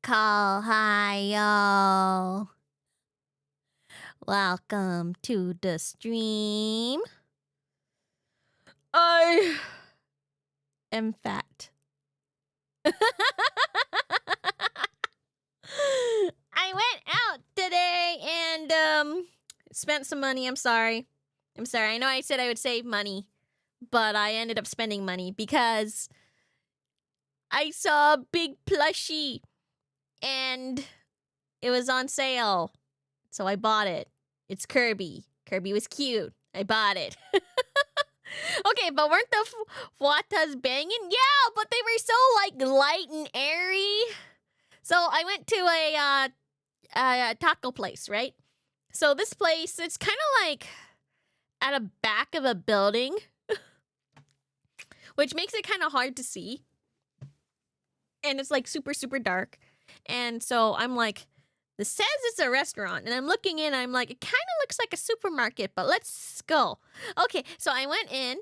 Ohio. Welcome to the stream. I am fat. I went out today and spent some money. I'm sorry. I know I said I would save money, but I ended up spending money because I saw a big plushie and it was on sale. So I bought it. It's Kirby. Kirby was cute. I bought it. Okay, but weren't the Fuatas banging? Yeah, but they were so, like, light and airy. So I went to a taco place, right? So this place, it's kind of like at a back of a building, which makes it kind of hard to see. And it's, like, super, super dark. And so I'm like, this says it's a restaurant, and I'm looking in, I'm like, it kind of looks like a supermarket, but let's go. Okay, so I went in,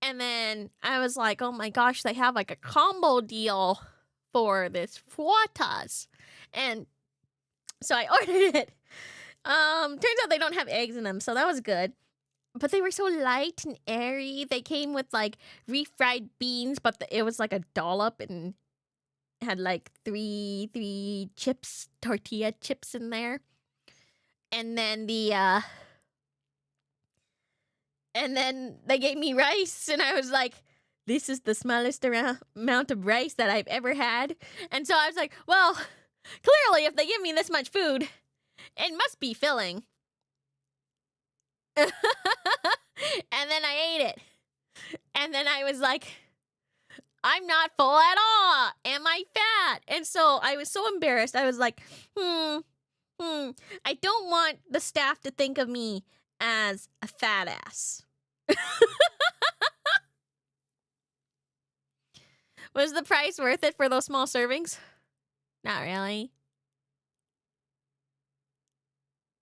and then I was like, oh my gosh, they have like a combo deal for this Fuatas. And so I ordered it. Turns out they don't have eggs in them, so that was good. But they were so light and airy. They came with like refried beans, but it was like a dollop and had like three chips, tortilla chips in there. And then and then they gave me rice, and I was like, this is the smallest amount of rice that I've ever had. And so I was like, well, clearly if they give me this much food, it must be filling. And then I ate it. And then I was like, I'm not full at all. Am I fat? And so I was so embarrassed. I was like, I don't want the staff to think of me as a fat ass. Was the price worth it for those small servings? Not really.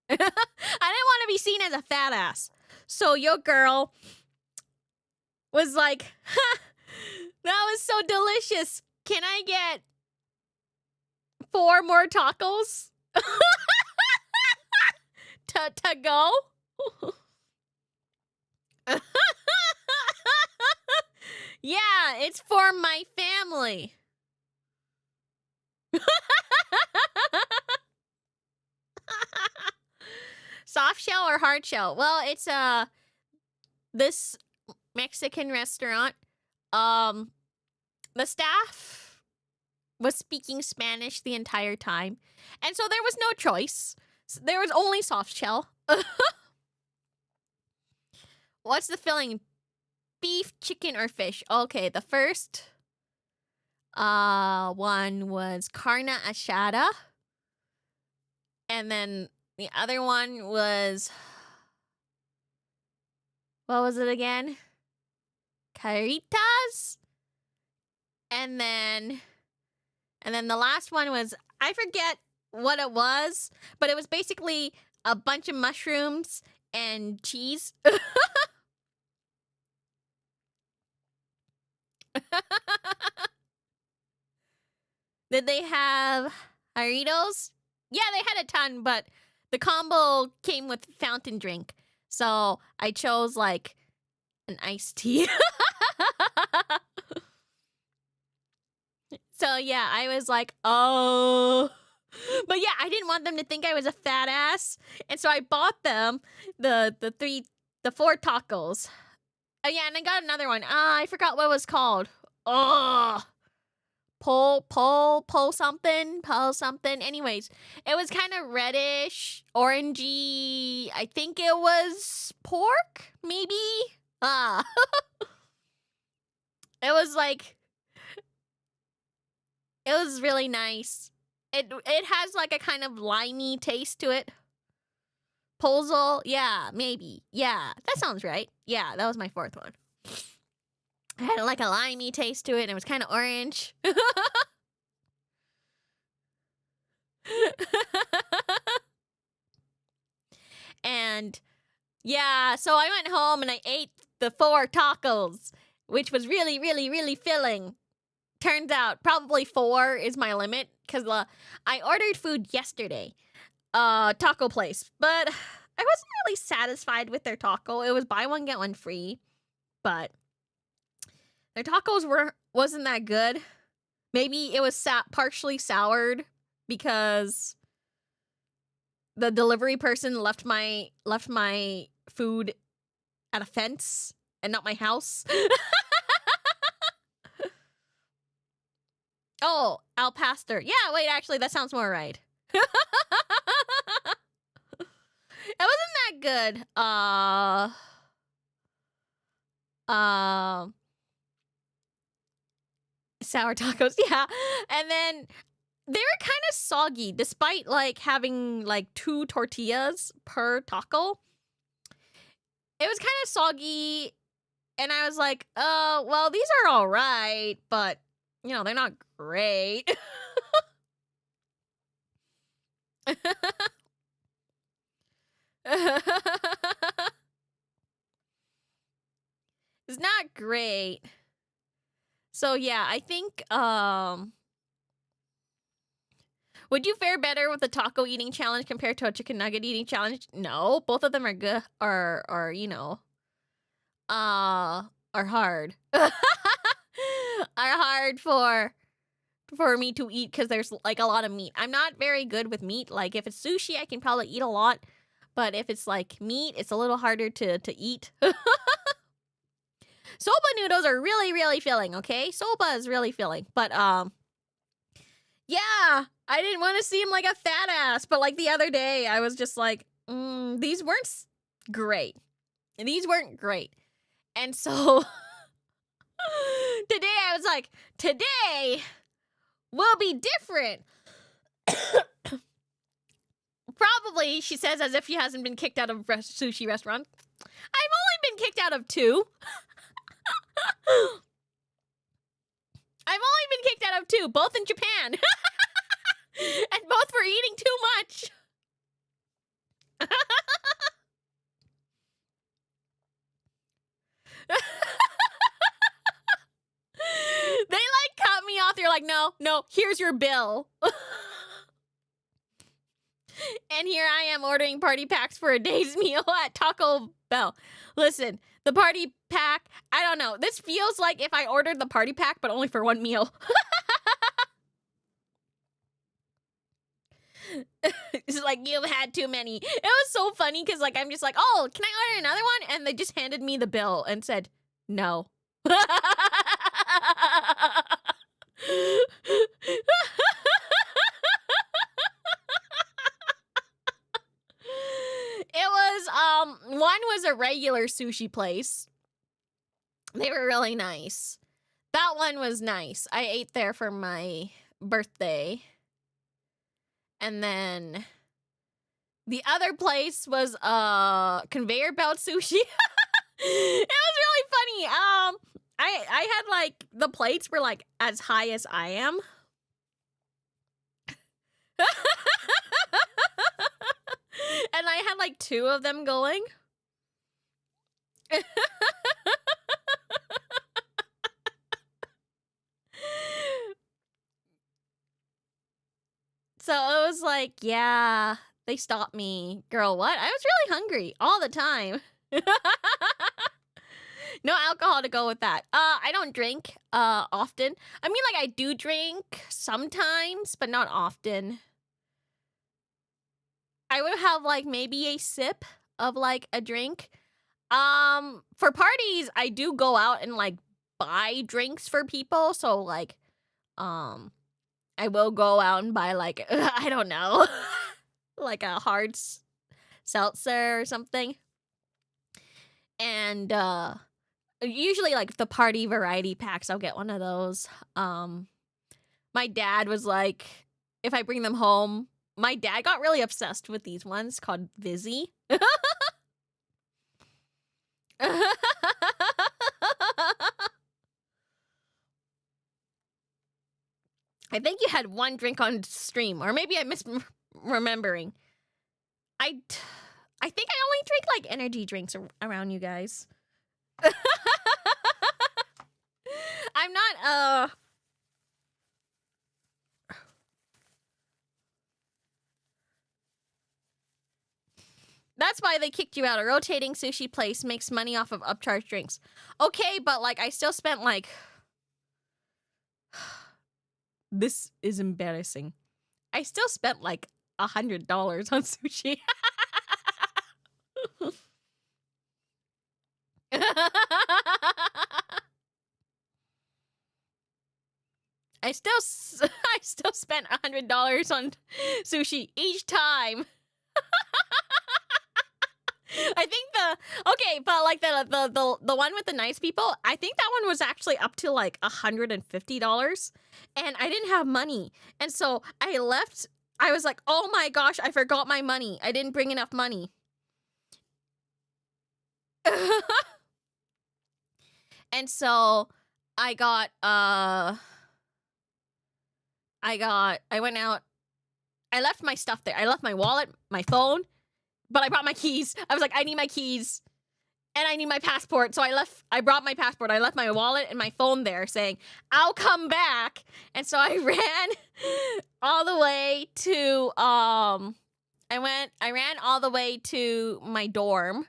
I didn't want to be seen as a fat ass. So your girl was like, ha, that was so delicious. Can I get 4 more tacos to go? Yeah, it's for my family. Soft shell or hard shell? Well, it's this Mexican restaurant. The staff was speaking Spanish the entire time, and so there was no choice. There was only soft shell. What's the filling? Beef, chicken, or fish? Okay, the first one was carne asada, and then the other one was, what was it again? Caritas, and then the last one was, I forget what it was, but it was basically a bunch of mushrooms and cheese. Did they have Doritos? Yeah, they had a ton, but the combo came with fountain drink. So I chose like an iced tea. So yeah, I was like, oh. But yeah, I didn't want them to think I was a fat ass. And so I bought them the 4 tacos. Oh yeah, and I got another one. I forgot what it was called. Oh. Pole something. Anyways, it was kind of reddish, orangey. I think it was pork, maybe? It was like, it was really nice. It has like a kind of limey taste to it. Pozole, yeah, maybe. Yeah, that sounds right. Yeah, that was my 4th one. It had like a limey taste to it, and it was kind of orange. And yeah, so I went home and I ate the 4 tacos, which was really, really, really filling. Turns out probably 4 is my limit because I ordered food yesterday, taco place, but I wasn't really satisfied with their taco. It was buy one get one free, but their tacos wasn't that good. Maybe it was partially soured because the delivery person left my food at a fence and not my house. Oh, Al Pastor. Yeah, wait, actually, that sounds more right. It wasn't that good. Sour tacos, yeah. And then they were kind of soggy, despite like having like 2 tortillas per taco. It was kind of soggy, and I was like, well, these are all right, but you know, they're not great. It's not great. So yeah, I think would you fare better with the taco eating challenge compared to a chicken nugget eating challenge? No, both of them are good, are you know, are hard. Are hard for me to eat because there's like a lot of meat. I'm not very good with meat. Like if it's sushi, I can probably eat a lot, but if it's like meat, it's a little harder to eat. Soba noodles are really, really filling, okay? Soba is really filling. But, yeah, I didn't want to seem like a fat ass. But, like, the other day, I was just like, these weren't great. These weren't great. And so, today I was like, today will be different. Probably, she says, as if she hasn't been kicked out of a sushi restaurant. I've only been kicked out of 2. I've only been kicked out of 2, both in Japan. And both for eating too much. They like cut me off. They're like, no, here's your bill. And here I am ordering party packs for a day's meal at Taco Bell. Listen, the party pack, I don't know. This feels like if I ordered the party pack, but only for 1 meal. It's like, you've had too many. It was so funny because like I'm just like, oh, can I order another one? And they just handed me the bill and said, no. It was, one was a regular sushi place. They were really nice. That one was nice. I ate there for my birthday. And then the other place was conveyor belt sushi. It was really funny. I had like the plates were like as high as I am. And I had like 2 of them going. So it was like, yeah, they stopped me. Girl, what? I was really hungry all the time. No alcohol to go with that. I don't drink often. I mean, like I do drink sometimes, but not often. I would have like maybe a sip of like a drink. For parties, I do go out and like buy drinks for people. So like, I will go out and buy like, I don't know, like a hard seltzer or something. And, usually like the party variety packs, I'll get one of those. My dad was like, if I bring them home, my dad got really obsessed with these ones called Vizzy. I think you had 1 drink on stream, or maybe I'm misremembering. I think I only drink like energy drinks around you guys. I'm not That's why they kicked you out. A rotating sushi place makes money off of upcharged drinks. Okay, but like I still spent like this is embarrassing. I still spent like $100 on sushi. I still spent $100 on sushi each time. I think but like the one with the nice people, I think that one was actually up to like $150, and I didn't have money, and so I left. I was like, oh my gosh, I forgot my money. I didn't bring enough money. And so I went out. I left my stuff there. I left my wallet, my phone, but I brought my keys. I was like, I need my keys and I need my passport. So I brought my passport. I left my wallet and my phone there saying, I'll come back. And so I ran all the way to, I ran all the way to my dorm,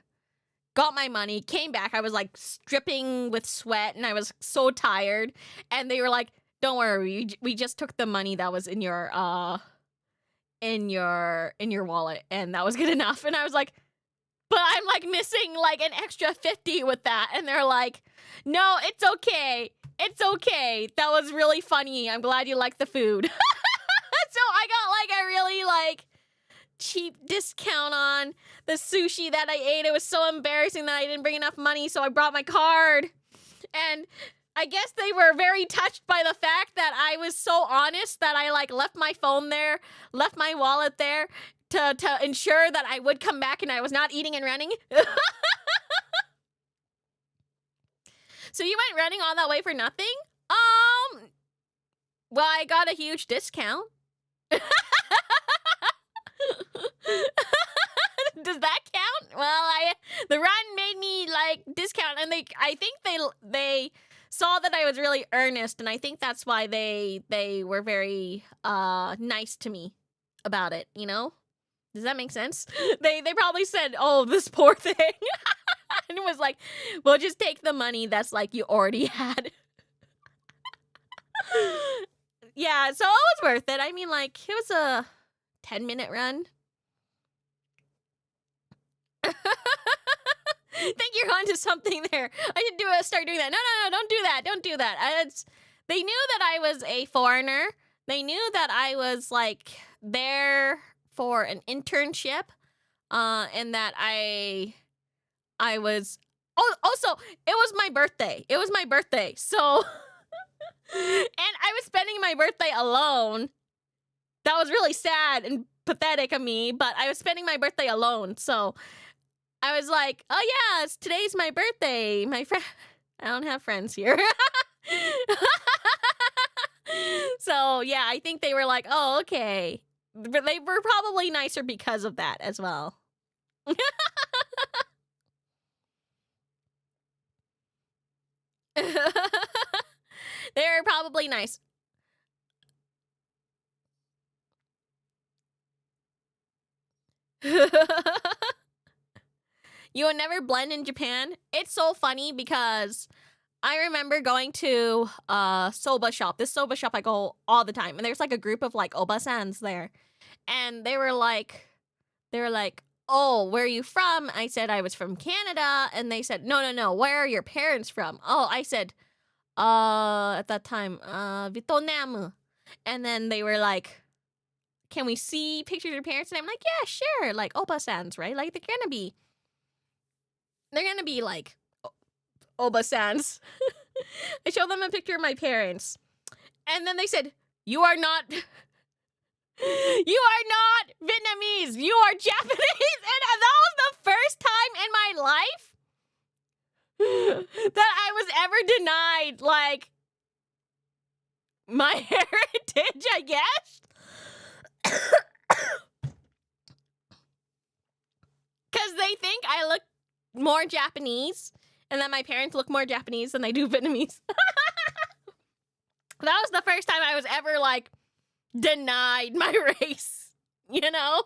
got my money, came back. I was like dripping with sweat and I was so tired. And they were like, don't worry, we just took the money that was in your wallet, and that was good enough. And I was like, but I'm like missing like an extra 50 with that. And they're like, no, it's okay. It's okay. That was really funny. I'm glad you liked the food. So I got like a really like cheap discount on the sushi that I ate. It was so embarrassing that I didn't bring enough money, so I brought my card. And I guess they were very touched by the fact that I was so honest that I like left my phone there, left my wallet there to ensure that I would come back and I was not eating and running. So you went running all that way for nothing? Well, I got a huge discount. Does that count? Well, the run made me like discount, and I think they saw that I was really earnest, and I think that's why they were very nice to me about it, you know? Does that make sense? They probably said, "Oh, this poor thing." And it was like, "We'll just take the money that's like you already had." Yeah, so it was worth it. I mean, like, it was a 10-minute run. Think you're onto something there. I should start doing that. No, don't do that. Don't do that. They knew that I was a foreigner. They knew that I was like there for an internship, and that I was. Oh, also, it was my birthday. It was my birthday. So, and I was spending my birthday alone. That was really sad and pathetic of me, but I was spending my birthday alone. So I was like, oh yeah, today's my birthday. My friend, I don't have friends here. So yeah, I think they were like, oh, okay. But they were probably nicer because of that as well. They were probably nice. You will never blend in Japan. It's so funny because I remember going to soba shop. This soba shop I go all the time, and there's like a group of like obasans there, and they were like, oh, where are you from? I said I was from Canada, and they said, no, where are your parents from? Oh, I said, at that time, Vietnam, and then they were like, can we see pictures of your parents? And I'm like, yeah, sure, like obasans, right? Like they're gonna be like obasans. I showed them a picture of my parents, and then they said, you are not Vietnamese, you are Japanese. And that was the first time in my life that I was ever denied like my heritage, I guess. Because they think I look more Japanese, and that my parents look more Japanese than they do Vietnamese. That was the first time I was ever, like, denied my race, you know?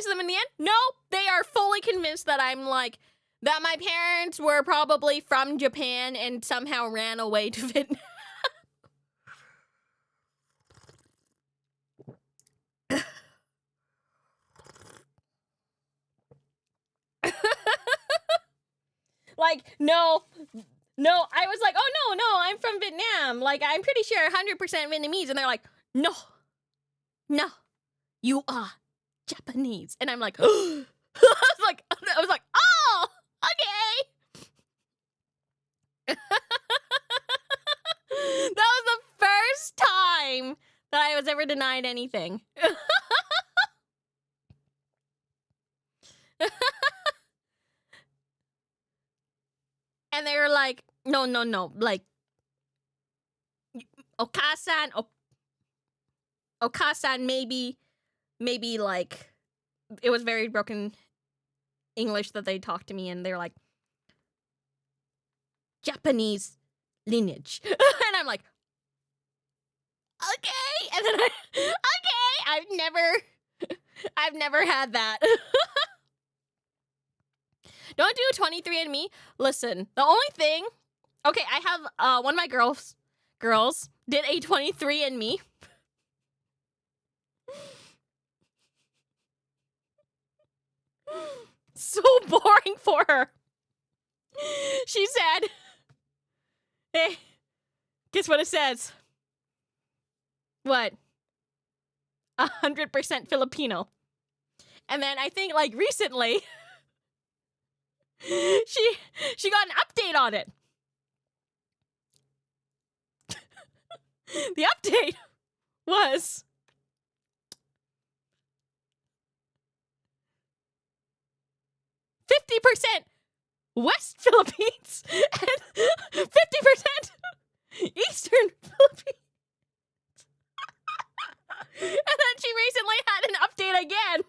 convince them in the end? No, they are fully convinced that I'm like, that my parents were probably from Japan and somehow ran away to Vietnam. Like, no, I was like, oh, no, I'm from Vietnam. Like, I'm pretty sure 100% Vietnamese. And they're like, no, you are Japanese. And I'm like, I was like, oh, okay. That was the first time that I was ever denied anything. And they were like, no, like, Okasan, maybe, like, it was very broken English that they talked to me, and they're like, Japanese lineage. And I'm like, okay. And then I've never had that. Don't do 23andMe. Listen, the only thing, okay, I have one of my girls did a 23andMe. So boring for her. She said, hey, guess what it says? What? 100% Filipino. And then I think, like, recently, she got an update on it. The update was West Philippines and 50% Eastern Philippines. And then she recently had an update again.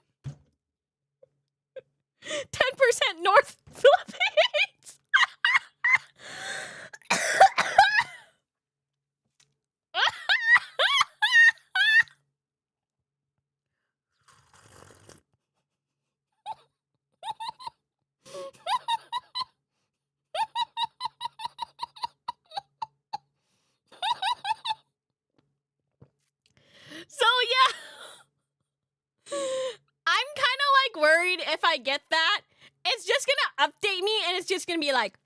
10% North Philippines. So yeah, I'm kind of like worried if I get that, it's just gonna update me and it's just gonna be like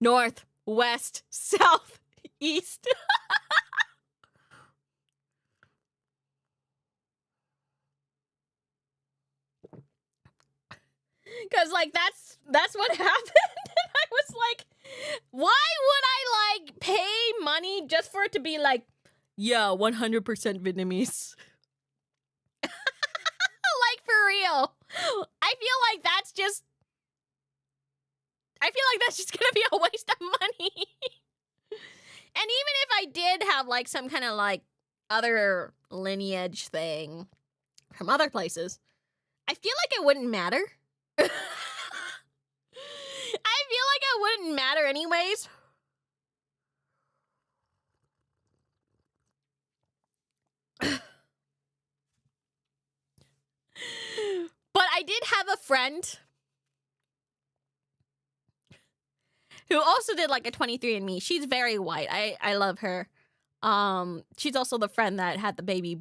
North, West, South, East. Cause like that's what happened. And I was like, why would I like pay money just for it to be like, yeah, 100% Vietnamese? Like, for real. I feel like that's just gonna be a waste of money. And even if I did have like some kind of like other lineage thing from other places, I feel like it wouldn't matter. I feel like it wouldn't matter anyways. But I did have a friend who also did like a 23andMe. She's very white. I love her. She's also the friend that had the baby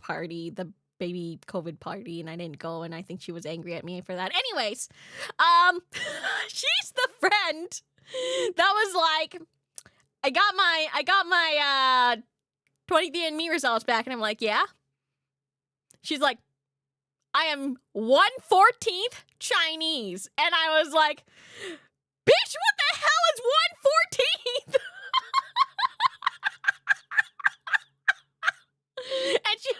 party, the baby COVID party, and I didn't go, and I think she was angry at me for that. Anyways, she's the friend that was like, I got my 23andMe results back, and I'm like, yeah. She's like, I am 1/14 Chinese, and I was like, bitch, what the hell is 1/14? And she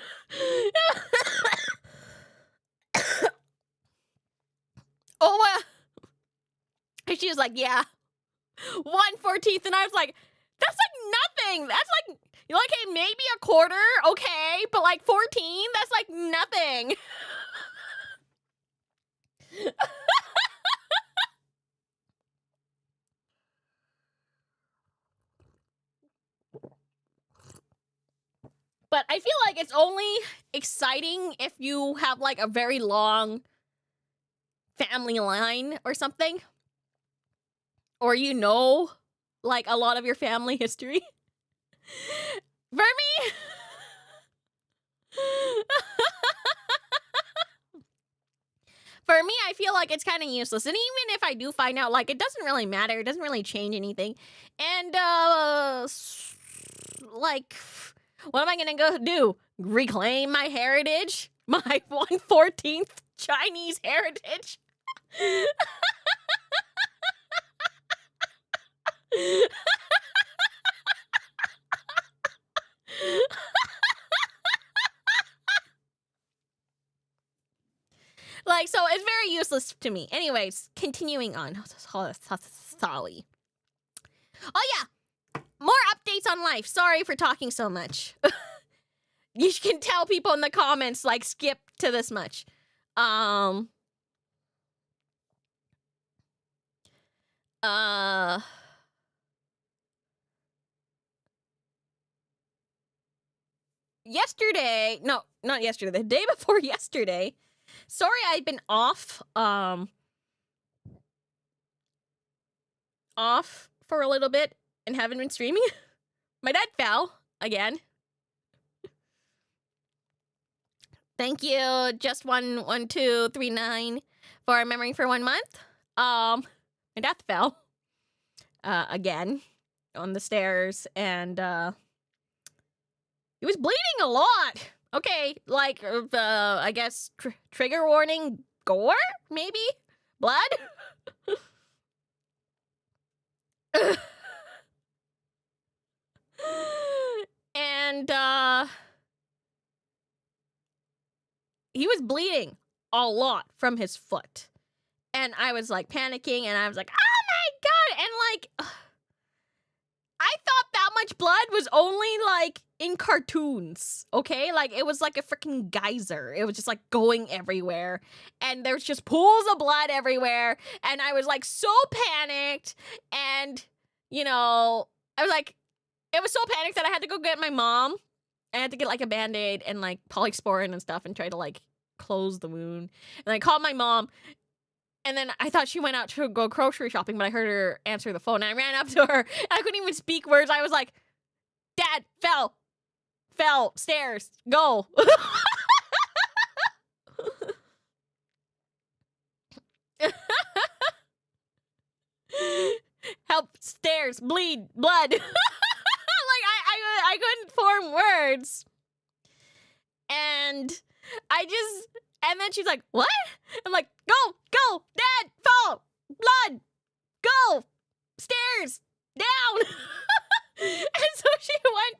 and she was like, yeah, 1/14, and I was like, that's like nothing. That's like, you're like, hey, maybe a quarter, okay, but like 14, that's like nothing. But But I feel like it's only exciting if you have like a very long family line or something. Or you know, like a lot of your family history. For me, I feel like it's kind of useless. And even if I do find out, like, it doesn't really matter. It doesn't really change anything. And, like, what am I gonna go do? Reclaim my heritage? My 1/14th Chinese heritage? Like, so it's very useless to me. Anyways, continuing on. Sorry. Oh, yeah. More updates on life. Sorry for talking so much. You can tell people in the comments, like, skip to this much. Yesterday, no, not yesterday, the day before yesterday. Sorry, I've been off for a little bit and haven't been streaming. My dad fell again. Thank you, just 11239 for remembering for 1 month. My dad fell again on the stairs, and he was bleeding a lot. Okay, like, I guess, trigger warning, gore, maybe? Blood? And, he was bleeding a lot from his foot. And I was, like, panicking, and I was like, oh my god! And, like, I thought that much blood was only, like, in cartoons, okay? Like, it was like a freaking geyser. It was just, like, going everywhere. And there's just pools of blood everywhere. And I was, like, so panicked. And, you know, I was, like, it was so panicked that I had to go get my mom. I had to get, like, a Band-Aid and, like, polysporin and stuff and try to, like, close the wound. And I called my mom. And then I thought she went out to go grocery shopping, but I heard her answer the phone. And I ran up to her. And I couldn't even speak words. I was like, Dad, fell, stairs, go. Help, stairs, bleed, blood. Like, I couldn't form words. And and then she's like, what? I'm like, go, Dad, fall, blood, go, stairs, down. And so she went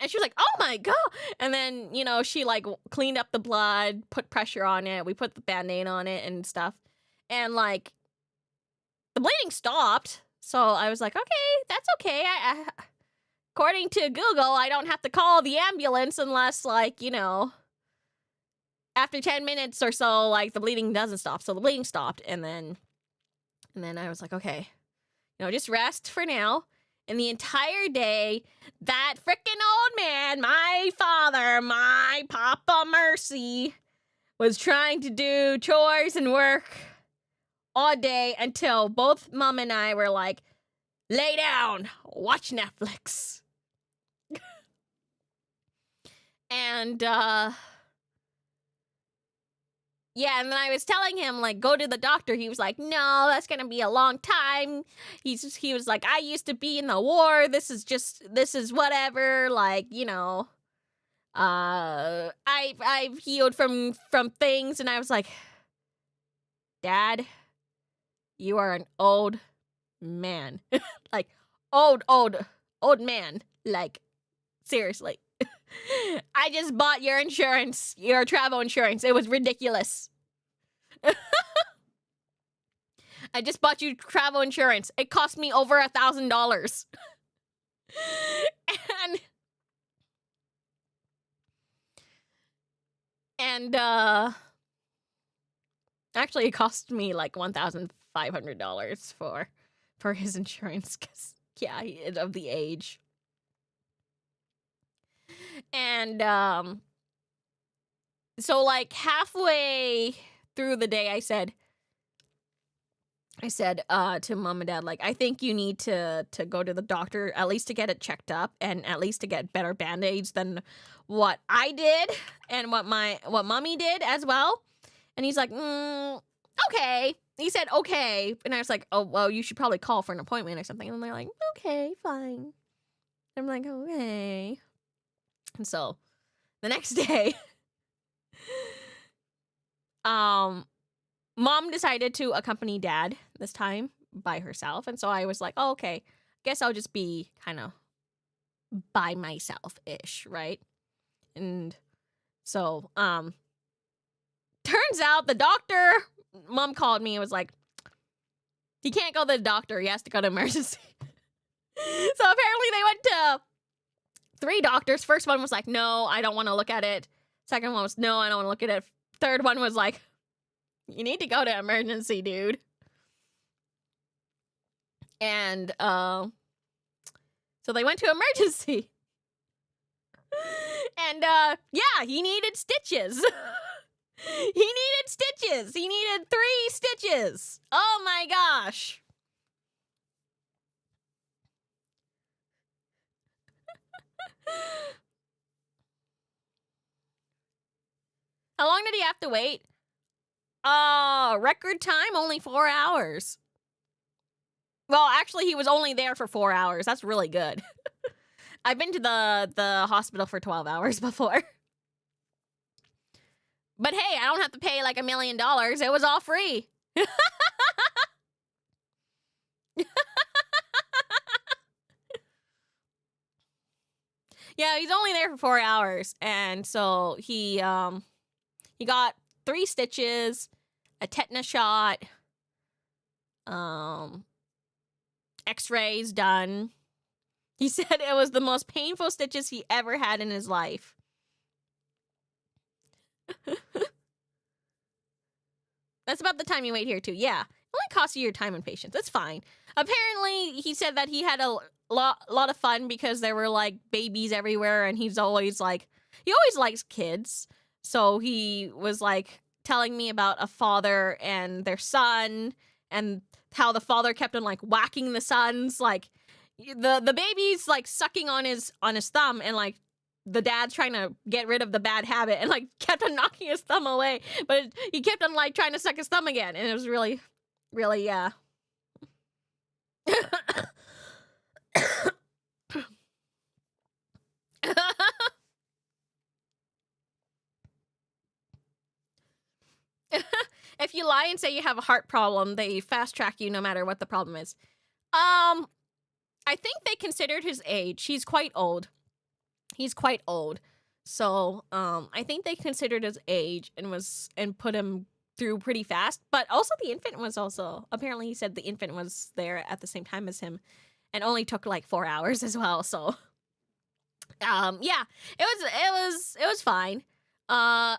and she was like, oh my god. And then, you know, she like cleaned up the blood, put pressure on it. We put the Band-Aid on it and stuff. And like, the bleeding stopped. So I was like, okay, that's okay. According to Google, I don't have to call the ambulance unless, like, you know, after 10 minutes or so, like, the bleeding doesn't stop. So the bleeding stopped, and then I was like, okay, you know, just rest for now. And the entire day, that freaking old man, my father, my Papa Mercy, was trying to do chores and work all day until both Mom and I were like, lay down, watch Netflix. And, yeah, and then I was telling him, like, go to the doctor. He was like, no, that's gonna be a long time. He was like, I used to be in the war. This is whatever. Like, you know, I've healed from things. And I was like, Dad, you are an old man. Like, old man. Like, seriously. I just bought your insurance, your travel insurance. It was ridiculous. I just bought you travel insurance. It cost me over $1,000. And actually it cost me like $1,500 for his insurance, because, yeah, of the age. And so like halfway through the day, I said to mom and dad, like, I think you need to go to the doctor, at least to get it checked up and at least to get better band-aids than what I did and what mommy did as well. And he's like, okay. He said, okay. And I was like, oh, well, you should probably call for an appointment or something. And they're like, okay, fine. I'm like, okay. And so the next day, mom decided to accompany dad this time by herself. And so I was like, oh, okay, guess I'll just be kind of by myself-ish, right? And so, turns out the doctor, mom called me and was like, he can't go to the doctor. He has to go to emergency. So apparently they went to 3 doctors. First one was like, no, I don't want to look at it. Second one was, no, I don't want to look at it. Third one was like, you need to go to emergency, dude. And so they went to emergency. And yeah, he needed stitches. He needed stitches. He needed 3 stitches. Oh my gosh. How long did he have to wait? Record time, only 4 hours. Well, actually, he was only there for 4 hours. That's really good. I've been to the hospital for 12 hours before. But hey, I don't have to pay like $1 million. It was all free. Yeah, he's only there for 4 hours. And so he got 3 stitches, a tetanus shot, x-rays done. He said it was the most painful stitches he ever had in his life. That's about the time you wait here too. Yeah, it only costs you your time and patience. It's fine. Apparently, he said that he had a lot of fun because there were like babies everywhere, and he always likes kids. So he was like telling me about a father and their son, and how the father kept on like whacking the sons, like the baby's like sucking on his thumb, and like the dad's trying to get rid of the bad habit and like kept on knocking his thumb away, but he kept on like trying to suck his thumb again, and it was really, really, yeah. If you lie and say you have a heart problem, they fast track you no matter what the problem is. I think they considered his age. He's quite old. So, I think they considered his age and put him through pretty fast. But also the infant was also, apparently he said the infant was there at the same time as him and only took like 4 hours as well. So, yeah, it was fine. Yeah,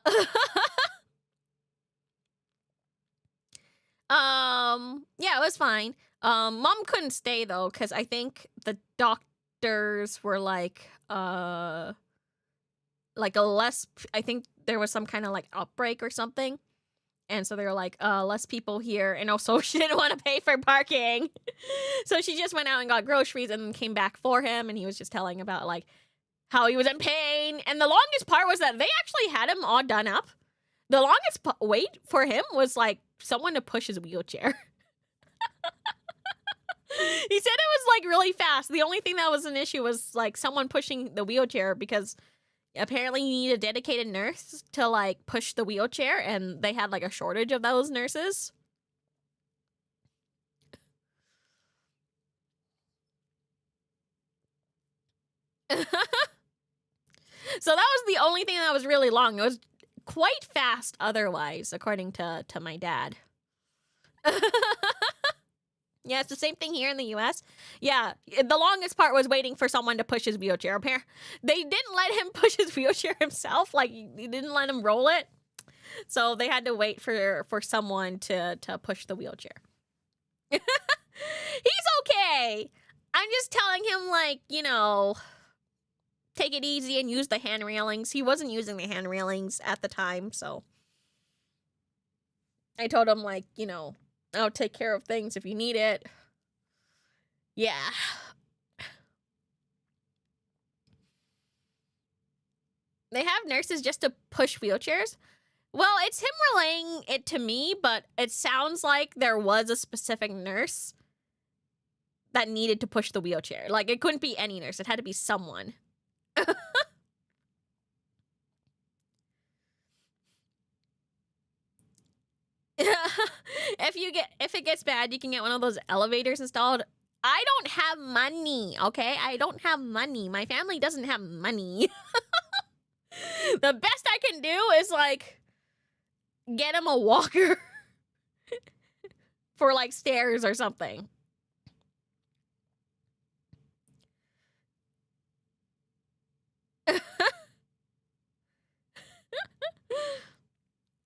it was fine. Mom couldn't stay though, because I think the doctors were like I think there was some kind of like outbreak or something. And so they were like, less people here. And also she didn't want to pay for parking. So she just went out and got groceries and then came back for him. And he was just telling about like how he was in pain. And the longest part was that they actually had him all done up. The longest wait for him was like someone to push his wheelchair. He said it was like really fast. The only thing that was an issue was like someone pushing the wheelchair, because apparently you need a dedicated nurse to like push the wheelchair, and they had like a shortage of those nurses. So that was the only thing that was really long. It was quite fast otherwise, according to my dad. Yeah, it's the same thing here in the US. Yeah, the longest part was waiting for someone to push his wheelchair. They didn't let him push his wheelchair himself. Like, they didn't let him roll it. So they had to wait for someone to push the wheelchair. He's okay. I'm just telling him, like, you know, take it easy and use the hand railings. He wasn't using the hand railings at the time, so I told him, like, you know, I'll take care of things if you need it. Yeah. They have nurses just to push wheelchairs. Well, it's him relaying it to me, but it sounds like there was a specific nurse that needed to push the wheelchair. Like, it couldn't be any nurse. It had to be someone. If it gets bad, you can get one of those elevators installed. I don't have money, okay? I don't have money. My family doesn't have money. The best I can do is, like, get him a walker for, like, stairs or something.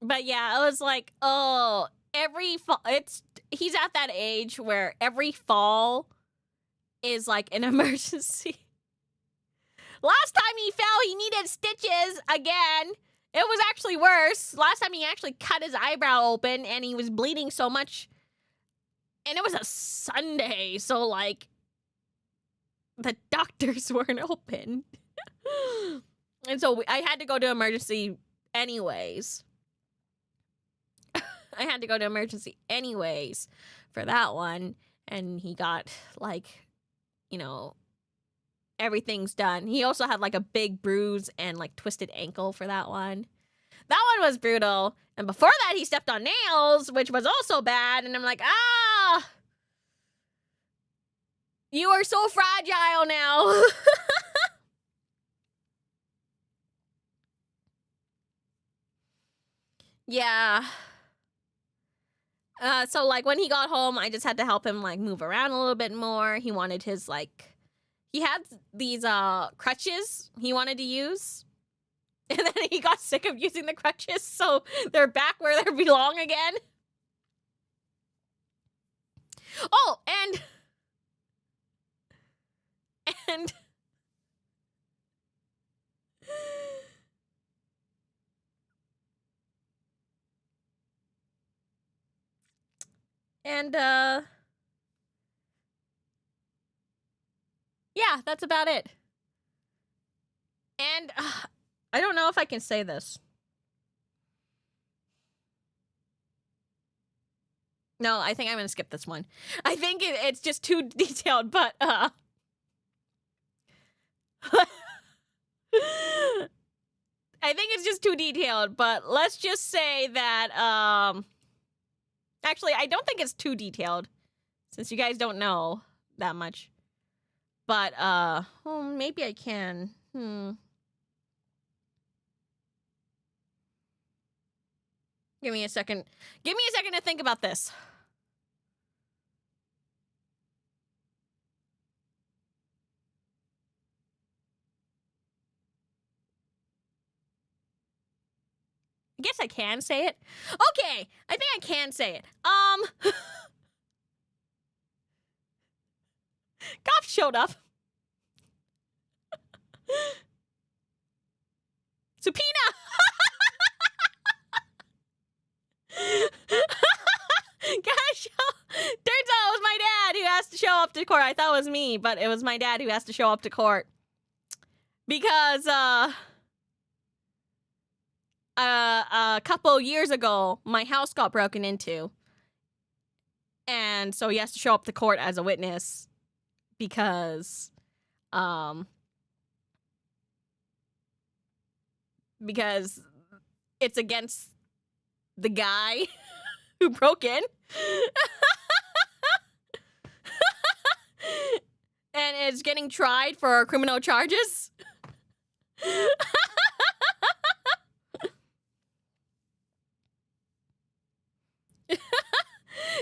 But yeah, it was like, oh, every fall, he's at that age where every fall is like an emergency. Last time he fell, he needed stitches again. It was actually worse. Last time he actually cut his eyebrow open and he was bleeding so much. And it was a Sunday, so like the doctors weren't open. And so I had to go to emergency anyways. I had to go to emergency anyways for that one. And he got, like, you know, everything's done. He also had, like, a big bruise and, like, twisted ankle for that one. That one was brutal. And before that, he stepped on nails, which was also bad. And I'm like, ah! You are so fragile now. Yeah. So, like, when he got home, I just had to help him, like, move around a little bit more. He wanted his, like... He had these, crutches he wanted to use. And then he got sick of using the crutches, so they're back where they belong again. Oh, and... yeah, that's about it. And I don't know if I can say this. No, I think I'm gonna skip this one. I think it's just too detailed, but I think it's just too detailed, but let's just say that actually, I don't think it's too detailed, since you guys don't know that much. But, well, maybe I can. Give me a second. Give me a second to think about this. I guess I can say it. Okay, I think I can say it. Cops showed up. Subpoena! Gosh, turns out it was my dad who has to show up to court. I thought it was me, but it was my dad who has to show up to court. Because, a couple years ago, my house got broken into. And so he has to show up to court as a witness. Because it's against the guy who broke in. And is getting tried for criminal charges.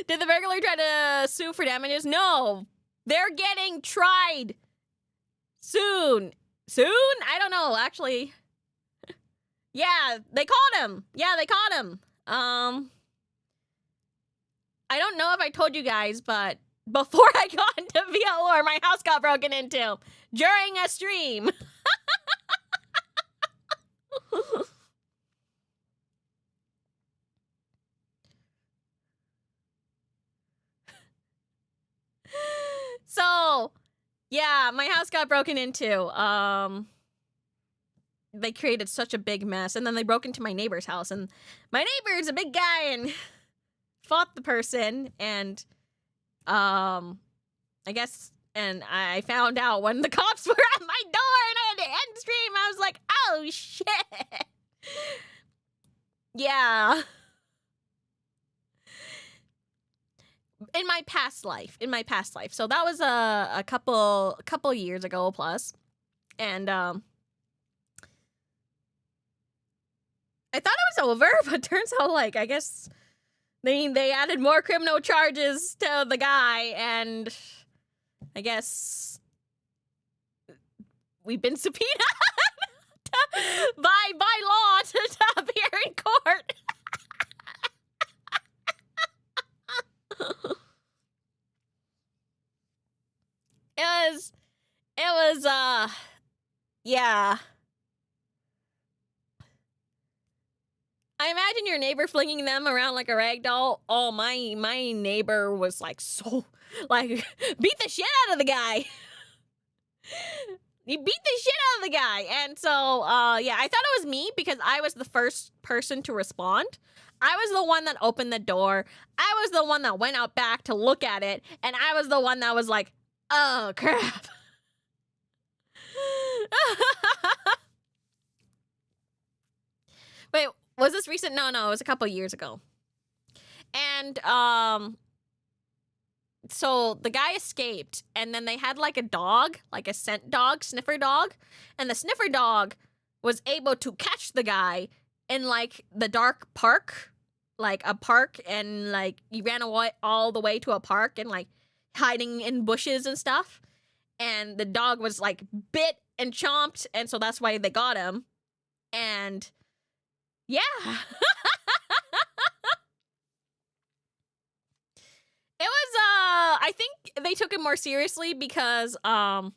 Did the burglar try to sue for damages? No. They're getting tried soon. Soon? I don't know, actually. Yeah, they caught him. Yeah, they caught him. I don't know if I told you guys, but before I got into VAllure, my house got broken into during a stream. yeah, my house got broken into. They created such a big mess, and then they broke into my neighbor's house, and my neighbor is a big guy and fought the person, and I guess, and I found out when the cops were at my door, and I had to end stream. I was like, oh shit. Yeah. In my past life. So that was a couple years ago plus. And I thought it was over, but turns out, like, I guess they added more criminal charges to the guy, and I guess we've been subpoenaed by law to appear in court. It was yeah. I imagine your neighbor flinging them around like a rag doll. Oh, my neighbor was like, so, like, beat the shit out of the guy. He beat the shit out of the guy. And so, yeah, I thought it was me because I was the first person to respond. I was the one that opened the door. I was the one that went out back to look at it. And I was the one that was like, oh, crap. Wait, was this recent? No, it was a couple years ago. And, so the guy escaped, and then they had like a dog, like a scent dog, sniffer dog, and the sniffer dog was able to catch the guy in like the dark park, like a park, and like he ran away all the way to a park and like hiding in bushes and stuff. And the dog was like bit and chomped, and so that's why they got him. And yeah. It was, I think they took it more seriously because, the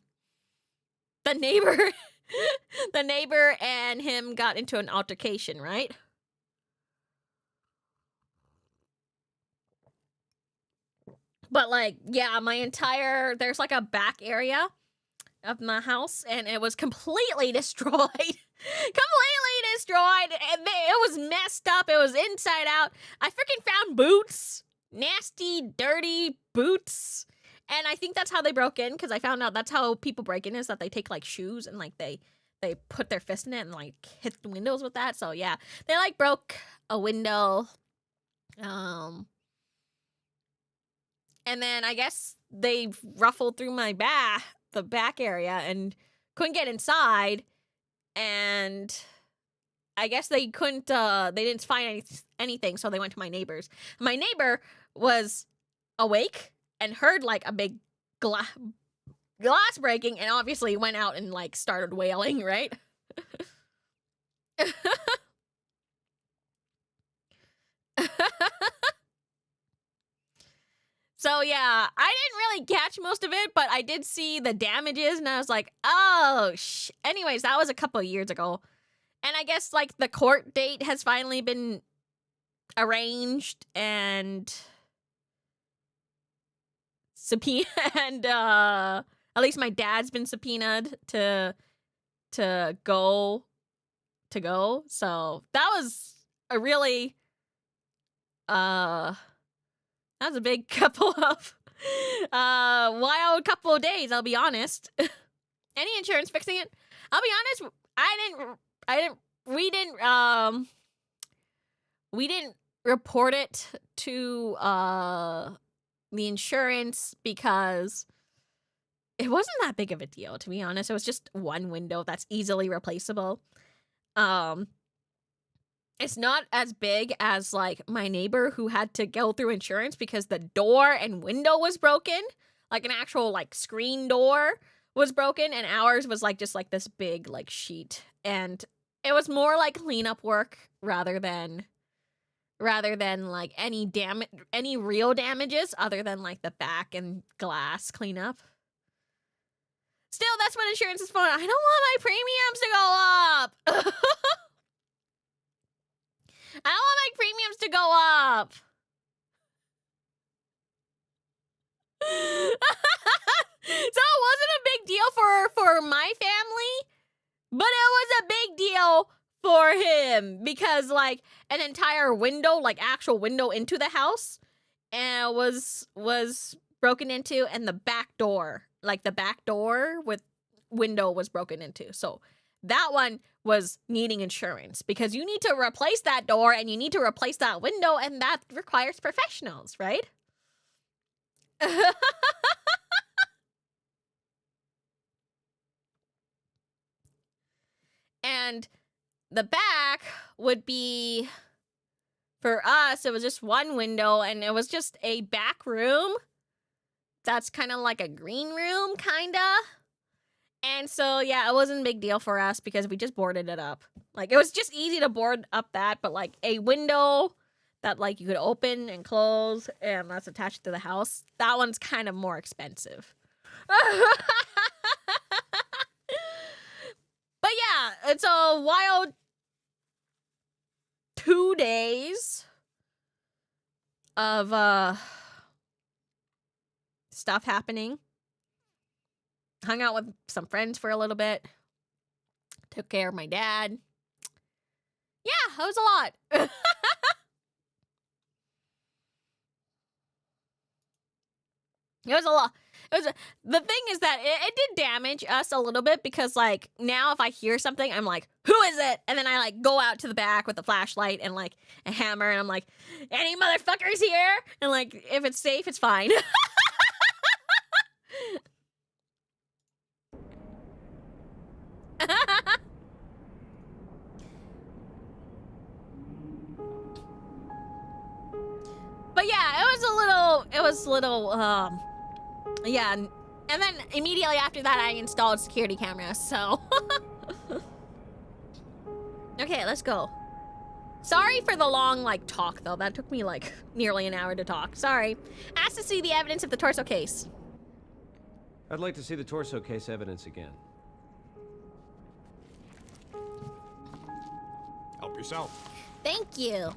neighbor, the neighbor and him got into an altercation, right? But, like, yeah, there's, like, a back area of my house, and it was completely destroyed. Completely destroyed, and it was messed up. It was inside out. I freaking found boots. Nasty, dirty boots. And I think that's how they broke in, because I found out that's how people break in, is that they take, like, shoes and, like, they put their fist in it and, like, hit the windows with that. So, yeah, they, like, broke a window. And then I guess they ruffled through the back area, and couldn't get inside. And I guess they couldn't, they didn't find anything, so they went to my neighbor's. My neighbor was awake and heard, like, a big glass breaking, and obviously went out and, like, started wailing, right? So, yeah, I didn't really catch most of it, but I did see the damages, and I was like, oh, anyways, that was a couple years ago. And I guess, like, the court date has finally been arranged, and and at least my dad's been subpoenaed to go. So that was a really that was a big couple of wild couple of days, I'll be honest. Any insurance fixing it? I'll be honest, we didn't report it to the insurance because it wasn't that big of a deal, to be honest. It was just one window that's easily replaceable. It's not as big as, like, my neighbor who had to go through insurance because the door and window was broken. Like, an actual, like, screen door was broken, and ours was, like, just, like, this big, like, sheet. And it was more like cleanup work rather than like any real damages other than, like, the back and glass cleanup. Still, that's what insurance is for. I don't want my premiums to go up. I don't want my premiums to go up. it wasn't a big deal for my family, but it was a big deal for him because like an entire window, like actual window into the house, and was broken into, and the back door with window was broken into. So that one was needing insurance because you need to replace that door and you need to replace that window, and that requires professionals, right? And the back would be, for us, it was just one window, and it was just a back room that's kind of like a green room, kind of. And so, yeah, it wasn't a big deal for us because we just boarded it up. Like, it was just easy to board up that, but like a window that like you could open and close and that's attached to the house, that one's kind of more expensive. But yeah, it's a wild 2 days of stuff happening. Hung out with some friends for a little bit. Took care of my dad. Yeah, it was a lot. It was a lot. The thing is that it did damage us a little bit because, like, now if I hear something, I'm like, who is it? And then I, like, go out to the back with a flashlight and, like, a hammer, and I'm like, any motherfuckers here? And, like, if it's safe, it's fine. But yeah, it was a little, yeah, and then immediately after that, I installed security cameras, so. Okay, let's go. Sorry for the long, like, talk, though. That took me, like, nearly an hour to talk. Sorry. Asked to see the evidence of the torso case. I'd like to see the torso case evidence again. Help yourself. Thank you.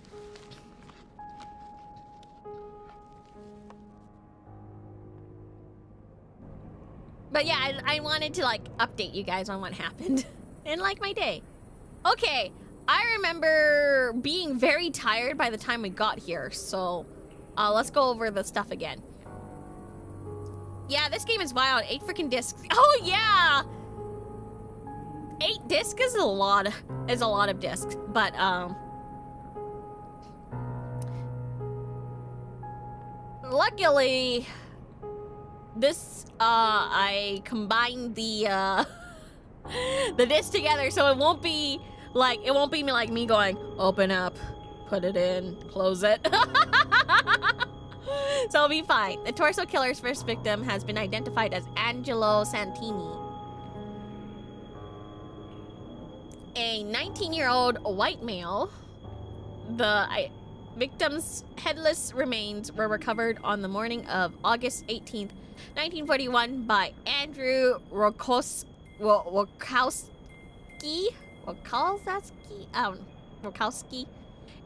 But yeah, I wanted to, like, update you guys on what happened in, like, my day. Okay, I remember being very tired by the time we got here, so let's go over the stuff again. Yeah, this game is wild. 8 freaking discs. Oh, yeah! 8 discs is a lot of discs, but, luckily, this, I combined the disc together, so it won't be like me going, open up, put it in, close it. So it'll be fine. The torso killer's first victim has been identified as Angelo Santini, a 19-year-old white male. The victim's headless remains were recovered on the morning of August 18th, 1941 by Andrew Rokowski,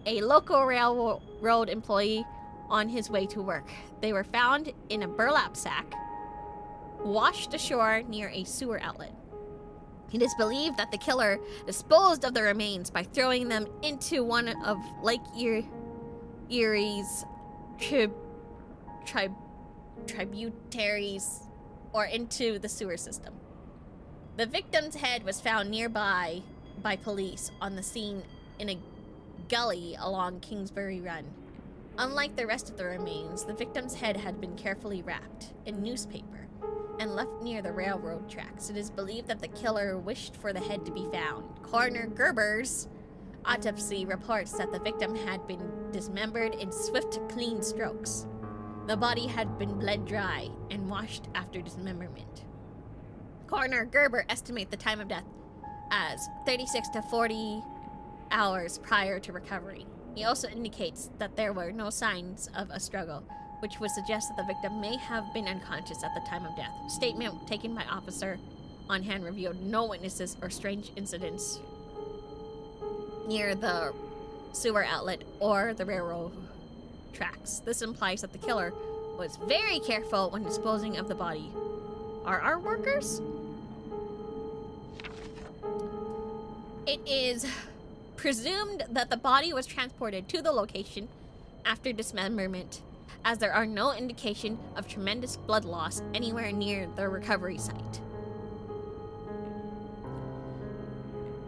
a local railroad employee on his way to work. They were found in a burlap sack, washed ashore near a sewer outlet. It is believed that the killer disposed of the remains by throwing them into one of Lake Erie's tributaries or into the sewer system. The victim's head was found nearby by police on the scene in a gully along Kingsbury Run. Unlike the rest of the remains, the victim's head had been carefully wrapped in newspaper and left near the railroad tracks. It is believed that the killer wished for the head to be found. Coroner Gerber's autopsy reports that the victim had been dismembered in swift, clean strokes. The body had been bled dry and washed after dismemberment. Coroner Gerber estimates the time of death as 36 to 40 hours prior to recovery. He also indicates that there were no signs of a struggle, which would suggest that the victim may have been unconscious at the time of death. Statement taken by officer on hand revealed no witnesses or strange incidents near the sewer outlet or the railroad tracks. This implies that the killer was very careful when disposing of the body. are our workers? It is presumed that the body was transported to the location after dismemberment, as there are no indication of tremendous blood loss anywhere near the recovery site.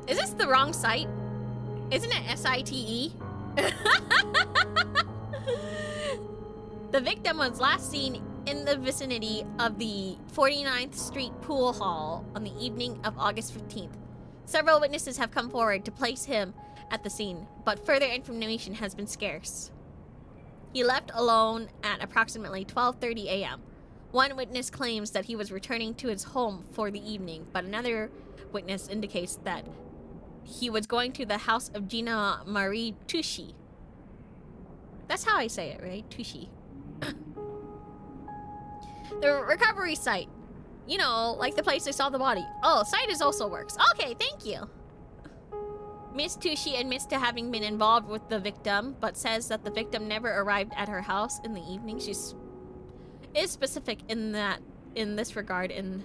Is this the wrong site? Isn't it SITE? The victim was last seen in the vicinity of the 49th Street Pool Hall on the evening of August 15th. Several witnesses have come forward to place him at the scene, but further information has been scarce. He left alone at approximately 12:30 a.m. One witness claims that he was returning to his home for the evening, but another witness indicates that he was going to the house of Gina Marie Touchy. That's how I say it, right? Touchy. The recovery site. You know, like the place they saw the body. Oh, site is also works. Okay, thank you. Miss Touchy admits to having been involved with the victim, but says that the victim never arrived at her house in the evening. She is specific in this regard, in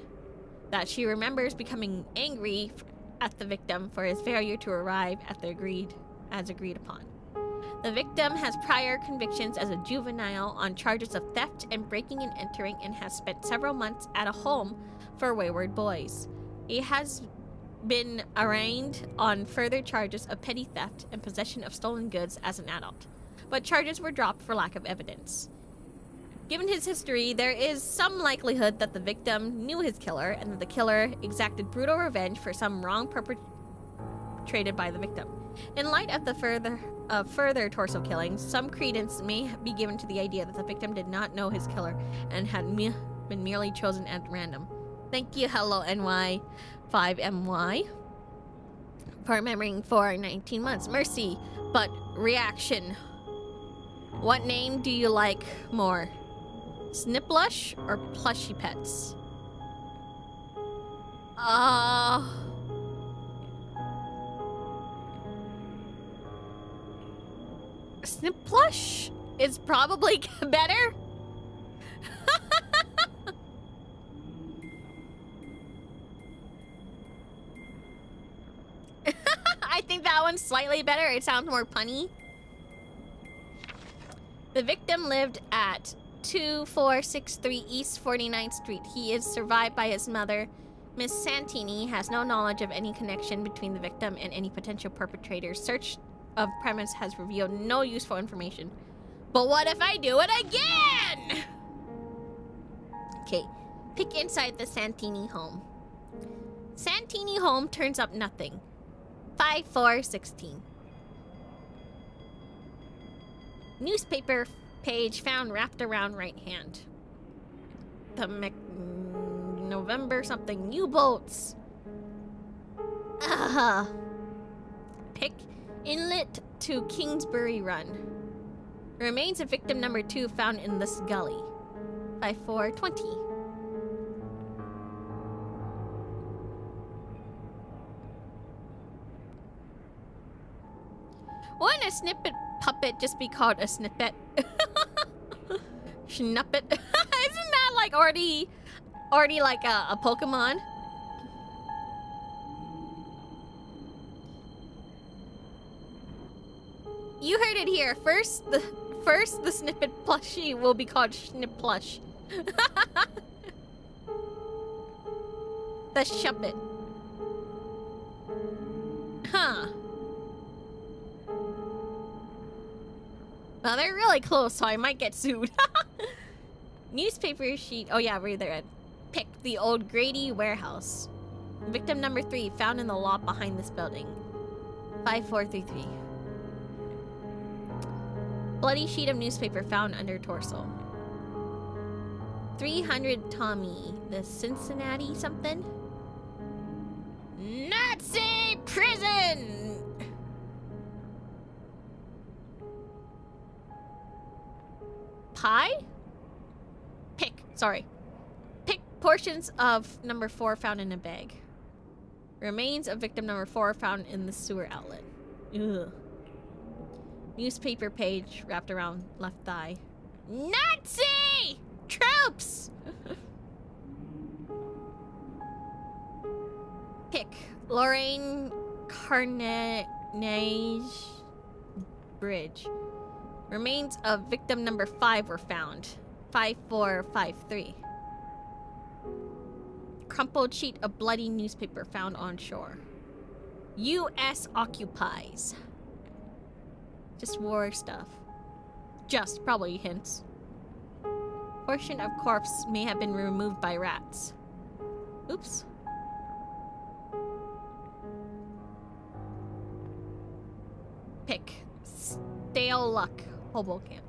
that she remembers becoming angry at the victim for his failure to arrive at the agreed upon. The victim has prior convictions as a juvenile on charges of theft and breaking and entering, and has spent several months at a home for wayward boys. He has been arraigned on further charges of petty theft and possession of stolen goods as an adult, but charges were dropped for lack of evidence. Given his history, there is some likelihood that the victim knew his killer and that the killer exacted brutal revenge for some wrong perpetrated by the victim. In light of the further torso killings, some credence may be given to the idea that the victim did not know his killer and had been merely chosen at random. Thank you, Hello NY 5MY, for remembering for 19 months. Mercy, but reaction. What name do you like more? Sniplush or Plushy Pets? Sniplush is probably better. I think that one's slightly better. It sounds more punny. The victim lived at 2463 East 49th Street. He is survived by his mother. Miss Santini has no knowledge of any connection between the victim and any potential perpetrators. Search of premise has revealed no useful information. But what if I do it again? Okay, pick inside the Santini home. Santini home turns up nothing. 5416. Newspaper page found wrapped around right hand. The November something U-boats. Pick inlet to Kingsbury Run. Remains of victim number 2 found in this gully. 5420. Wouldn't a snippet puppet just be called a snippet? Schnuppet. Isn't that like already like a Pokemon? You heard it here. First the snippet plushie will be called Schnipplush. The Shuppet. Huh. Well, they're really close, so I might get sued. Newspaper sheet. Oh yeah, we're there. Pick the old Grady warehouse. Victim number 3 found in the lot behind this building. 5433. Bloody sheet of newspaper found under torso. 300 Tommy. The Cincinnati something? Nazi prison! Pie? Pick portions of number 4 found in a bag. Remains of victim number 4 found in the sewer outlet. Ugh. Newspaper page wrapped around left thigh. Nazi! Troops! Pick Lorraine Carnage Bridge. Remains of victim number 5 were found. 5453. Crumpled sheet of bloody newspaper found on shore. U.S. occupies. Just war stuff. Just probably hints. Portion of corpse may have been removed by rats. Oops. Pick Stale Luck, Hobo Camp.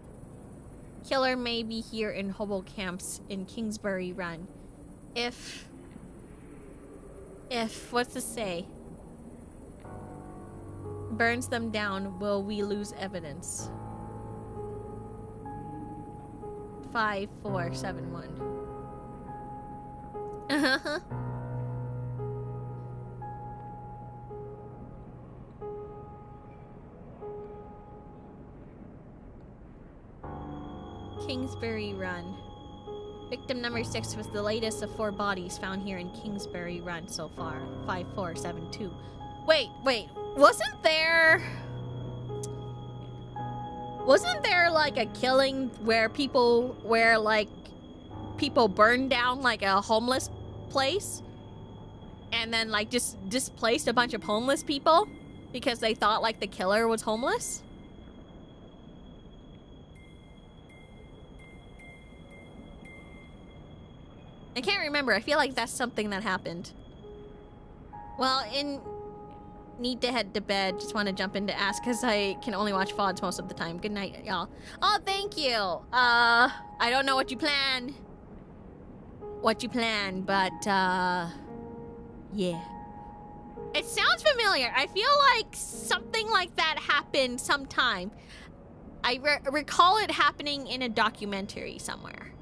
Killer may be here in Hobo Camps in Kingsbury Run. If what's to say? Burns them down, will we lose evidence? 5471. Kingsbury Run. Victim number 6 was the latest of 4 bodies found here in Kingsbury Run so far. 5472. Wait, wasn't there like a killing where people burned down like a homeless place and then like just displaced a bunch of homeless people because they thought like the killer was homeless? I can't remember. I feel like that's something that happened. Well, need to head to bed. Just want to jump in to ask because I can only watch VODs most of the time. Good night, y'all. Oh, thank you. I don't know what you plan. But, yeah. It sounds familiar. I feel like something like that happened sometime. I recall it happening in a documentary somewhere.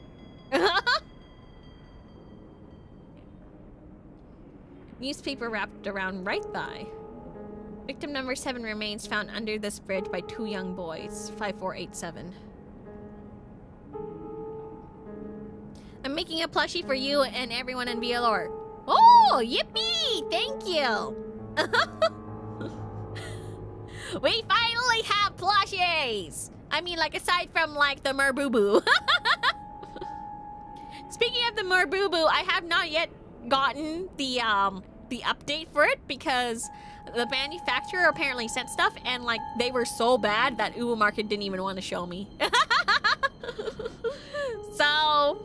Newspaper wrapped around right thigh. Victim number 7 remains found under this bridge by 2 young boys. 5487. I'm making a plushie for you and everyone in VAllure. Oh, yippee! Thank you! We finally have plushies! I mean, like, aside from, like, the Merbooboo. Speaking of the Merbooboo, I have not yet gotten the update for it because the manufacturer apparently sent stuff and like they were so bad that Uwu Market didn't even want to show me. so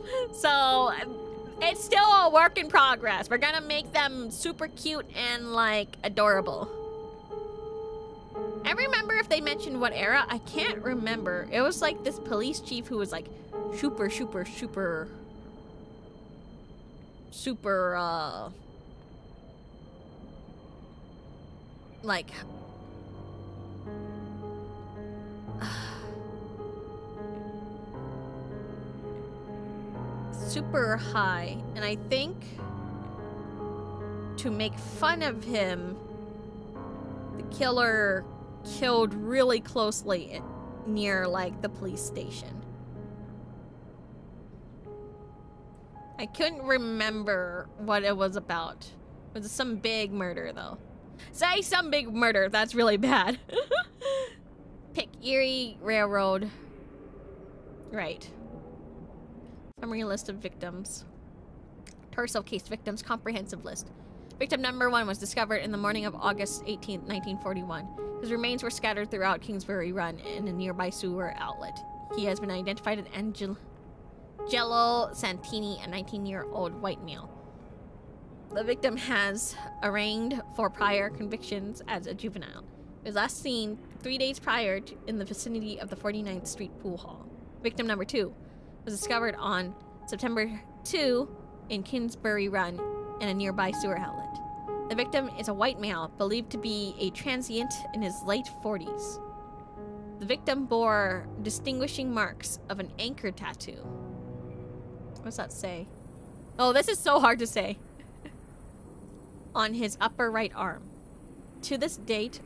it's still a work in progress. We're gonna make them super cute and like adorable. I remember if they mentioned what era. I can't remember. It was like this police chief who was like super like super high, and I think to make fun of him, the killer killed really closely near like the police station. I couldn't remember what it was about. It was some big murder, though. Say some big murder. That's really bad. Pick Erie Railroad. Right. Summary list of victims. Torso case victims. Comprehensive list. Victim number 1 was discovered in the morning of August 18th, 1941. His remains were scattered throughout Kingsbury Run in a nearby sewer outlet. He has been identified as Jello Santini, a 19-year-old white male. The victim has arraigned for prior convictions as a juvenile. He was last seen 3 days prior in the vicinity of the 49th Street Pool Hall. Victim number 2 was discovered on September 2 in Kingsbury Run in a nearby sewer outlet. The victim is a white male, believed to be a transient in his late 40s. The victim bore distinguishing marks of an anchor tattoo. What's that say? Oh, this is so hard to say. On his upper right arm. To this date,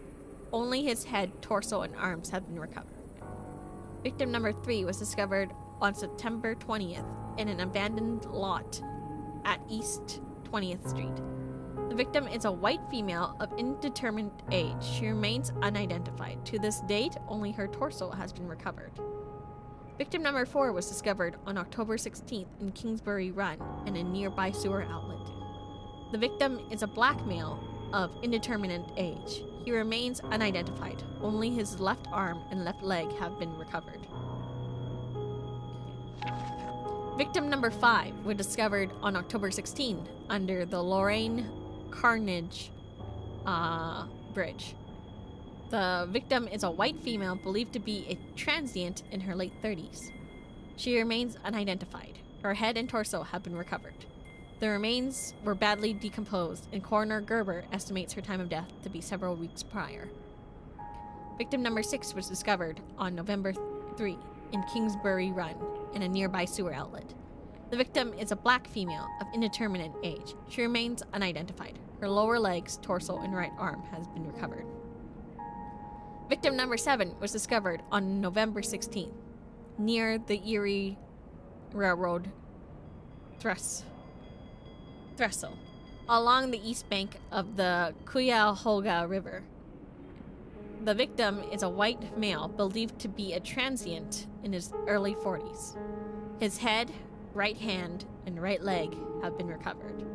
only his head, torso, and arms have been recovered. Victim number 3 was discovered on September 20th in an abandoned lot at East 20th Street. The victim is a white female of indeterminate age. She remains unidentified. To this date, only her torso has been recovered. Victim number 4 was discovered on October 16th in Kingsbury Run in a nearby sewer outlet. The victim is a black male of indeterminate age. He remains unidentified. Only his left arm and left leg have been recovered. Victim number 5 was discovered on October 16 under the Lorraine Carnage Bridge. The victim is a white female believed to be a transient in her late 30s. She remains unidentified. Her head and torso have been recovered. The remains were badly decomposed, and Coroner Gerber estimates her time of death to be several weeks prior. Victim number 6 was discovered on November 3 in Kingsbury Run in a nearby sewer outlet. The victim is a black female of indeterminate age. She remains unidentified. Her lower legs, torso, and right arm has been recovered. Victim number 7 was discovered on November 16th near the Erie Railroad trestle along the east bank of the Cuyahoga River. The victim is a white male believed to be a transient in his early 40s. His head, right hand, and right leg have been recovered.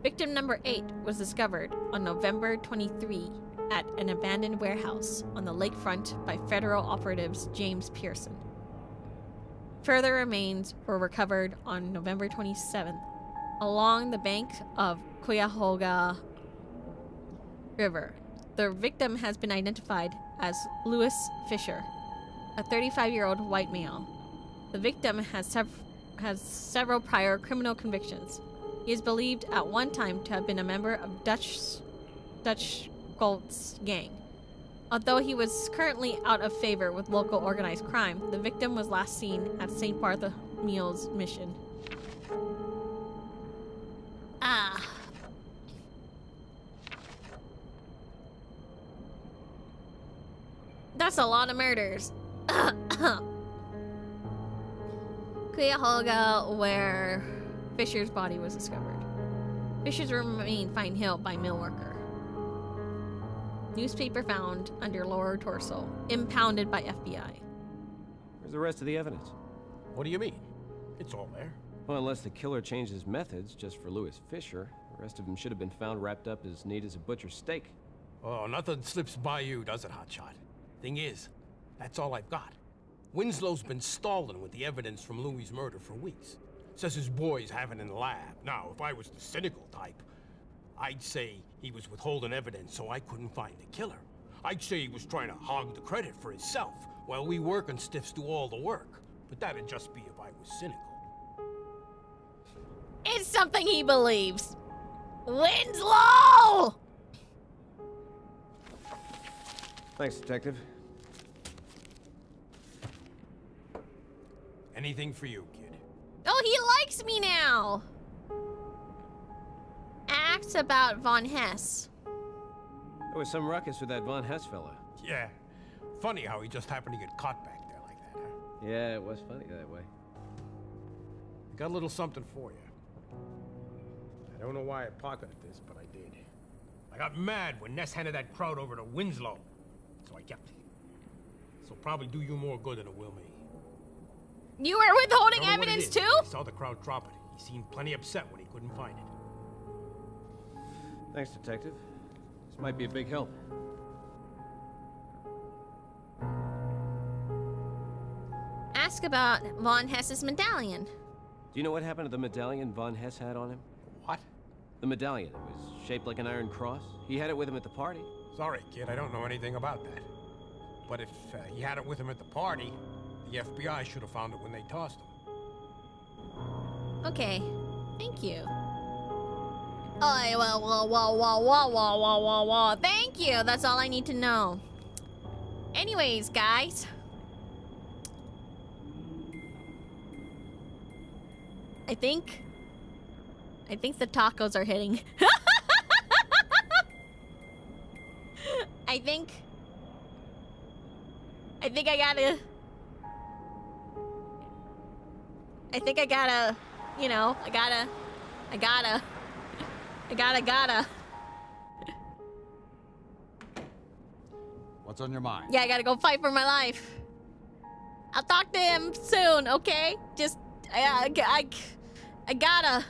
Victim number 8 was discovered on November 23 at an abandoned warehouse on the lakefront by federal operatives James Pearson. Further remains were recovered on November 27th along the bank of Cuyahoga River. The victim has been identified as Louis Fisher, a 35-year-old white male. The victim has several prior criminal convictions. He is believed at one time to have been a member of Dutch Golt's gang. Although he was currently out of favor with local organized crime, the victim was last seen at St. Bartholomew's Mission. That's a lot of murders. Cuyahoga, where Fisher's body was discovered. Fisher's remain found killed by mill worker. Newspaper found under lower torso, impounded by FBI. Where's the rest of the evidence? What do you mean? It's all there. Well, unless the killer changed his methods just for Louis Fisher, the rest of them should have been found wrapped up as neat as a butcher's steak. Oh, nothing slips by you, does it, Hotshot? Thing is, that's all I've got. Winslow's been stalling with the evidence from Louis' murder for weeks. Says his boys have it in the lab. Now, if I was the cynical type, I'd say he was withholding evidence so I couldn't find the killer. I'd say he was trying to hog the credit for himself, while we working stiffs do all the work. But that'd just be if I was cynical. It's something he believes. Winslow! Thanks, Detective. Anything for you, kid. Oh, he likes me now. Ask about Von Hess. There was some ruckus with that Von Hess fella. Yeah. Funny how he just happened to get caught back there like that, huh? Yeah, it was funny that way. I got a little something for you. I don't know why I pocketed this, but I did. I got mad when Ness handed that crowd over to Winslow, so I kept it. This'll probably do you more good than it will me. You were withholding I don't know what it evidence is, too? but I saw the crowd drop it. He seemed plenty upset when he couldn't find it. Thanks, Detective. This might be a big help. Ask about Von Hess's medallion. Do you know what happened to the medallion Von Hess had on him? What? The medallion. It was shaped like an iron cross. He had it with him at the party. Sorry, kid, I don't know anything about that. But if he had it with him at the party, the FBI should have found it when they tossed him. Okay, thank you. Oh, whoa. Thank you. That's all I need to know. Anyways, guys. I think the tacos are hitting. I think I gotta, you know, I gotta I gotta. What's on your mind? Yeah, I gotta go fight for my life. I'll talk to him soon, okay? Just, I gotta.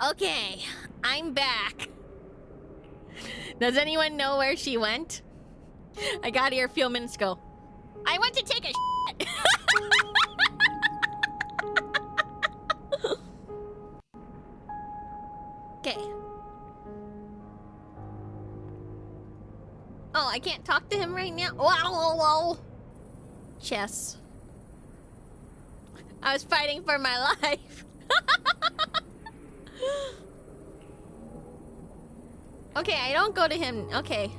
Okay, I'm back. Does anyone know where she went? I got here a few minutes ago. I went to take a shit. Okay. Oh, I can't talk to him right now? Wow. Chess. I was fighting for my life. Okay, I don't go to him. Okay.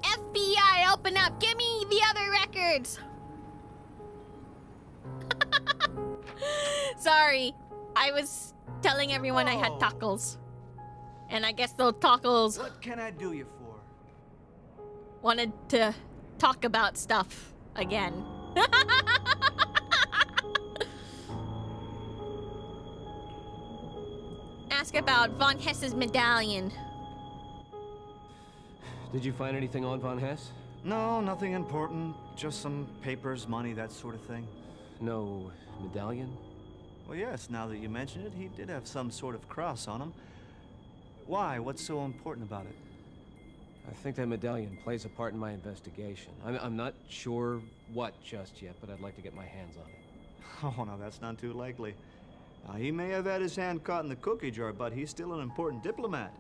FBI, open up. Give me the other records. Sorry. I was telling everyone I had tacos. And I guess those tacos What can I do you for? wanted to talk about stuff again. Ask about Von Hess's medallion. Did you find anything on Von Hess? No, nothing important. Just some papers, money, that sort of thing. No medallion? Well, yes, now that you mention it, he did have some sort of cross on him. Why? What's so important about it? I think that medallion plays a part in my investigation. I'm not sure what just yet, but I'd like to get my hands on it. Oh, no, that's not too likely. Now, he may have had his hand caught in the cookie jar, but he's still an important diplomat.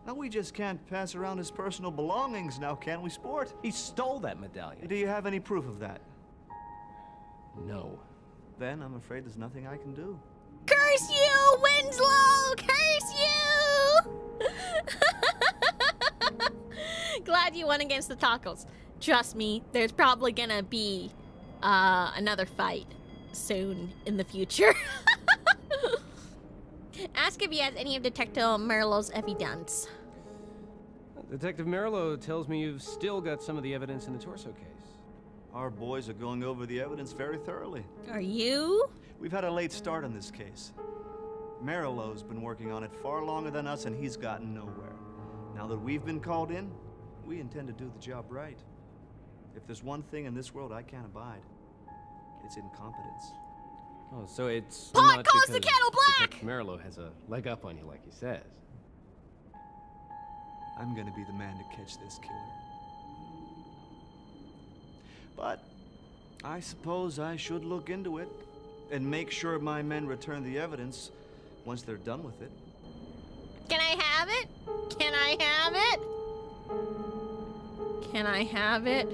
Now, we just can't pass around his personal belongings now, can we, sport? He stole that medallion. Do you have any proof of that? No. Then I'm afraid there's nothing I can do. Curse you, Winslow! Curse you! Glad you won against the tacos. Trust me, there's probably gonna be another fight soon in the future. Ask if he has any of Detective Merlot's evidence. Detective Merlo tells me you've still got some of the evidence in the torso case. Our boys are going over the evidence very thoroughly. Are you? We've had a late start on this case. Marilo's been working on it far longer than us, and he's gotten nowhere. Now that we've been called in, we intend to do the job right. If there's one thing in this world I can't abide, it's incompetence. Oh, so it's Pot not calls the because kettle black! Detective Merlo has a leg up on you, like he says. I'm gonna be the man to catch this killer. But I suppose I should look into it and make sure my men return the evidence once they're done with it. Can I have it? Can I have it? Can I have it?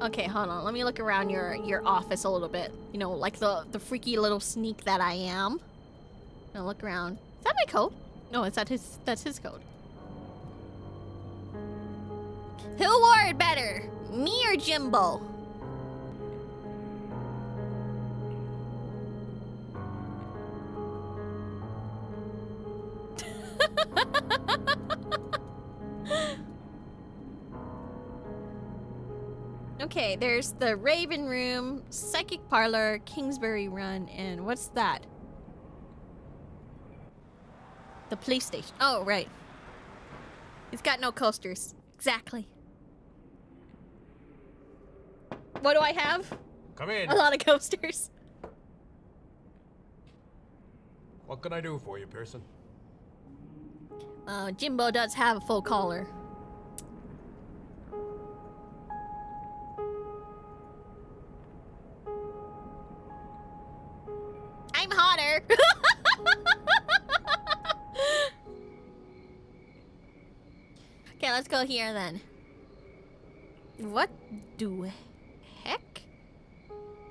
Okay, hold on. Let me look around your office a little bit. You know, like the freaky little sneak that I am. Now look around. Is that my code? No, that's his code. Who wore it better? Me or Jimbo? Okay, there's the Raven Room, Psychic Parlor, Kingsbury Run, and what's that? The police station. Oh, right. He's got no coasters. Exactly. What do I have? Come in. A lot of coasters. What can I do for you, Pearson? Jimbo does have a full collar. I'm hotter. Okay, let's go here then. What the heck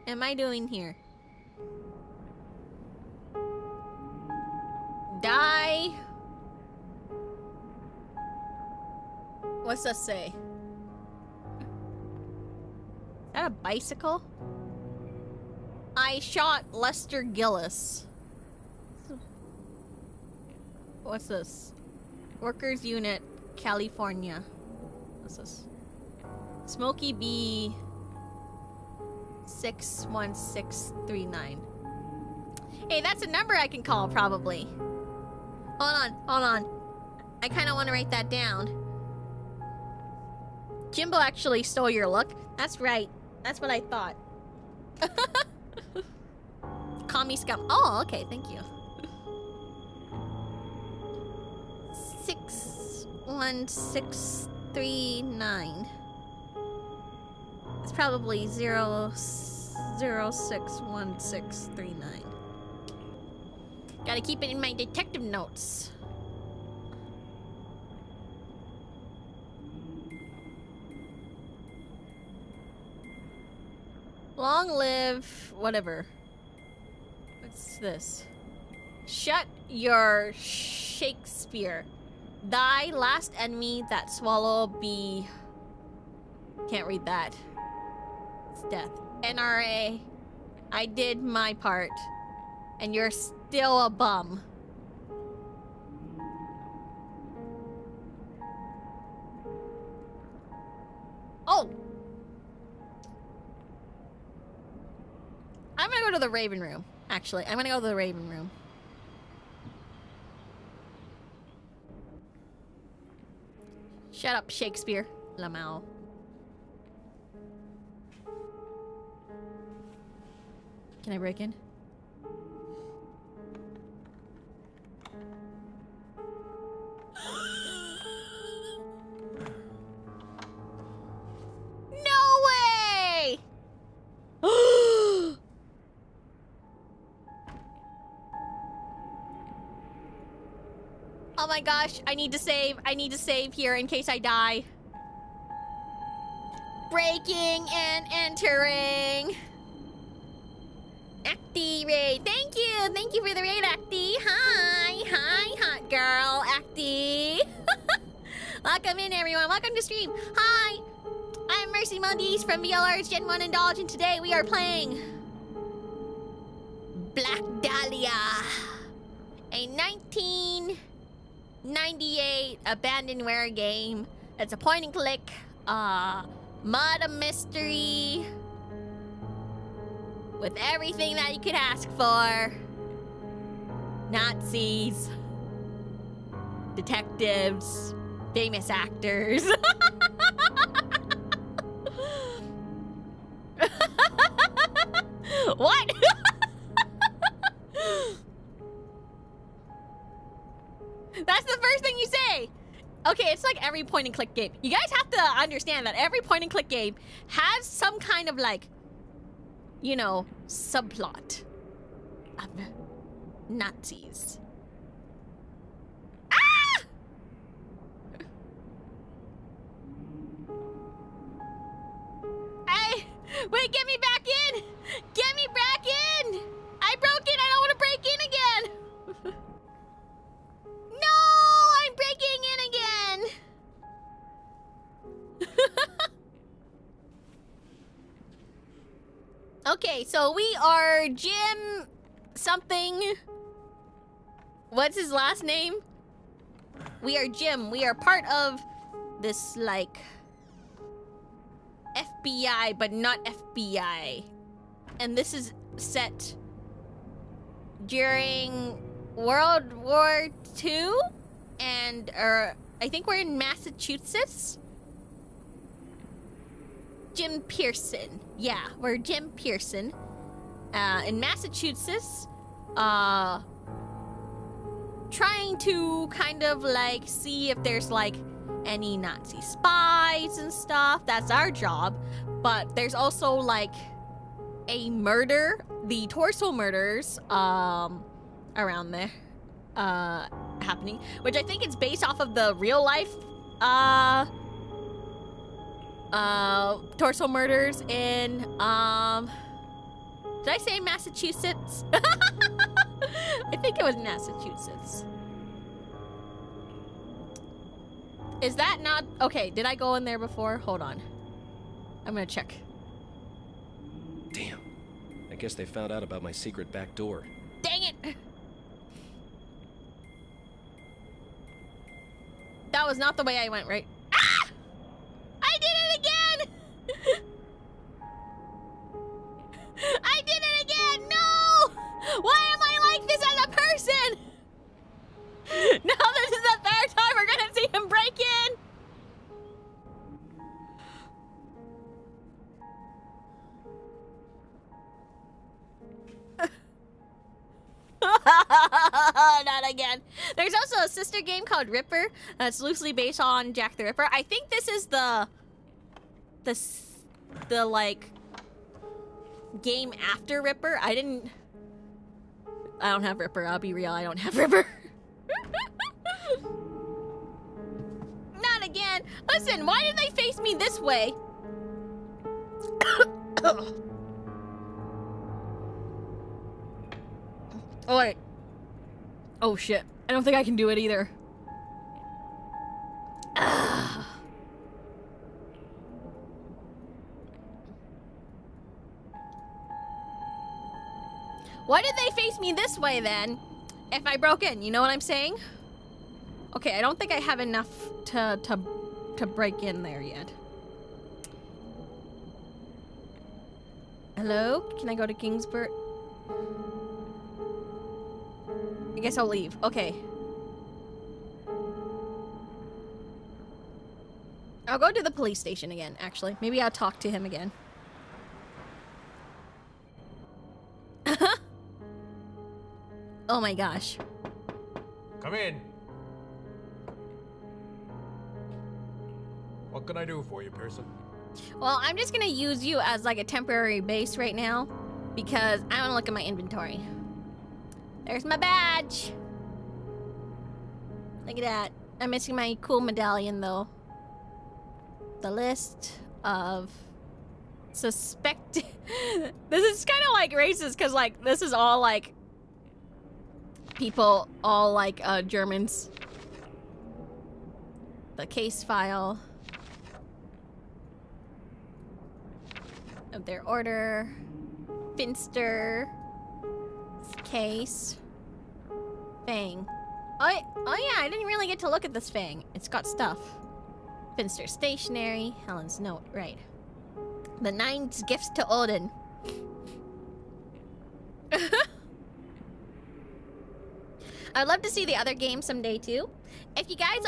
am I doing here? Die. What's that say? Is that a bicycle? I shot Lester Gillis. What's this? Workers Unit, California. What's this? Smokey B 61639. Hey, that's a number I can call probably. Hold on. I kind of want to write that down. Jimbo actually stole your look. That's right. That's what I thought. Call me scum. Oh, okay, thank you. 61639. It's probably 061639. Gotta keep it in my detective notes. Long live whatever. What's this? Shut your Shakespeare. Thy last enemy that swallow be... Can't read that. It's death. NRA. I did my part. And you're still a bum. Oh! I'm gonna go to the Raven Room. Actually, I'm gonna go to the Raven Room. Shut up, Shakespeare. Lamau. Can I break in? No way! Oh my gosh, I need to save. I need to save here in case I die. Breaking and entering. Acty raid. Thank you. Thank you for the raid, Acty. Hi. Hi, hot girl. Acty. Welcome in, everyone. Welcome to stream. Hi. I'm Mercy Modiste from VAllure Gen 1 Indulge, and today we are playing Black Dahlia, a 1998 abandonware game. It's a point and click, murder mystery with everything that you could ask for. Nazis, detectives, famous actors. What? That's the first thing you say. Okay, it's like every point and click game. You guys have to understand that every point and click game has some kind of like, you know, subplot of Nazis. Ah! Wait, get me back in! Get me back in! I broke in, I don't want to break in again! No! I'm breaking in again! Okay, so we are Jim something. What's his last name? We are Jim. We are part of this, like, FBI, but not FBI. And this is set during World War II, and I think we're in Massachusetts. Jim Pearson. Yeah, we're Jim Pearson. In Massachusetts. Trying to kind of like see if there's like any Nazi spies and stuff. That's our job. But there's also like a murder, the torso murders around there happening, which I think it's based off of the real life torso murders in did I say Massachusetts? I think it was Massachusetts. Is that not okay? Did I go in there before? Hold on, I'm gonna check. Damn. I guess they found out about my secret back door. Dang it! That was not the way I went, right? Ah! I did it again! I did it again! No! Why am I like this as a person? No, this is the third time we're gonna see him break in! Not again. There's also a sister game called Ripper that's loosely based on Jack the Ripper. I think this is the like game after Ripper. I don't have Ripper. I'll be real. I don't have Ripper. Not again. Listen, why did they face me this way? Oh, wait. Oh, shit. I don't think I can do it either. Why did they face me this way, then? If I broke in, you know what I'm saying? Okay, I don't think I have enough to break in there yet. Hello? Can I go to Kingsburg? I guess I'll leave. Okay. I'll go to the police station again, actually. Maybe I'll talk to him again. Oh my gosh. Come in. What can I do for you, Pearson? Well, I'm just gonna use you as like a temporary base right now because I want to look at my inventory. There's my badge. Look at that. I'm missing my cool medallion though. The list of suspected. This is kind of like racist because like this is all like people, all like Germans. The case file of their order. Finster case. Fang. Oh yeah, I didn't really get to look at this Fang. It's got stuff. Finster stationery. Helen's note, right. The 9 gifts to Odin. I'd love to see the other games someday too. If you guys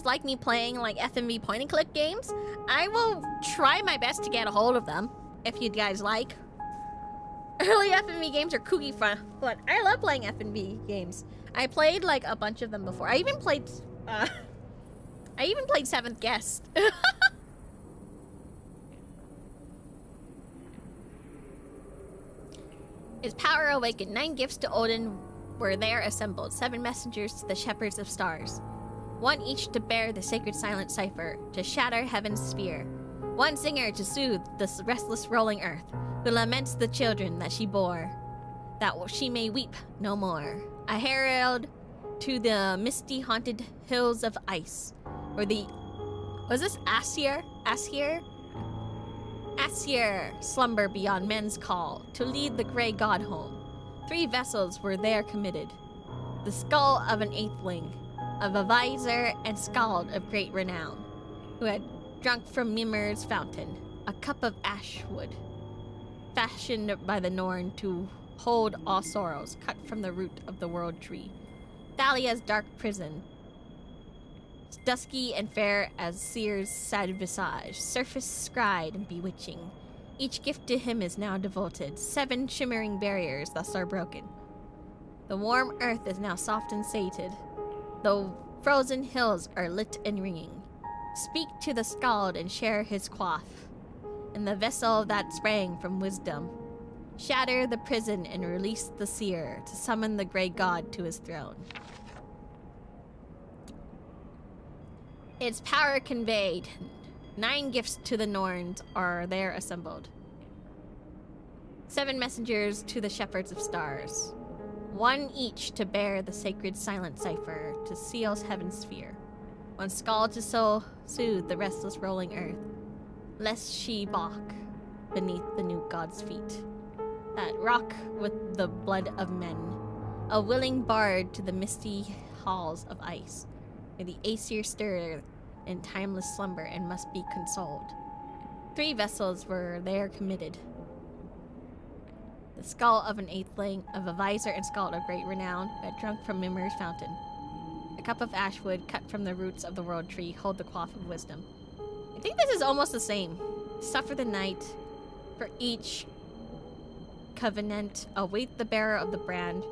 like me playing like FMV point and click games, I will try my best to get a hold of them. If you guys like. Early FMV games are kooky fun, but I love playing FMV games. I played like a bunch of them before. I even played 7th Guest. His power awakened. 9 gifts to Odin were there assembled. 7 messengers to the shepherds of stars. 1 each to bear the sacred silent cipher, to shatter heaven's sphere. 1 singer to soothe the restless rolling earth, who laments the children that she bore, that she may weep no more. A herald to the misty haunted hills of ice, or the... Was this Aesir? Aesir slumber beyond men's call, to lead the grey god home. 3 vessels were there committed. The skull of an eighthling, of a vizier and skald of great renown, who had drunk from Mimir's fountain, a cup of ashwood, fashioned by the Norn to hold all sorrows, cut from the root of the world tree. Dahlia's dark prison, dusky and fair as Seer's sad visage, surface scryed and bewitching. Each gift to him is now devoted. 7 shimmering barriers thus are broken. The warm earth is now soft and sated. The frozen hills are lit and ringing. Speak to the skald and share his quaff, in the vessel that sprang from wisdom. Shatter the prison and release the seer, to summon the grey god to his throne. Its power conveyed. 9 gifts to the Norns are there assembled. 7 messengers to the shepherds of stars. 1 each to bear the sacred silent cipher, to seal heaven's sphere. 1 skald to soothe the restless rolling earth, lest she balk beneath the new god's feet, that rock with the blood of men. A willing bard to the misty halls of ice, where the Aesir stir in timeless slumber and must be consoled. 3 vessels were there committed. The skull of an eighthling, of a vizier and skald of great renown, who had drunk from Mimir's fountain. A cup of ashwood cut from the roots of the world tree, hold the quaff of wisdom. I think this is almost the same. Suffer the night, for each covenant await the bearer of the brand,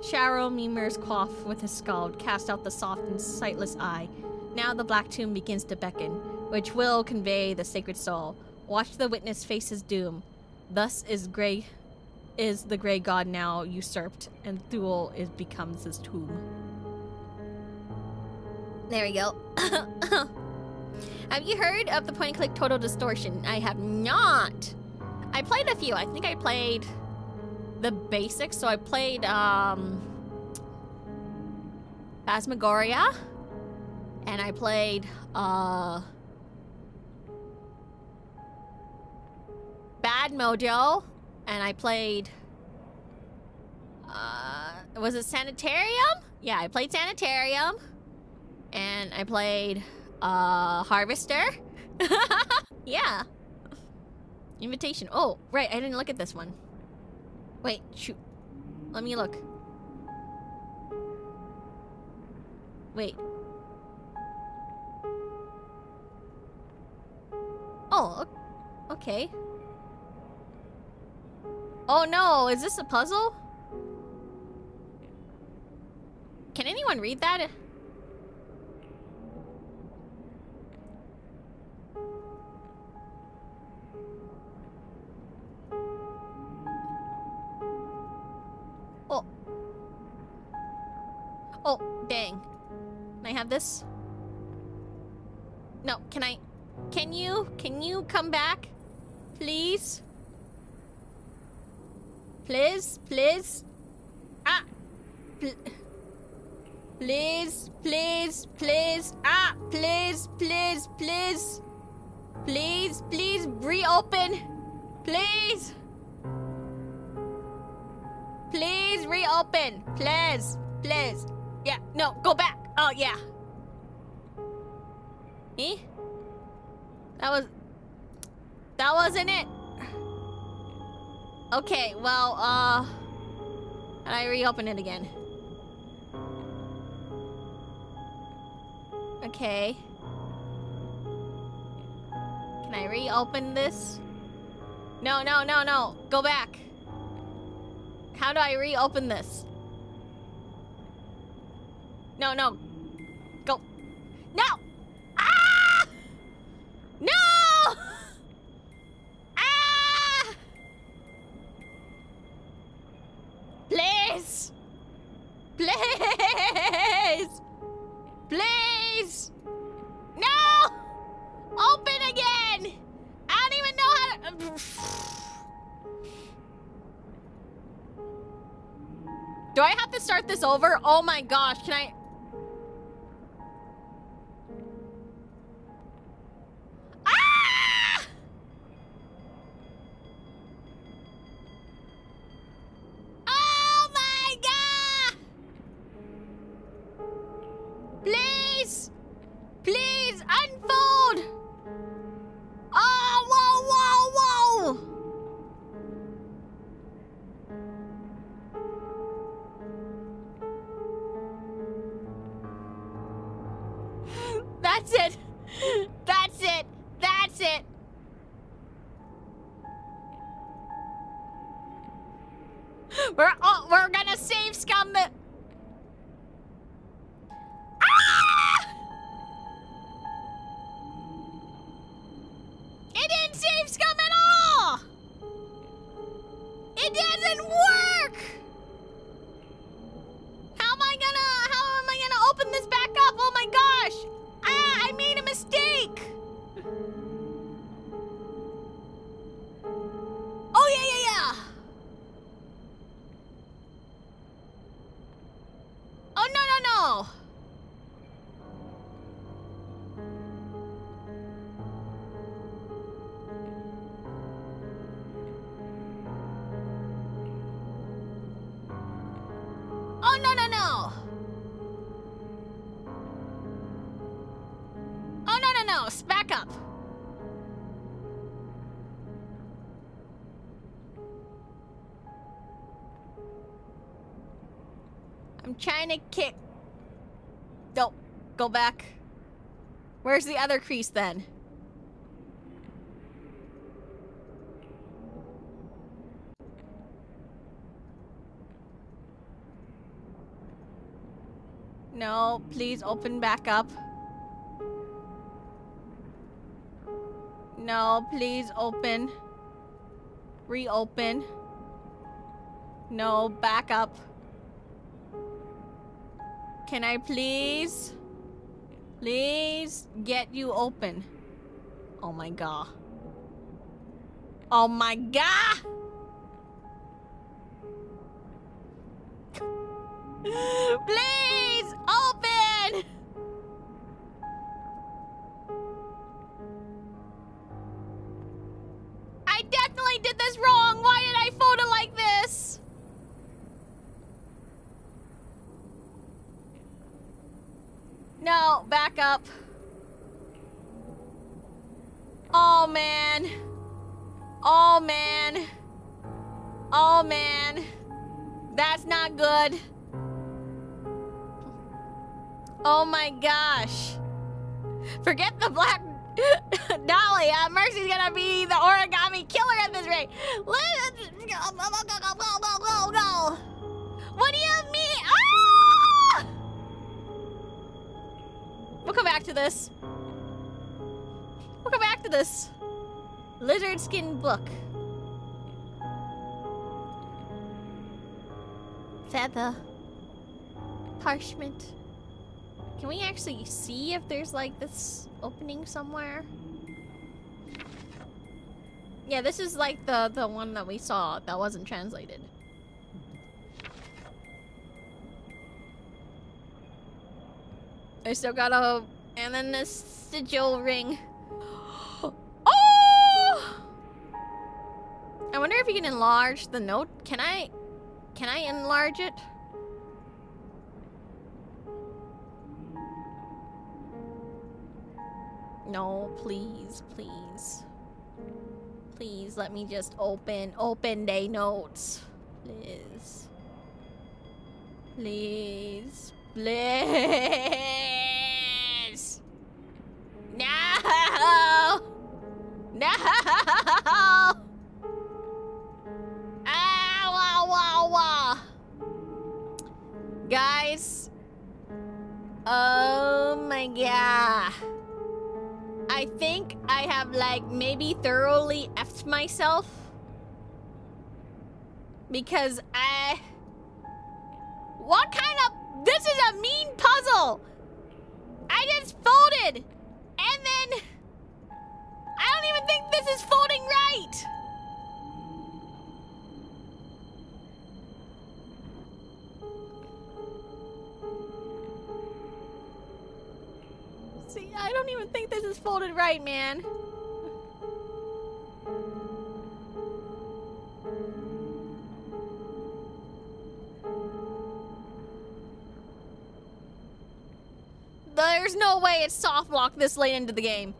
Sharrow Mimir's cough with his scald cast out the soft and sightless eye. Now the black tomb begins to beckon, which will convey the sacred soul. Watch the witness face his doom. Thus is the gray god now usurped, and Thule becomes his tomb. There we go. Have you heard of the point-and-click Total Distortion? I have not. I played a few. I think I played the basics. So I played Phasmagoria, and I played Bad Mojo, and I played was it Sanitarium? Yeah, I played Sanitarium, and I played Harvester. Yeah. Invitation. Oh, right, I didn't look at this one. Wait, shoot. Let me look. Wait. Oh, okay. Oh no, is this a puzzle? Can anyone read that? Oh. Oh, dang. Can I have this? No, can you come back? Please? Please? Ah! Please? Ah! Please, reopen! Please! Please reopen! Please! Yeah, no, go back! Oh, yeah. Eh? That wasn't it! Okay, well, and I reopen it again. Okay. Can I reopen this? No. Go back. How do I reopen this? No. Go. No! Ah! No! Ah! Please! No! Open again! I don't even know how to... Do I have to start this over? Oh my gosh, can I... Ah! Oh my god! Please! Unfold! Oh, whoa! That's it! We're gonna save scum the... Ah! It didn't save scum at all! It doesn't work! How am I gonna open this back up? Oh my gosh! Ah, I made a mistake! Oh, yeah. Oh, no. Oh, no. Oh, no. Back up. I'm trying to kick. Don't go back. Where's the other crease then? No, please open back up. No, please open. Reopen. No, back up. Can I please get you open? Oh my god. Oh my god! Please open! I definitely did this wrong. Why did I fold it like this? No, back up. Oh man. Oh man. Oh man. That's not good. Oh my gosh. Forget the black Dahlia. Mercy's gonna be the origami killer at this rate. Let's go. What do you mean? Ah! We'll come back to this. We'll come back to this. Lizard skin book. Feather. Parchment. Can we actually see if there's like this opening somewhere? Yeah, this is like the one that we saw that wasn't translated. I still got a... And then this sigil ring. Oh! I wonder if you can enlarge the note. Can I enlarge it? No, please, please. Please let me just open day notes. Please. Please. Please. No! No! Ow, guys. Oh my god. I think I have like maybe thoroughly effed myself. Because what kind of... This is a mean puzzle! I just folded! And then... I don't even think this is folding right! See, I don't even think this is folded right, man. There's no way it's soft lock this late into the game.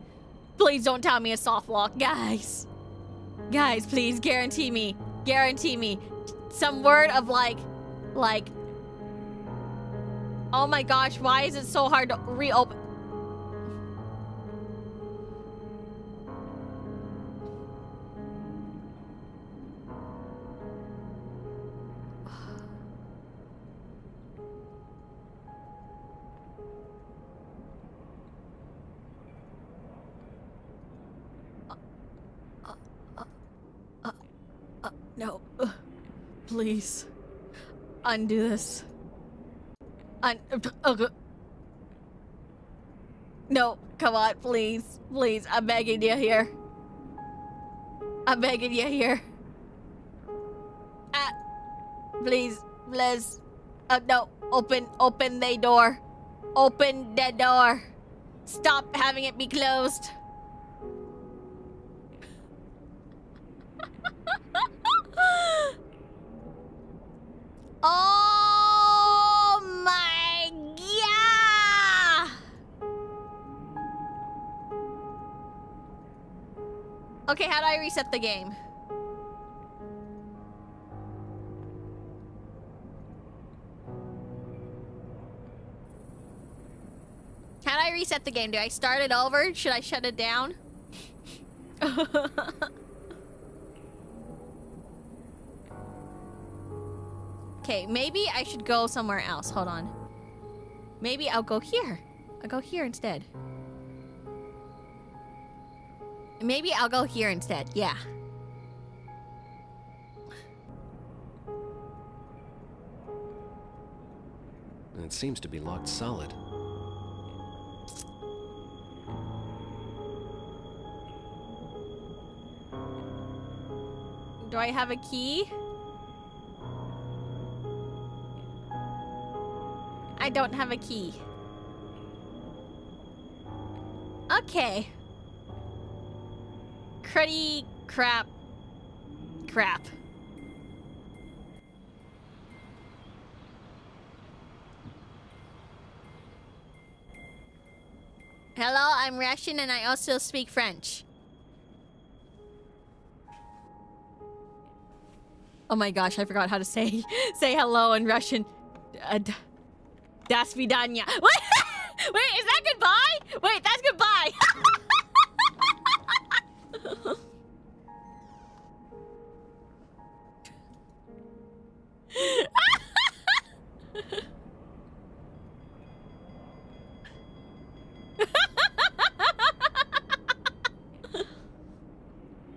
Please don't tell me it's soft lock, guys. Guys, please guarantee me. Guarantee me. Some word of like... Oh my gosh, why is it so hard to reopen? No. Please. Undo this. No, come on, please. Please, I'm begging you here. I'm begging you here. Please, please. No, open the door. Open the door. Stop having it be closed. Oh my god! Okay, how do I reset the game? How do I reset the game? Do I start it over? Should I shut it down? Okay, maybe I should go somewhere else. Hold on. Maybe I'll go here. I'll go here instead. Maybe I'll go here instead. Yeah. It seems to be locked solid. Do I have a key? I don't have a key. Okay. Cruddy crap. Crap. Hello, I'm Russian and I also speak French. Oh my gosh, I forgot how to say hello in Russian. Das vidanya. What? Wait, is that goodbye? Wait, that's goodbye.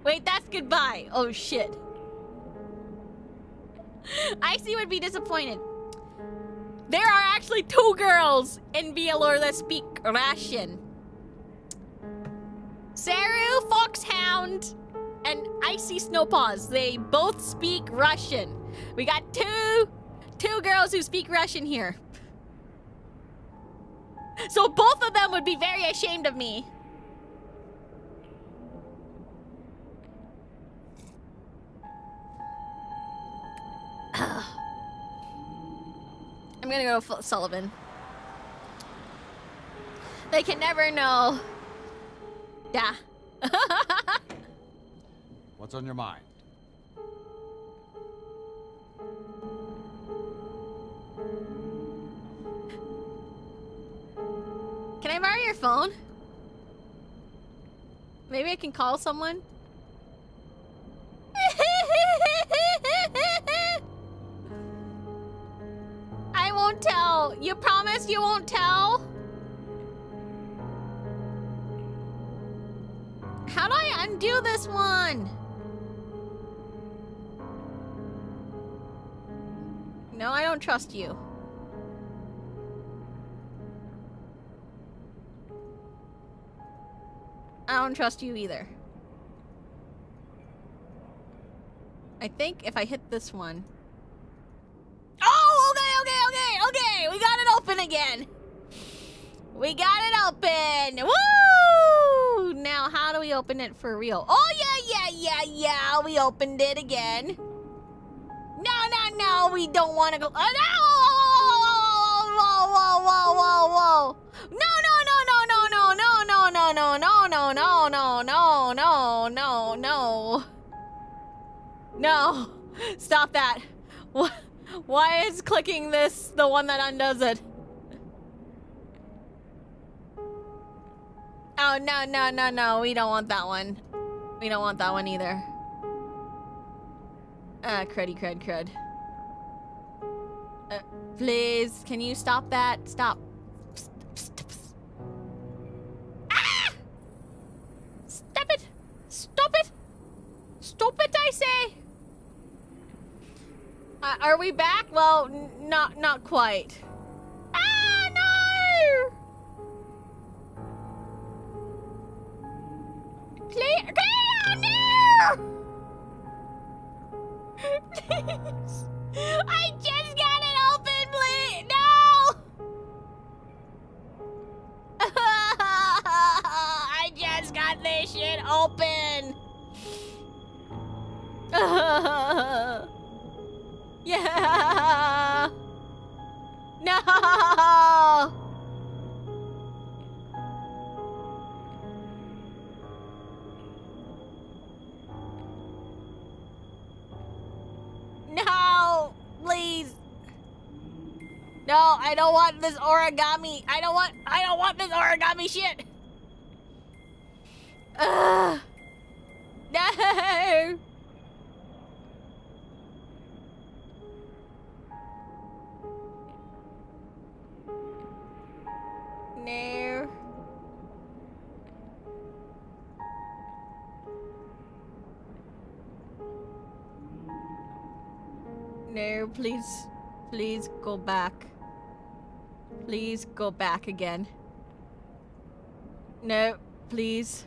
Wait, that's goodbye. Oh shit. Icy would be disappointed. There are actually 2 girls in VAllure that speak Russian. Saru, Foxhound, and Icy Snowpaws. They both speak Russian. We got two girls who speak Russian here. So both of them would be very ashamed of me. I'm gonna go to Sullivan. They can never know. Yeah. What's on your mind? Can I borrow your phone? Maybe I can call someone? I won't tell. You promise you won't tell? How do I undo this one? No, I don't trust you. I don't trust you either. I think if I hit this one... Oh, okay. We got it open again. We got it open. Woo! Now, how do we open it for real? Oh, yeah. We opened it again. No. We don't want to go... Oh, no! Whoa. No. Stop that. Why is clicking this the one that undoes it? Oh, no. We don't want that one. We don't want that one either. Crud. Please, can you stop that? Stop. Ah! Stop it! Stop it, I say! Are we back? Well, not quite. Ah, no! Clear, no! Please. I just got it open, please. No! I just got this shit open. Yeah. No. No, please. No, I don't want this origami. I don't want this origami shit. No. No, please. Please go back. Please go back again. No, please.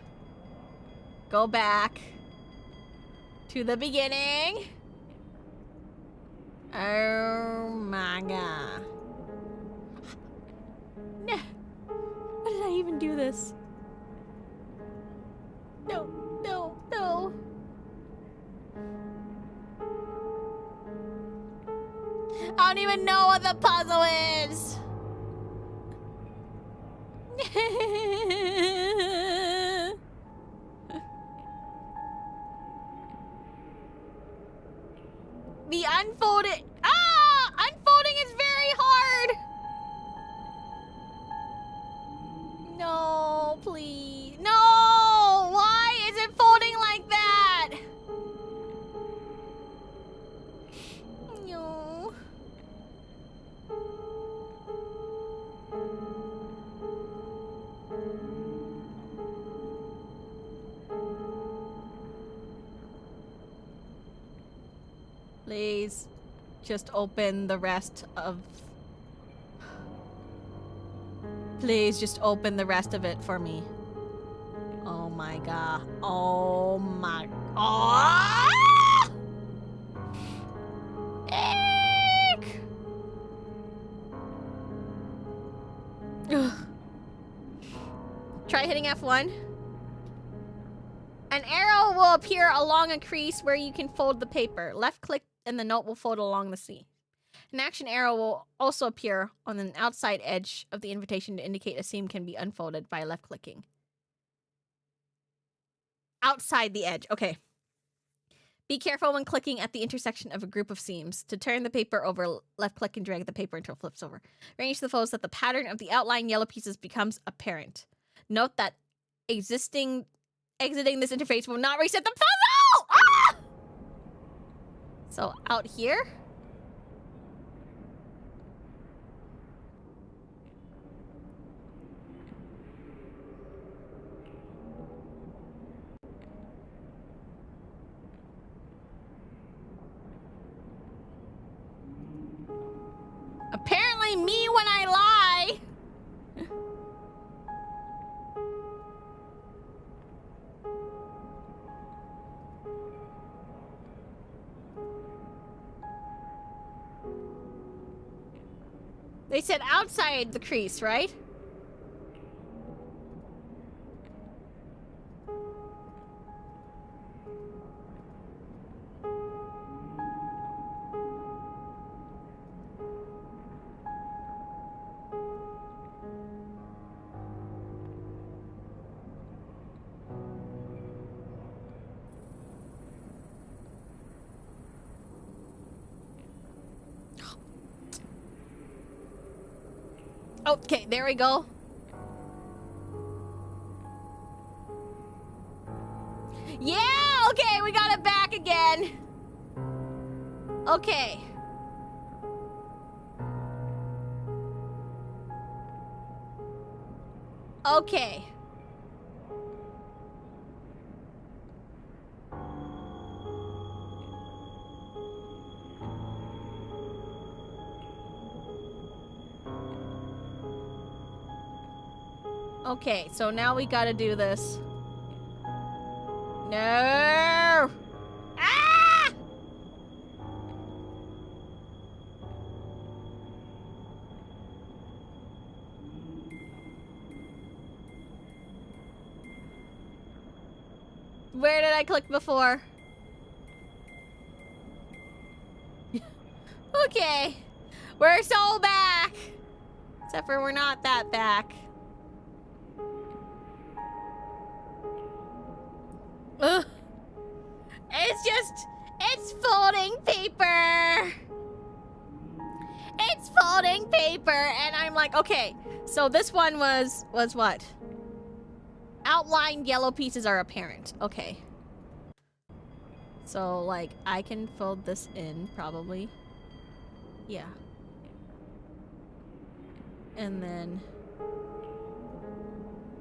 Go back. To the beginning. Oh my god. No. Why did I even do this? No, no, no. I don't even know what the puzzle is. The unfolded. Ah! Unfolding is very hard. No, please. No! Why is it folding like that? No. Please, just open the rest of... Please, just open the rest of it for me. Oh my god. Oh my... Oh! Eek! Ugh. Try hitting F1. An arrow will appear along a crease where you can fold the paper. Left click and the note will fold along the C. An action arrow will also appear on the outside edge of the invitation to indicate a seam can be unfolded by left clicking. Outside the edge. Okay. Be careful when clicking at the intersection of a group of seams. To turn the paper over, left click and drag the paper until it flips over. Arrange the folds that the pattern of the outlying yellow pieces becomes apparent. Note that exiting this interface will not reset the puzzle! Ah! So out here. Apparently me when I lie. They said outside the crease, right? Okay, there we go. Yeah, okay, we got it back again. Okay. Okay. Okay, so now we gotta do this. No! Ah! Where did I click before? Okay. We're so back! Except for we're not that back. Ugh. It's folding paper. It's folding paper, and I'm like, okay. So this one was what? Outlined yellow pieces are apparent. Okay. So like I can fold this in probably. Yeah. And then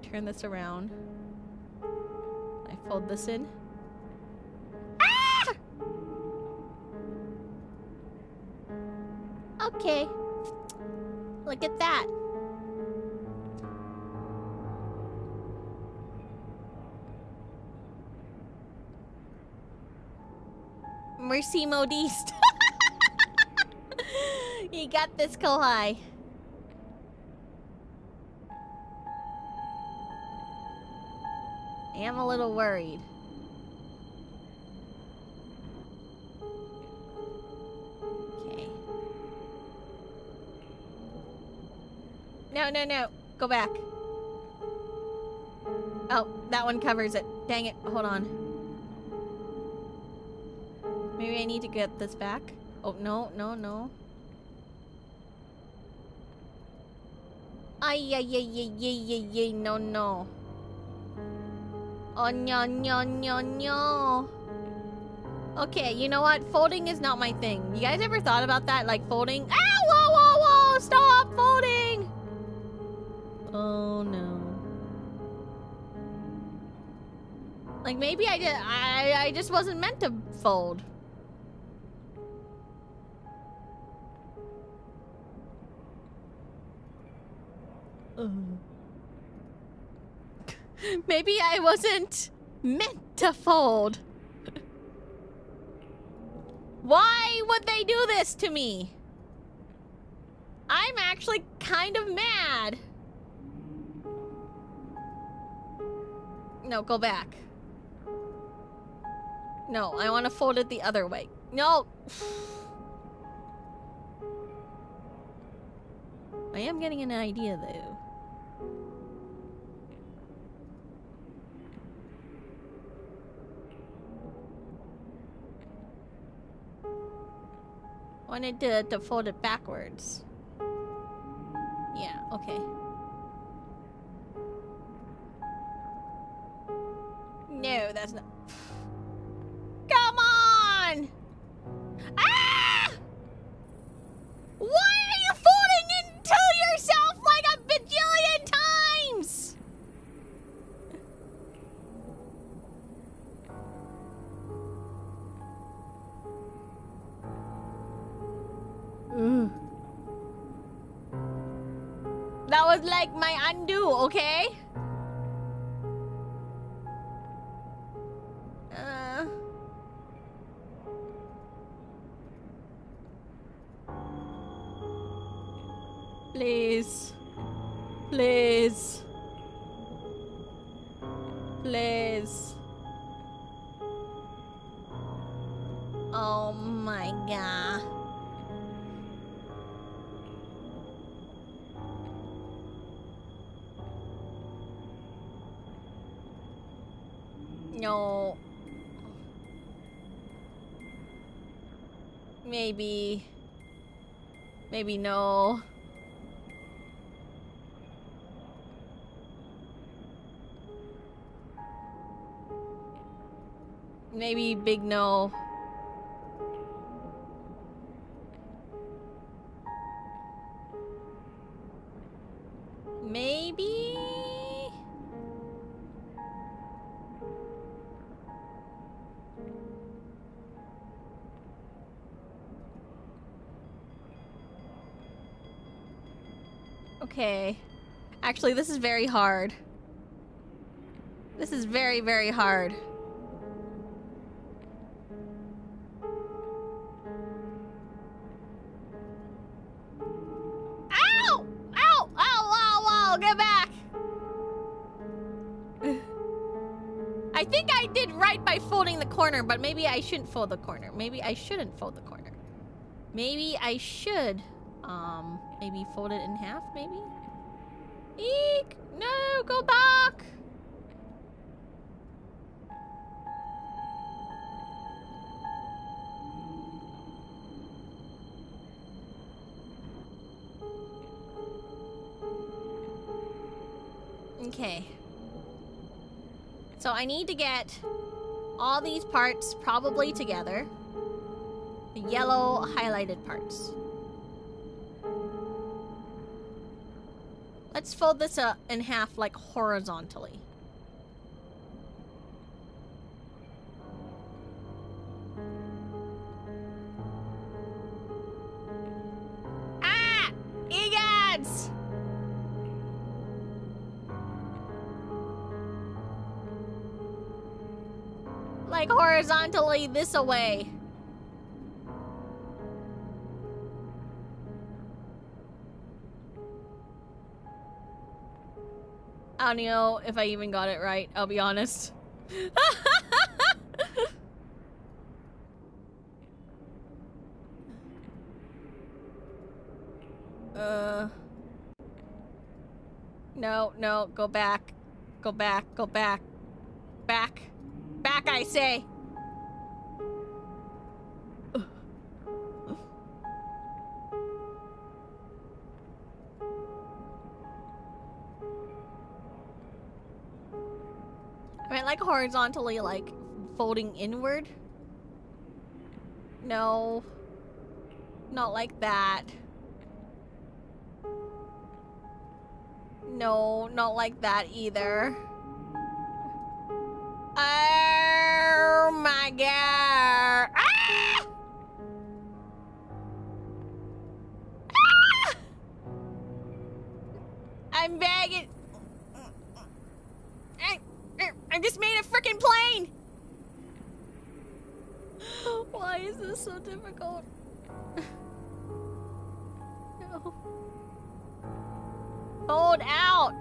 turn this around. I fold this in. Ah! Okay. Look at that. Mercy Modiste. You got this, Kohai. I am a little worried. Okay. No, no, no. Go back. Oh, that one covers it. Dang it. Hold on. Maybe I need to get this back. Oh, no, no, no. Ay, ay, ay, ay, ay, ay, ay, no, no. Oh, no, no, no, no. Okay, you know what? Folding is not my thing. You guys ever thought about that? Like folding? Ah, whoa, whoa, whoa! Stop folding! Oh, no. Like, maybe I just wasn't meant to fold. Maybe I wasn't meant to fold. Why would they do this to me? I'm actually kind of mad. No, go back. No, I want to fold it the other way. No. I am getting an idea, though. Wanted to fold it backwards. Yeah, okay. No, that's not... Come on! Ah! Why are you folding into yourself like a bajillion times? That was like my undo, okay? Please. Please. Please. Oh my god. No. Maybe. Maybe no. Maybe big no. Maybe. Okay. Actually, this is very hard. This is very, very hard. Ow! Ow! Ow! Ow! Ow! Get back! I think I did right by folding the corner, but maybe I shouldn't fold the corner. Maybe I shouldn't fold the corner. Maybe I should, maybe fold it in half, maybe? Eek! No! Go back! Okay. So I need to get all these parts probably together. The yellow highlighted parts. Let's fold this in half, like horizontally. ads! Like horizontally this away. I don't know if I even got it right, I'll be honest. No, no, go back. Go back, go back. Back. Back, I say! I mean, like horizontally, like folding inward. No. Not like that. No, not like that either. Oh my god. Ah! Ah! I'm begging. I just made a freaking plane. Why is this so difficult? No. Hold out.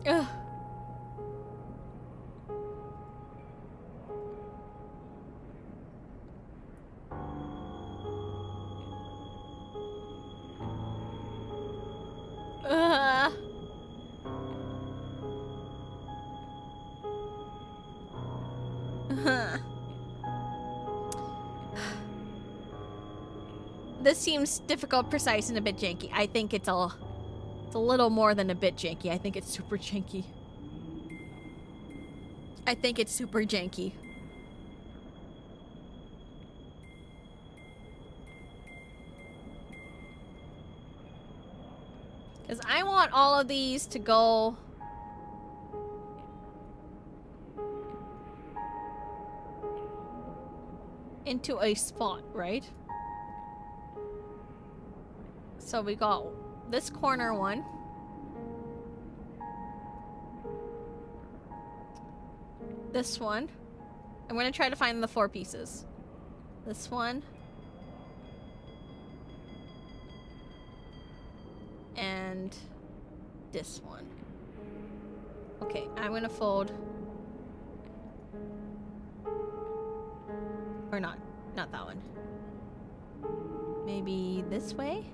Ugh. This seems difficult, precise, and a bit janky. I think it's a little more than a bit janky. I think it's super janky. I think it's super janky. Because I want all of these to go... into a spot, right? So we got this corner one. This one. I'm gonna try to find the 4 pieces. This one. And this one. Okay, I'm gonna fold. Or not. Not that one. Maybe this way?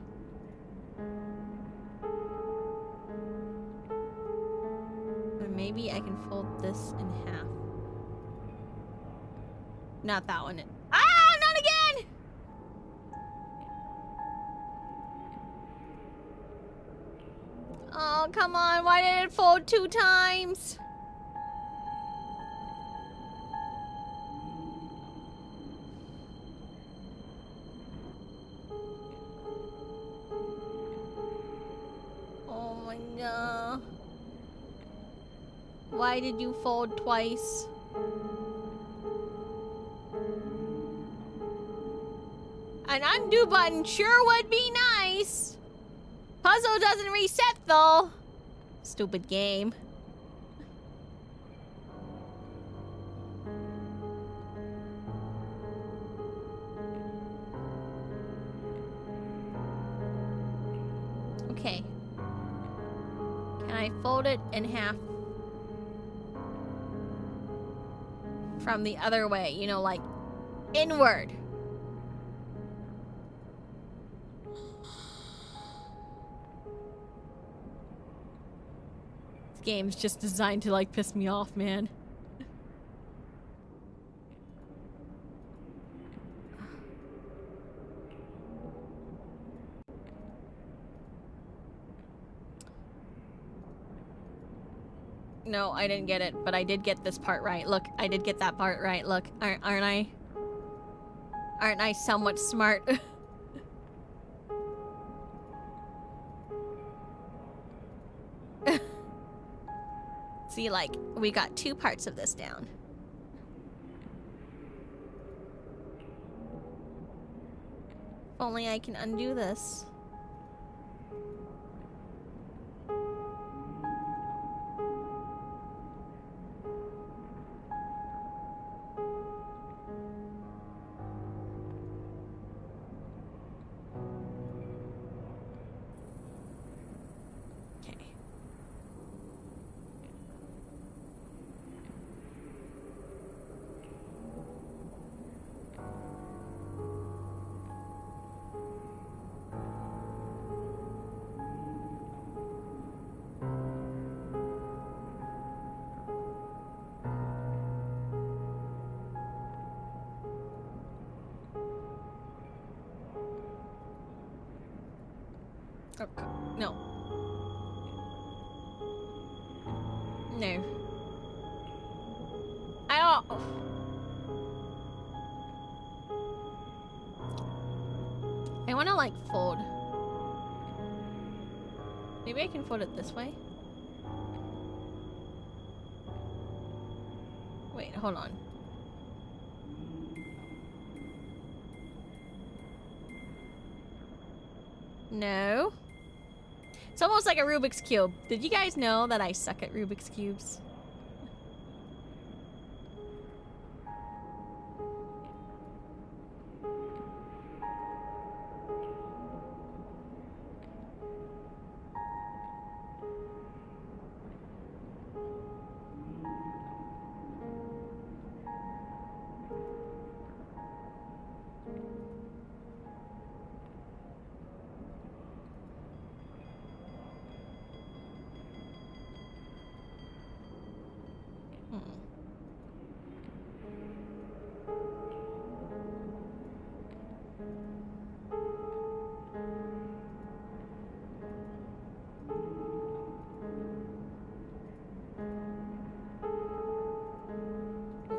Or maybe I can fold this in half. Not that one. Ah! Not again! Oh, come on. Why did it fold 2 times? Oh my god. Why did you fold twice? An undo button sure would be nice. Puzzle doesn't reset though. Stupid game. Okay. Can I fold it in half? From the other way, you know, like inward. This game's just designed to like piss me off, man. No, I didn't get it, but I did get this part right. Look, I did get that part right. Look, aren't I somewhat smart? See, like, we got 2 parts of this down. only I can undo this. Okay. Okay. No. No. I don't. I want to like fold. Maybe I can fold it this way. Wait, hold on. No. It's almost like a Rubik's Cube. Did you guys know that I suck at Rubik's Cubes?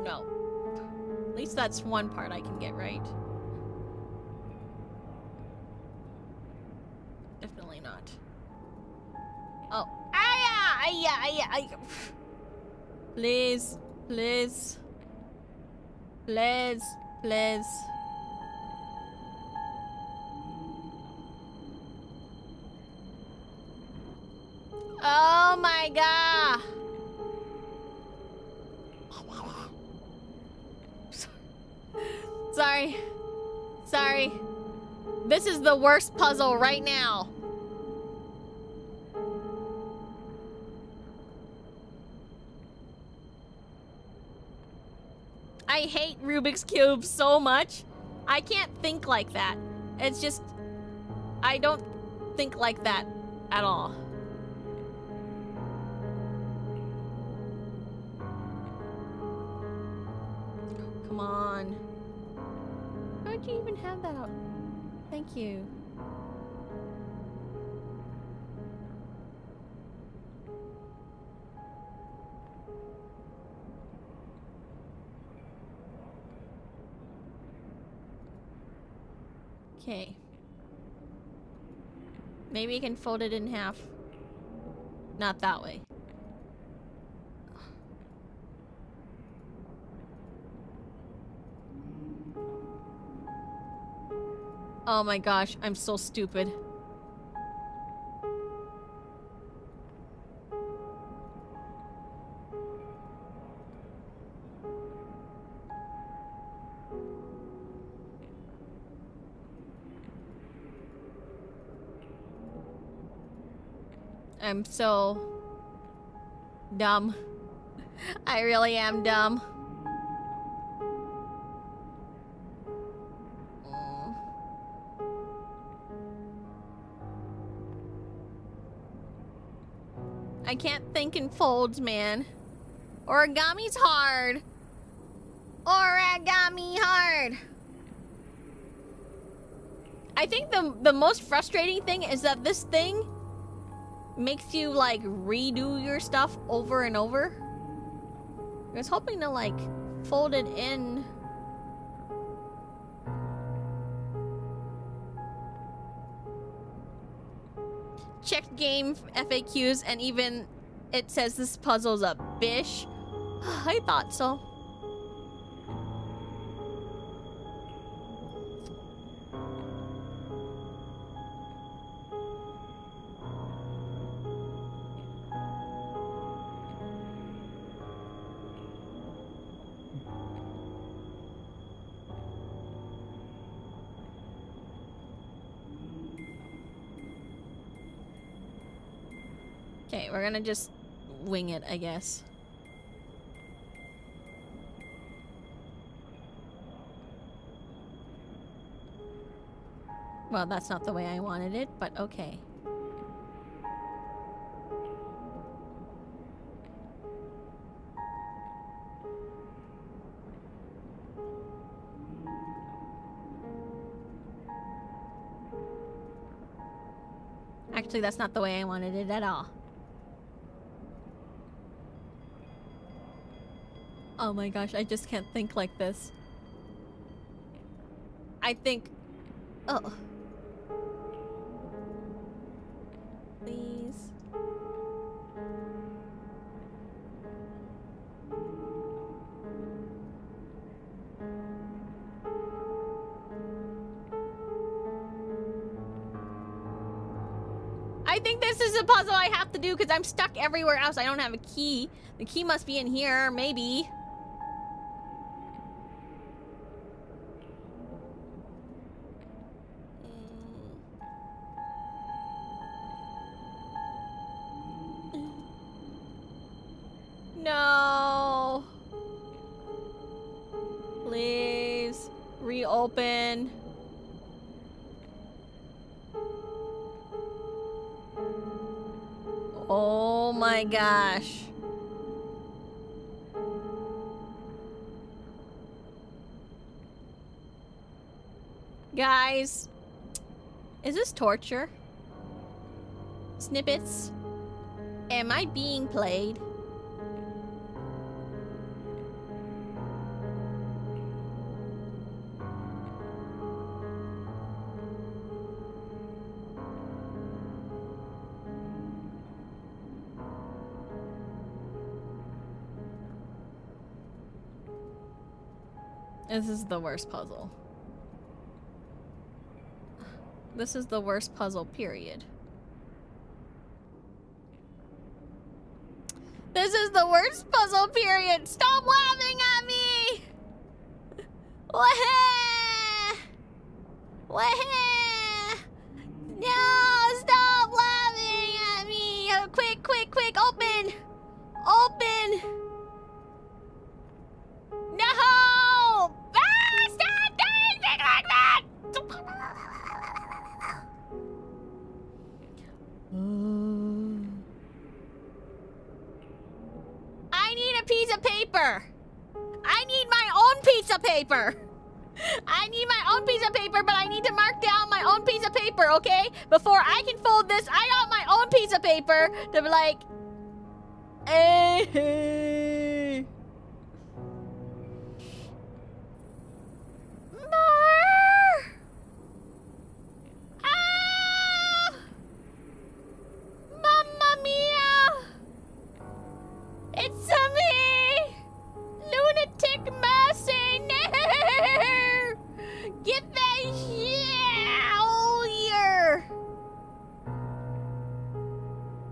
No. At least that's one part I can get right. Definitely not. Oh. Please. Please. Please. Please. Oh my god. Sorry. Sorry. This is the worst puzzle right now. I hate Rubik's Cube so much. I can't think like that. It's just... I don't think like that at all. Come on. How'd you even have that out? Thank you. Okay. Maybe you can fold it in half. Not that way. Oh my gosh, I'm so stupid. I'm so dumb. I really am dumb. I can't think in folds, man. Origami's hard. Origami hard. I think the most frustrating thing is that this thing makes you like redo your stuff over and over. I was hoping to like fold it in. Checked game FAQs and even it says this puzzle's a bish. I thought so. Okay, we're gonna just wing it, I guess. Well, that's not the way I wanted it, but okay. Actually, that's not the way I wanted it at all. Oh my gosh, I just can't think like this. I think... Oh. Please. I think this is a puzzle I have to do because I'm stuck everywhere else. I don't have a key. The key must be in here, maybe. No. Please. Reopen. Oh my gosh. Guys, is this torture? Snippets? Am I being played? This is the worst puzzle. This is the worst puzzle, period. This is the worst puzzle, period. Stop laughing at me! Wah-ha! Wah-ha! No, stop laughing at me! Quick, quick, quick, open! Open! No! Ah, stop doing things like that! I need a piece of paper. I need my own piece of paper. I need my own piece of paper, but I need to mark down my own piece of paper, okay? Before I can fold this, I got my own piece of paper to be like, hey. More. Ah! Mamma mia! It's me! Lunatic mercy! No! Get that here!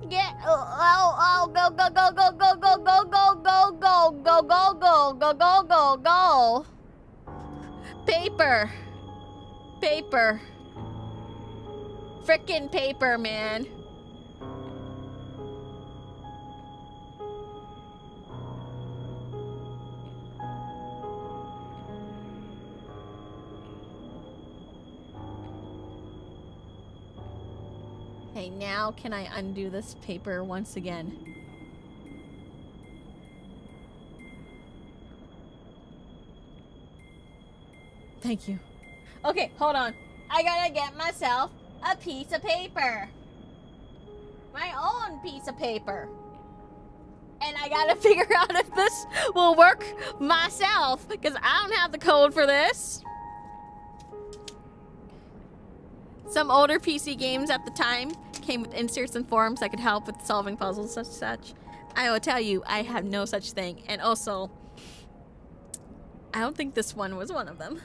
Get go go go go go go go go go go go go go go go go go. Paper. Paper. Frickin' paper, man. Okay, now can I undo this paper once again? Thank you. Okay, hold on. I gotta get myself a piece of paper. My own piece of paper. And I gotta figure out if this will work myself, because I don't have the code for this. Some older PC games at the time came with inserts and forms that could help with solving puzzles such. I will tell you, I have no such thing. And also, I don't think this one was one of them.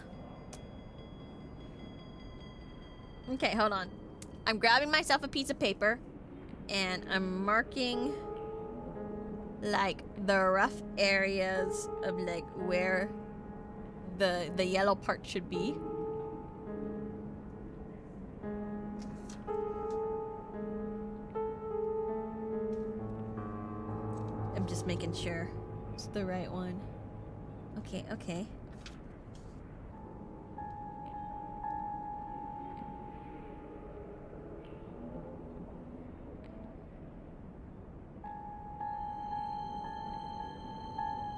Okay, hold on. I'm grabbing myself a piece of paper and I'm marking like the rough areas of like where the yellow part should be. sure it's the right one. Okay, okay.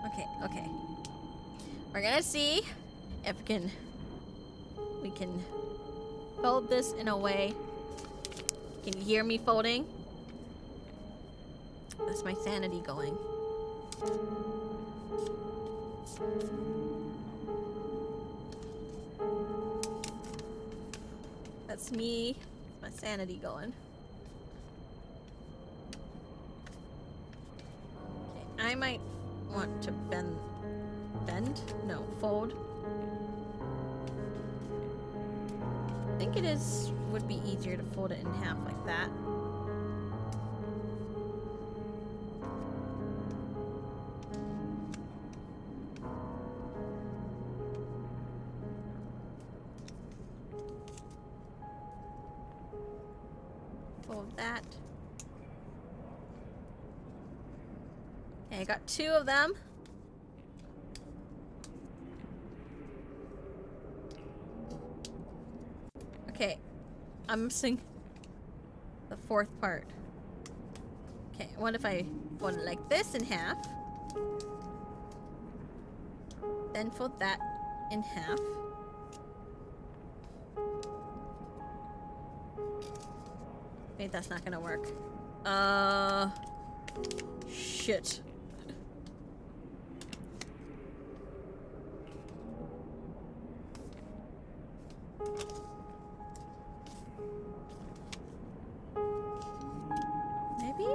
Okay, okay. We're gonna see if we can fold this in a way. Can you hear me folding? That's my sanity going. That's me. My sanity going. Okay, I might want to bend? No, fold. I think would be easier to fold it in half like that. Fold that. Okay, I got 2 of them. Okay, I'm missing the 4th part. Okay, what if I fold it like this in half? Then fold that in half. Wait, that's not gonna work. Shit. Maybe?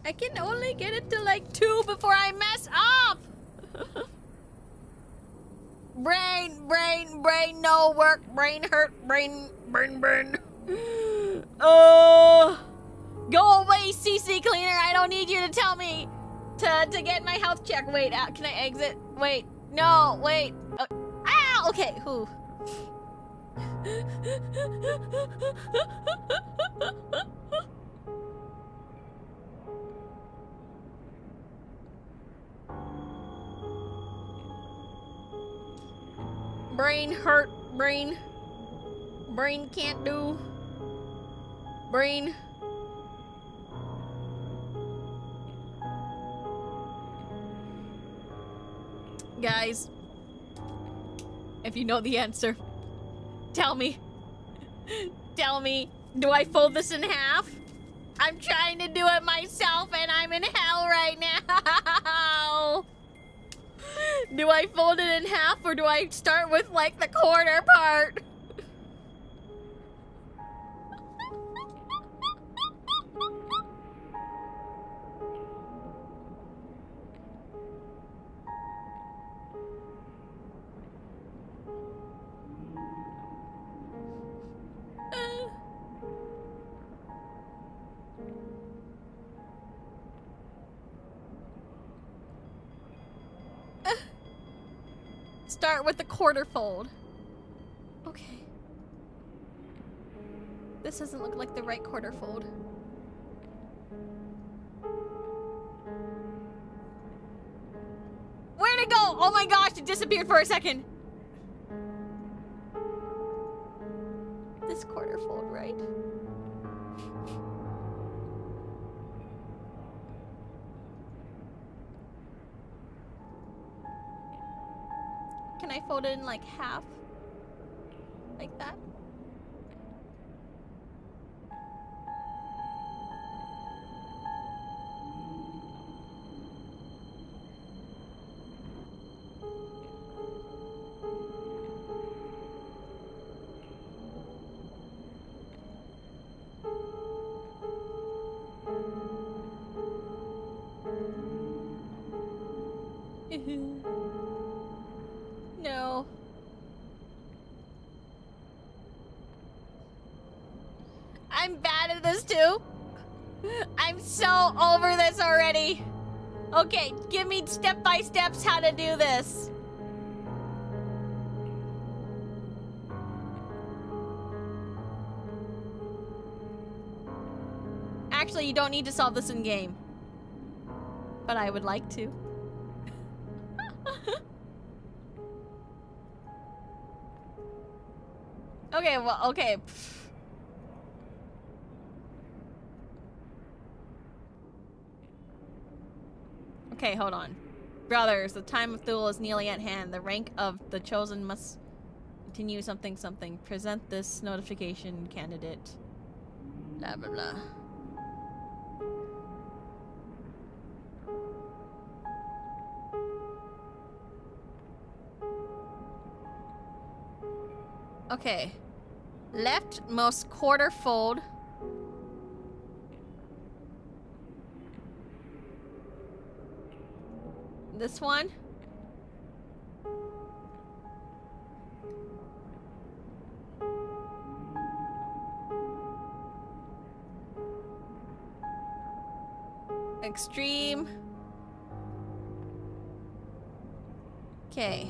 I can only get it to like 2 before I mess up! Brain, no work, brain hurt, brain. Oh, go away, CC cleaner. I don't need you to tell me to get my health check. Wait, can I exit? Wait, no, wait. Okay, who? Brain hurt, brain can't do, brain. Guys, if you know the answer, tell me. Tell me, do I fold this in half? I'm trying to do it myself and I'm in hell right now. Do I fold it in half or do I start with like the quarter part? Start with the quarter fold. Okay. This doesn't look like the right quarter fold. Where'd it go? Oh my gosh, it disappeared for a second. This quarter fold, right? Can I fold it in like half? Like that? No. I'm bad at this too. I'm so over this already. Okay, give me step-by-steps how to do this. Actually, you don't need to solve this in game. But I would like to. Okay, well, okay. Okay, hold on. Brothers, the time of duel is nearly at hand. The rank of the chosen must continue something something. Present this notification candidate. Blah blah blah. Okay. Leftmost quarter fold. This one. Extreme. Okay.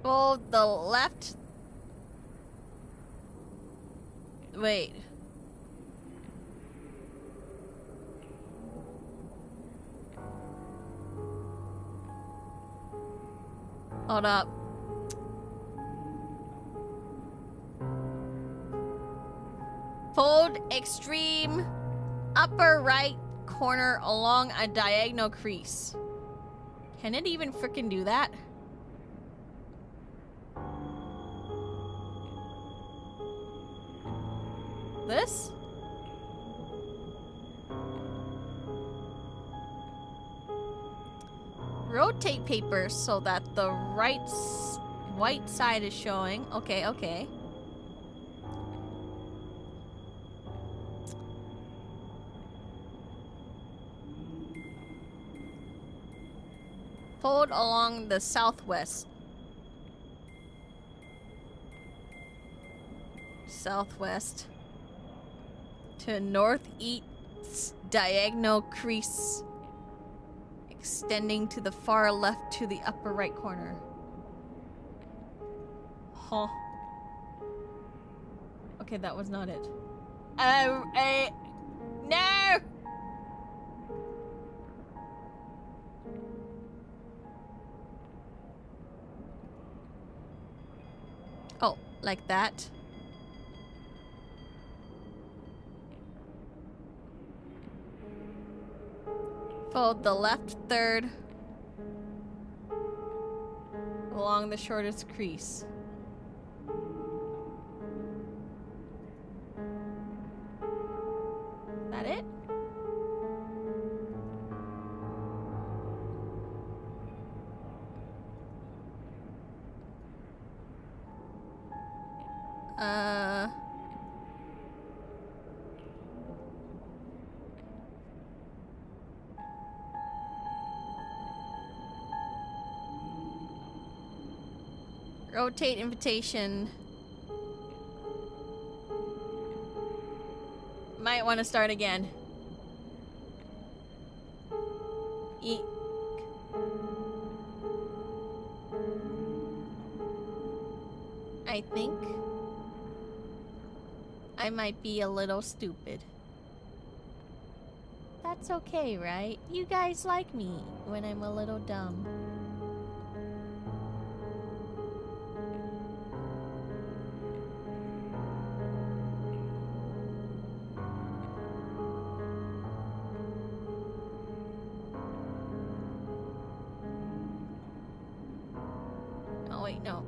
Fold the left. Wait. Hold up. Fold extreme upper right corner along a diagonal crease. Can it even frickin' do that? This? Rotate paper so that the white side is showing. Okay, okay. Fold along the southwest. Southwest. To northeast diagonal crease. Extending to the far left to the upper right corner. Huh. Okay, that was not it. No! Oh, like that. Fold the left third along the shortest crease. Is that it? Rotate invitation. Might want to start again. Eek. I think I might be a little stupid. That's okay, right? You guys like me when I'm a little dumb. Oh wait, no.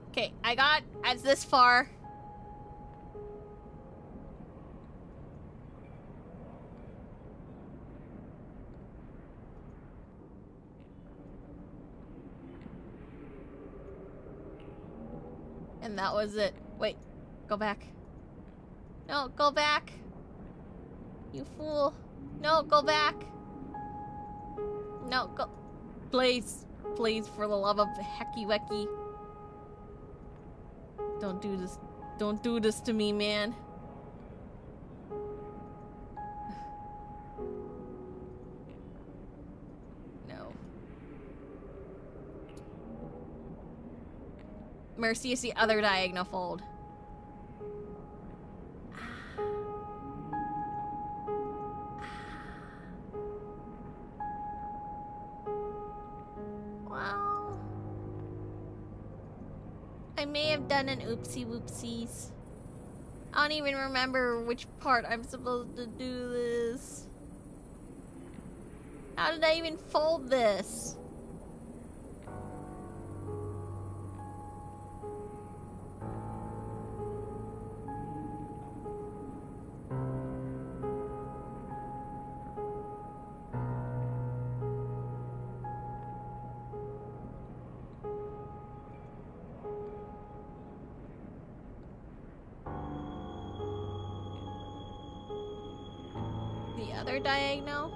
Okay, I got as this far. And that was it. Wait, go back. No, go back. You fool. No, go back. No, go. Please. Please, for the love of hecky wecky. Don't do this. Don't do this to me, man. No. Mercy is the other diagonal fold. have done an oopsie whoopsies. I don't even remember which part I'm supposed to do this. How did I even fold this? The other diagonal?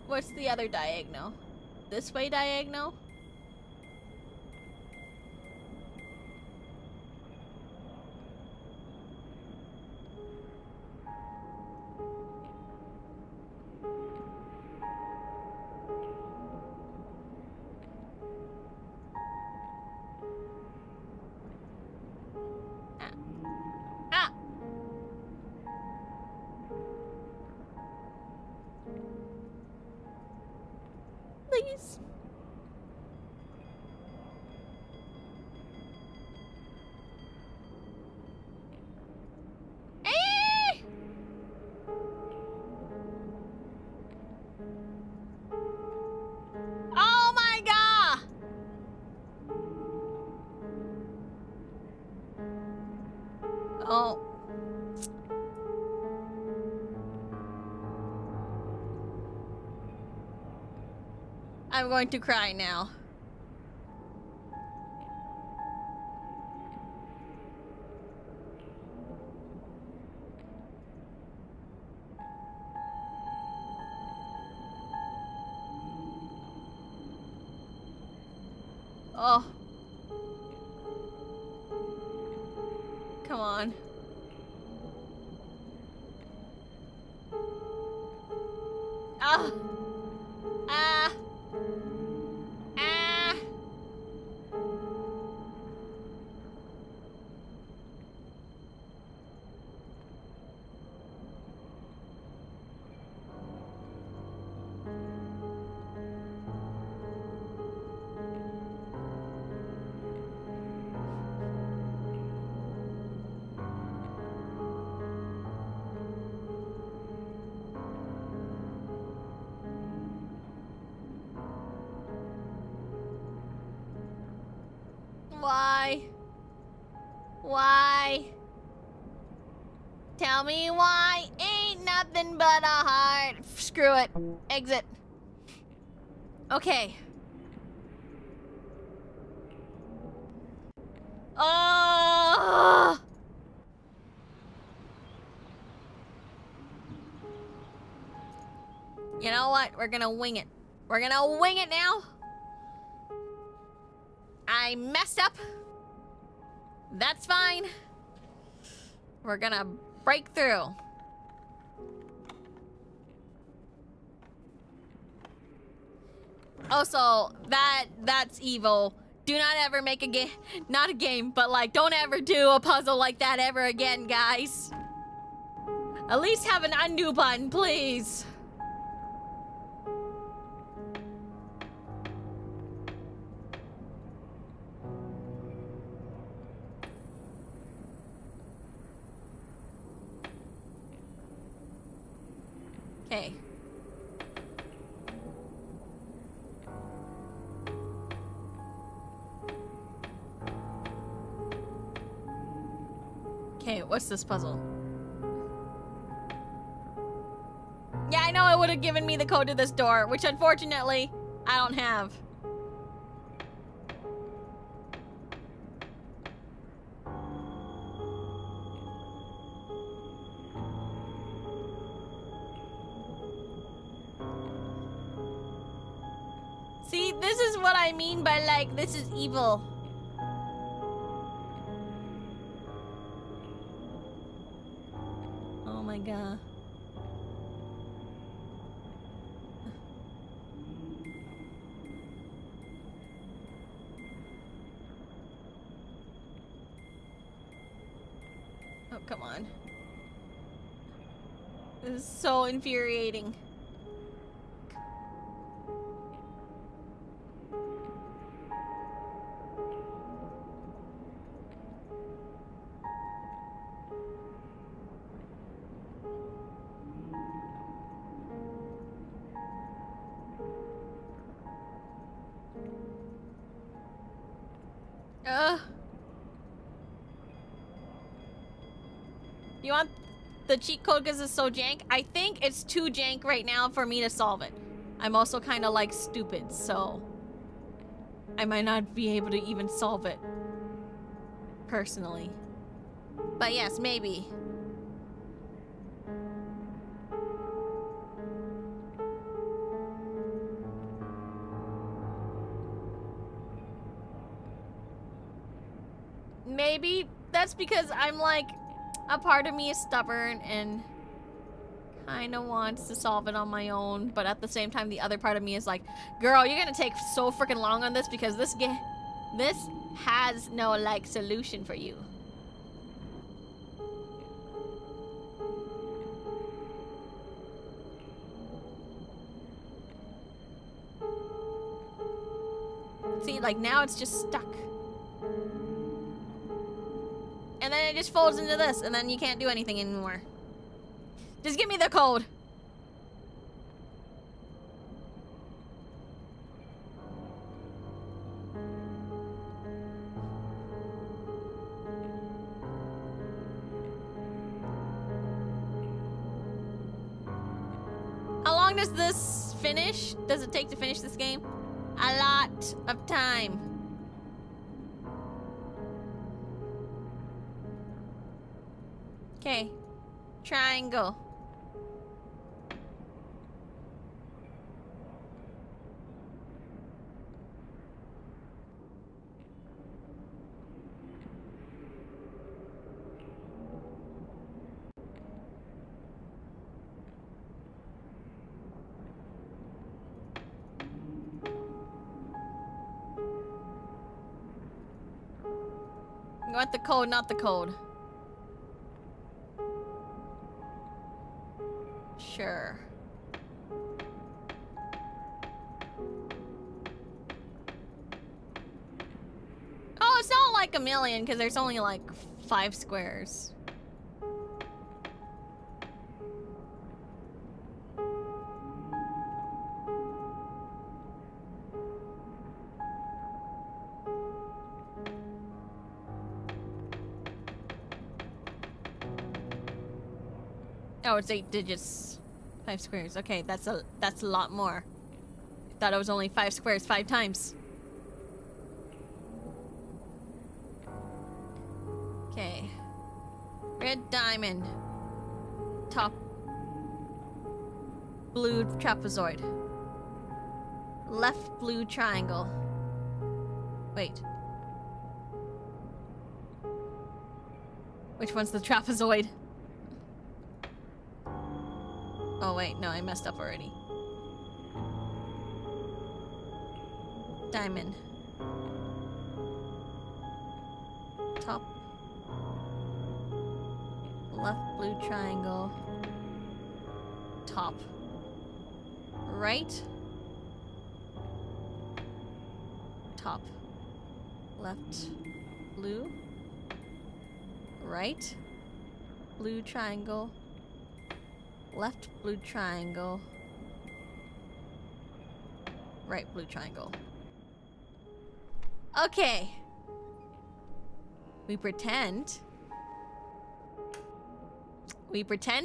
What's the other diagonal? This way diagonal? Ah. Please. Eh! Oh my god! Oh. I'm going to cry now. Oh. Come on. Ah. Ah. Ah. Why? Why? Tell me why. Ain't nothing but a heart. Screw it. Exit. Okay. Oh! You know what? We're gonna wing it. We're gonna wing it now. I messed up. That's fine. We're gonna break through. Also, that's evil. Do not ever make a game, not a game, but like, don't ever do a puzzle like that ever again, guys. At least have an undo button, please. Okay. Okay, what's this puzzle? Yeah, I know it would have given me the code to this door, which unfortunately, I don't have. See, this is what I mean by like, this is evil. Oh my god. come on. This is so infuriating. You want the cheat code because it's so jank? I think it's too jank right now for me to solve it. I'm also kind of like stupid, so I might not be able to even solve it personally. But yes, maybe. Maybe that's because I'm like, a part of me is stubborn and kind of wants to solve it on my own, but at the same time, the other part of me is like, girl, you're gonna take so freaking long on this because this has no like solution for you. See, like now it's just stuck. And then it just folds into this, and then you can't do anything anymore. Just give me the code. How long does this finish? Does it take to finish this game? A lot of time. Okay. Triangle. You want the code, not the code. Sure. Oh, it's not like a million because there's only like 5 squares. Oh, it's 8 digits. 5 squares. Okay, that's a lot more. Thought it was only 5 squares 5 times. Okay. Red diamond. Top. Blue trapezoid. Left blue triangle. Wait. Which one's the trapezoid? Oh wait, no, I messed up already. Diamond. Top. Left blue triangle. Top. Right. Top. Left blue. Right. Blue triangle. Left blue triangle. Right blue triangle. Okay. We pretend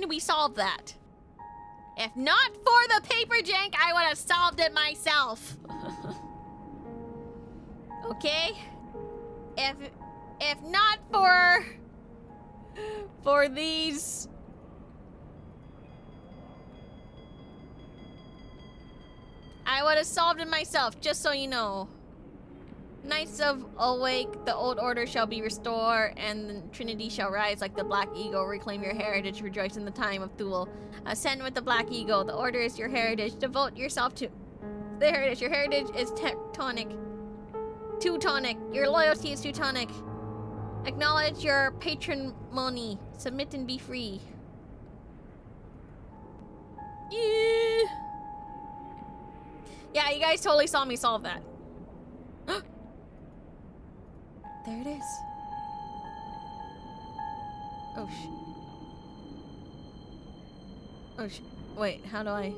we solved that. If not for the paper jank, I would have solved it myself. Okay? If not for these I would have solved it myself, just so you know. Knights of Awake, the old order shall be restored, and the Trinity shall rise like the Black Eagle. Reclaim your heritage, rejoice in the time of Thule. Ascend with the Black Eagle. The order is your heritage. Devote yourself to the heritage. Your heritage is Teutonic. Your loyalty is Teutonic. Acknowledge your patrimony. Submit and be free. Yeah. Yeah, you guys totally saw me solve that. There it is. Oh, oh, wait, how do I...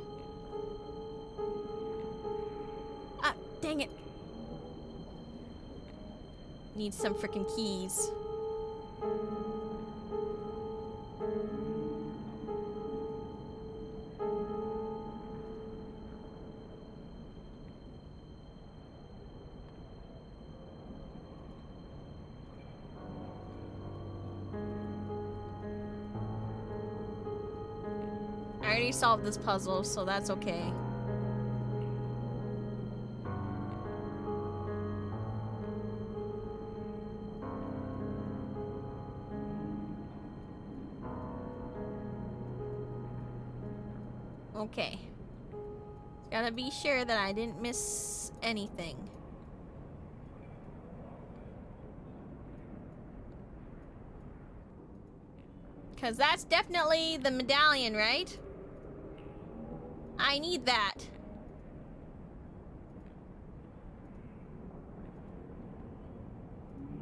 Ah, dang it. Need some freaking keys. I already solved this puzzle, so that's okay. Okay. Gotta be sure that I didn't miss anything. Because that's definitely the medallion, right? I need that.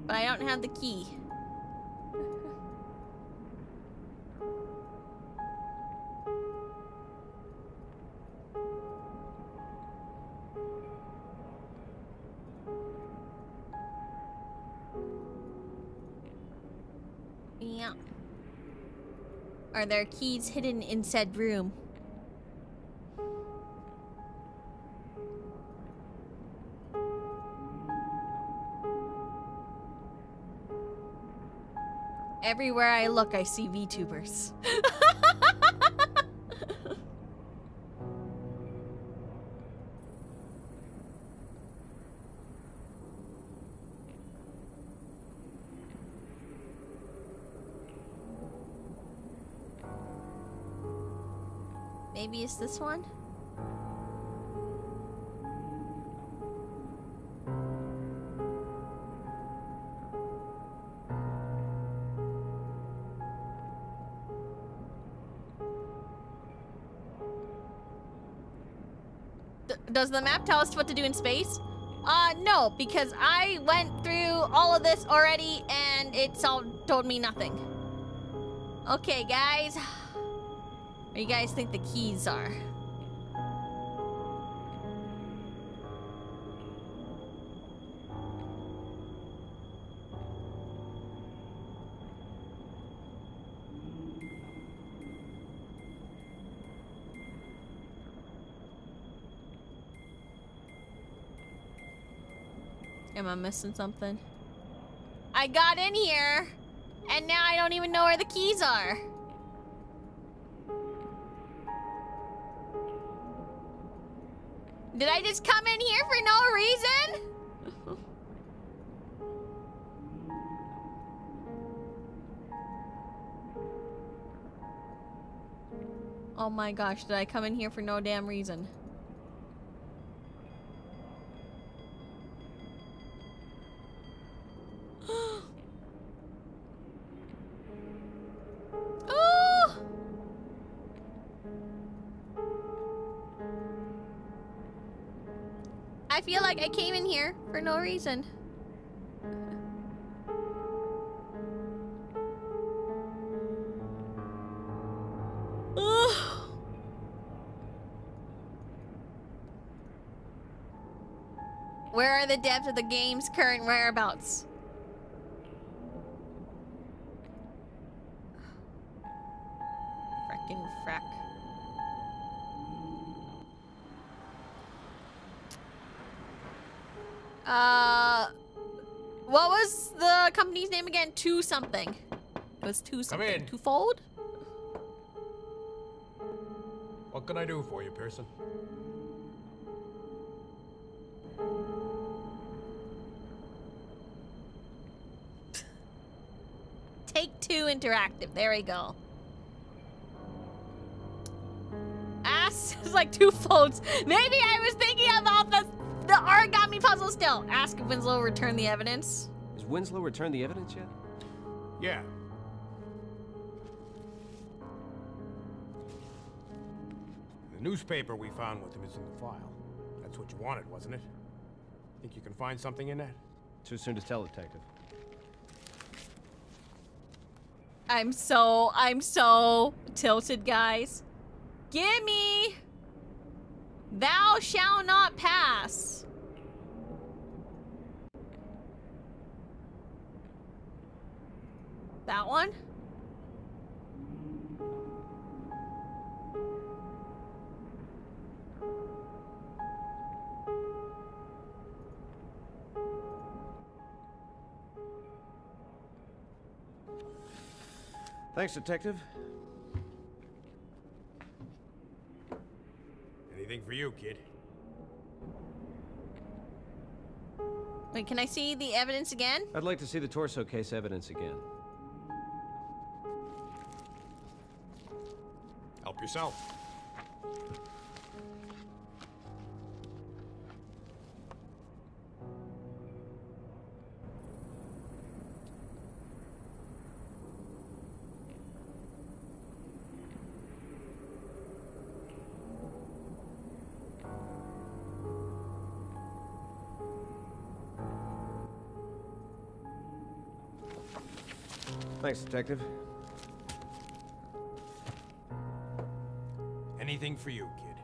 But I don't have the key. Yeah. Are there keys hidden in said room? Everywhere I look, I see VTubers. Maybe it's this one? Does the map tell us what to do in space? No, because I went through all of this already and it's all told me nothing. Okay, guys. Where do you guys think the keys are? Am I missing something? I got in here, and now I don't even know where the keys are. Did I just come in here for no reason? Oh my gosh, did I come in here for no damn reason? Oh! I feel like I came in here for no reason. Where are the devs of the game's current whereabouts? Frickin' frack. What was the company's name again? Two something. It was two something. Come in. Twofold? What can I do for you, Pearson? Take Two Interactive. There we go. Ass is like two folds. Maybe I was thinking about the origami puzzle still. Ask if Winslow returned the evidence. Has Winslow returned the evidence yet? Yeah. The newspaper we found with him is in the file. That's what you wanted, wasn't it? Think you can find something in that? Too soon to tell, Detective. I'm so tilted, guys. Gimme! Thou shalt not pass. That one? Thanks, Detective. Anything for you, kid? Wait, can I see the evidence again? I'd like to see the torso case evidence again. Help yourself. Thanks, Detective. Anything for you, kid.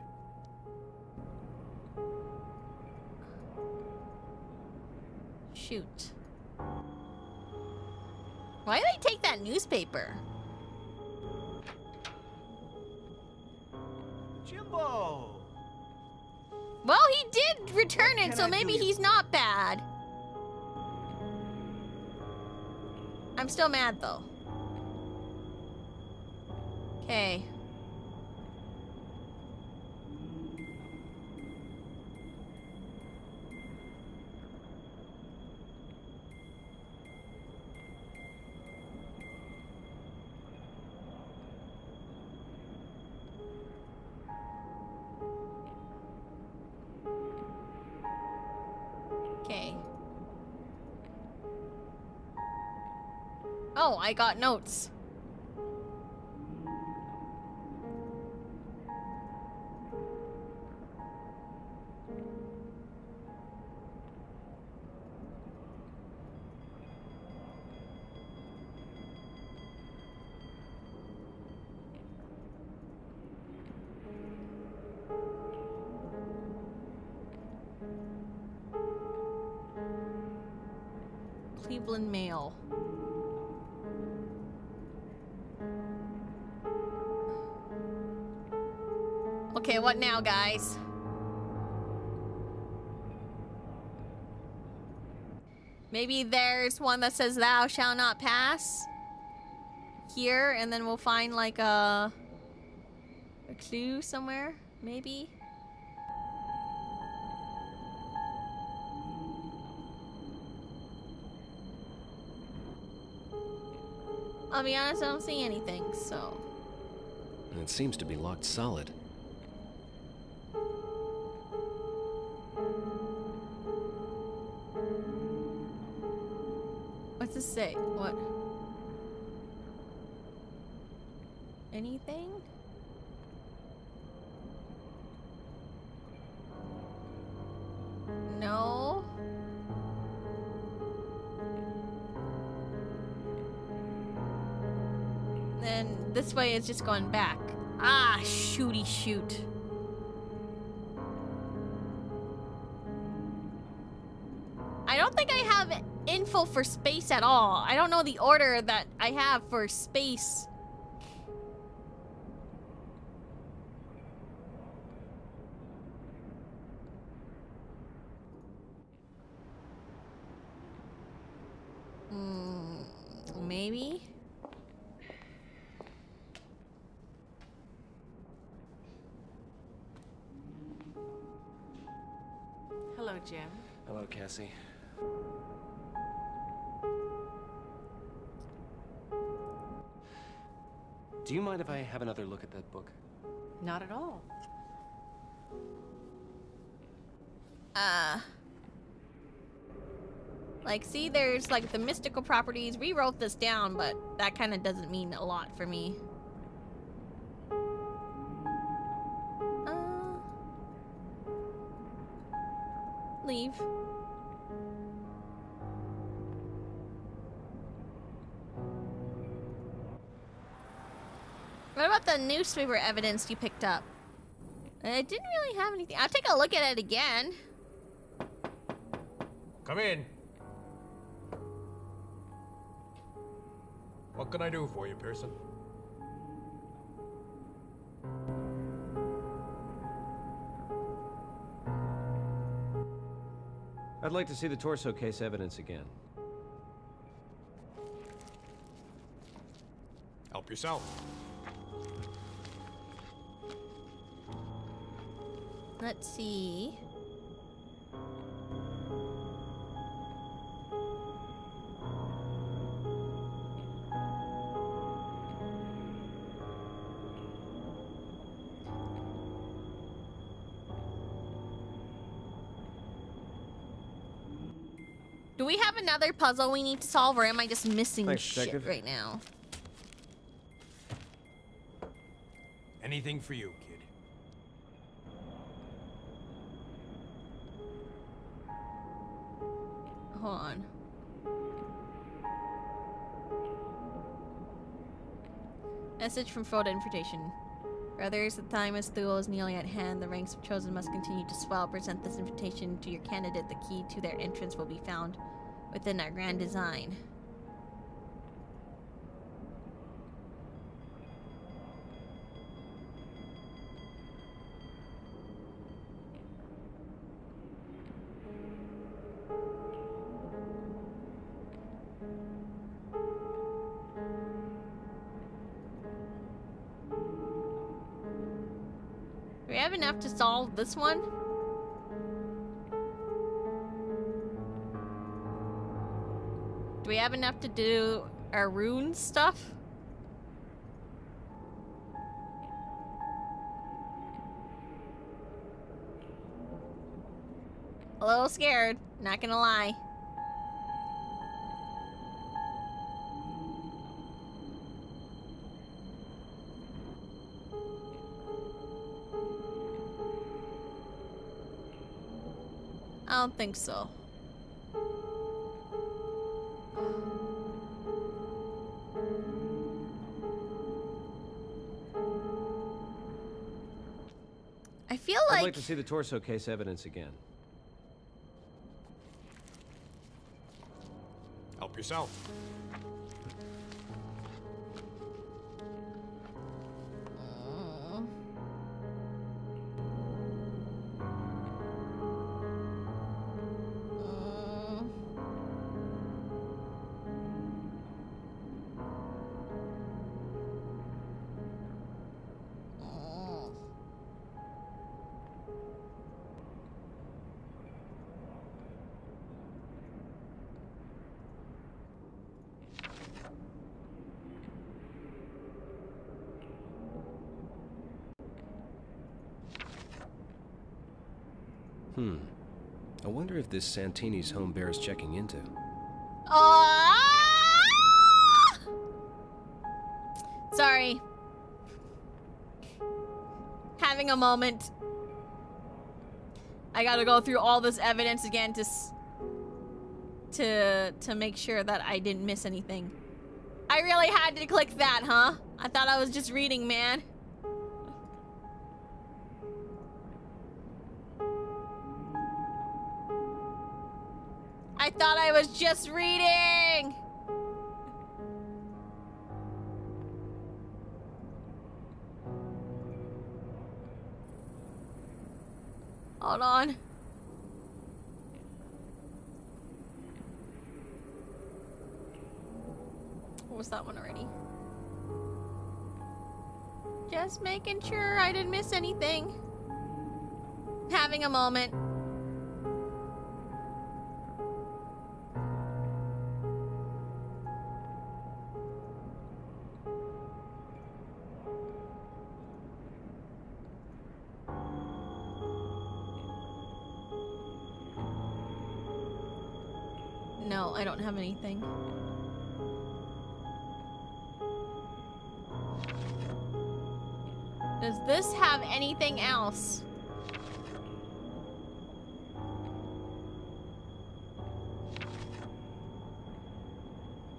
Shoot. Why do they take that newspaper? Jimbo! Well, he did return it, can so I maybe do? he's not bad. I'm still mad, though. Okay. Okay. Oh, I got notes. Cleveland Mail. Okay, what now, guys? Maybe there's one that says thou shalt not pass here, and then we'll find like a clue somewhere, maybe. I'll be honest, I don't see anything, so. It seems to be locked solid. What's this say? What? Anything? No. Then this way is just going back. Ah, shooty shoot. I don't think I have info for space at all. I don't know the order that I have for space. Maybe? Hello, Jim. Hello, Cassie. Do you mind if I have another look at that book? Not at all. Like, see, there's like the mystical properties. We wrote this down, but that kind of doesn't mean a lot for me. Leave. What about the newspaper evidence you picked up? It didn't really have anything. I'll take a look at it again. Come in. What can I do for you, Pearson? I'd like to see the torso case evidence again. Help yourself. Let's see. Do we have another puzzle we need to solve, or am I just missing Thanks, shit Detective. right now? Anything for you, kid. Hold on. Message from photo invitation. Brothers, the time as duel is nearly at hand. The ranks of chosen must continue to swell. Present this invitation to your candidate. The key to their entrance will be found within our grand design. Do we have enough to solve this one? Do we have enough to do our rune stuff? A little scared, not gonna lie. I don't think so. I feel I'd like like to see the torso case evidence again. Help yourself. I wonder if this Santini's home bears checking into. Sorry. Having a moment. I gotta go through all this evidence again to make sure that I didn't miss anything. I really had to click that, huh? I thought I was just reading, man. I thought I was just reading! Hold on. What was that one already? Just making sure I didn't miss anything. Having a moment. No, I don't have anything. Does this have anything else?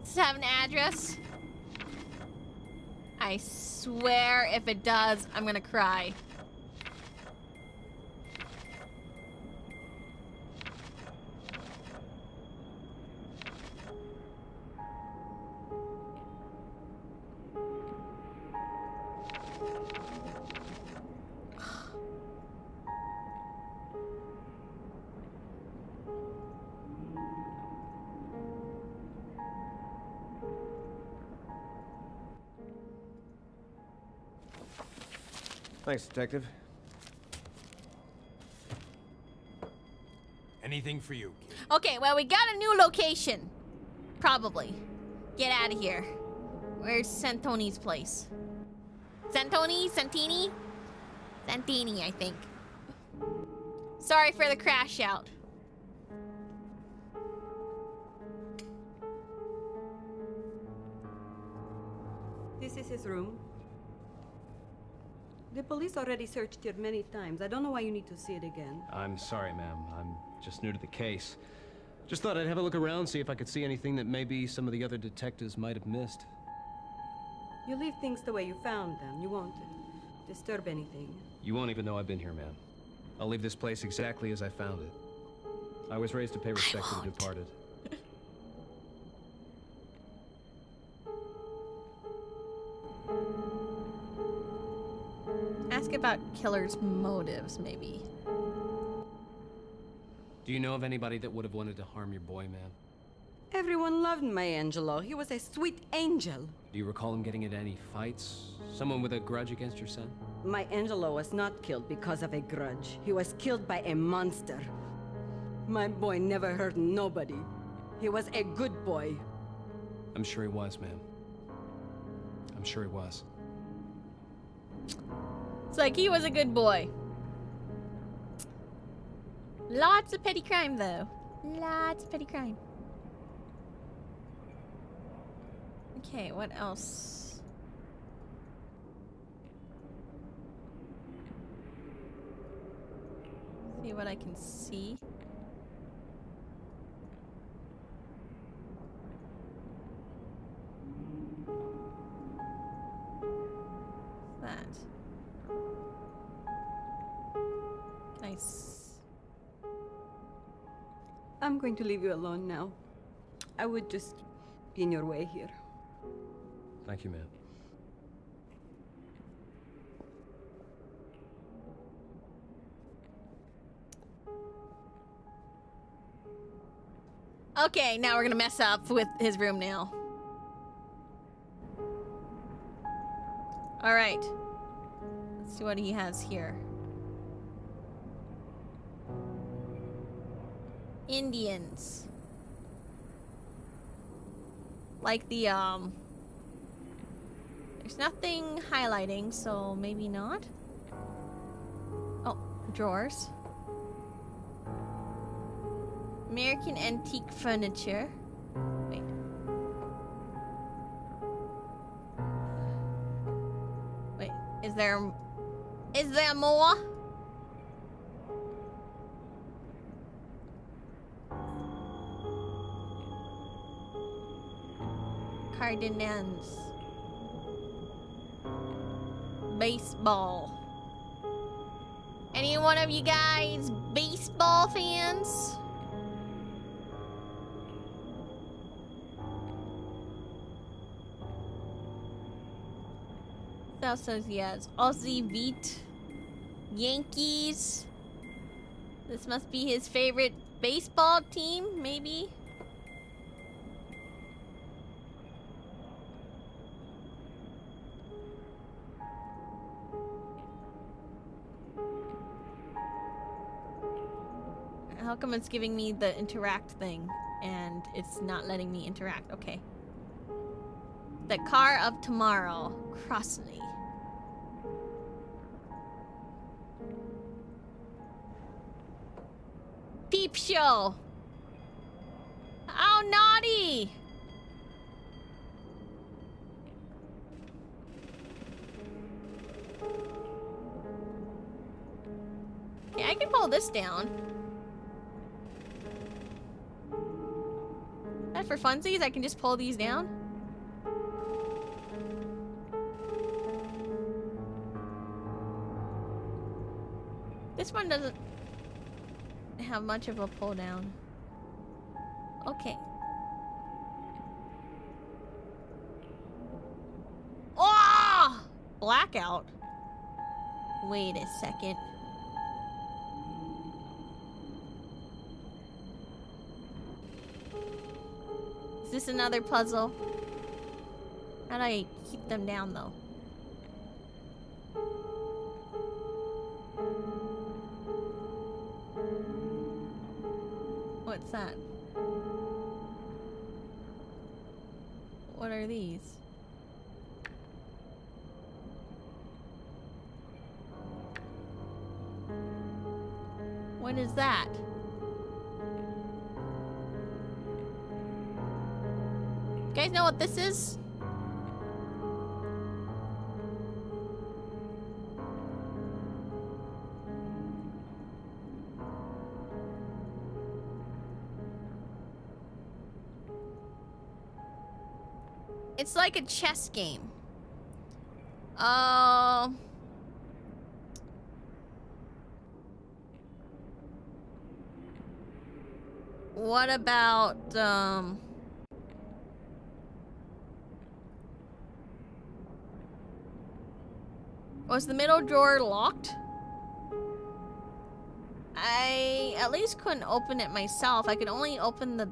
Does it have an address? I swear if it does, I'm gonna cry. Thanks, Detective. Anything for you, kid. Okay, well, we got a new location. Probably. Get out of here. Where's Santoni's place? Santoni? Santini? Santini, I think. Sorry for the crash out. This is his room. The police already searched it many times. I don't know why you need to see it again. I'm sorry, ma'am. I'm just new to the case. Just thought I'd have a look around, see if I could see anything that maybe some of the other detectives might have missed. You leave things the way you found them. You won't disturb anything. You won't even know I've been here, ma'am. I'll leave this place exactly as I found it. I was raised to pay respect to the departed. Ask about killer's motives, maybe. Do you know of anybody that would have wanted to harm your boy, ma'am? Everyone loved my Angelo. He was a sweet angel. Do you recall him getting into any fights? Someone with a grudge against your son? My Angelo was not killed because of a grudge. He was killed by a monster. My boy never hurt nobody. He was a good boy. I'm sure he was, ma'am. I'm sure he was. It's like he was a good boy. Lots of petty crime, though. Lots of petty crime. Okay, what else? See what I can see. What's that? Nice. I'm going to leave you alone now. I would just be in your way here. Thank you, ma'am. Okay, now we're gonna mess up with his room now. Alright. Let's see what he has here. Indians. Like the, there's nothing highlighting, so maybe not. Oh, drawers. American antique furniture. Wait. Wait, is there more? Cardinals. Baseball. Any one of you guys baseball fans? That says yes. Aussie Beat. Yankees. This must be his favorite baseball team, maybe? How come it's giving me the interact thing and it's not letting me interact? Okay. The Car of Tomorrow, Crossley. Peep Show. Oh pull this down. That for funsies, I can just pull these down. This one doesn't have much of a pull down. Okay. Oh! Blackout. Wait a second. Is this another puzzle? How do I keep them down though? What's that? What are these? What is that? You guys know what this is? It's like a chess game. What about, was the middle drawer locked? I at least couldn't open it myself. I could only open the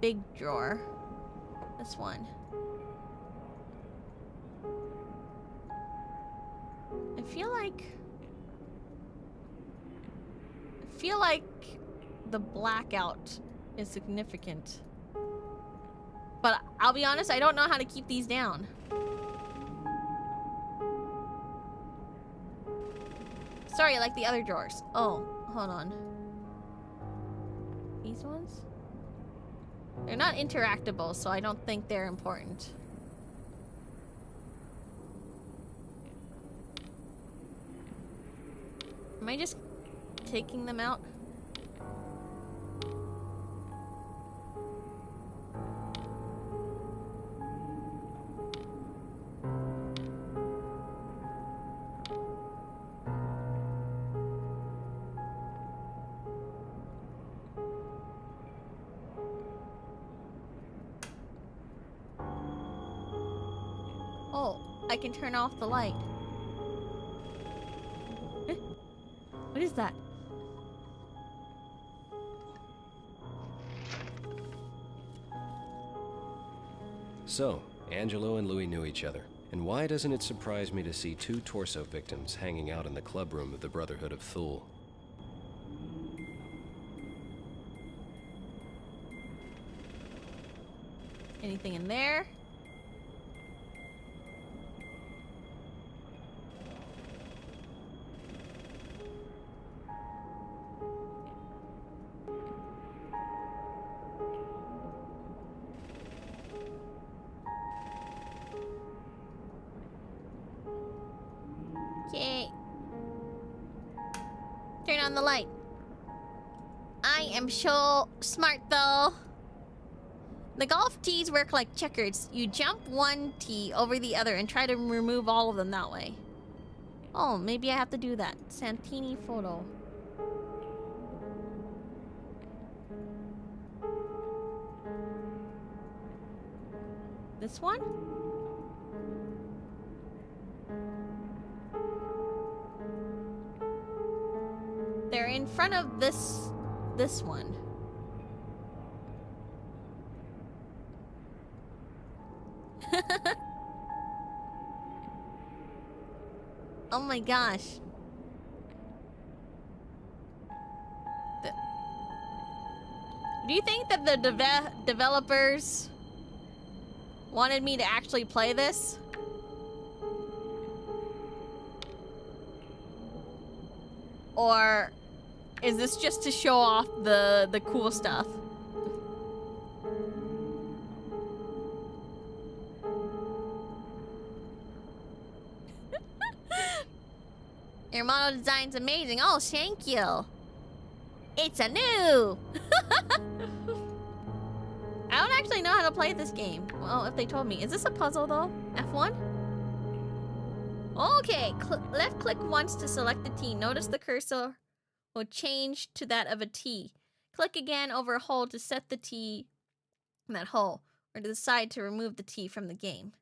big drawer. This one. I feel like the blackout is significant. But I'll be honest, I don't know how to keep these down. Sorry, like the other drawers. Oh, hold on. These ones? They're not interactable, so I don't think they're important. Am I just taking them out? Oh, I can turn off the light. What is that? So, Angelo and Louis knew each other. And why doesn't it surprise me to see two torso victims hanging out in the clubroom of the Brotherhood of Thule? Anything in there? Okay. Turn on the light. I am so smart though. The golf tees work like checkers. You jump one tee over the other and try to remove all of them that way. Oh, maybe I have to do that. Santini photo. This one? They're in front of this one. Oh my gosh. Do you think that the developers wanted me to actually play this? Or is this just to show off the cool stuff? Your model design's amazing. Oh, thank you. It's a new! I don't actually know how to play this game. Well, if they told me. Is this a puzzle though? F1? Okay, left click once to select the T. Notice the cursor will change to that of a T. Click again over a hole to set the T in that hole, or to the side to remove the T from the game.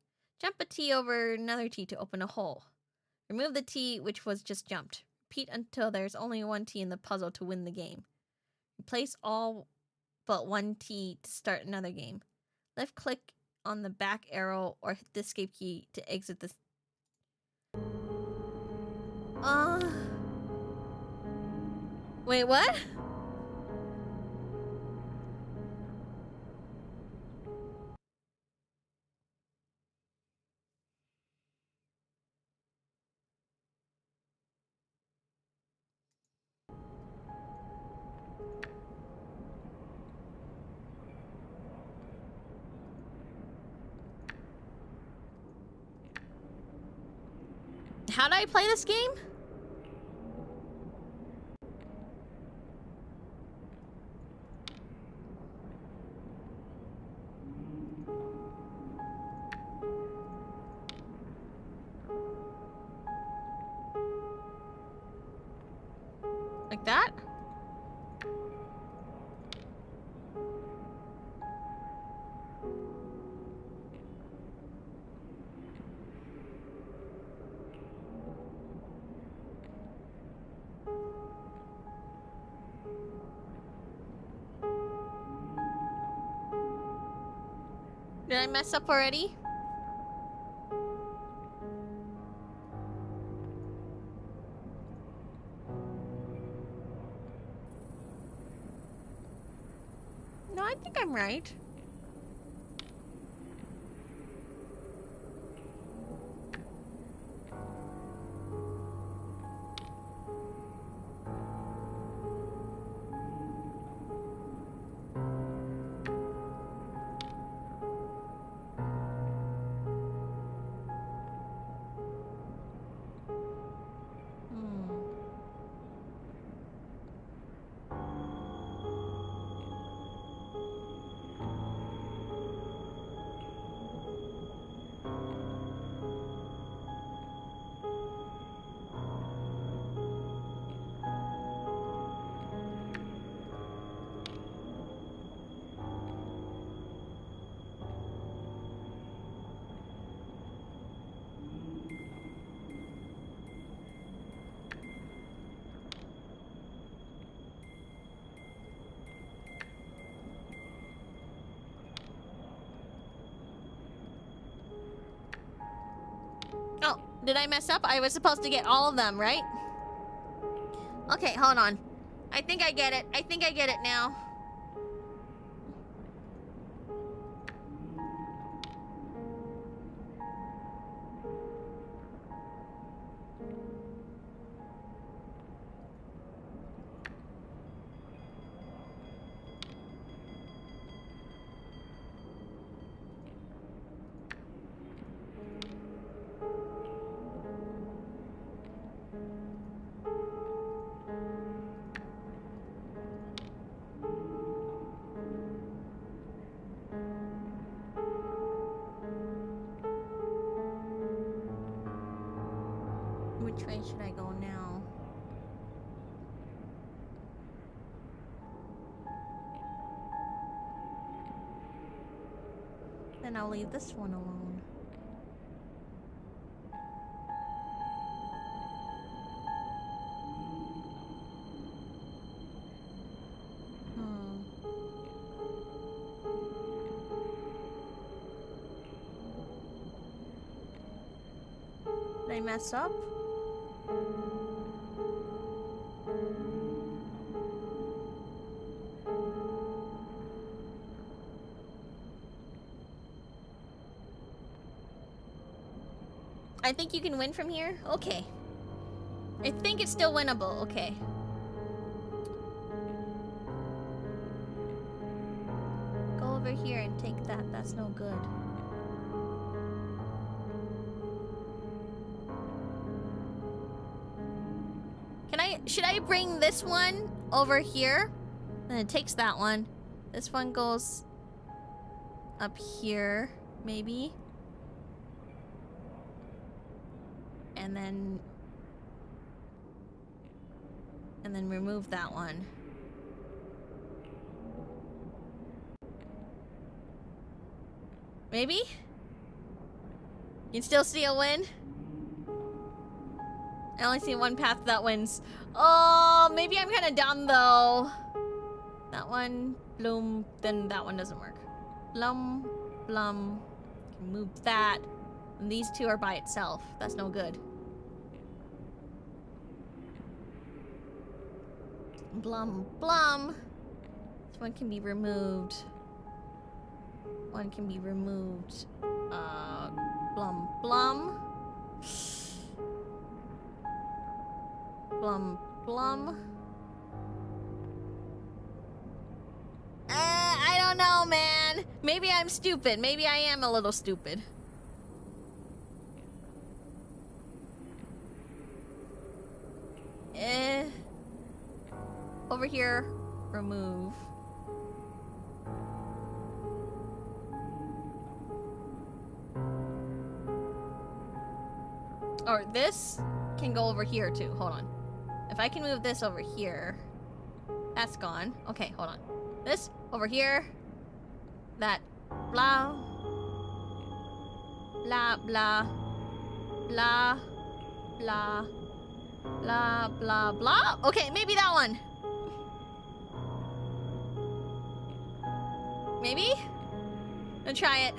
Jump a T over another T to open a hole. Remove the T which was just jumped. Repeat until there's only one T in the puzzle to win the game. Replace all but one T to start another game. Left click on the back arrow or hit the escape key to exit this. Wait, what? How do I play this game? Like that? Did I mess up already? No, I think I'm right. Oh, did I mess up? I was supposed to get all of them, right? Okay, hold on. I think I get it. I think I get it now. Which way should I go now? Then I'll leave this one alone. Did I mess up? I think you can win from here? Okay. I think it's still winnable. Okay. Go over here and take that. That's no good. Should I bring this one over here. Then it takes that one. This one goes up here, maybe. And then remove that one. Maybe? You can still see a win? I only see one path that wins. Oh, maybe I'm kind of dumb though. That one, bloom, then that one doesn't work. Blum, blum. Can move that. And these two are by itself. That's no good. Blum, blum. This one can be removed. One can be removed. Blum, blum. Blum, blum. I don't know, man. Maybe I'm stupid. Maybe I am a little stupid. Over here, remove. Or this can go over here too. Hold on. If I can move this over here, that's gone. Okay, hold on. This over here. That blah blah blah blah blah blah blah blah. Okay, maybe that one. Maybe? Let's try it.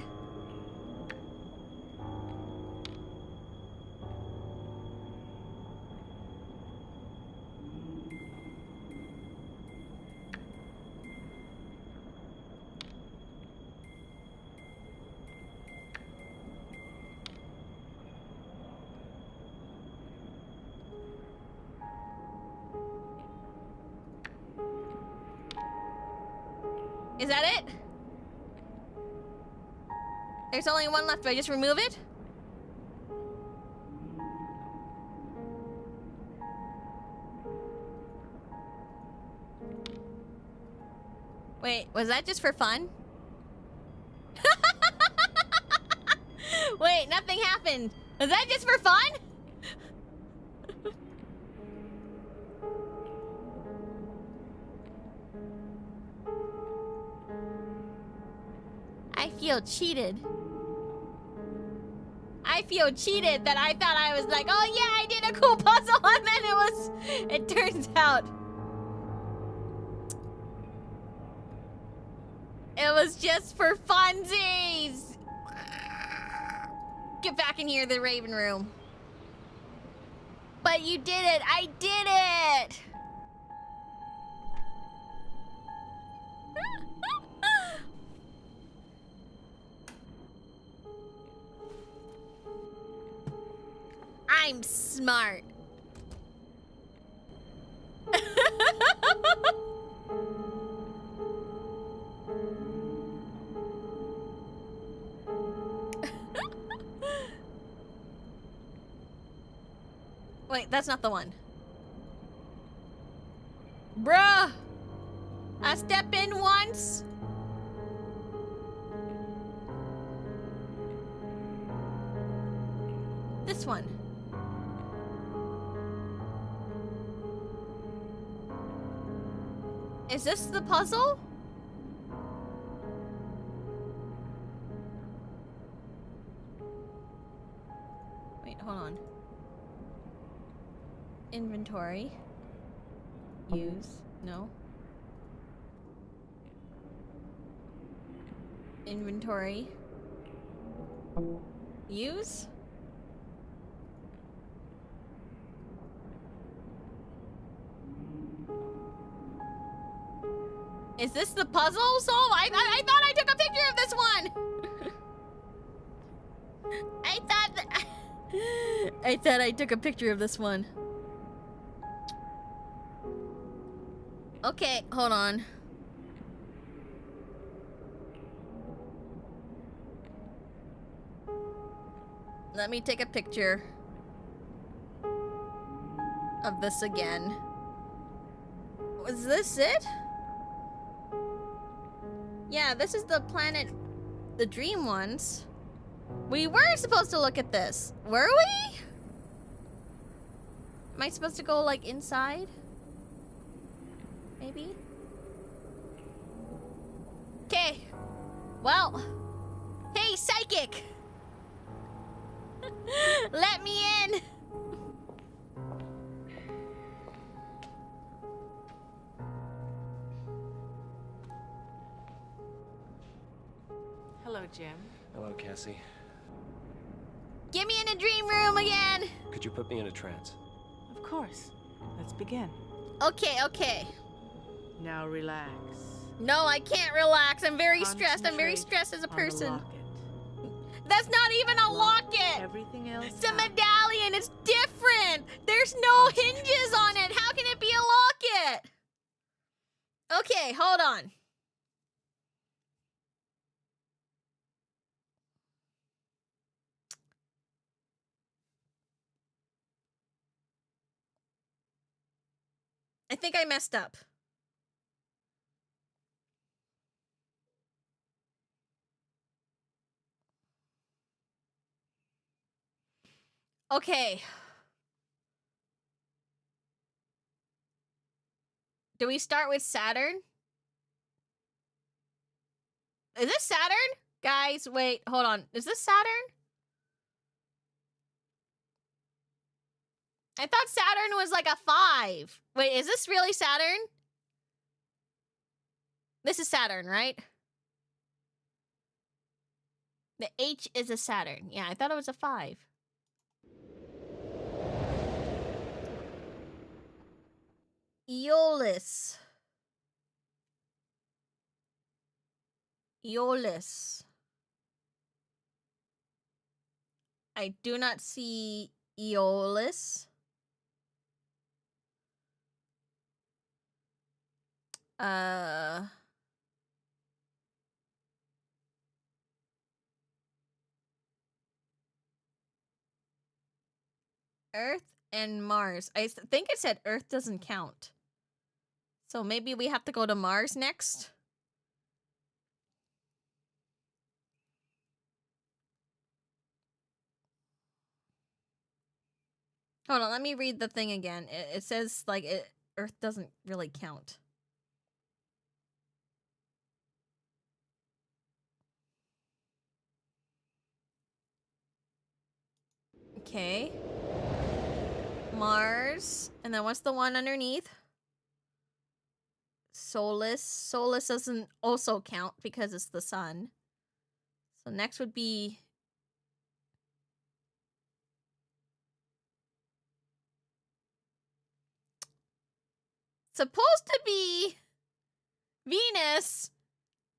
Is that it? There's only one left. Do I just remove it? Wait, was that just for fun? Wait, nothing happened. Was that just for fun? I feel cheated. I feel cheated that I thought I was like, oh yeah, I did a cool puzzle, and then it turns out it was just for funsies. Get back in here, the Raven Room. But you did it, I did it. I'm smart. Wait, that's not the one. Bruh! I step in once. This one. Is this the puzzle? Wait, hold on. Inventory. Use. No. Inventory. Use? Is this the puzzle solve? I thought I took a picture of this one. I thought I took a picture of this one. Okay, hold on. Let me take a picture of this again. Was this it? Yeah, this is the planet, the dream ones. We were supposed to look at this. Were we? Am I supposed to go, like, inside? Maybe? Okay. Well. Hey, psychic! Let me in! Hello, Jim. Hello, Cassie. Get me in a dream room again! Could you put me in a trance? Of course. Let's begin. Okay, okay. Now relax. No, I can't relax. I'm very stressed. I'm very Concentrate stressed as a on the person. locket. That's not even a locket! Everything else It's a out. medallion. It's different. There's no hinges on it. How can it be a locket? Okay, hold on. I think I messed up. Okay. Do we start with Saturn? Is this Saturn? Guys, wait, hold on. Is this Saturn? I thought Saturn was like a 5. Wait, is this really Saturn? This is Saturn, right? The H is a Saturn. Yeah, I thought it was a 5. Aeolus. Aeolus. I do not see Aeolus. Earth and Mars. I think it said Earth doesn't count. So maybe we have to go to Mars next? Hold on, let me read the thing again. It says, like, Earth doesn't really count. Okay. Mars. And then what's the one underneath? Solus. Solus doesn't also count because it's the sun. So next would be... supposed to be Venus,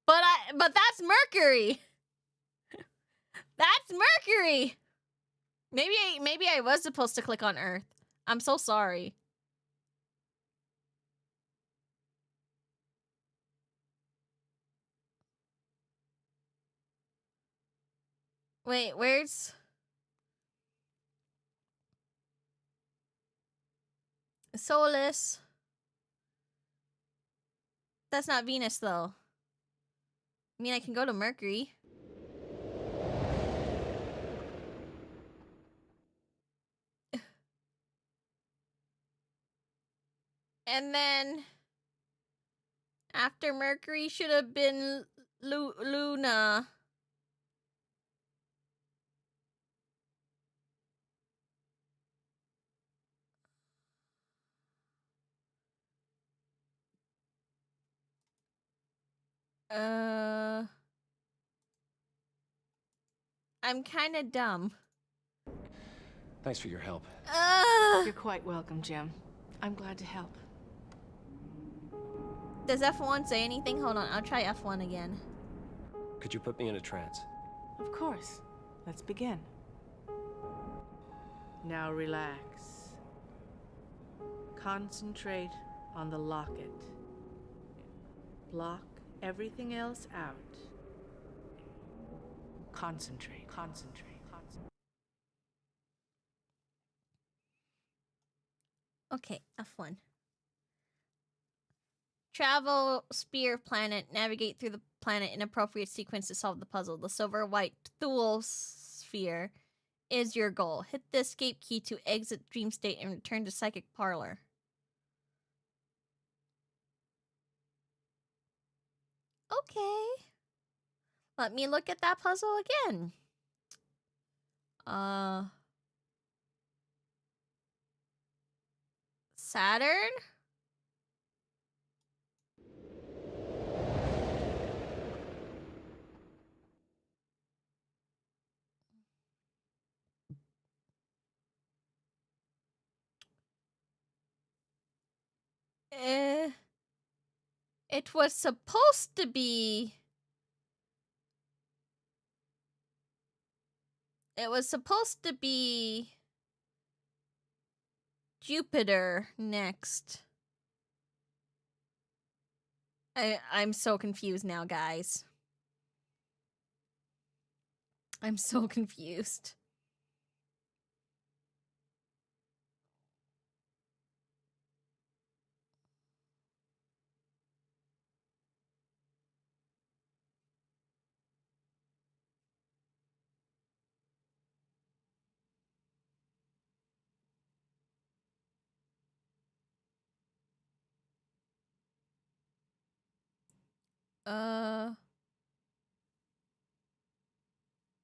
but that's Mercury. That's Mercury. Maybe I was supposed to click on Earth. I'm so sorry. Wait, where's... Solus? That's not Venus, though. I mean, I can go to Mercury. And then... after Mercury should have been Luna. I'm kind of dumb. Thanks for your help. You're quite welcome, Jim. I'm glad to help. Does F1 say anything? Hold on, I'll try F1 again. Could you put me in a trance? Of course. Let's begin. Now relax. Concentrate on the locket. Block everything else out. Concentrate, concentrate, concentrate. Okay, F1. Travel sphere planet. Navigate through the planet in appropriate sequence to solve the puzzle. The silver-white Thule sphere is your goal. Hit the escape key to exit dream state and return to psychic parlor. Okay. Let me look at that puzzle again. Saturn? It was supposed to be... It was supposed to be... Jupiter next. I'm so confused now, guys. I'm so confused.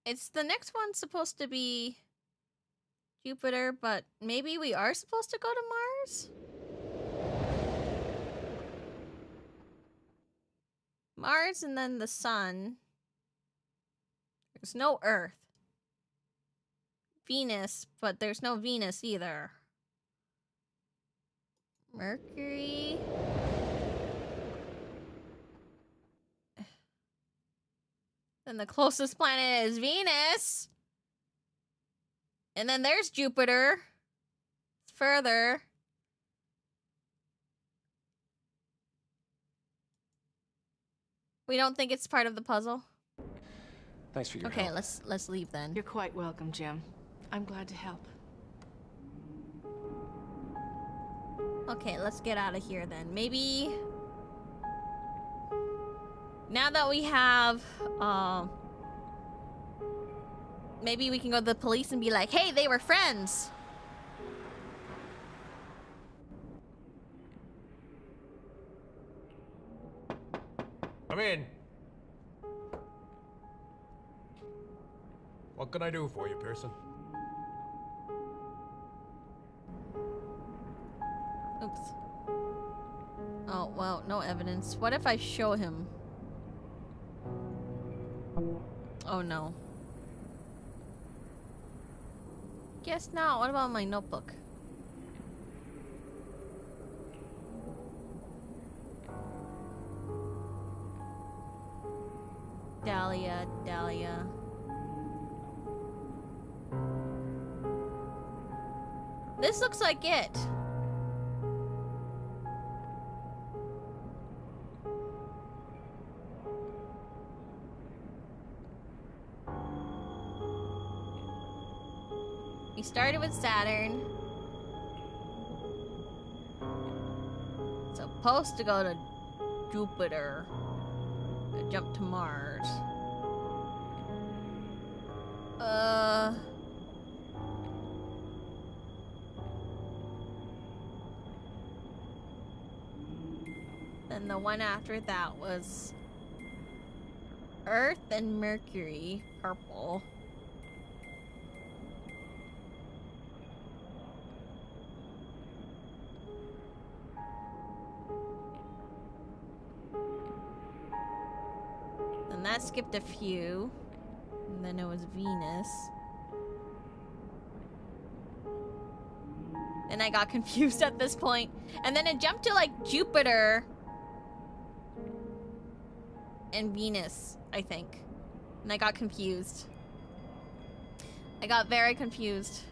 It's the next one's supposed to be Jupiter, but maybe we are supposed to go to Mars? Mars and then the sun. There's no Earth. Venus, but there's no Venus either. Mercury. Then the closest planet is Venus. And then there's Jupiter. It's further. We don't think it's part of the puzzle. Thanks for your Okay, help. let's leave then. You're quite welcome, Jim. I'm glad to help. Okay, let's get out of here then. Maybe now that we have maybe we can go to the police and be like, hey, they were friends. Come in. What can I do for you, Pearson? Oops. Oh, well, no evidence. What if I show him? Oh, no. Guess not. What about my notebook? Dahlia, Dahlia. This looks like it. We started with Saturn. Supposed to go to Jupiter. Jump to Mars. Then the one after that was Earth and Mercury, purple. And that skipped a few. And then it was Venus. And I got confused at this point. And then it jumped to like Jupiter and Venus, I think. And I got confused. I got very confused.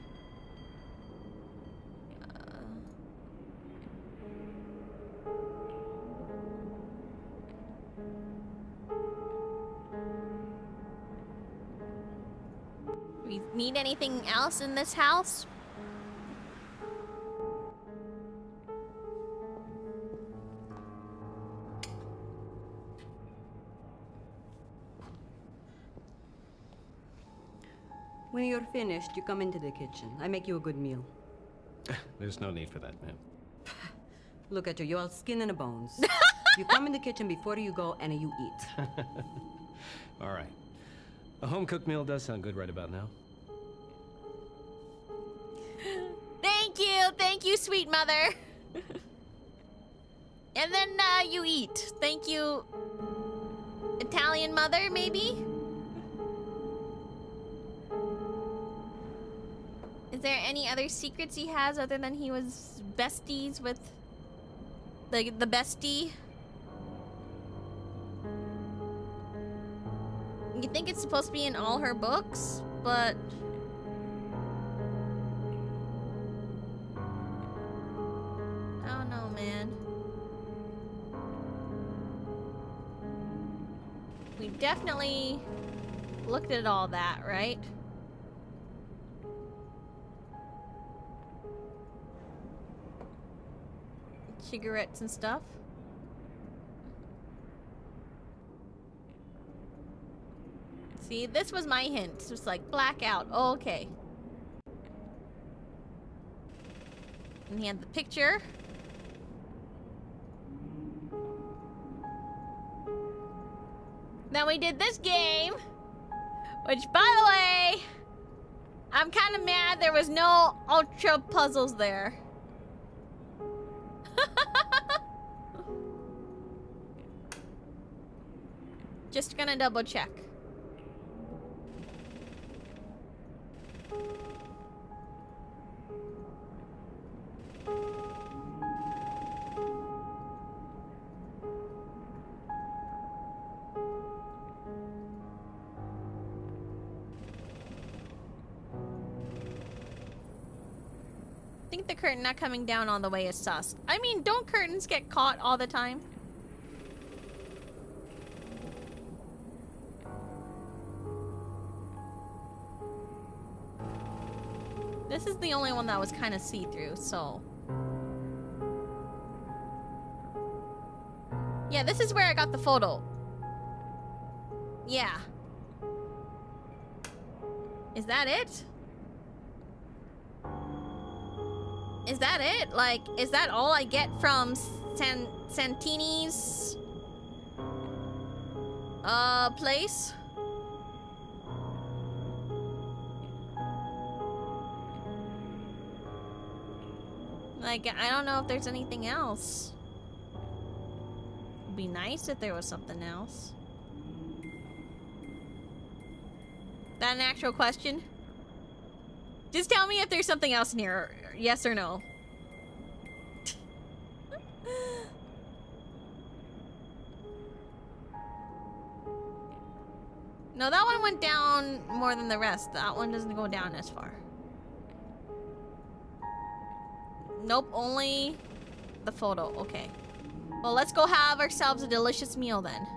We need anything else in this house? When you're finished, you come into the kitchen. I make you a good meal. There's no need for that, ma'am. Look at you, you're all skin and bones. You come in the kitchen before you go and you eat. All right. A home-cooked meal does sound good right about now. Thank you, sweet mother. And then you eat. Thank you, Italian mother, maybe? Is there any other secrets he has other than he was besties with the bestie? You think it's supposed to be in all her books, but I don't know, man. We definitely looked at all that, right? Cigarettes and stuff. See, this was my hint. It's just like blackout. Oh, okay. And he had the picture. Then we did this game, which, by the way, I'm kind of mad there was no ultra puzzles there. Just gonna double check. I think the curtain not coming down all the way is sus. I mean, don't curtains get caught all the time? This is the only one that was kind of see-through, so... Yeah, this is where I got the photo. Yeah. Is that it? Is that it? Like, is that all I get from Santini's place? Like, I don't know if there's anything else. It'd be nice if there was something else. That an actual question? Just tell me if there's something else in here. Yes or no. No, that one went down more than the rest. That one doesn't go down as far. Nope, only the photo. Okay. Well, let's go have ourselves a delicious meal then.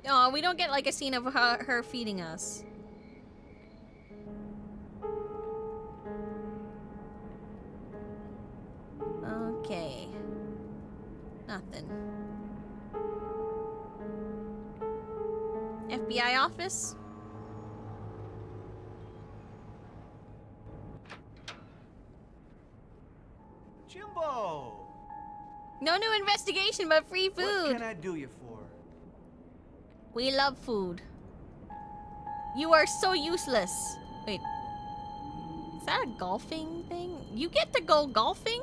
Oh, we don't get like a scene of her feeding us. Okay. Nothing. FBI office? Jimbo! No new investigation, but free What food. can I do you for? We love food. You are so useless. Wait. Is that a golfing thing? You get to go golfing?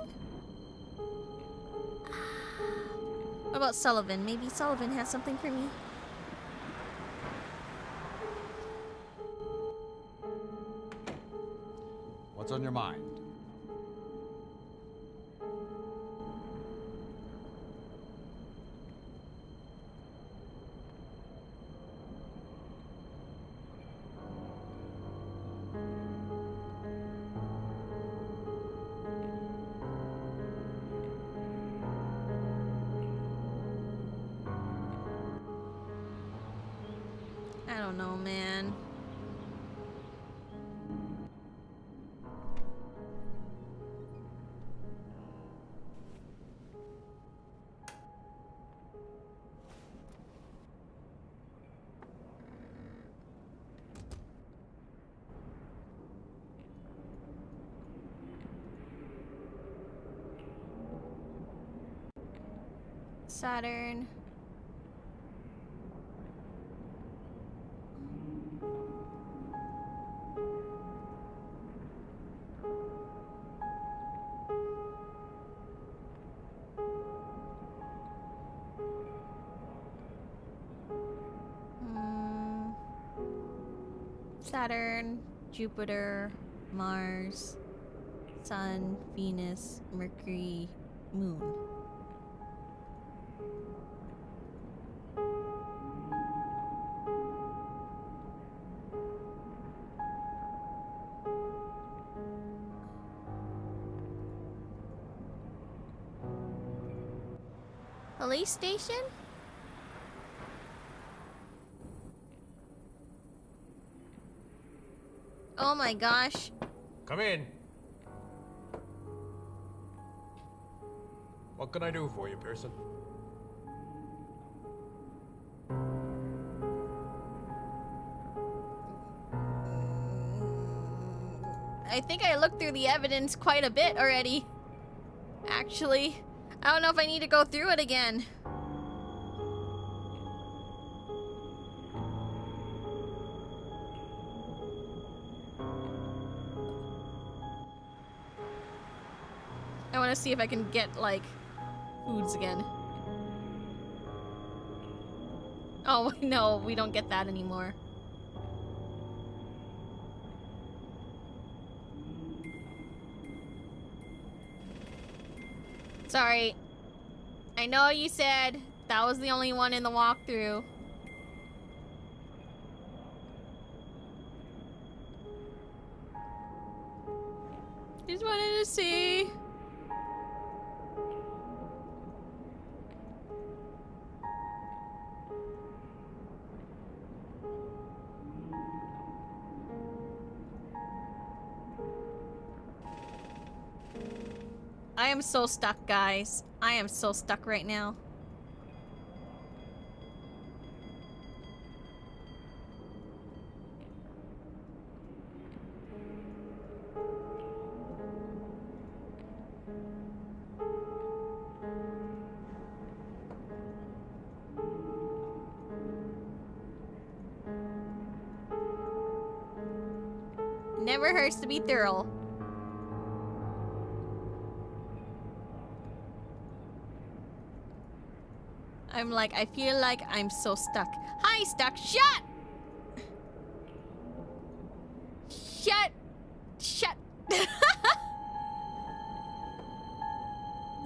What about Sullivan? Maybe Sullivan has something for me. What's on your mind? I don't know, man. Saturn. Saturn, Jupiter, Mars, Sun, Venus, Mercury, Moon. Police station? Oh my gosh. Come in. What can I do for you, Pearson? I think I looked through the evidence quite a bit already. Actually, I don't know if I need to go through it again. I want to see if I can get, like, foods again. Oh, no, we don't get that anymore. Sorry. I know you said that was the only one in the walkthrough. Just wanted to see. I am so stuck, guys. I am so stuck right now. Never hurts to be thorough. I'm like, I feel like I'm so stuck. Hi, stuck. Shut! Shut.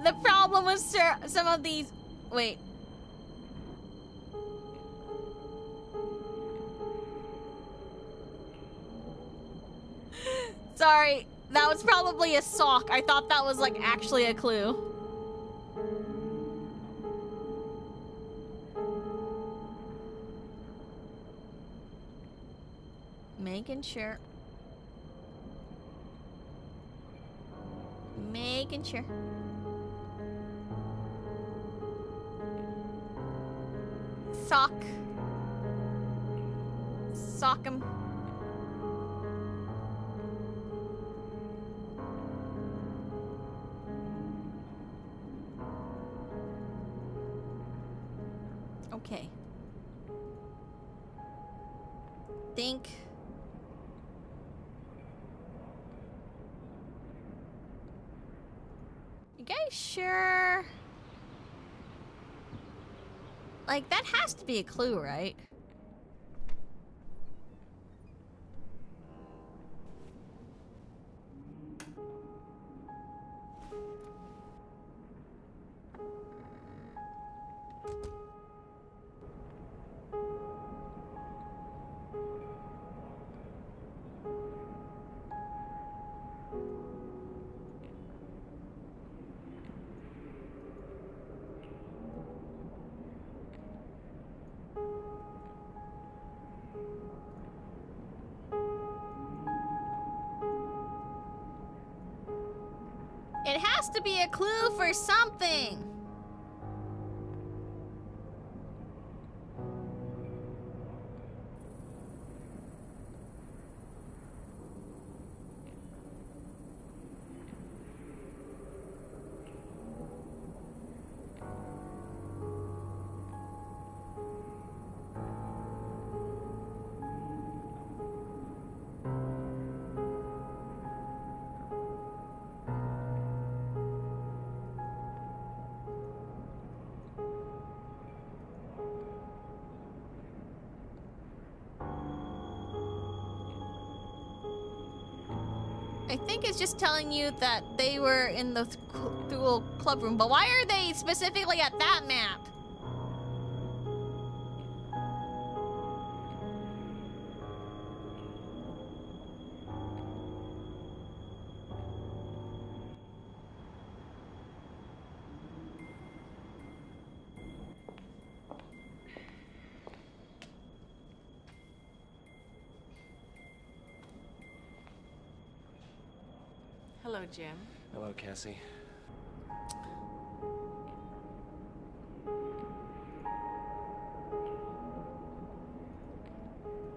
The problem was some of these. Wait. Sorry, that was probably a sock. I thought that was like actually a clue. Making sure. Making sure. Sock. Sock 'em. Okay. Think. You guys sure? Like, that has to be a clue, right? It has to be a clue for something. I think it's just telling you that they were in the Thule club room, but why are they specifically at that map? Hello, Jim. Hello, Cassie.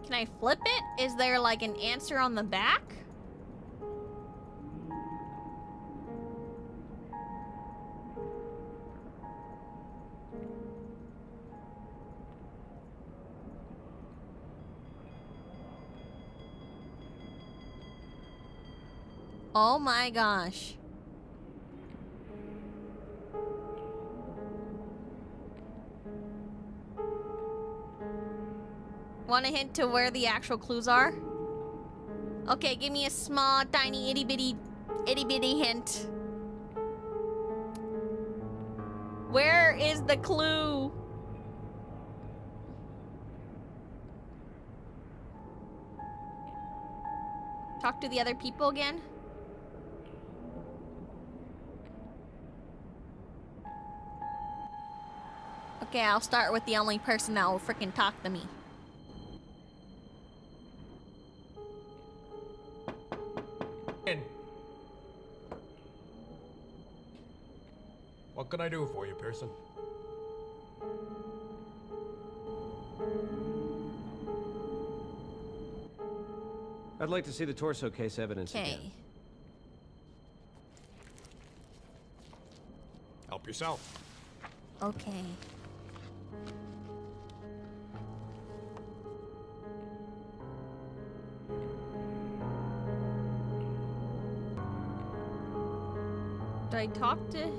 Can I flip it? Is there like an answer on the back? Oh my gosh. Want a hint to where the actual clues are? Okay, give me a small, tiny, itty bitty hint. Where is the clue? Talk to the other people again. Okay, I'll start with the only person that will freaking talk to me. In. What can I do for you, Pearson? I'd like to see the torso case evidence Okay. again. Help yourself. Okay. Do I talk to...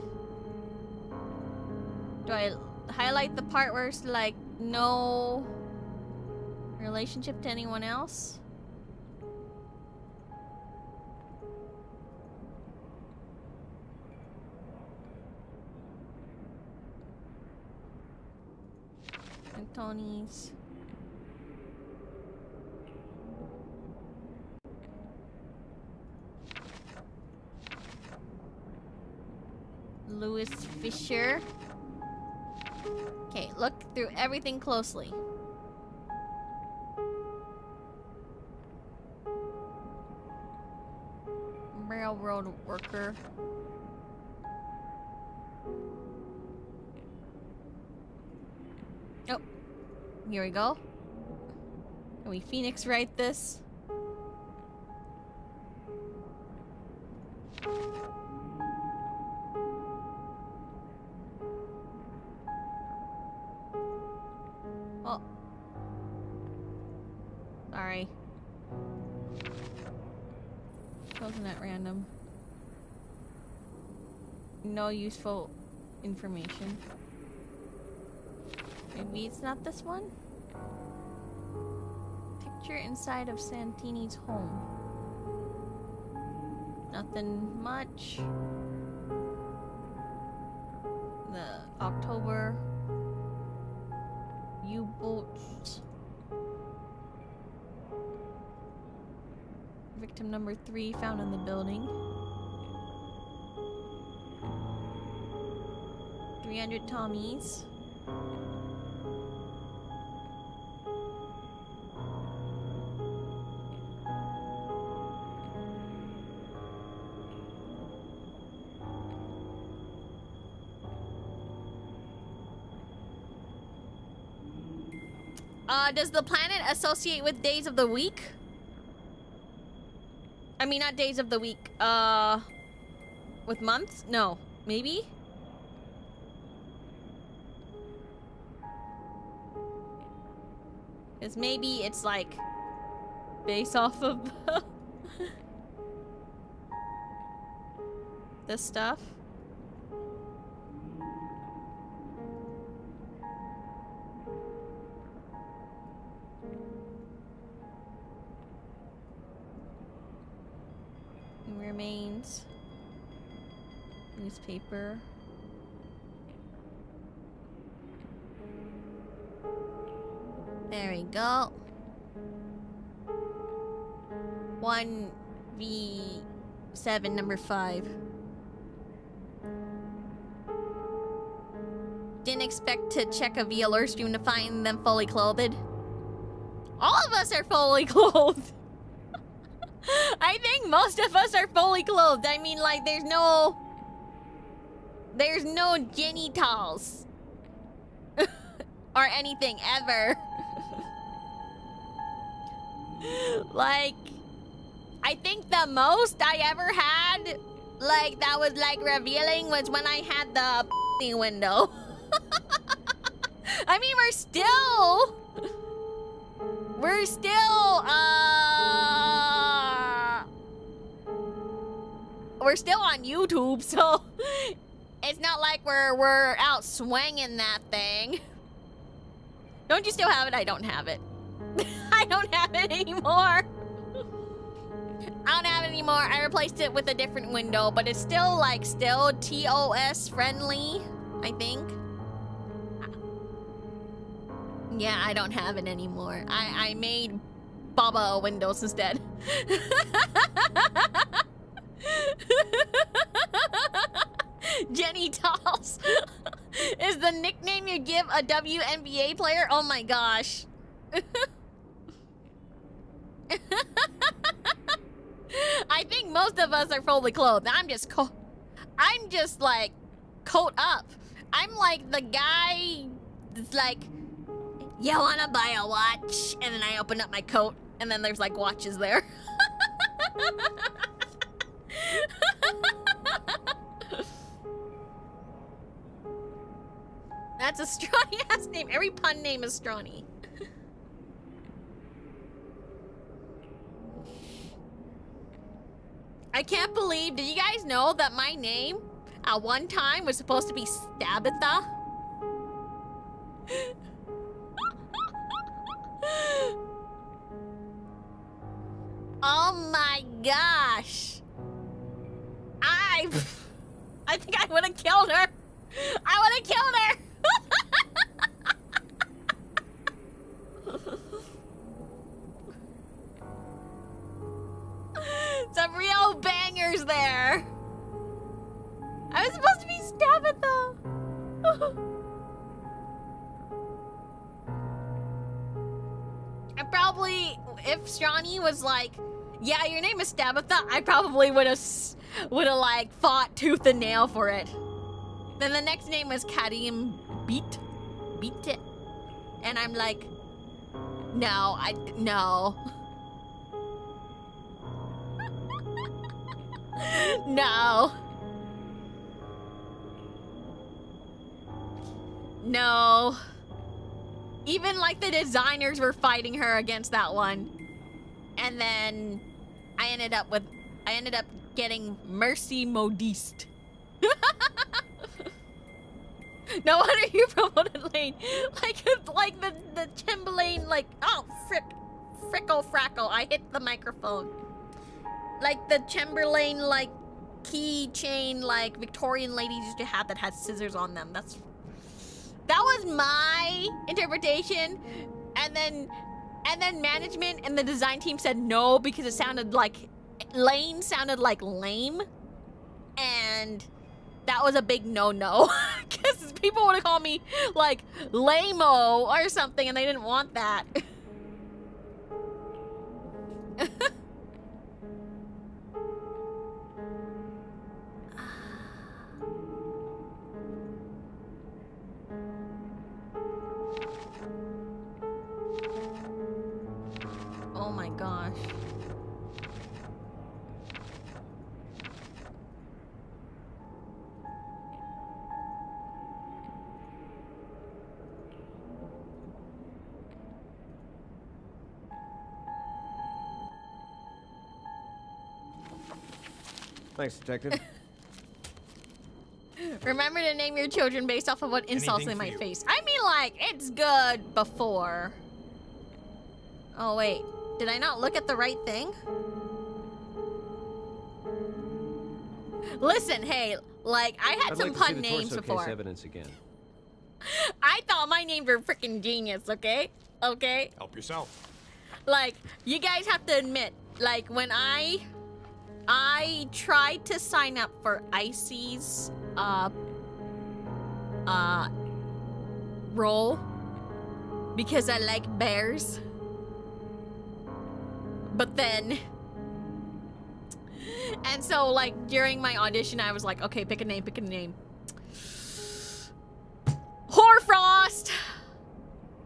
Do I highlight the part where it's like no relationship to anyone else? And Tony's. Louis Fisher. Okay, look through everything closely. Railroad worker. Oh, here we go. Can we Phoenix write this? Oh. Sorry. Wasn't at random. No useful information. Maybe it's not this one? Picture inside of Santini's home. Nothing much. The October U-boats. Victim number 3 found in the building. 300 Tommies. Does the planet associate with days of the week? I mean, not days of the week. With months? No. Maybe? Because maybe it's like based off of this stuff. remains. Newspaper. There we go. 1v7 number 5. Didn't expect to check a VAllure stream to find them fully clothed. All of us are fully clothed. I think most of us are fully clothed. I mean, like, there's no genitals or anything ever. Like, I think the most I ever had, like, that was like revealing was when I had the window. I mean, we're still on YouTube, so it's not like we're out swinging that thing. Don't you still have it? I don't have it. I don't have it anymore. I replaced it with a different window, but it's still TOS friendly, I think. Yeah, I don't have it anymore. I made Baba Windows instead. Jenny Dolls is the nickname you give a WNBA player? Oh my gosh. I think most of us are fully clothed. I'm just like coat up. I'm like the guy that's like, you wanna buy a watch? And then I open up my coat and then there's like watches there. That's a Strawny ass name. Every pun name is Strawny. I can't believe, did you guys know that my name at one time was supposed to be Stabitha? Oh my gosh. I think I would have killed her. I would have killed her. Some real bangers there. I was supposed to be Stabitha. I probably, if Strawny was like, yeah, your name is Stabitha, I probably would have like fought tooth and nail for it. Then the next name was Kadim Beat it. And I'm like, no. No. No. Even like the designers were fighting her against that one. And then I ended up getting Mercy Modiste. No wonder you promoted Lane. Like the Chamberlain, like, oh frickle frackle. I hit the microphone. Like the Chamberlain, like keychain, like Victorian ladies used to have that had scissors on them. That was my interpretation. And then management and the design team said no because it sounded like Lane sounded like lame. And that was a big no-no. Because people would have called me like lame-o or something and they didn't want that. Oh my gosh. Thanks, Detective. Remember to name your children based off of what insults Anything they for might you. face. I mean, like, it's good before. Oh, wait. Did I not look at the right thing? Listen, hey, like, I had I'd some like to see pun the names torso before. case evidence again. I thought my names were freaking genius, okay? Okay? Help yourself. Like, you guys have to admit, like, when I tried to sign up for Icy's, role because I like bears. But then... And so, like, during my audition, I was like, okay, pick a name, pick a name. Hoarfrost!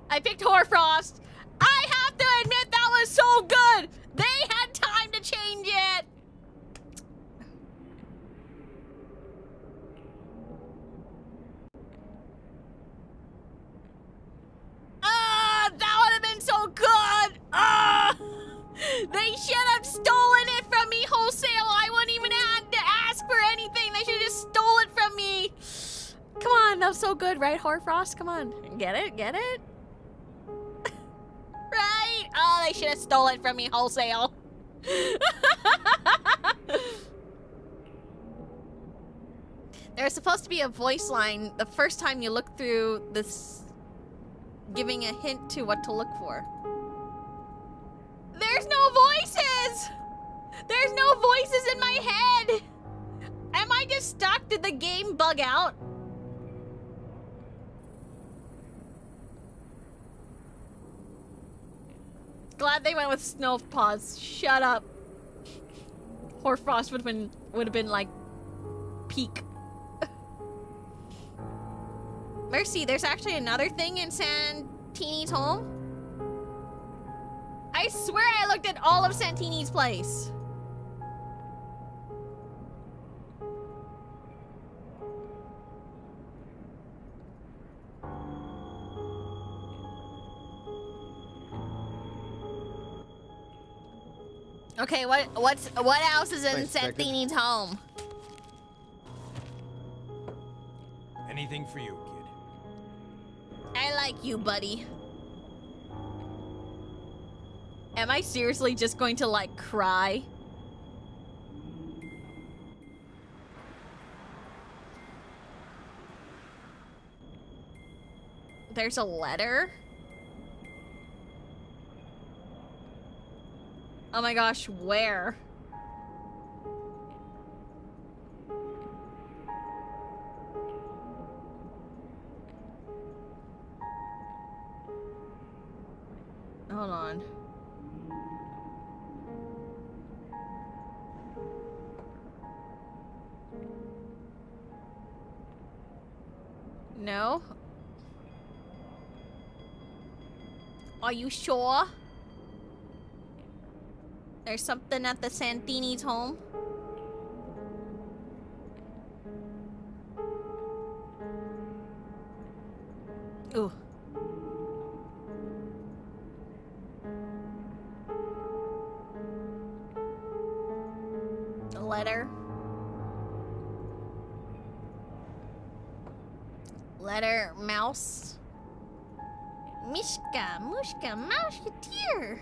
I picked Hoarfrost. I have to admit that was so good! They had time to change it! Ah, that would have been so good! Ah! They should have stolen it from me wholesale. I wouldn't even have to ask for anything. They should have just stole it from me. Come on, that was so good, right, Hoarfrost? Come on. Get it? Get it? Right? Oh, they should have stole it from me wholesale. There's supposed to be a voice line the first time you look through this, giving a hint to what to look for. There's no voices! There's no voices in my head! Am I just stuck? Did the game bug out? Glad they went with Snow Paws. Shut up. Hoarfrost would have been like peak. Mercy, there's actually another thing in Santini's home? I swear I looked at all of Santini's place. Okay, what else is in Thanks, Detective. Santini's home? Anything for you, kid. I like you, buddy. Am I seriously just going to, like, cry? There's a letter? Oh my gosh, where? Hold on. No? Are you sure? There's something at the Santini's home? Ooh. A letter. Letter, mouse. Mishka, Mushka, Mouseketeer.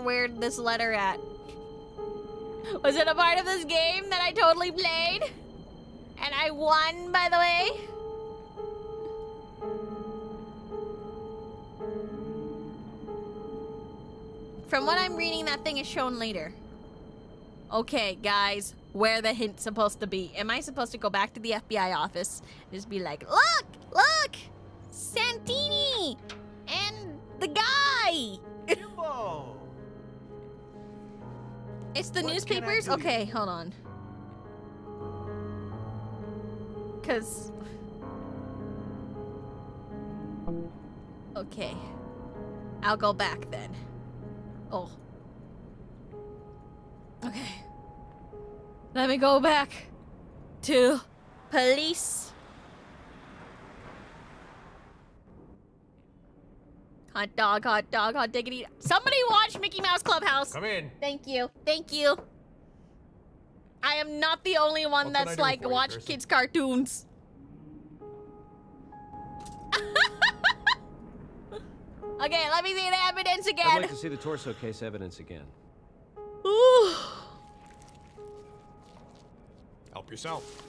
Where'd this letter at? Was it a part of this game that I totally played? And I won, by the way? From what I'm reading, that thing is shown later. Okay, guys, where the hint's supposed to be. Am I supposed to go back to the FBI office and just be like, look! Santini! And the guy! Whoa! It's the What can I newspapers? do? Okay, hold on. Cause... Okay. I'll go back then. Oh. Okay. Let me go back to police. Hot dog, hot diggity. Somebody watch Mickey Mouse Clubhouse. Come in. Thank you. Thank you. I am not the only one What can I that's do like for you, watch Kirsten? kids cartoons. Okay, let me see the evidence I'd again. like to see the torso case evidence again. Ooh. Help yourself.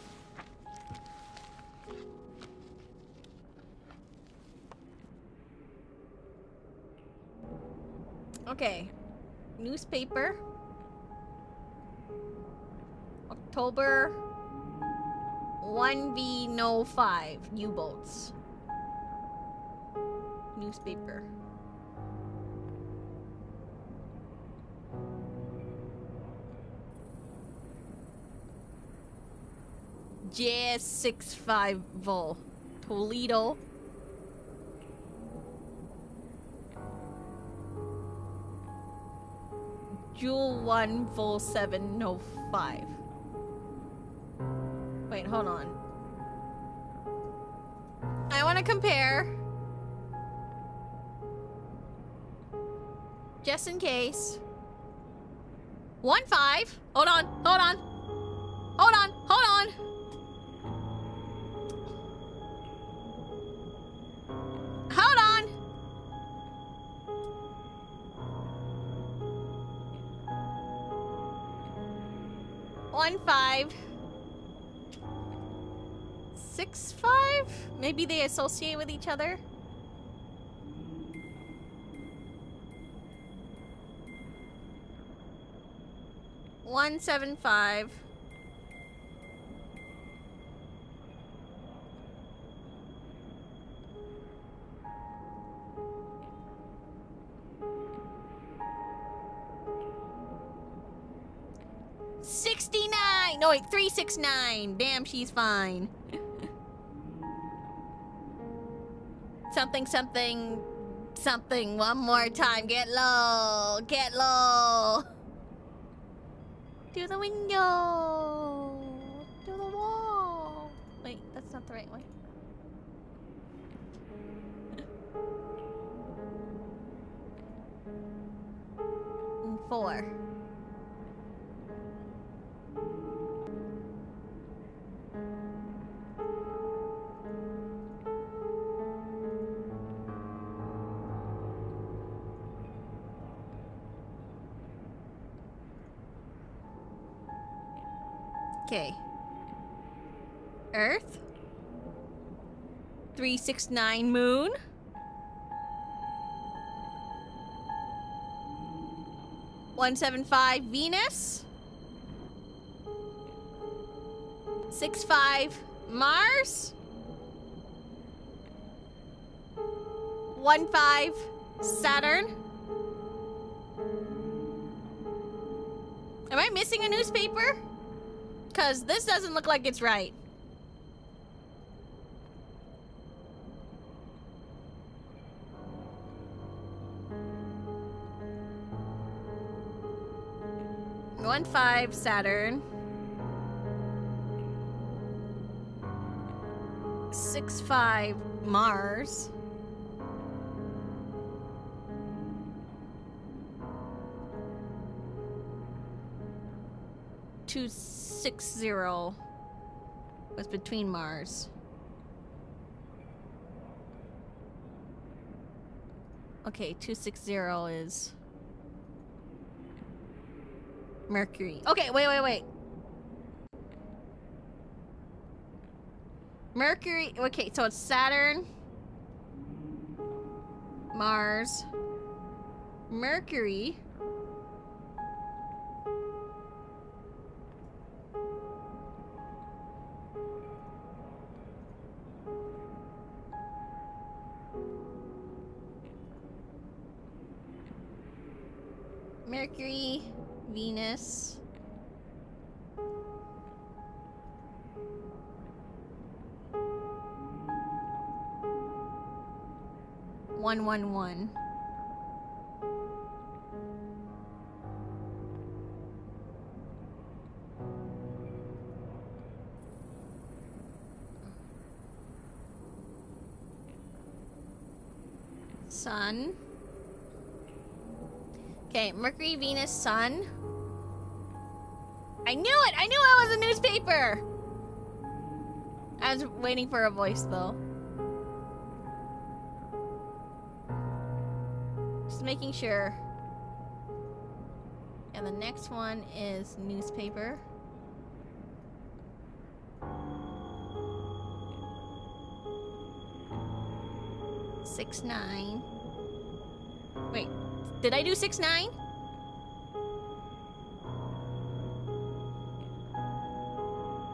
Okay. Newspaper. October 1V05 U-boats. Newspaper. JS65 Vol. Toledo. Jewel 1 Vol 705. Wait, hold on. I want to compare. Just in case. 1-5. Hold on, hold on. Hold on, hold on. Hold on. One 5. 6-5? Maybe they associate with each other. One 7-5. No, wait, 369. Damn, she's fine. Something, something, something. One more time. Get low. Get low. To the window. To the wall. Wait, that's not the right one. And 4. Okay. Earth. 369 Moon. One 175 Venus. 65 Mars. 15 Saturn. Am I missing a newspaper? Because this doesn't look like it's right. One 5 Saturn. 6-5 Mars. 260 was between Mars. Okay, 260 is Mercury. Okay, wait. Mercury, okay, so it's Saturn, Mars, Mercury, Mercury, Venus, one. Sun. Okay, Mercury, Venus, Sun. I knew it! I knew it was a newspaper! I was waiting for a voice, though. Just making sure. And the next one is newspaper. Six, 9. Wait, did I do 6, 9?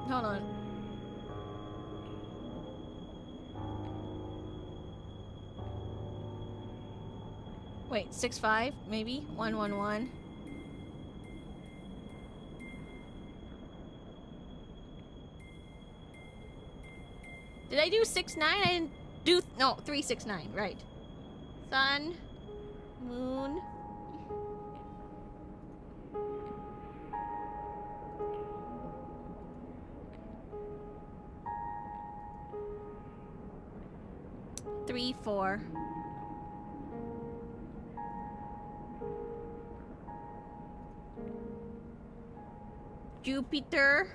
Hold on. Wait, 6, 5, maybe? 1, 1, 1. Did I do 6, 9? I didn't do... No, 3, 6, 9, right. Sun, moon... Three, 4. Jupiter.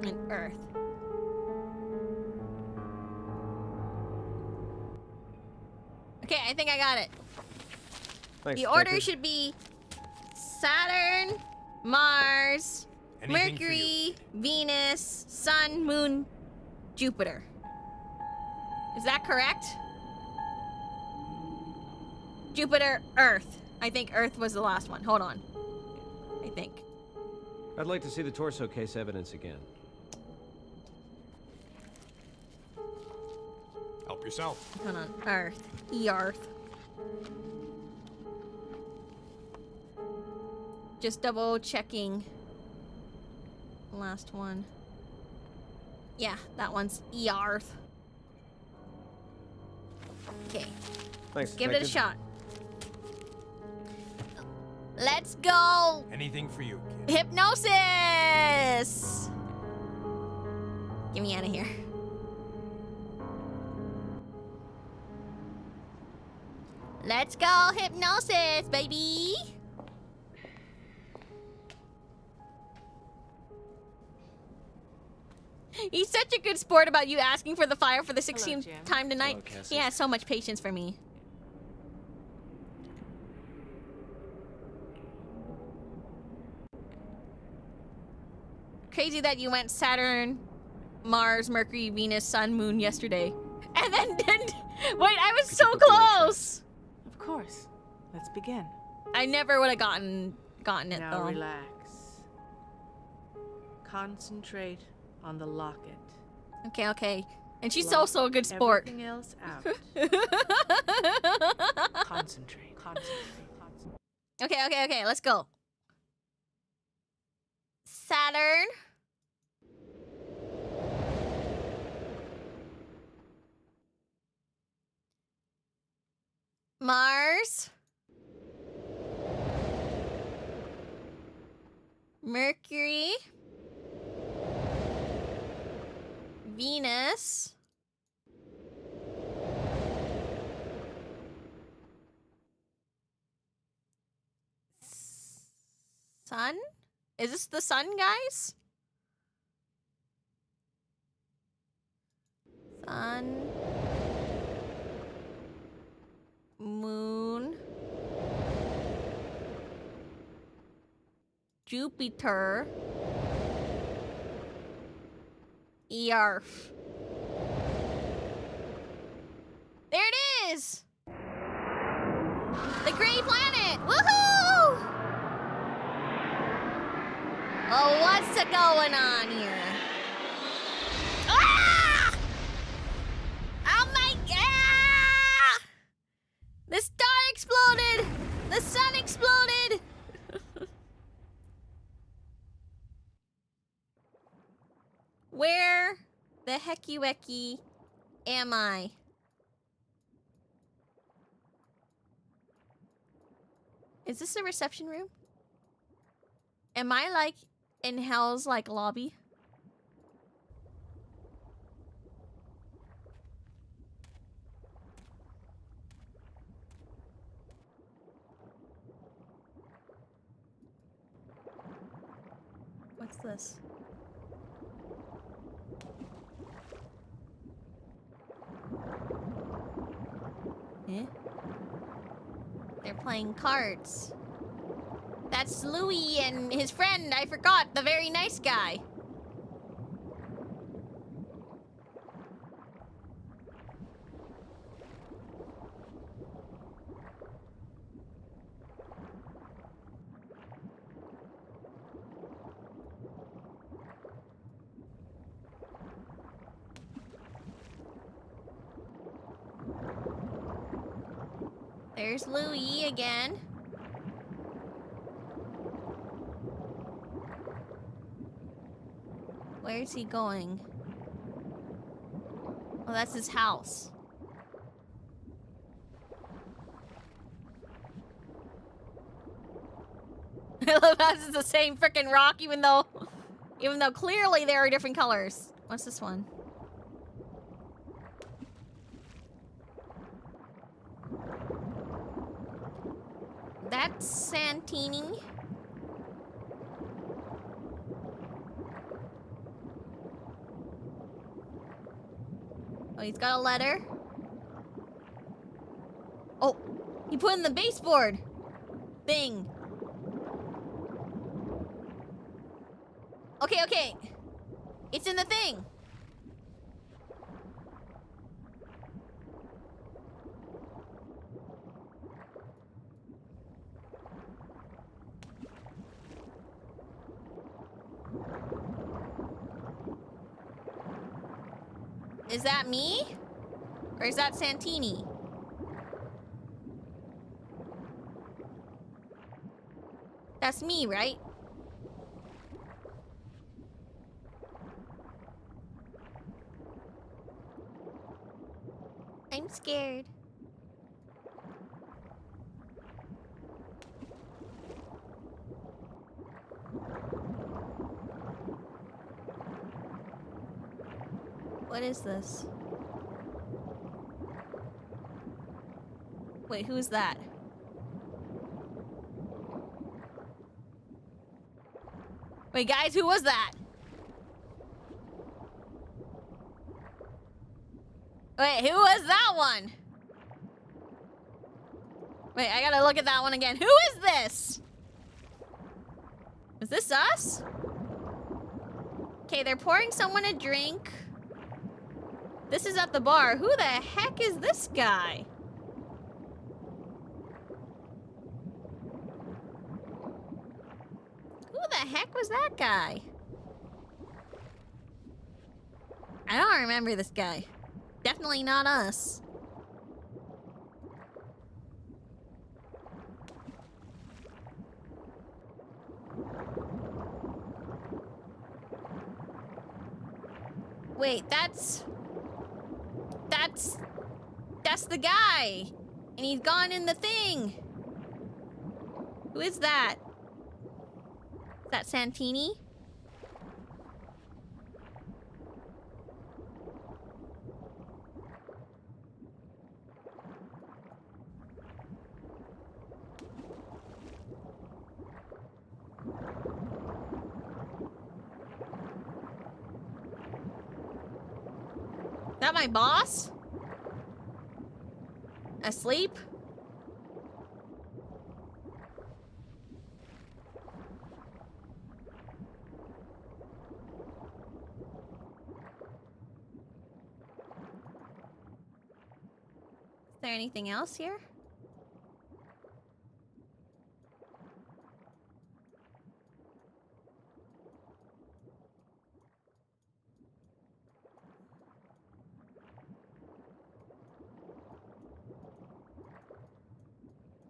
And Earth. Okay, I think I got it. Thanks, The order Detective. should be Saturn, Mars, Anything for Mercury, Venus, Sun, Moon, Jupiter. Is that correct? Jupiter, Earth. I think Earth was the last one. Hold on. I think. I'd like to see the torso case evidence again. Help yourself. Hold on. Earth. E-Earth. Just double checking. Last one. Yeah, that one's E-Earth. Okay. Thanks, Give it a Detective. shot. Let's go! Anything for you, kid. Hypnosis! Get me out of here. Let's go hypnosis, baby! He's such a good sport about you asking for the fire for the 16th Jim. time tonight. Hello, Cassie. He has so much patience for me. Crazy that you went Saturn, Mars, Mercury, Venus, Sun, Moon yesterday. And then wait, I was Could so you put me on track? close! Of course. Let's begin. I never would have gotten it Now though. relax. Concentrate on the locket. Okay, okay. And she's Block also a good sport. Everything else out. Concentrate. Okay, okay, okay, let's go. Saturn. Mars. Mercury. Venus. Sun? Is this the sun, guys? Sun. Moon. Jupiter. Earth. There it is! The gray planet! Woohoo! Oh, what's going on here? Ah! Oh my god! The star exploded! The sun exploded! Where the hecky wecky am I? Is this a reception room? Am I like in Hell's like lobby? What's this? Eh? They're playing cards. That's Louis and his friend, I forgot, the very nice guy. There's Louis again. Where's he going? Oh, that's his house. I love how it's the same freaking rock, even though clearly there are different colors. What's this one? That's Santini. Oh, he's got a letter. Oh, he put in the baseboard thing. Okay, okay. It's in the thing. Is that me? Or is that Santini? That's me, right? I'm scared. What is this? Wait, who's that? Wait, guys, who was that? Wait, who was that one? Wait, I gotta look at that one again. Who is this? Is this us? Okay, they're pouring someone a drink. This is at the bar. Who the heck is this guy? Who the heck was that guy? I don't remember this guy. Definitely not us. Wait, that's the guy. And he's gone in the thing. Who is that? Is that Santini? Is that my boss? Asleep? Is there anything else here?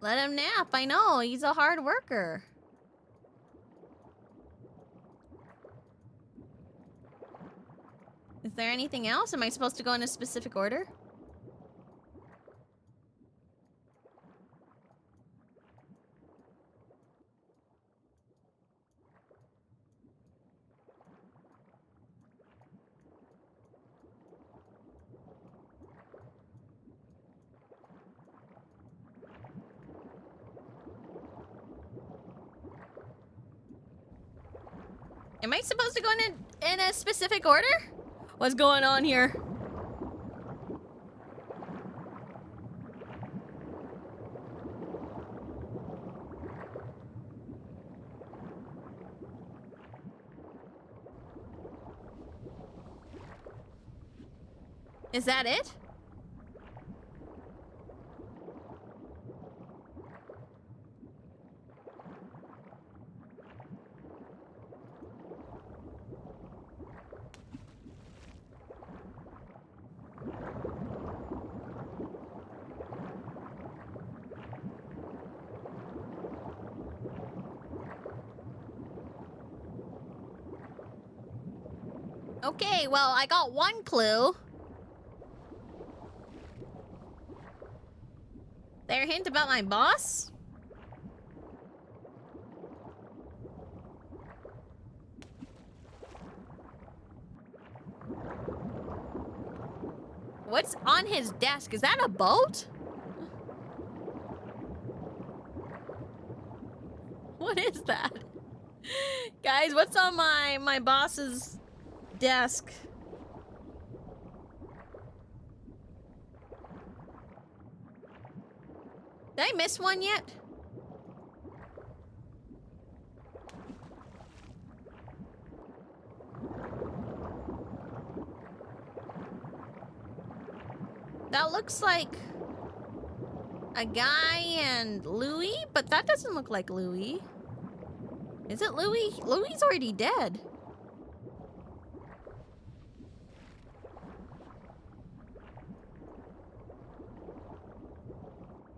Let him nap. I know. He's a hard worker. Is there anything else? Am I supposed to go in a specific order? Am I supposed to go in a specific order? What's going on here? Is that it? Okay, well, I got one clue. There a hint about my boss? What's on his desk? Is that a boat? What is that? Guys, what's on my boss's desk? Did I miss one yet? That looks like a guy and Louis, but that doesn't look like Louis. Is it Louis? Louis's already dead.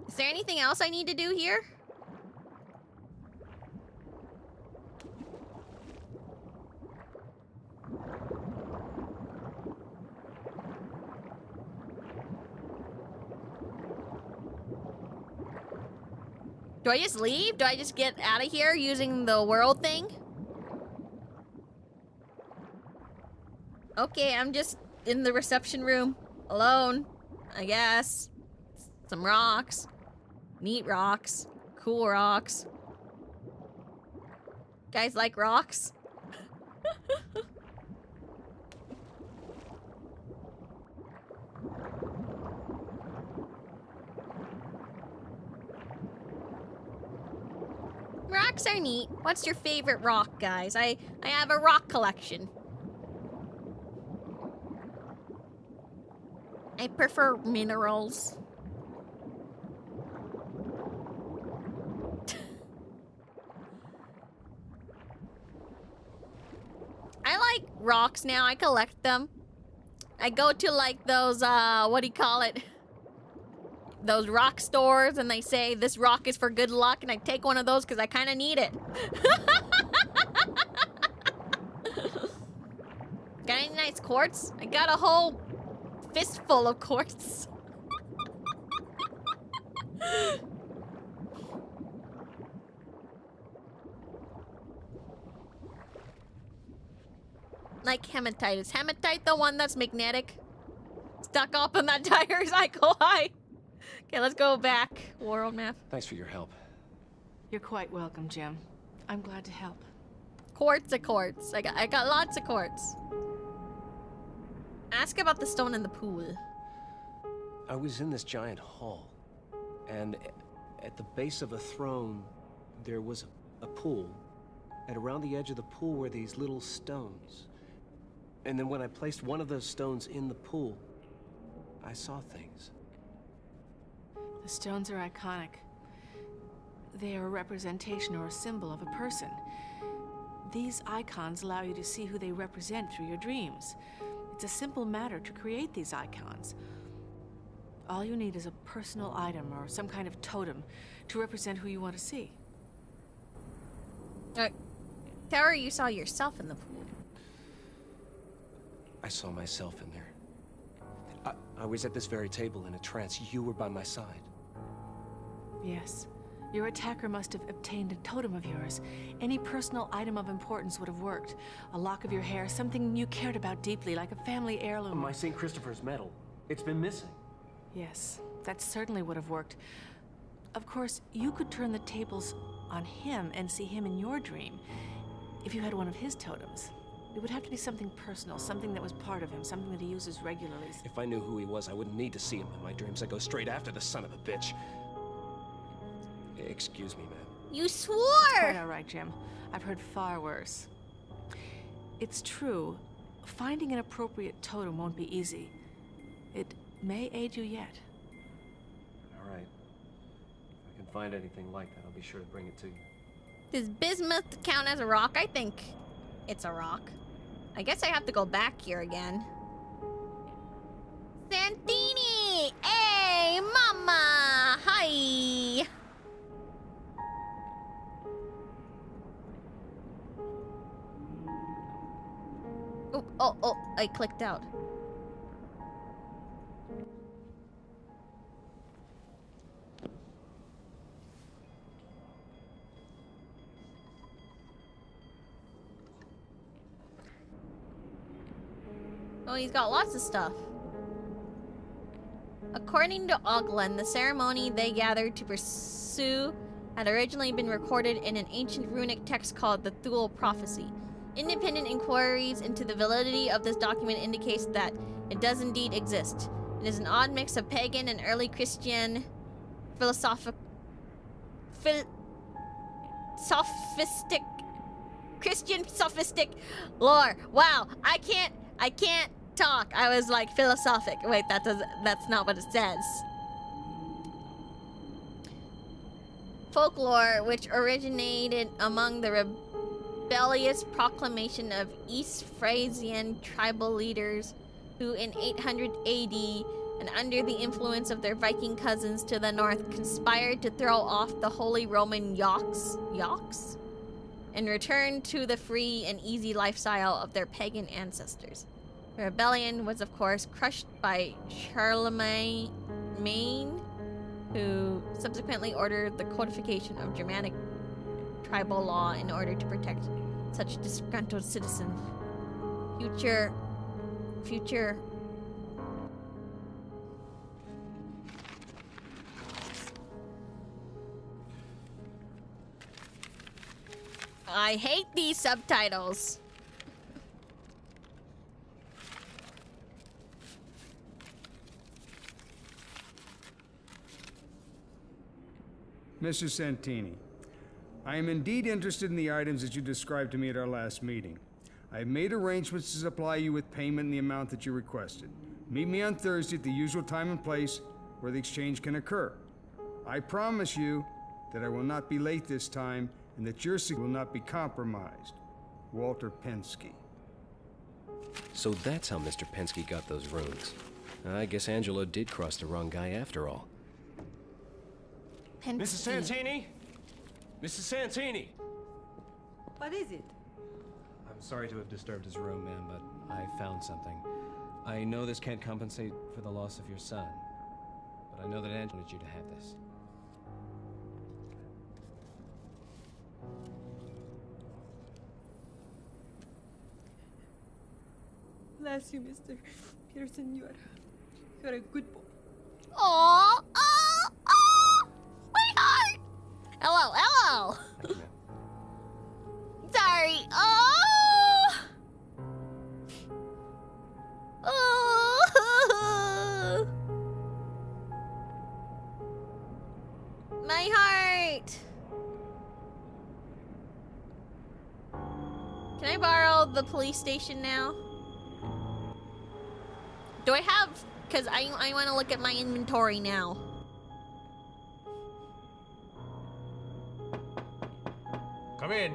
Is there anything else I need to do here? Do I just leave? Do I just get out of here using the world thing? Okay, I'm just in the reception room, alone, I guess. Some rocks. Neat rocks. Cool rocks. Guys like rocks? Rocks are neat. What's your favorite rock, guys? I have a rock collection. I prefer minerals. I like rocks now. I collect them. I go to like those, what do you call it? Those rock stores, and they say this rock is for good luck, and I take one of those because I kind of need it. Got any nice quartz? I got a whole fistful of quartz. Like hematite. Is hematite the one that's magnetic? Stuck up in that tire cycle? Hi. Okay, let's go back. World map. Thanks for your help. You're quite welcome, Jim. I'm glad to help. Quartz of quartz. I got lots of quartz. Ask about the stone in the pool. I was in this giant hall, and at the base of a throne, there was a pool, and around the edge of the pool were these little stones. And then when I placed one of those stones in the pool, I saw things. The stones are iconic. They are a representation or a symbol of a person. These icons allow you to see who they represent through your dreams. It's a simple matter to create these icons. All you need is a personal item or some kind of totem to represent who you want to see. Tower, you saw yourself in the pool. I saw myself in there. I was at this very table in a trance. You were by my side. Yes. Your attacker must have obtained a totem of yours. Any personal item of importance would have worked. A lock of your hair, something you cared about deeply, like a family heirloom. My St. Christopher's medal. It's been missing. Yes, that certainly would have worked. Of course, you could turn the tables on him and see him in your dream. if you had one of his totems, it would have to be something personal, something that was part of him, something that he uses regularly. If I knew who he was, I wouldn't need to see him in my dreams. I go straight after the son of a bitch. Excuse me, ma'am. You Quite swore! all right, Jim. I've heard far worse. It's true. Finding an appropriate totem won't be easy. It may aid you yet. All right. If I can find anything like that, I'll be sure to bring it to you. Does bismuth count as a rock? I think it's a rock. I guess I have to go back here again. Santini! Hey, mama! Hi! Oh, I clicked out. Oh, he's got lots of stuff. According to Oglen, the ceremony they gathered to pursue had originally been recorded in an ancient runic text called the Thule Prophecy. Independent inquiries into the validity of this document indicates that it does indeed exist. It is an odd mix of pagan and early Christian sophistic lore. Wow, I can't talk. I was like philosophic. Wait, that's not what it says. Folklore, which originated among the rebellious proclamation of East Frisian tribal leaders who in 800 AD and under the influence of their Viking cousins to the north conspired to throw off the Holy Roman yokes and return to the free and easy lifestyle of their pagan ancestors. The rebellion was of course crushed by Charlemagne, who subsequently ordered the codification of Germanic tribal law in order to protect such disgruntled citizens. Future. I hate these subtitles. Mrs. Santini, I am indeed interested in the items that you described to me at our last meeting. I have made arrangements to supply you with payment in the amount that you requested. Meet me on Thursday at the usual time and place where the exchange can occur. I promise you that I will not be late this time and that your security will not be compromised. Walter Pensky. So that's how Mr. Pensky got those runes. I guess Angelo did cross the wrong guy after all. Pensky. Mrs. Santini? Mrs. Santini! What is it? I'm sorry to have disturbed his room, ma'am, but I found something. I know this can't compensate for the loss of your son, but I know that Angelo wanted you to have this. Bless you, Mr. Pearson. You're a good boy. Aww. My heart. Hello. Thank you, ma'am. Sorry. My heart. Can I borrow the police station now? Do I have... Because I want to look at my inventory now. Come in.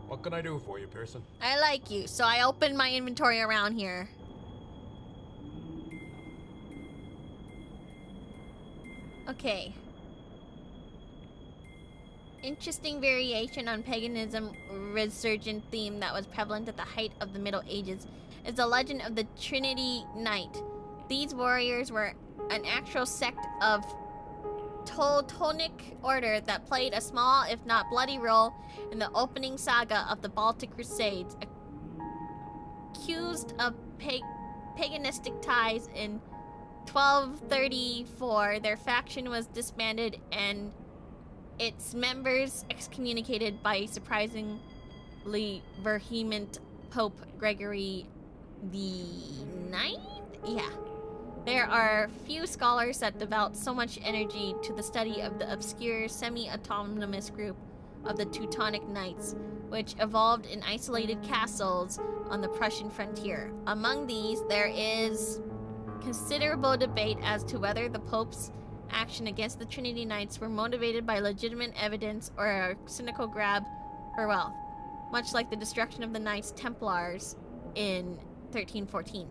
What can I do for you, Pearson? I like you, so I opened my inventory around here. Okay. Interesting variation on paganism resurgent theme that was prevalent at the height of the Middle Ages is the legend of the Trinity Knight. These warriors were an actual sect of Teutonic order that played a small, if not bloody, role in the opening saga of the Baltic Crusades. Accused of paganistic ties in 1234, their faction was disbanded and its members excommunicated by a surprisingly vehement Pope Gregory the Ninth? Yeah. There are few scholars that devote so much energy to the study of the obscure semi-autonomous group of the Teutonic Knights, which evolved in isolated castles on the Prussian frontier. Among these, there is considerable debate as to whether the Pope's action against the Trinity Knights were motivated by legitimate evidence or a cynical grab for wealth, much like the destruction of the Knights Templars in 1314.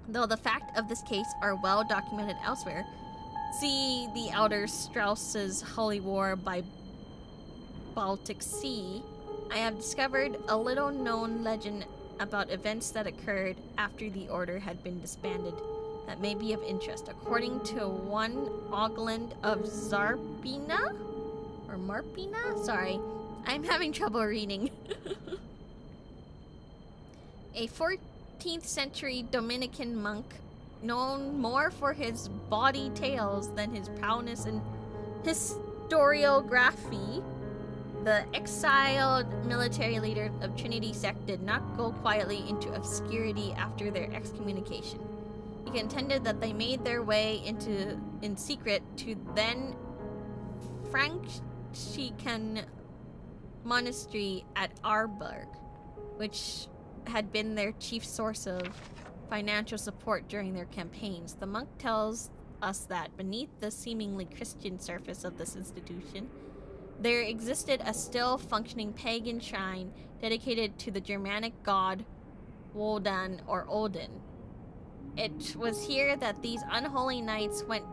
Though the facts of this case are well documented elsewhere, see the Elder Strauss's Holy War by Baltic Sea, I have discovered a little known legend about events that occurred after the order had been disbanded that may be of interest. According to one Ogland of Zarpina? Or Marpina? Sorry, I'm having trouble reading. A 14th century Dominican monk, known more for his bawdy tales than his prowess in historiography, the exiled military leader of Trinity sect did not go quietly into obscurity after their excommunication. He contended that they made their way in secret to then Franciscan monastery at Arberg, which had been their chief source of financial support during their campaigns. The monk tells us that beneath the seemingly Christian surface of this institution, there existed a still functioning pagan shrine dedicated to the Germanic god Wodan or Odin. It was here that these unholy knights went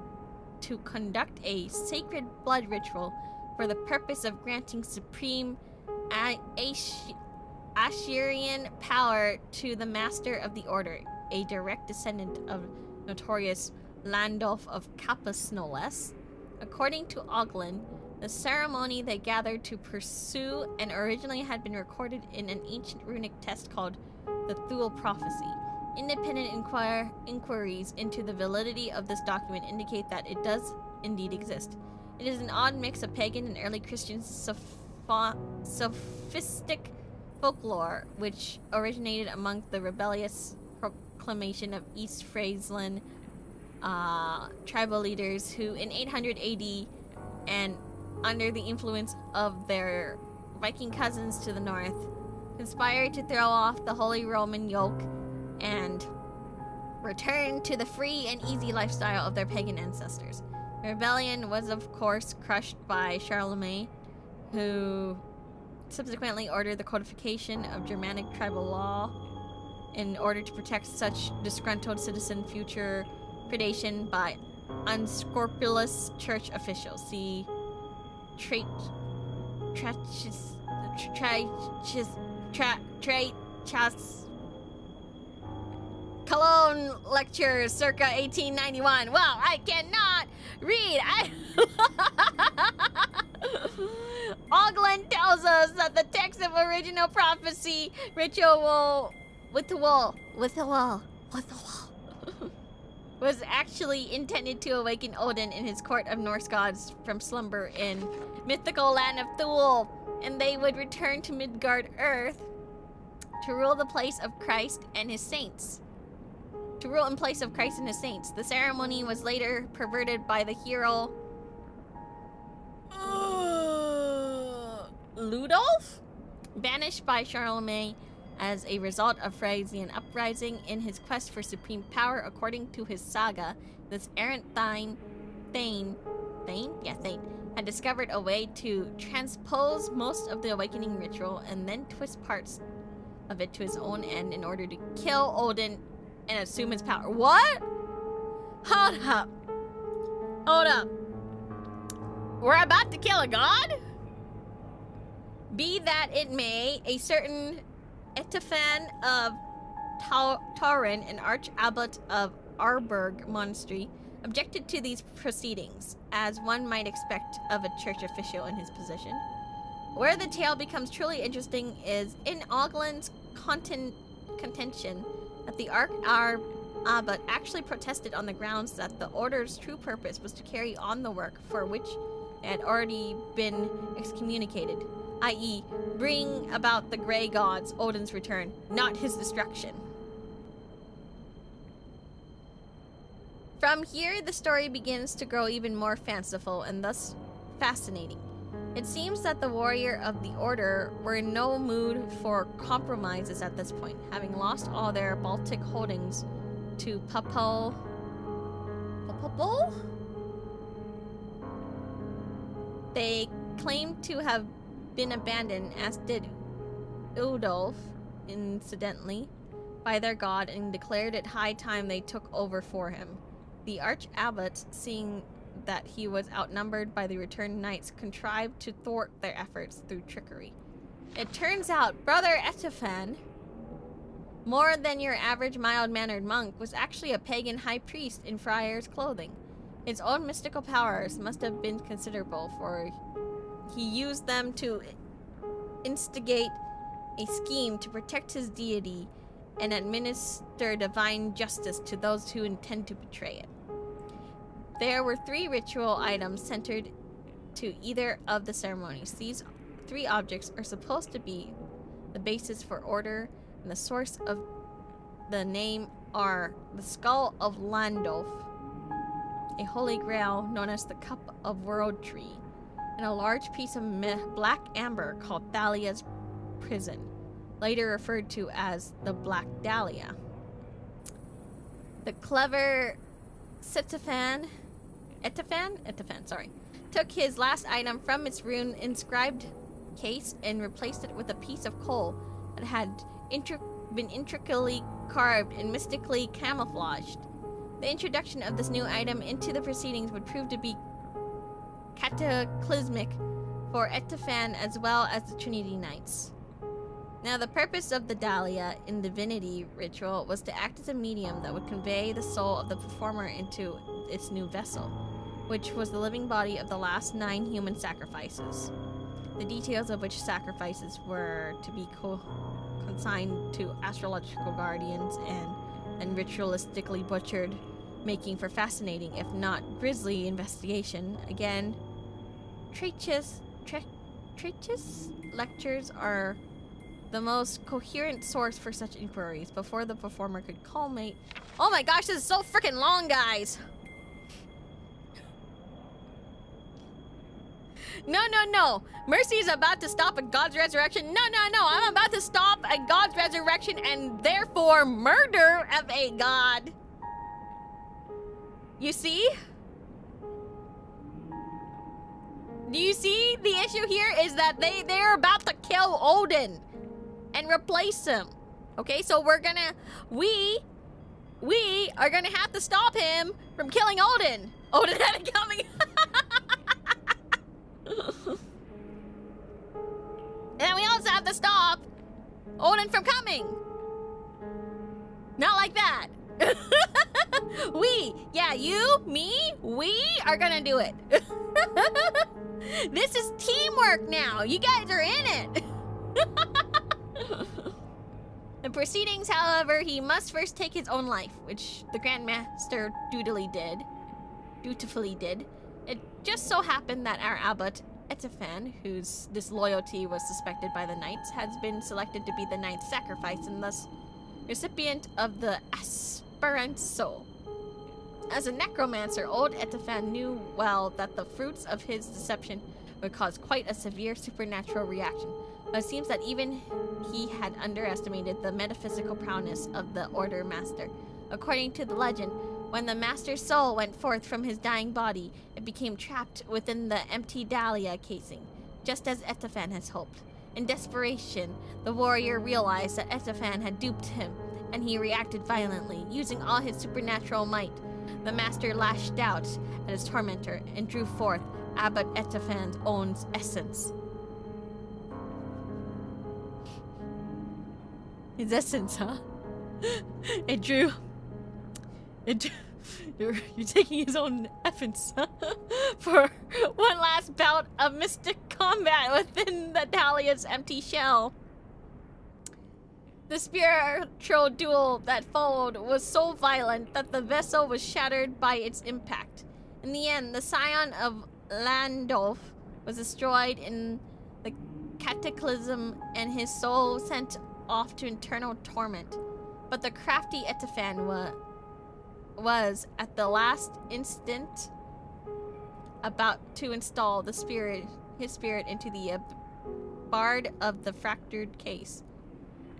to conduct a sacred blood ritual for the purpose of granting supreme Assyrian power to the master of the order, a direct descendant of notorious Landulf of Capus no less. According to Ogland, the ceremony they gathered to pursue and originally had been recorded in an ancient runic text called the Thule Prophecy. Independent inquiries into the validity of this document indicate that it does indeed exist. It is an odd mix of pagan and early Christian sophistic folklore, which originated among the rebellious proclamation of East Friesland tribal leaders who, in 800 AD, and under the influence of their Viking cousins to the north, conspired to throw off the Holy Roman yoke and return to the free and easy lifestyle of their pagan ancestors. The rebellion was, of course, crushed by Charlemagne, who subsequently ordered the codification of Germanic tribal law in order to protect such disgruntled citizen future predation by unscrupulous church officials. See Cologne lecture circa 1891. Wow, I cannot read. Ogland tells us that the text of original prophecy ritual was actually intended to awaken Odin and his court of Norse gods from slumber in mythical land of Thule, and they would return to Midgard Earth to rule the place of Christ and his saints. The ceremony was later perverted by the hero Ludolf, banished by Charlemagne as a result of Frisian uprising. In his quest for supreme power, according to his saga, this errant Thane had discovered a way to transpose most of the awakening ritual and then twist parts of it to his own end in order to kill Odin and assume his power. What? Hold up. We're about to kill a god? Be that it may, a certain Etiphan of Taurin, an arch-abbot of Arberg Monastery, objected to these proceedings, as one might expect of a church official in his position. Where the tale becomes truly interesting is in Ogland's contention that the Abbot actually protested on the grounds that the order's true purpose was to carry on the work for which had already been excommunicated, i.e., bring about the Grey Gods, Odin's return, not his destruction. From here, the story begins to grow even more fanciful and thus fascinating. It seems that the warrior of the Order were in no mood for compromises at this point, having lost all their Baltic holdings to Papal... They claimed to have been abandoned, as did Udolf, incidentally, by their god, and declared it high time they took over for him. The arch-abbot, seeing that he was outnumbered by the returned knights, contrived to thwart their efforts through trickery. It turns out Brother Etefan, more than your average mild-mannered monk, was actually a pagan high priest in friar's clothing. His own mystical powers must have been considerable, for he used them to instigate a scheme to protect his deity and administer divine justice to those who intend to betray it. There were 3 ritual items centered to either of the ceremonies. These 3 objects are supposed to be the basis for order, and the source of the name are the Skull of Landulf, a holy grail known as the Cup of World Tree, and a large piece of black amber called Dahlia's Prison, later referred to as the Black Dahlia. The clever Etefan, took his last item from its rune-inscribed case and replaced it with a piece of coal that had been intricately carved and mystically camouflaged. The introduction of this new item into the proceedings would prove to be cataclysmic for Etefan as well as the Trinity Knights. Now, the purpose of the Dahlia in divinity ritual was to act as a medium that would convey the soul of the performer into its new vessel, which was the living body of the last 9 human sacrifices, the details of which sacrifices were to be consigned to astrological guardians and ritualistically butchered, making for fascinating, if not grisly, investigation. Again, Traitch's lectures are the most coherent source for such inquiries before the performer could culminate. Oh my gosh, this is so freaking long, guys! No. Mercy is about to stop at God's resurrection. No. I'm about to stop at God's resurrection and therefore murder of a god. You see? Do you see the issue here is that they're about to kill Odin and replace him. Okay, so we are gonna have to stop him from killing Odin. Odin had it coming. And we also have to stop Odin from coming. Not like that. We are gonna do it. This is teamwork now. You guys are in it. The proceedings, however, he must first take his own life, which the Grandmaster dutifully did. It just so happened that our abbot, Etefan, whose disloyalty was suspected by the knights, has been selected to be the ninth sacrifice and thus recipient of the aspirant soul. As a necromancer, old Etefan knew well that the fruits of his deception would cause quite a severe supernatural reaction, but it seems that even he had underestimated the metaphysical prowess of the Order Master. According to the legend, when the Master's soul went forth from his dying body, it became trapped within the empty Dahlia casing, just as Etefan has hoped. In desperation, the warrior realized that Etefan had duped him, and he reacted violently, using all his supernatural might. The Master lashed out at his tormentor and drew forth Abbot Etefan's own essence. His essence, huh? You're taking his own essence, huh? For one last bout of mystic combat within the Dahlia's empty shell. The spiritual duel that followed was so violent that the vessel was shattered by its impact. In the end, the scion of Landolf was destroyed in the cataclysm and his soul sent off to eternal torment. But the crafty Etiphan was at the last instant about to install his spirit into the bard of the fractured case.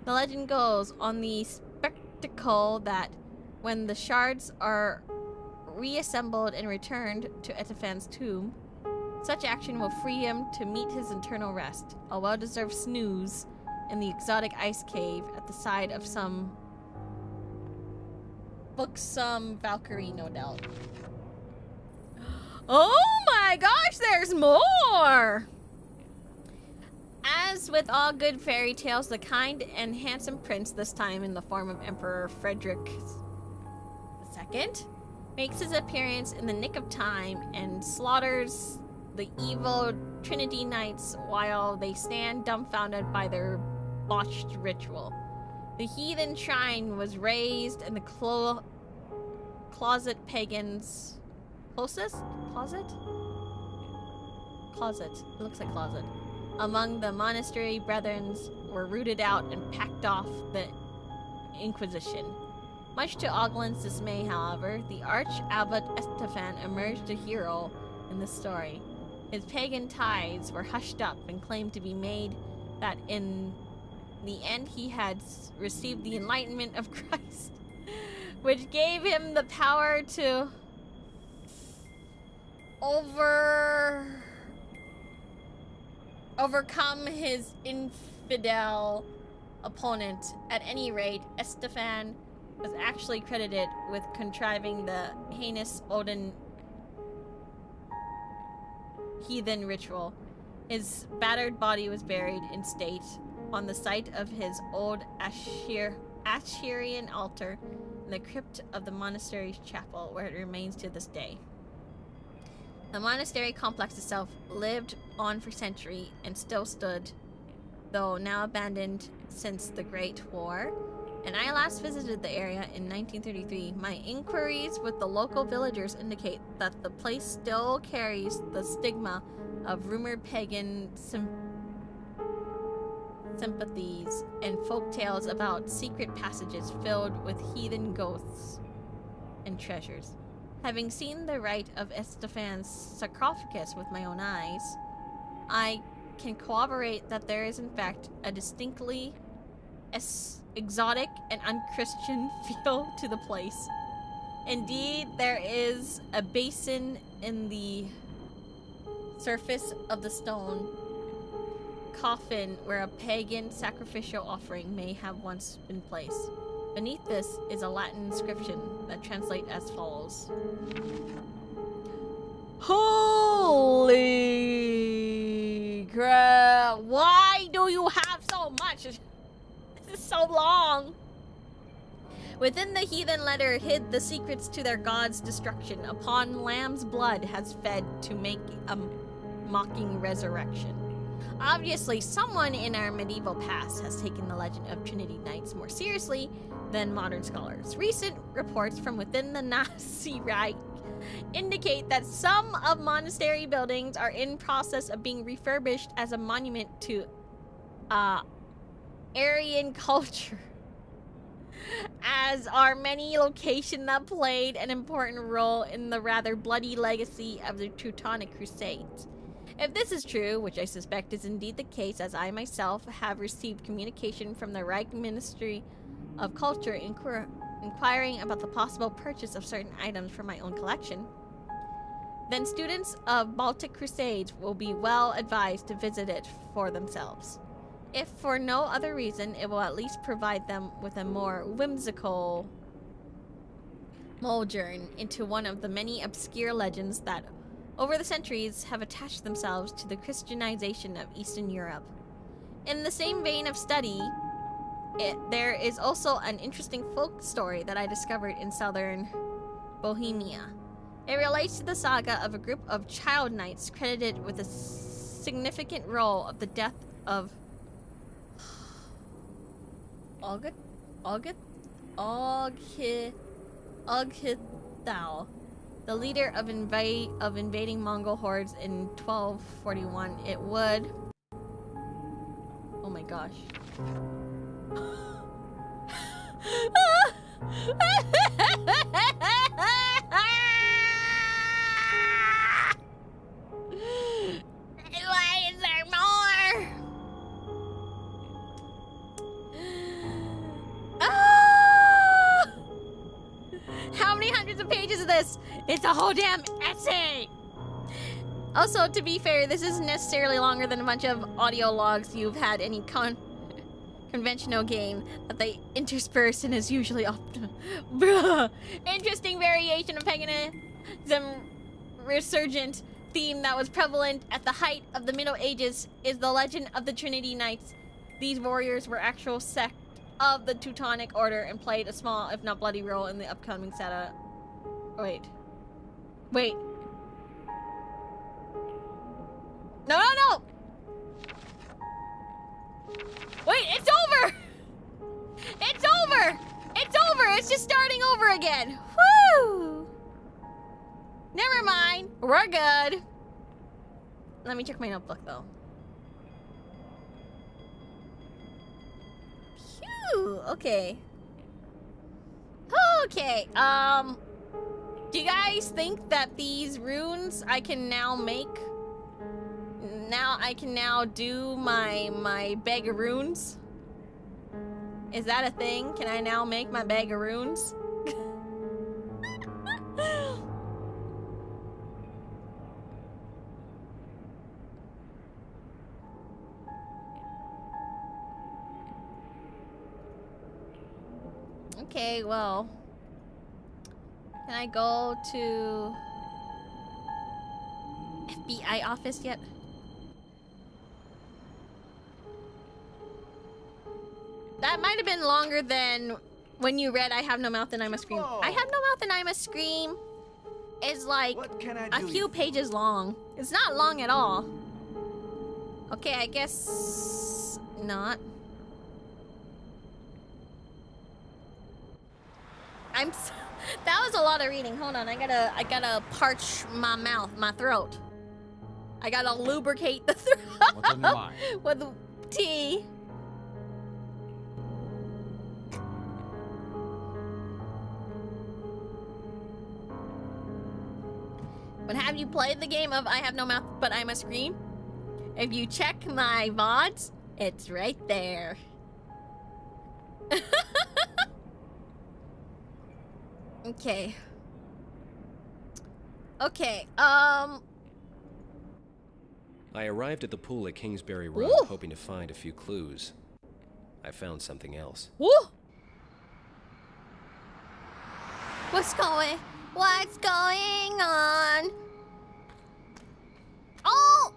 The legend goes on the spectacle that when the shards are reassembled and returned to Etiphan's tomb, such action will free him to meet his eternal rest, a well-deserved snooze in the exotic ice cave at the side of some buxom Valkyrie, no doubt. Oh my gosh, there's more! As with all good fairy tales, the kind and handsome prince, this time in the form of Emperor Frederick II, makes his appearance in the nick of time and slaughters the evil Trinity Knights while they stand dumbfounded by their botched ritual. The heathen shrine was raised and the closet pagans... Closet? It looks like closet. Among the monastery brethren were rooted out and packed off the Inquisition. Much to Oglin's dismay, however, the Arch-Abbot Estefan emerged a hero in the story. His pagan ties were hushed up and claimed to be made that in the end he had received the enlightenment of Christ, which gave him the power to overcome his infidel opponent. At any rate, Estefan was actually credited with contriving the heinous Odin heathen ritual. His battered body was buried in state on the site of his old Asherian altar in the crypt of the monastery's chapel, where it remains to this day. The monastery complex itself lived on for centuries and still stood, though now abandoned since the Great War. And I last visited the area in 1933. My inquiries with the local villagers indicate that the place still carries the stigma of rumored pagan sympathies and folk tales about secret passages filled with heathen ghosts and treasures. Having seen the rite of Estefan's sarcophagus with my own eyes, I can corroborate that there is in fact a distinctly exotic and unchristian feel to the place. Indeed, there is a basin in the surface of the stone coffin where a pagan sacrificial offering may have once been placed. Beneath this is a Latin inscription that translates as follows. Holy crap! Why do you have so much? This is so long. Within the heathen letter hid the secrets to their god's destruction. Upon lamb's blood has fed to make a mocking resurrection. Obviously, someone in our medieval past has taken the legend of Trinity Knights more seriously than modern scholars. Recent reports from within the Nazi Reich indicate that some of monastery buildings are in process of being refurbished as a monument to Aryan culture, as are many locations that played an important role in the rather bloody legacy of the Teutonic Crusades. If this is true, which I suspect is indeed the case, as I myself have received communication from the Reich Ministry of Culture inquiring about the possible purchase of certain items for my own collection, then students of Baltic Crusades will be well advised to visit it for themselves. If for no other reason, it will at least provide them with a more whimsical sojourn into one of the many obscure legends that over the centuries have attached themselves to the Christianization of Eastern Europe. In the same vein of study, there is also an interesting folk story that I discovered in southern Bohemia. It relates to the saga of a group of child knights credited with a significant role of the death of Oghithal, the leader of invading Mongol hordes in 1241. It would. Oh my gosh. Why is there more? Ah! How many hundreds of pages is this? It's a whole damn essay! Also, to be fair, this isn't necessarily longer than a bunch of audio logs you've had any conventional game that they intersperse and is usually Bruh! Interesting variation of paganism resurgent theme that was prevalent at the height of the Middle Ages is the legend of the Trinity Knights. These warriors were actual sect of the Teutonic Order and played a small, if not bloody, role in the upcoming saga. Wait. No! Wait, it's over! It's over! It's over! It's just starting over again! Woo! Never mind. We're good. Let me check my notebook, though. Phew! Okay. Okay, do you guys think that these runes I can now make? I can now do my bag of runes? Is that a thing? Can I now make my bag of runes? Okay, well. Can I go to FBI office yet? That might have been longer than when you read I have no mouth and I must scream. Whoa. I have no mouth and I must scream is like What can I a do few you pages long. It's not long at all. Okay, I guess not. That was a lot of reading. Hold on, I gotta parch my mouth, my throat. I gotta lubricate the throat. What's on your mind? With the tea. But have you played the game of I have no mouth but I must scream? If you check my VODs, it's right there. Okay. Okay, I arrived at the pool at Kingsbury Run, Ooh. hoping to find a few clues. I found something else. Woo! What's going on? Oh!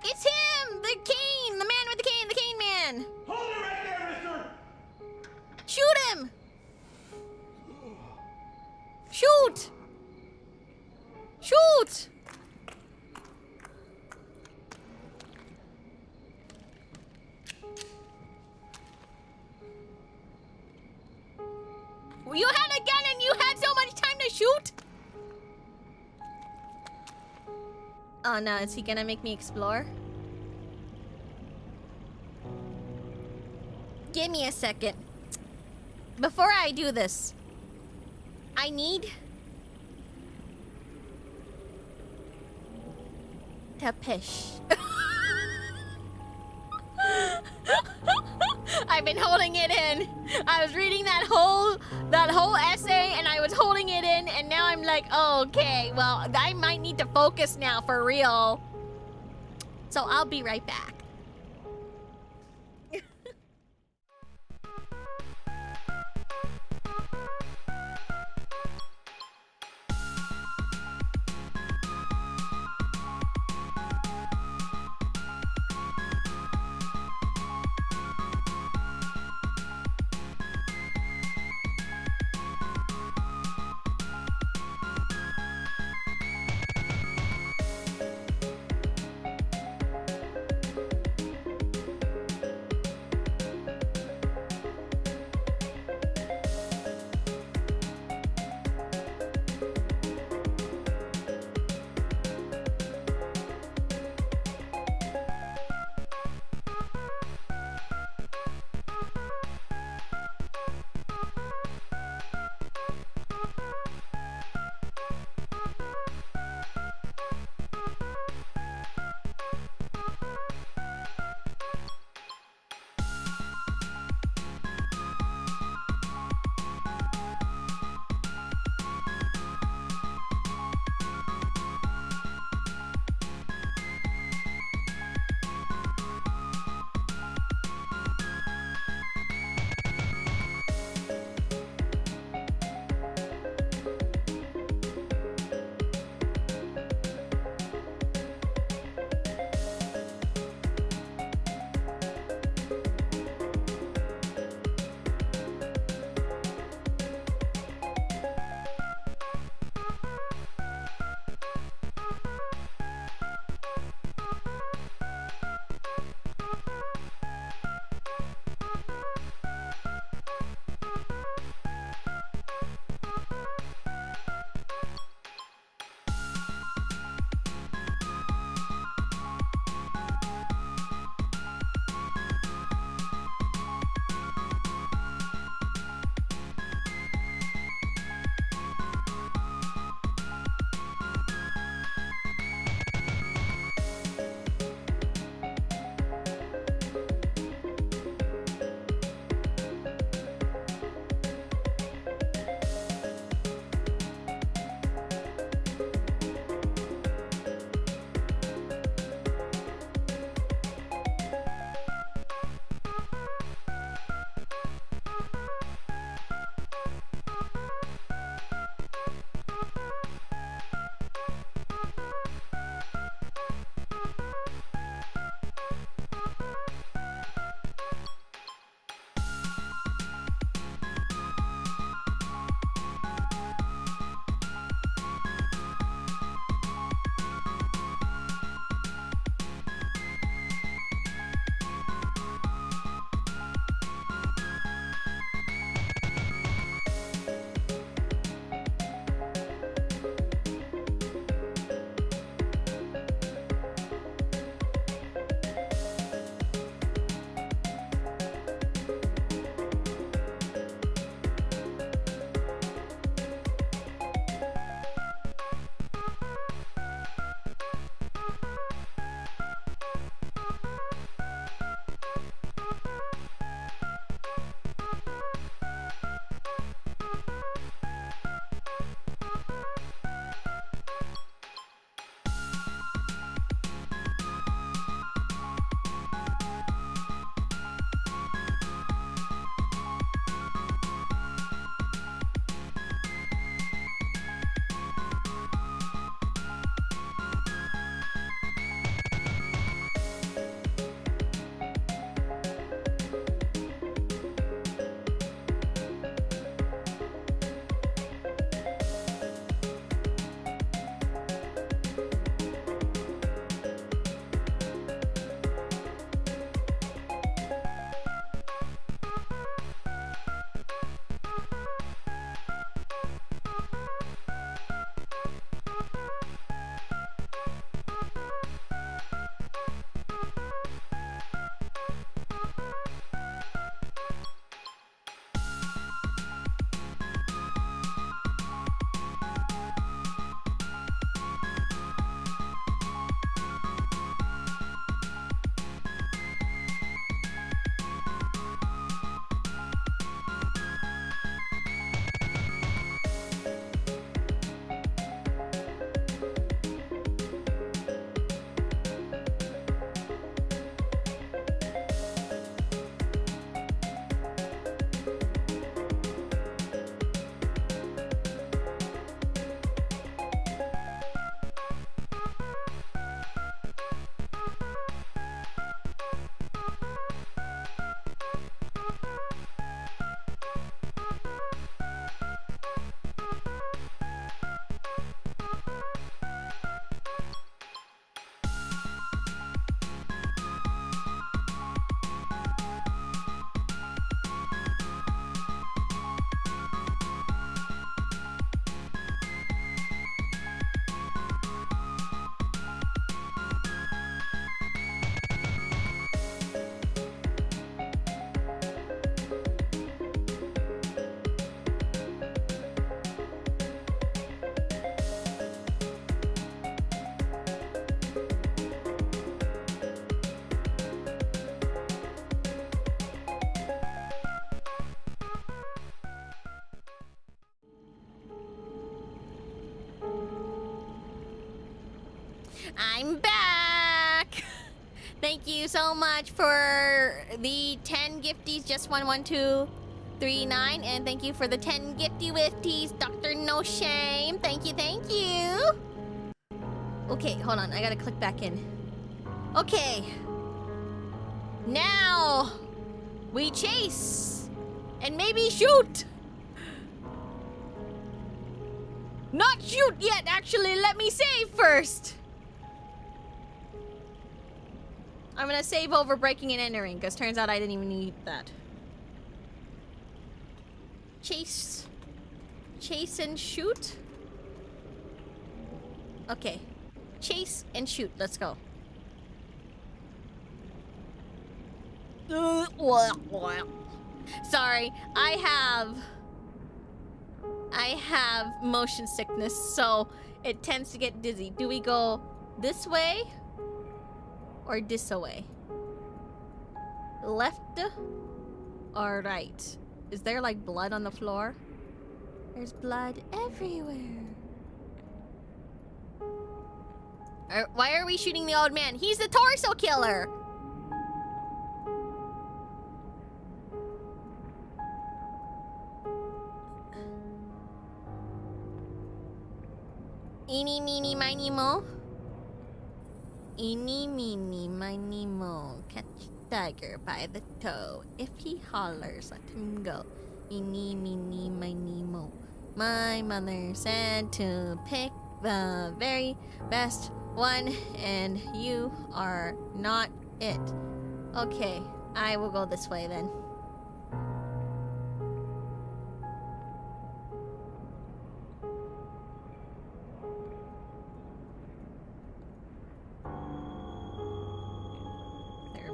It's him! The cane! The man with the cane! The cane man! Hold it right there, mister! Shoot him! Shoot! Shoot! You had a gun and you had so much time to shoot? Oh no, is he gonna make me explore? Give me a second. Before I do this, I need to pish. I've been holding it in. I was reading that whole essay and I was holding it in and now I'm like, oh, okay, well, I might need to focus now for real. So I'll be right back. I'm back! Thank you so much for the 10 gifties, just 11239, and thank you for the 10 gifty wifties, Dr. No Shame. Thank you, thank you. Okay, hold on, I gotta click back in. Okay. Now, we chase and maybe shoot. Not shoot yet, actually, let me save first. I'm gonna save over breaking and entering, because turns out I didn't even need that. Chase. Chase and shoot? Okay. Chase and shoot, let's go. Sorry, I have motion sickness, so it tends to get dizzy. Do we go this way or this way? Left or right? Is there like blood on the floor? There's blood everywhere. Why are we shooting the old man? He's the torso killer! Eeny, meeny, miny, mo. Eeny, meeny, miny, mo. Catch a tiger by the toe. If he hollers, let him go. Eeny, meeny, miny, mo. My mother said to pick the very best one, and you are not it. Okay, I will go this way then.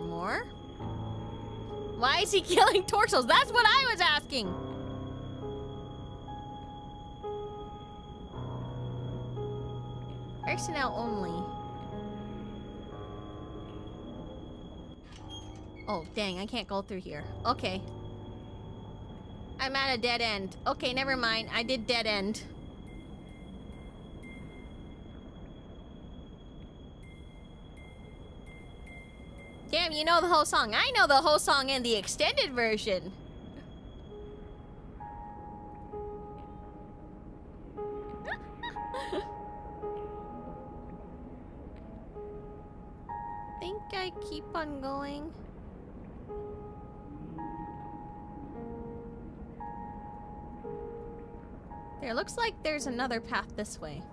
More? Why is he killing torsos? That's what I was asking. Personnel only. Oh, dang, I can't go through here. Okay. I'm at a dead end. Okay, never mind. I did dead end. Damn, you know the whole song. I know the whole song in the extended version. Think I keep on going. There, looks like there's another path this way.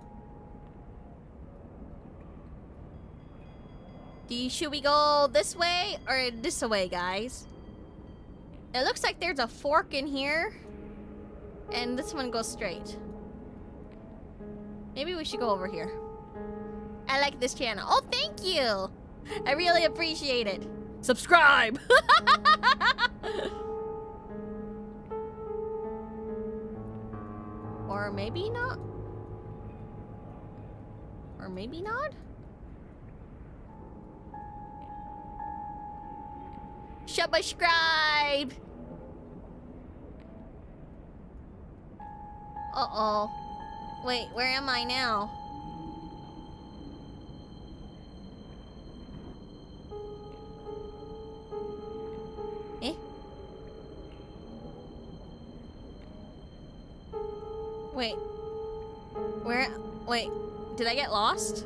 Should we go this way or this way, guys? It looks like there's a fork in here. And this one goes straight. Maybe we should go over here. I like this channel. Oh, thank you! I really appreciate it. Subscribe! Or maybe not. Or maybe not? Subscribe! Uh-oh. Wait, where am I now? Eh? Wait. Where? Wait. Did I get lost?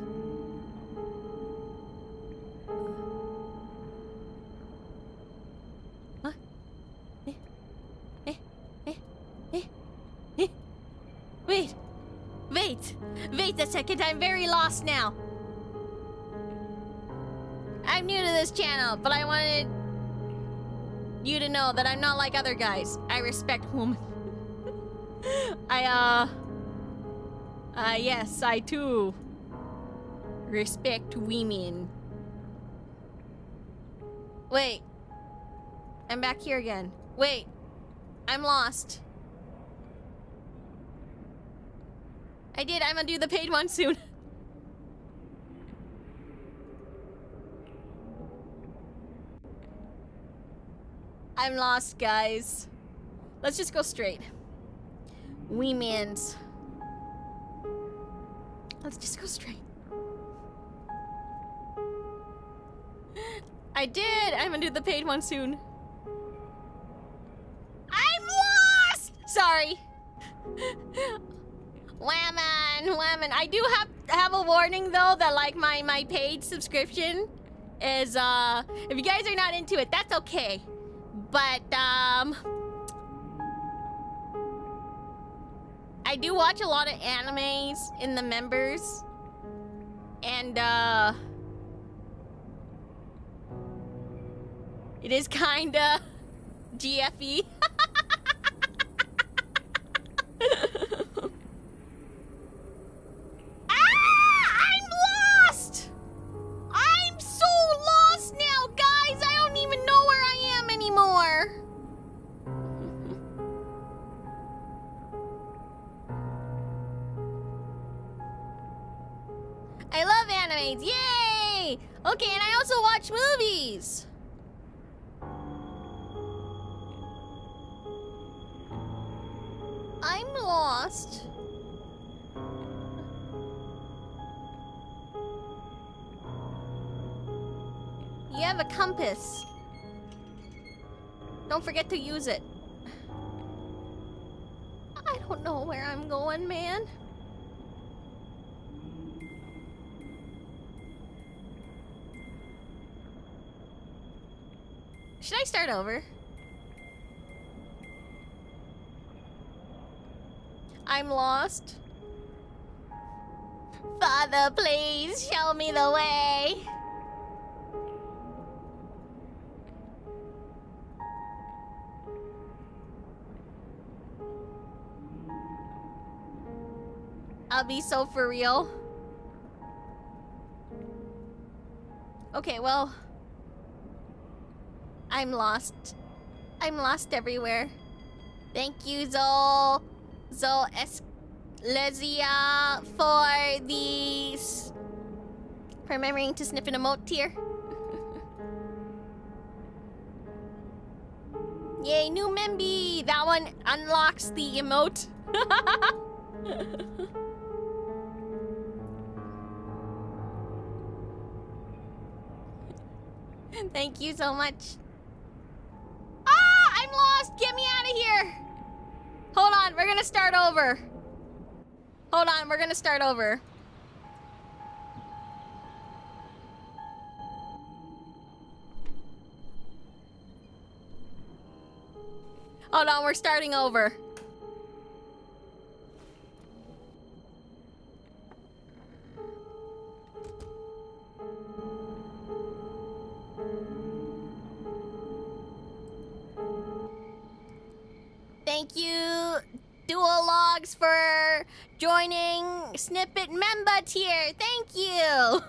Wait a second, I'm very lost now. I'm new to this channel, but I wanted you to know that I'm not like other guys. I respect women. Yes, I too respect women. Wait. I'm back here again. Wait. I'm lost. I'm gonna do the paid one soon. I'm lost, guys. Let's just go straight. Wee mans. Let's just go straight. I did! I'm gonna do the paid one soon. I'm lost! Sorry. Whammon. I do have a warning though that like my paid subscription is if you guys are not into it, that's okay. But I do watch a lot of animes in the members. And it is kinda GFE. I'm lost! I'm so lost now, guys! I don't even know where I am anymore. I love animes, yay! Okay, and I also watch movies. I'm lost. You have a compass. Don't forget to use it. I don't know where I'm going, man. Should I start over? I'm lost. Father, please show me the way. I'll be so for real. Okay, well, I'm lost. I'm lost everywhere. Thank you, Zol Esclesia, for these. For remembering to snip an emote here. Yay, new memby! That one unlocks the emote. Thank you so much. Ah! I'm lost! Get me out of here! Hold on, we're gonna start over. Hold on, we're gonna start over. Hold on, we're starting over. Thank you, Dual Logs, for joining Snippet member tier. Thank you.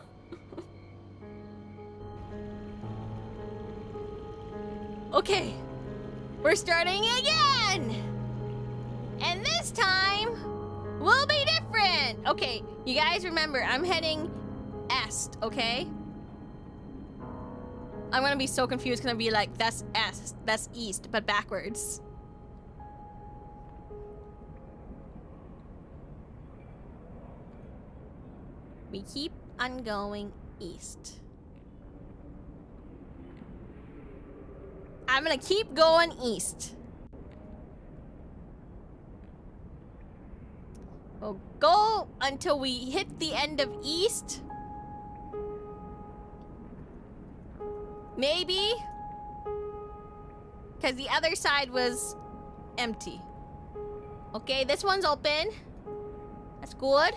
Okay, we're starting again. And this time will be different. Okay, you guys remember, I'm heading est, okay? I'm gonna be so confused because I'm gonna be like, that's est, that's east, but backwards. We keep on going east. I'm gonna keep going east. We'll go until we hit the end of east. Maybe. Because the other side was empty. Okay, this one's open. That's good.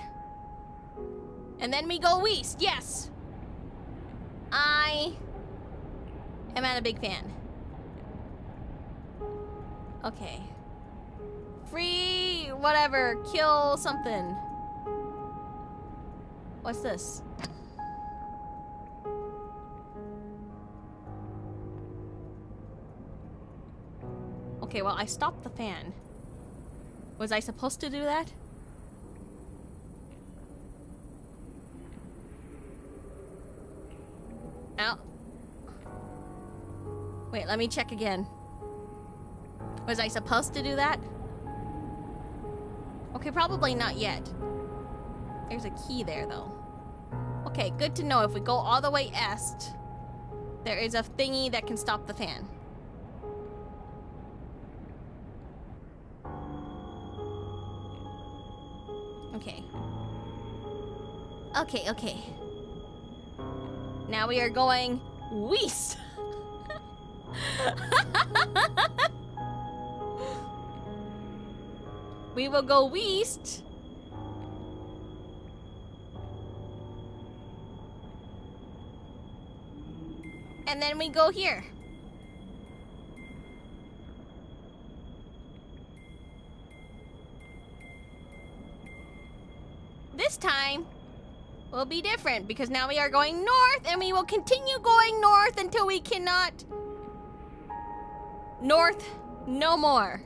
And then we go east, yes. I am not a big fan. Okay. Free, whatever, kill something. What's this? Okay, well, I stopped the fan. Was I supposed to do that? Ow. Wait, let me check again. Was I supposed to do that? Okay, probably not yet. There's a key there, though. Okay, good to know. If we go all the way est, There is a thingy that can stop the fan. Okay. Okay, okay. Now we are going west. We will go west. And then we go here. This time will be different because now we are going north and we will continue going north until we cannot. North no more.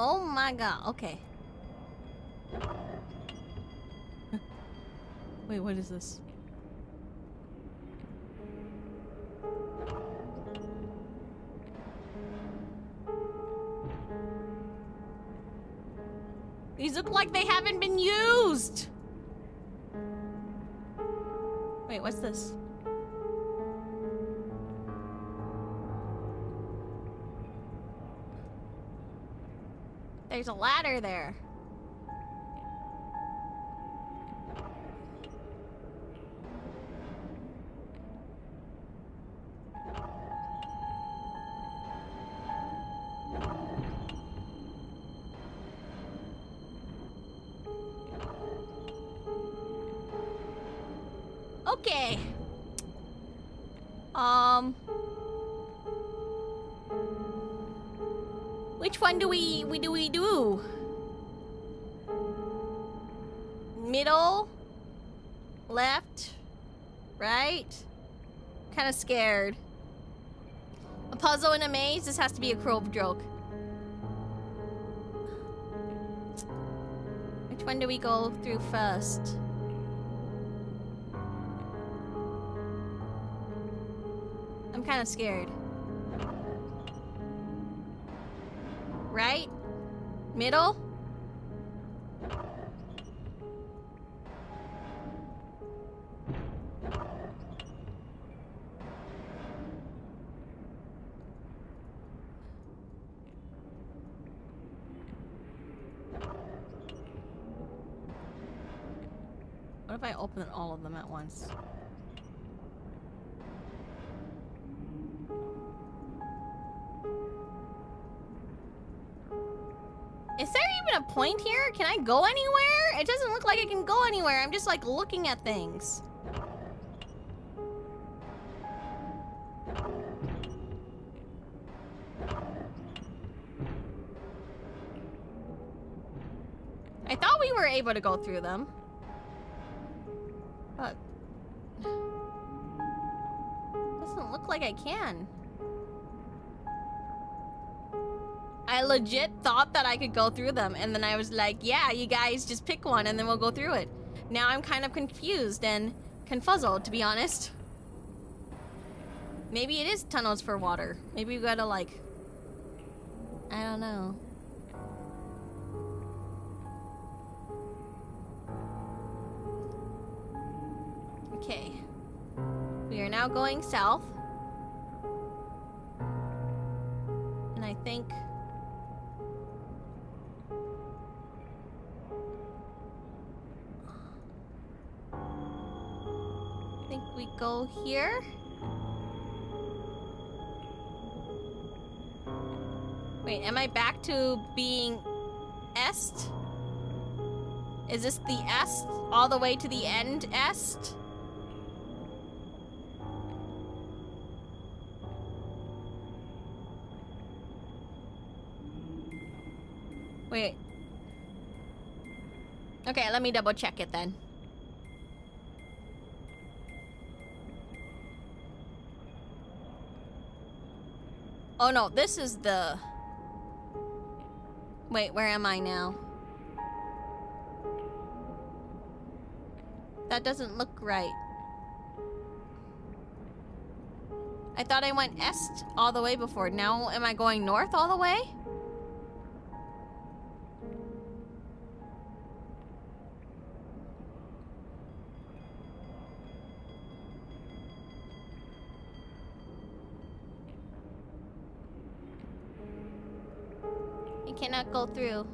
Oh my god, okay. Wait, what is this? These look like they haven't been used! Wait, what's this? There's a ladder there. Okay. Which one do we do? Middle? Left? Right? Kind of scared. A puzzle in a maze? This has to be a cruel joke. Which one do we go through first? I'm kind of scared. Right? Middle? What if I open all of them at once? Is there even a point here? Can I go anywhere? It doesn't look like I can go anywhere. I'm just like looking at things. I thought we were able to go through them. But doesn't look like I can. I legit thought that I could go through them, and then I was like, yeah, you guys just pick one and then we'll go through it. Now I'm kind of confused and confuzzled, to be honest. Maybe it is tunnels for water. Maybe we gotta like, I don't know. Okay. We are now going south. And I think we go here. Wait, am I back to being est? Is this the est all the way to the end est? Wait. Okay, let me double check it then. Oh no, this is the... Wait, where am I now? That doesn't look right. I thought I went east all the way before. Now am I going north all the way? I cannot go through.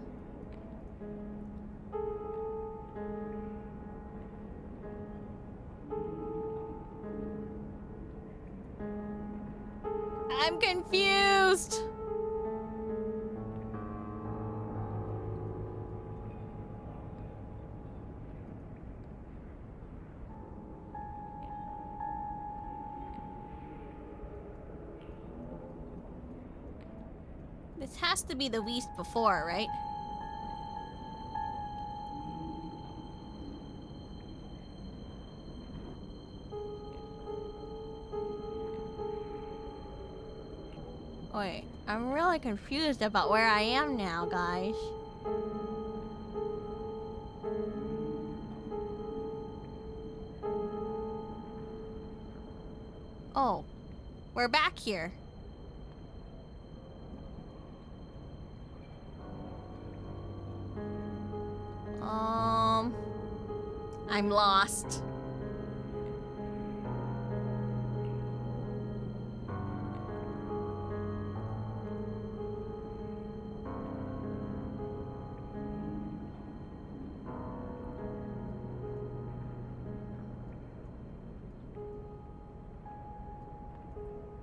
I'm confused. This has to be the west before, right? Wait, I'm really confused about where I am now, guys. Oh, we're back here. I'm lost.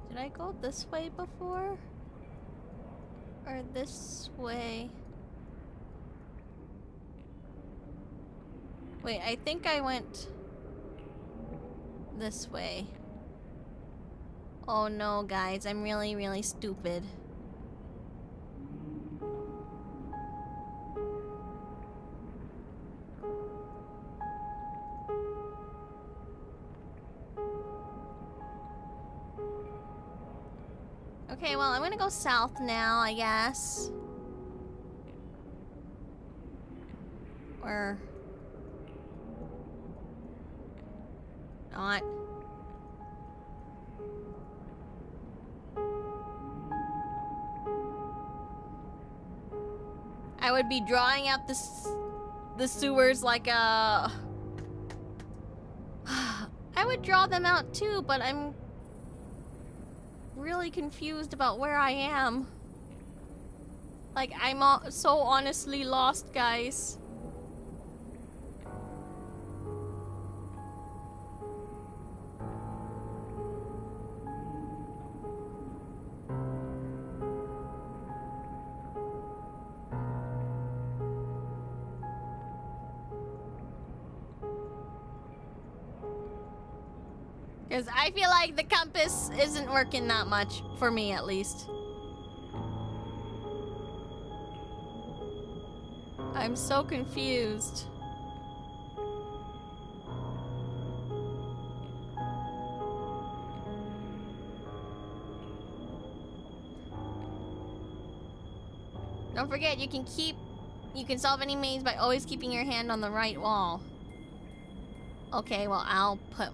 Did I go this way before? Or this way? Wait, I think I went this way. Oh no, guys, I'm really, really stupid. Okay, well, I'm gonna go south now, I guess. Or... not. I would be drawing out the sewers like a... I would draw them out too, but I'm really confused about where I am. Like, I'm so honestly lost, guys. Because I feel like the compass isn't working that much, for me at least. I'm so confused. Don't forget, you can solve any maze by always keeping your hand on the right wall. Okay, well, I'll put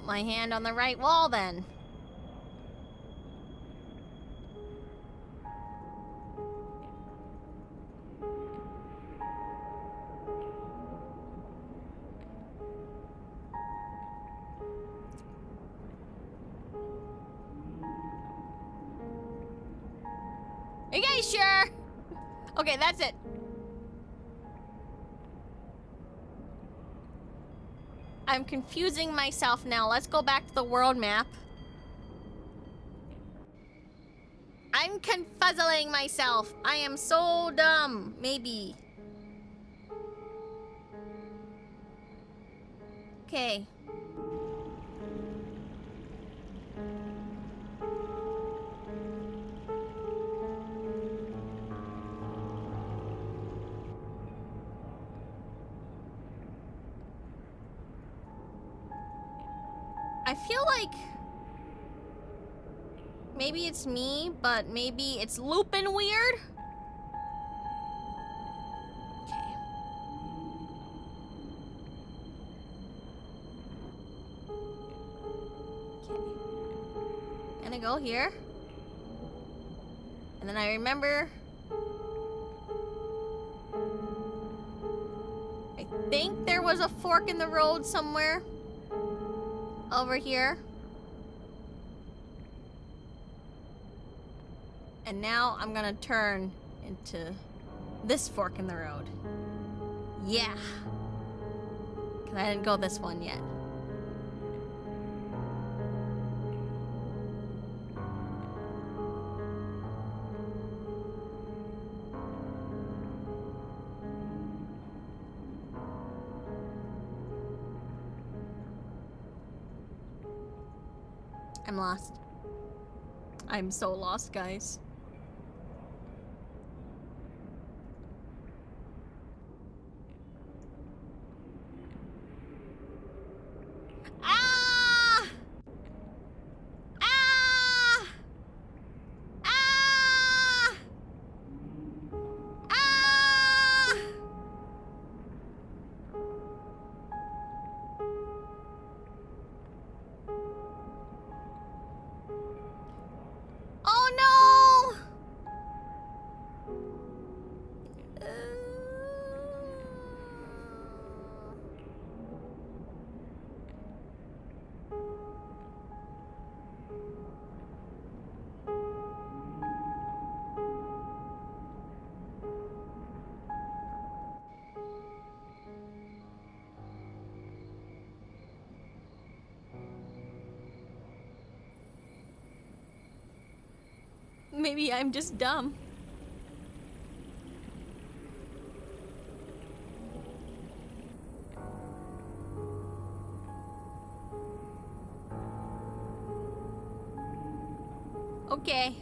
my hand on the right wall then. Are you guys sure? Okay, that's it. I'm confusing myself now. Let's go back to the world map. I'm confuzzling myself. I am so dumb. Maybe. Okay. I feel like maybe it's me, but maybe it's looping weird. Okay. Okay. Gonna go here. And then I remember... I think there was a fork in the road somewhere. Over here. And now I'm gonna turn into this fork in the road. Yeah. Because I didn't go this one yet. I'm lost. I'm so lost, guys. Ah! Ah! Ah! Ah! Oh no! Maybe I'm just dumb. Okay.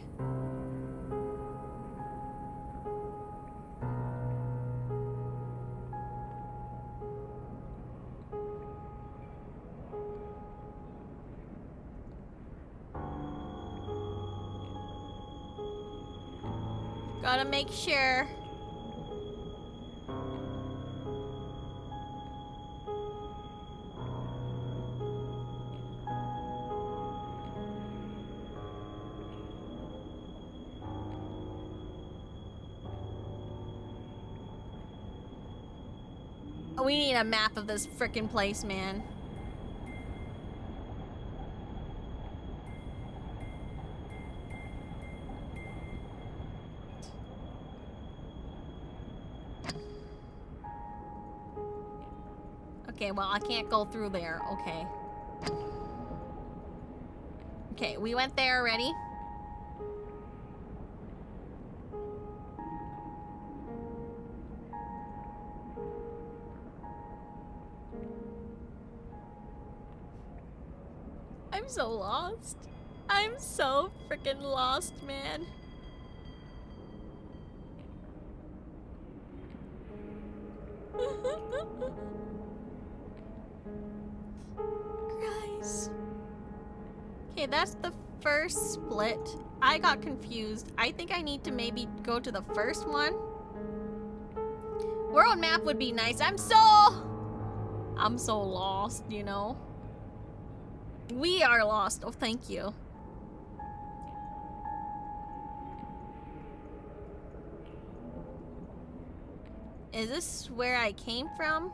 Gotta make sure. We need a map of this frickin' place, man. Okay, well, I can't go through there. Okay. Okay, we went there already. I'm so lost. I'm so freaking lost, man. Guys. Okay, that's the first split. I got confused. I think I need to maybe go to the first one. World map would be nice. I'm so lost, you know. We are lost. Oh, thank you. Is this where I came from?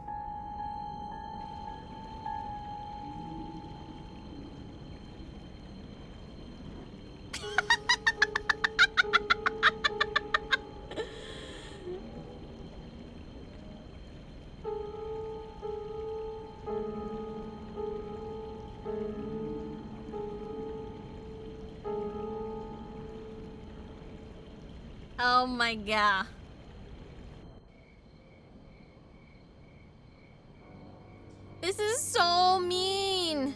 Oh my god. This is so mean.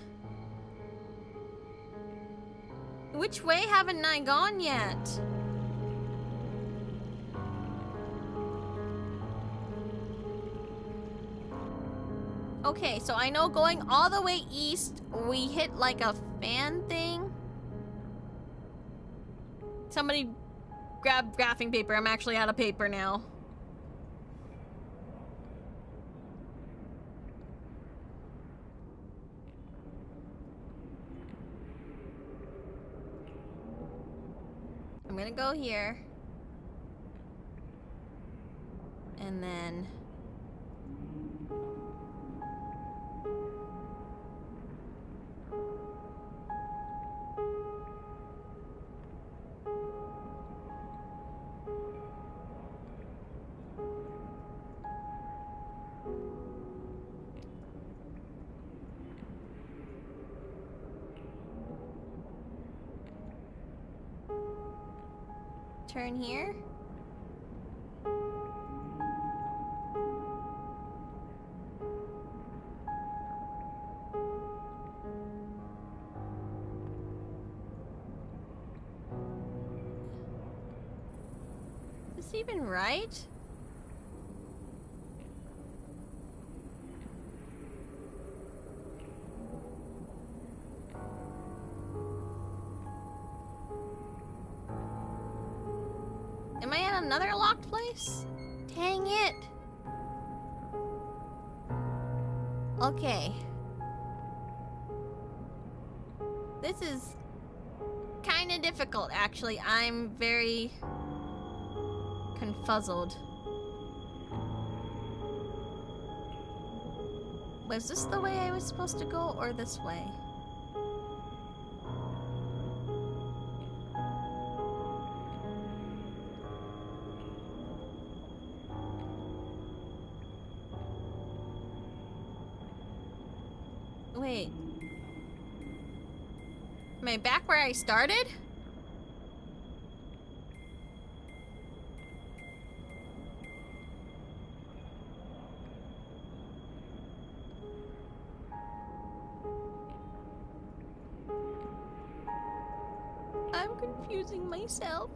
Which way haven't I gone yet? Okay, so I know going all the way east, we hit like a fan thing. Somebody grab graphing paper. I'm actually out of paper now. gonna go here. And then... turn here. Is this even right? Am I at another locked place? Dang it. Okay. This is kind of difficult, actually. I'm very confuzzled. Was this the way I was supposed to go, or this way? Wait. Am I back where I started? I'm confusing myself.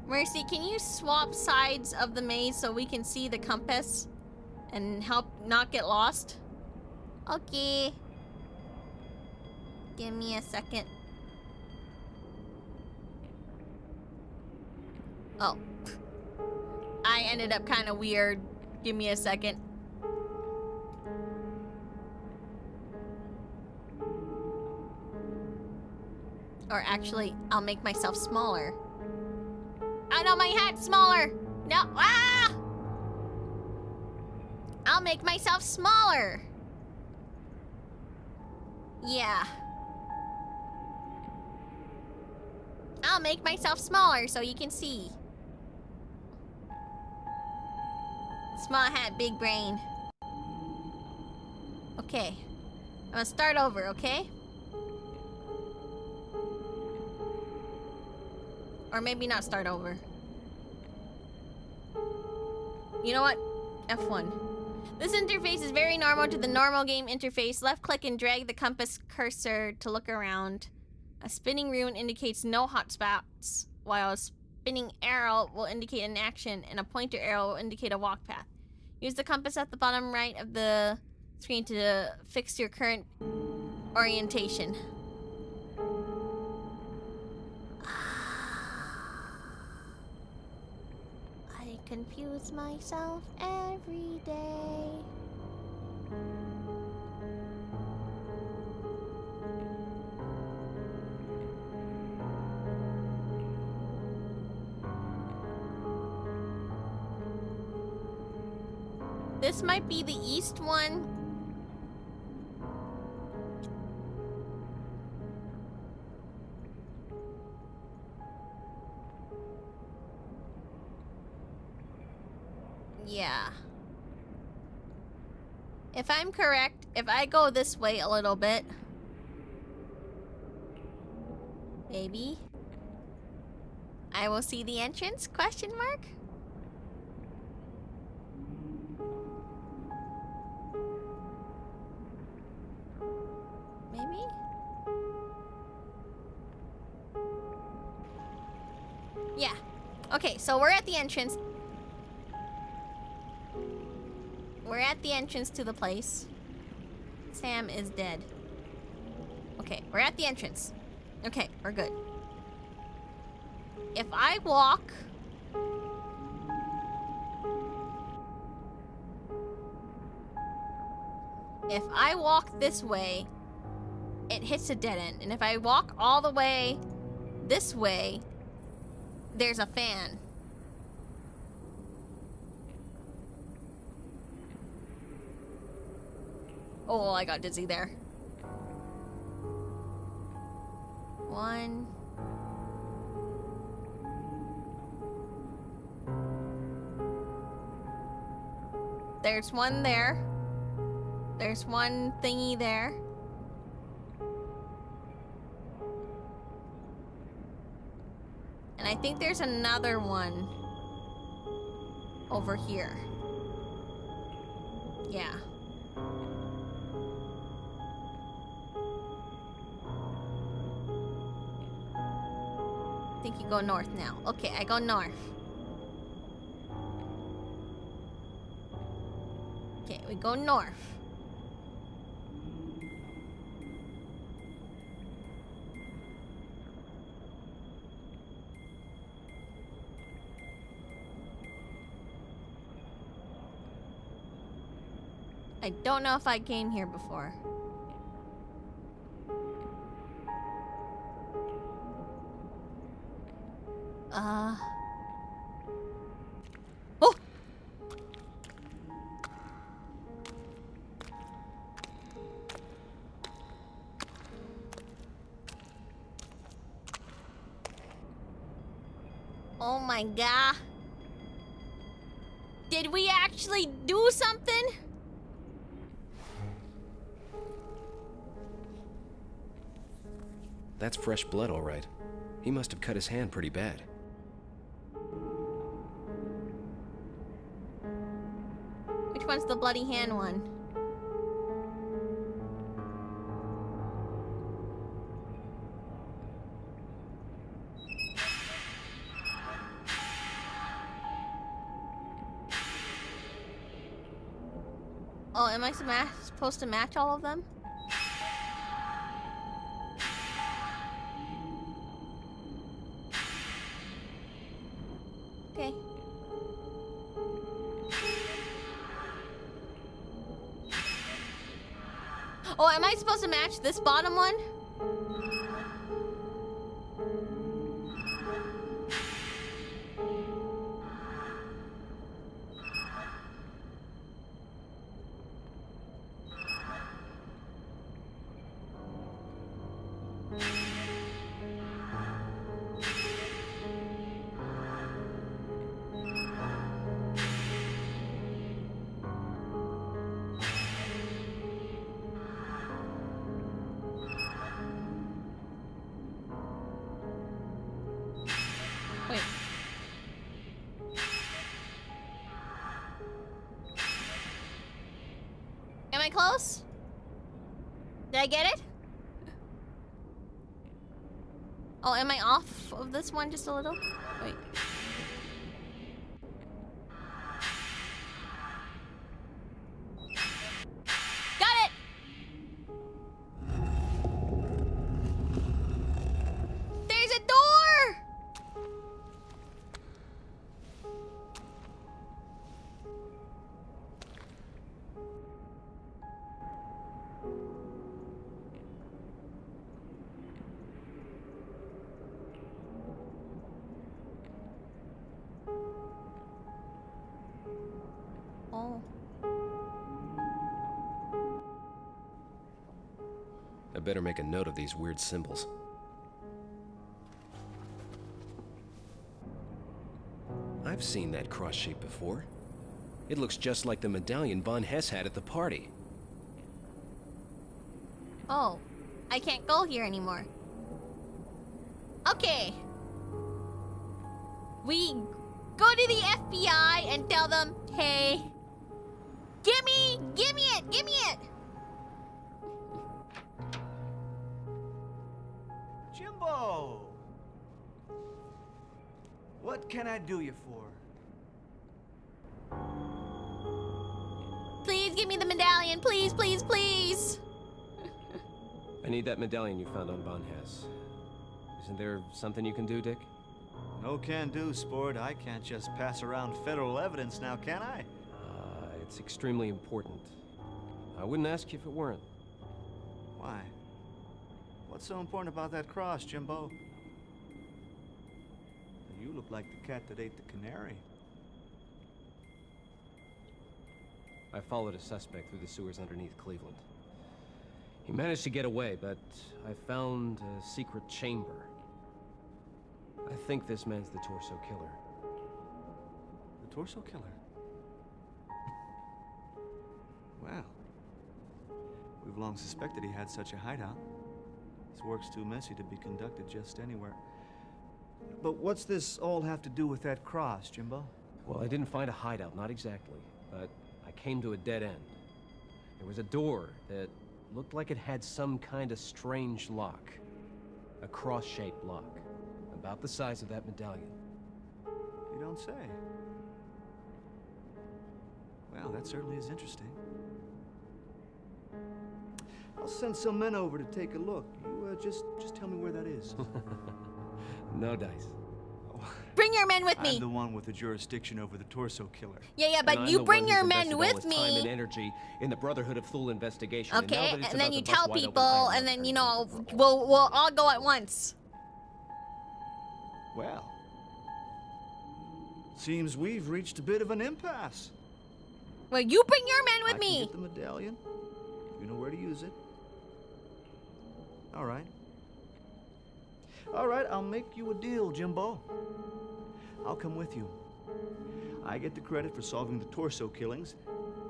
Mercy, can you swap sides of the maze so we can see the compass and help not get lost? Okay. Give me a second. Oh. I ended up kind of weird. Give me a second. Or actually, I'll make myself smaller. Oh no, my hat's smaller! No, ah! I'll make myself smaller. Yeah. I'll make myself smaller so you can see. Small hat, big brain. Okay. I'm gonna start over, okay? Or maybe not start over. You know what? F1. This interface is very normal to the normal game interface. Left click and drag the compass cursor to look around. A spinning rune indicates no hotspots, while a spinning arrow will indicate an action, and a pointer arrow will indicate a walk path. Use the compass at the bottom right of the screen to fix your current orientation. I confuse myself every day. This might be the east one. Yeah. If I'm correct, if I go this way a little bit, maybe I will see the entrance? Question mark? Maybe? Yeah. Okay, so we're at the entrance. We're at the entrance to the place. Sam is dead. Okay, we're at the entrance. Okay, we're good. If I walk... if I walk this way, it hits a dead end. And if I walk all the way this way, there's a fan. Oh, I got dizzy there. 1. There's one there. There's one thingy there. And I think there's another one over here. Yeah. I think you go north now. Okay, I go north. Okay, we go north. I don't know if I came here before. Oh! Oh my god. Did we actually do something? That's fresh blood, all right. He must have cut his hand pretty bad. Which one's the bloody hand one? Oh, am I supposed to match all of them? Okay. Oh, am I supposed to match this bottom one? Wait. Am I close? Did I get it? Oh, am I off of this one just a little? Wait. Got it! There's a door! Oh. I better make a note of these weird symbols. I've seen that cross shape before. It looks just like the medallion Von Hess had at the party. Oh. I can't go here anymore. Okay. We go to the FBI and tell them, hey, give me it! Jimbo! What can I do you for? Please give me the medallion, please, please, please! I need that medallion you found on Von Hess. Isn't there something you can do, Dick? No can do, sport. I can't just pass around federal evidence now, can I? It's extremely important. I wouldn't ask you if it weren't. Why? What's so important about that cross, Jimbo? You look like the cat that ate the canary. I followed a suspect through the sewers underneath Cleveland. He managed to get away, but I found a secret chamber. I think this man's the torso killer. The torso killer? Well, we've long suspected he had such a hideout. His work's too messy to be conducted just anywhere. But what's this all have to do with that cross, Jimbo? Well, I didn't find a hideout, not exactly, but I came to a dead end. There was a door that looked like it had some kind of strange lock. A cross-shaped lock, about the size of that medallion. You don't say. Well, that certainly is interesting. I'll send some men over to take a look. You just tell me where that is. No dice. Bring your men with I'm me. the one with the jurisdiction over the torso killer. Yeah, And but I'm you the bring one your who's men invested all with his time and me. energy in the Brotherhood of Thule investigation. And now Okay, that it's and then about you to bust tell wide open, people, I am and then, you not know, turning it over. we'll all go at once. Well, seems we've reached a bit of an impasse. Well, you bring your men I with can me. get the medallion. You know where to use it. All right. All right, I'll make you a deal, Jimbo. I'll come with you. I get the credit for solving the torso killings.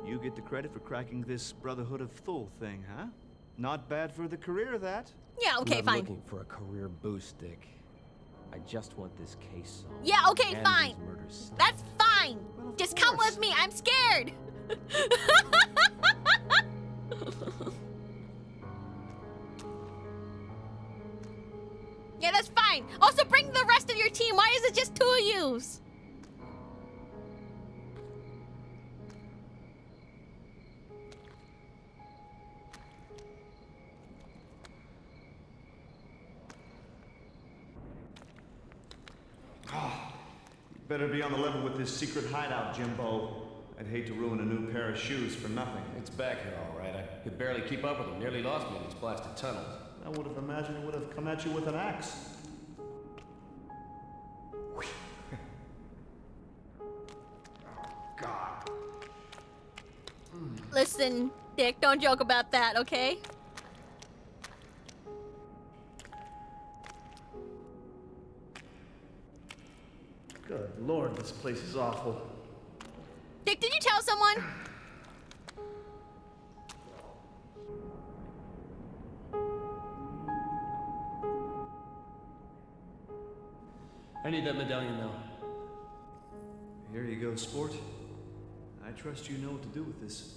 You get the credit for cracking this Brotherhood of Thule thing, huh? Not bad for the career, that. Yeah, okay, I'm not fine. looking for a career boost, Dick. I just want this case solved. Yeah, okay, and fine. these murders stopped. That's fine. Well, of Just come course. with me. I'm scared. Yeah, that's fine. Also, bring the rest of your team. Why is it just two of yous? Better be on the level with this secret hideout, Jimbo. I'd hate to ruin a new pair of shoes for nothing. It's back here, all right. I could barely keep up with him. Nearly lost me in these blasted tunnels. I would have imagined it would have come at you with an axe. God. Listen, Dick, don't joke about that, okay? Good Lord, this place is awful. Dick, did you tell someone? I need that medallion now. Here you go, sport. I trust you know what to do with this.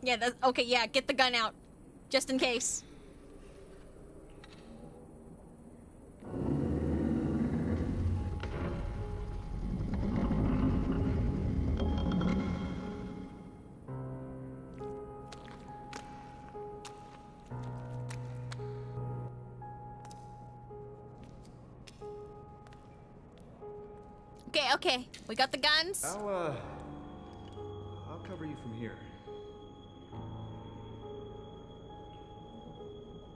Yeah, that's okay. Yeah, get the gun out, just in case. Okay, we got the guns. I'll cover you from here.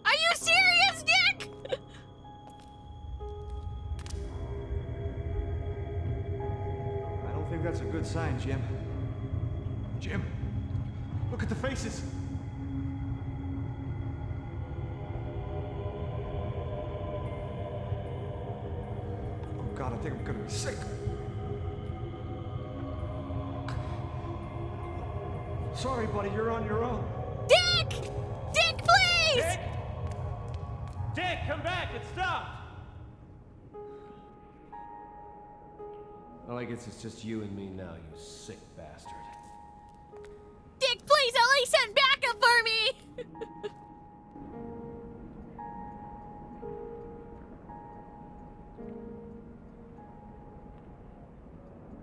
Are you serious, Dick? I don't think that's a good sign, Jim. Jim, look at the faces. Oh God, I think I'm gonna be sick. Sorry, buddy, you're on your own. Dick! Dick, please! Dick! Dick, come back! It stopped! Well, I guess it's just you and me now, you sick bastard. Dick, please, at least send backup for me!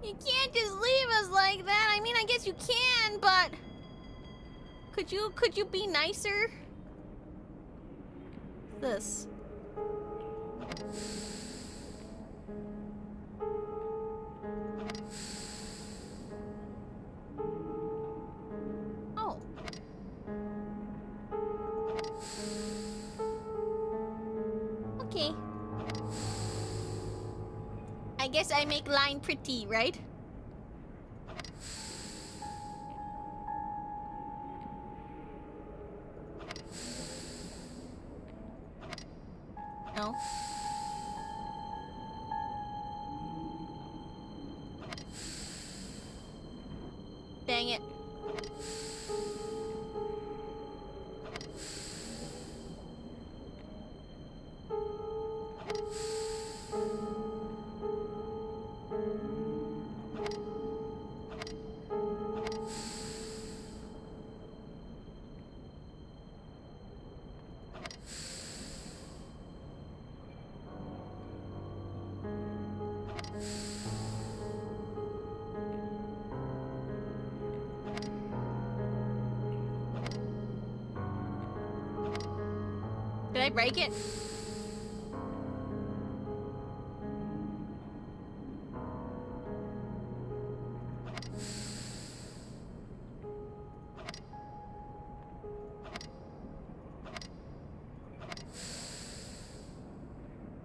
You can't just leave us like that. I mean, I guess you can, but could you be nicer? This. Okay. I guess I make line pretty, right? No. Dang it. Did I break it?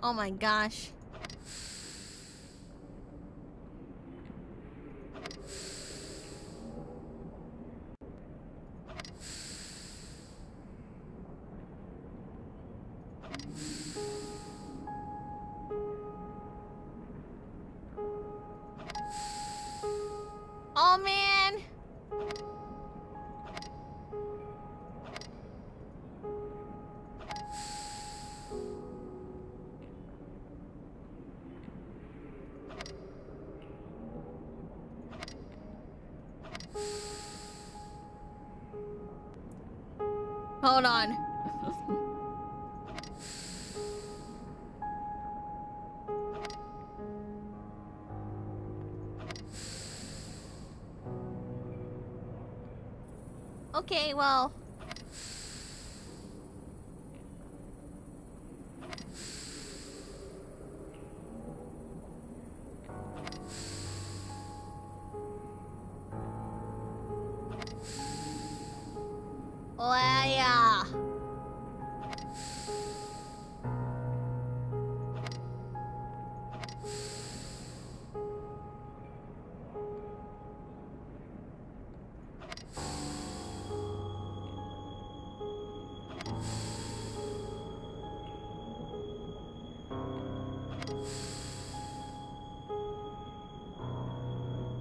Oh my gosh. Oh man. Hold on. Okay, well. Oh yeah.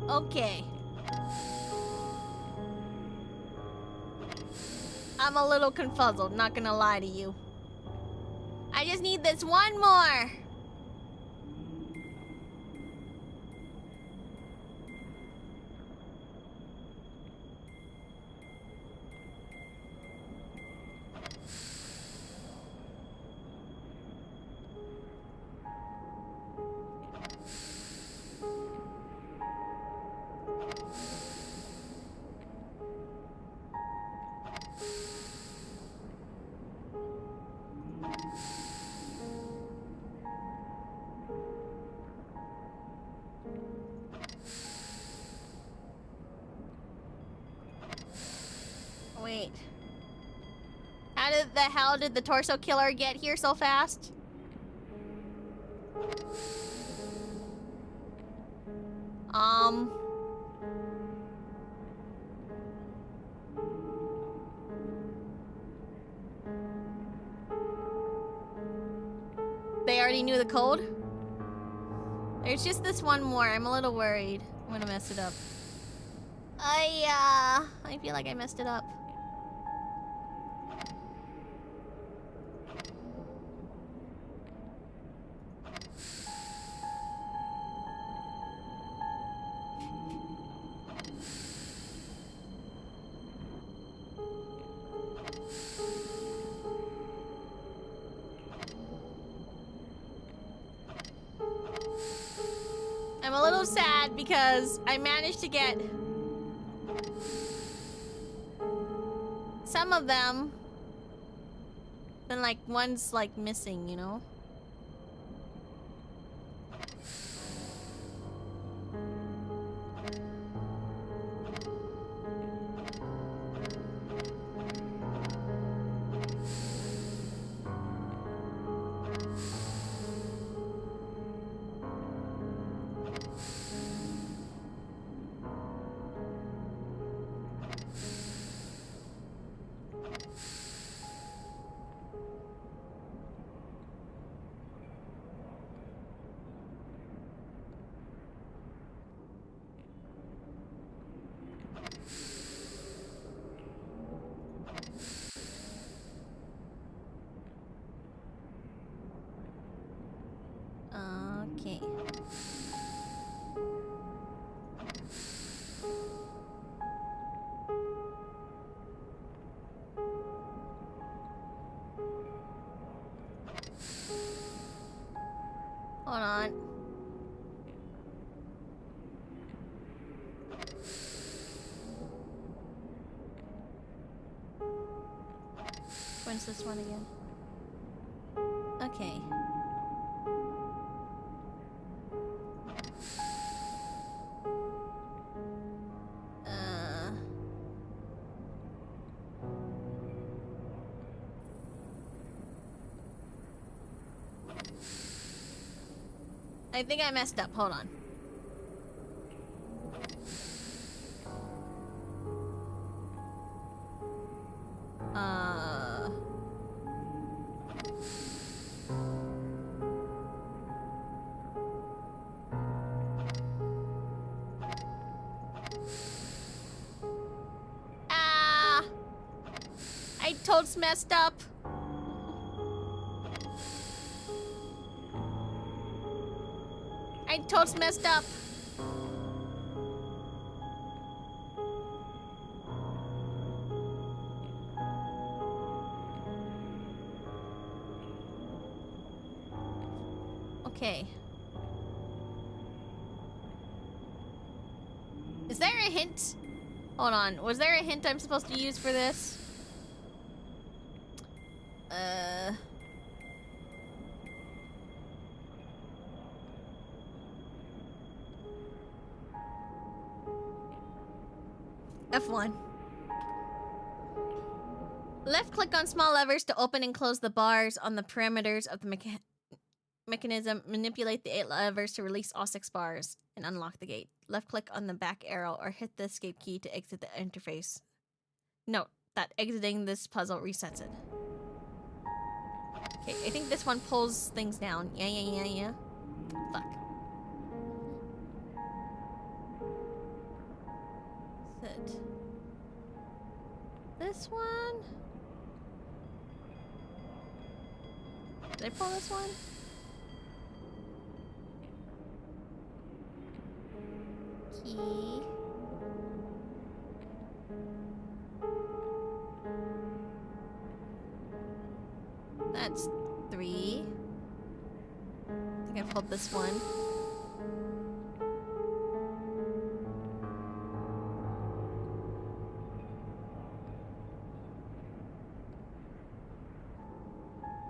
Okay. I'm a little confuzzled, not gonna lie to you. I just need this one more. Wait. How did the hell did the torso killer get here so fast? They already knew the code? There's just this one more. I'm a little worried. I'm gonna mess it up. I feel like I messed it up. I'm a little sad because I managed to get some of them, then like one's like missing, you know? on. When's this one again? Okay. I think I messed up. Hold on. I totes messed up. I totes messed up. Okay. Is there a hint? Hold on. Was there a hint I'm supposed to use for this? F1. Left click on small levers to open and close the bars on the parameters of the mechanism. Manipulate the 8 levers to release all 6 bars and unlock the gate. Left click on the back arrow or hit the escape key to exit the interface. Note that exiting this puzzle resets it. Okay, I think this one pulls things down. Yeah. Fuck. Sit. This one? Did I pull this one? Key. That's 3. I think I pulled this one.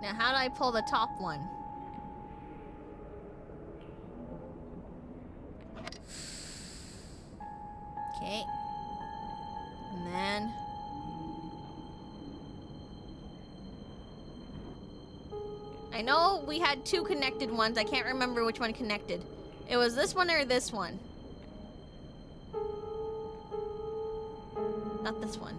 Now, how do I pull the top one? Okay. And then... I know we had 2 connected ones. I can't remember which one connected. It was this one or this one. Not this one.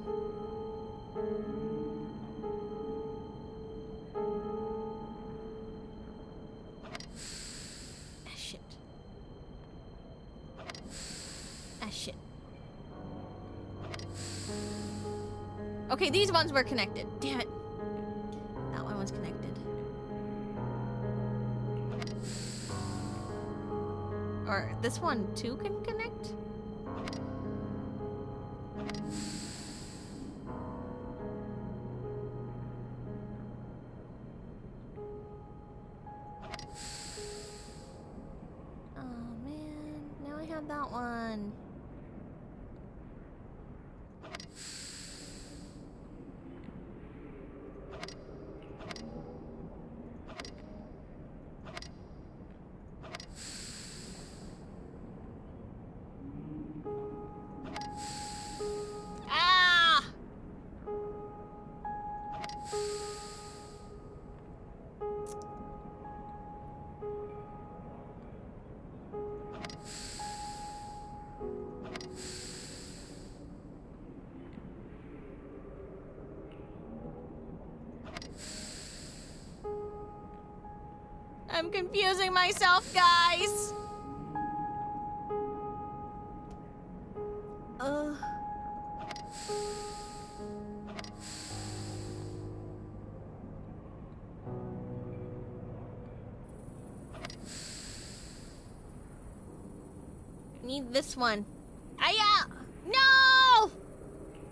Shit. Okay, these ones were connected. Damn it. That one was connected. Or this one too can connect? Oh man, now I have that one. I'm confusing myself, guys. Need this one. Aya! No!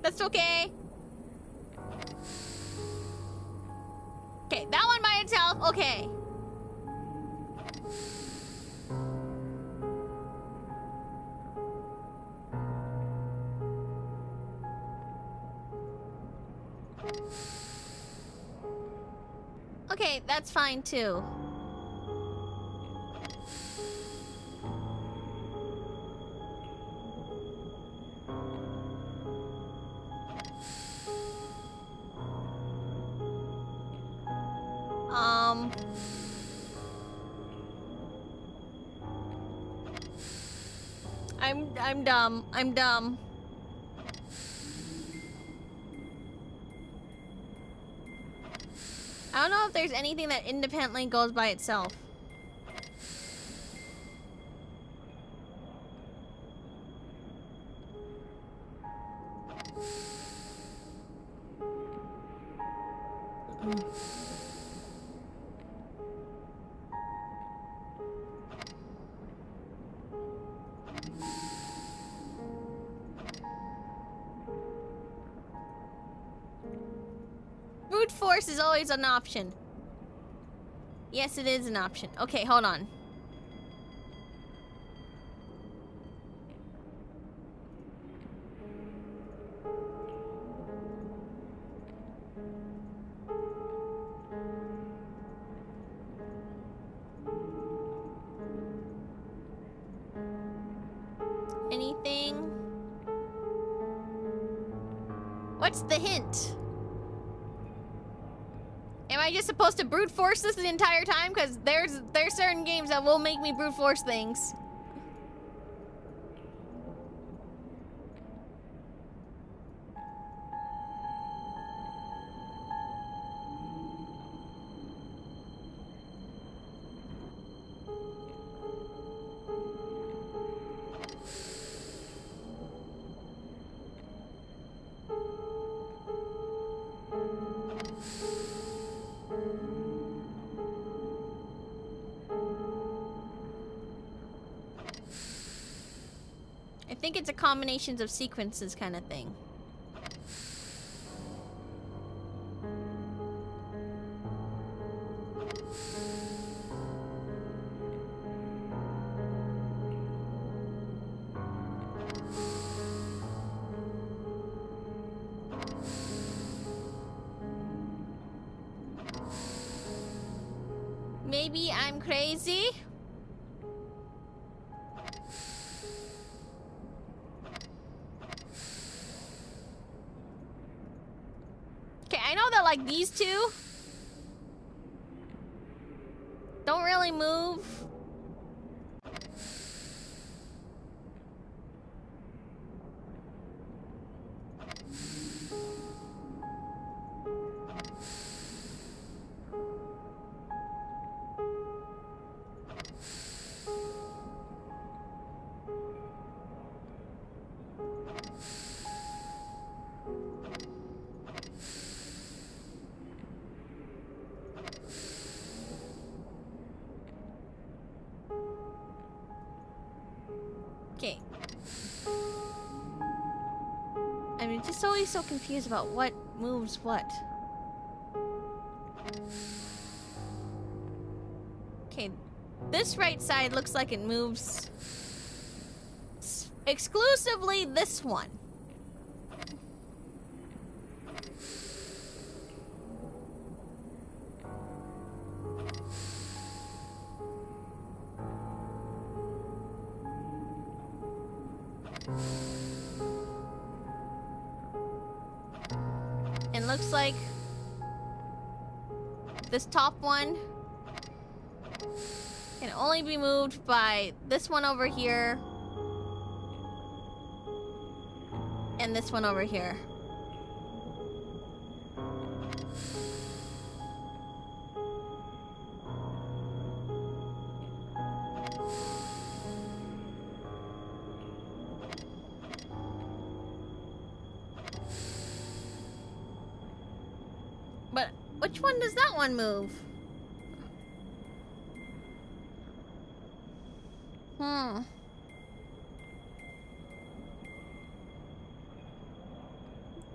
That's okay. Okay, that one by itself. Okay. Okay, that's fine too. I'm dumb. I'm dumb. I don't know if there's anything that independently goes by itself. Brute force is always an option. Yes, it is an option. Okay, hold on. Anything? What's the hint? Am I just supposed to brute force this the entire time? Because there's certain games that will make me brute force things. I think it's a combination of sequences kind of thing. Maybe I'm crazy? Okay, I know that like these two don't really move. Okay. I'm just always so confused about what moves what. Okay, this right side looks like it moves exclusively this one. And looks like this top one can only be moved by this one over here and this one over here. But which one does that one move?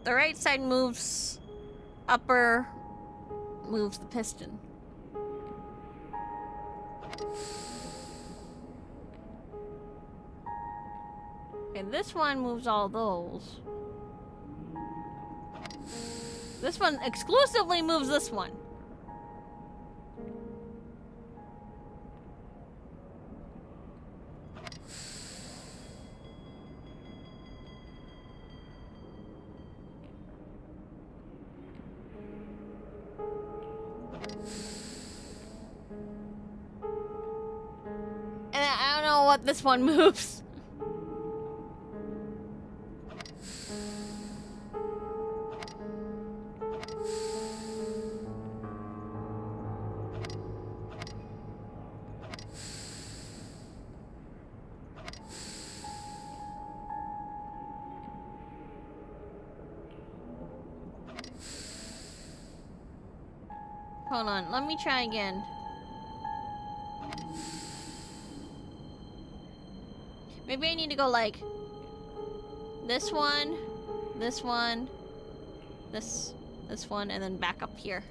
The right side moves upper, moves the piston. And this one moves all those. This one exclusively moves this one. what this one moves. Hold on, let me try again. Maybe I need to go like this one, this one, this one, and then back up here.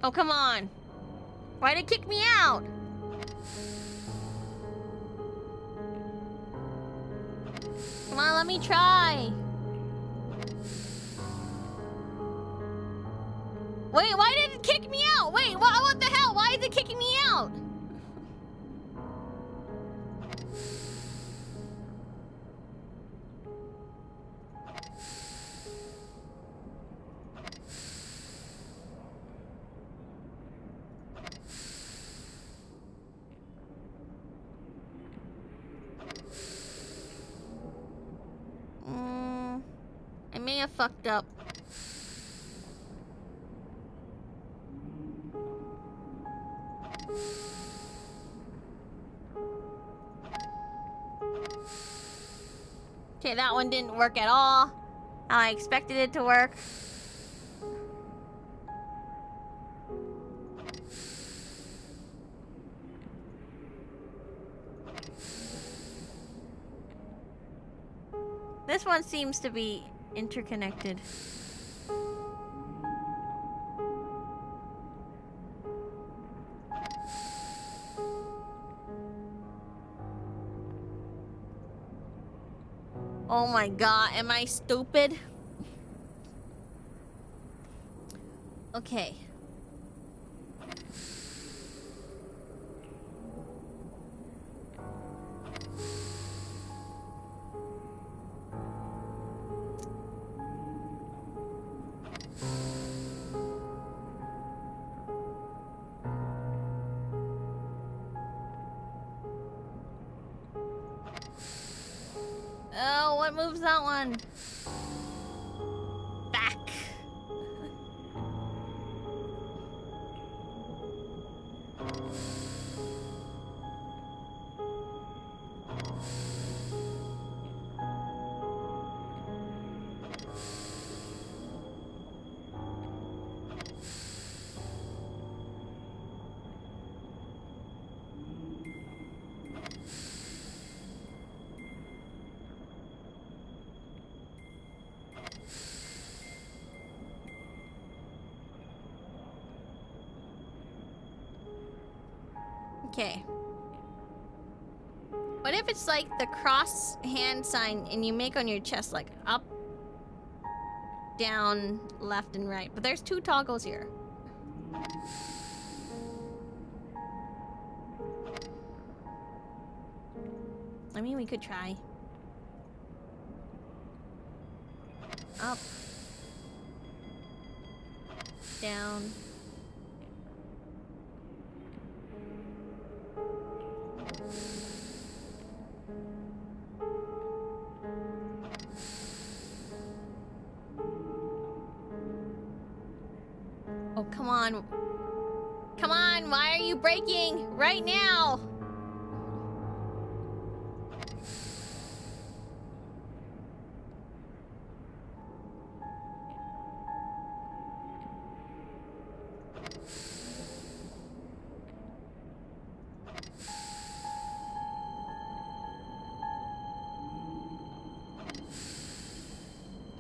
Oh, come on. Why'd it kick me out? Come on, let me try. Wait, why did it kick me out? Wait, what the hell? Why is it kicking me out? I may have fucked up. Okay, that one didn't work at all. How I expected it to work. This one seems to be interconnected. Oh my god, am I stupid? Okay. Oh, what moves that one? Back. Okay. What if it's like the cross hand sign and you make on your chest like up, down, left, and right? But there's two toggles here. I mean, we could try. Up. Down. Oh, come on. Come on, why are you breaking? Right now!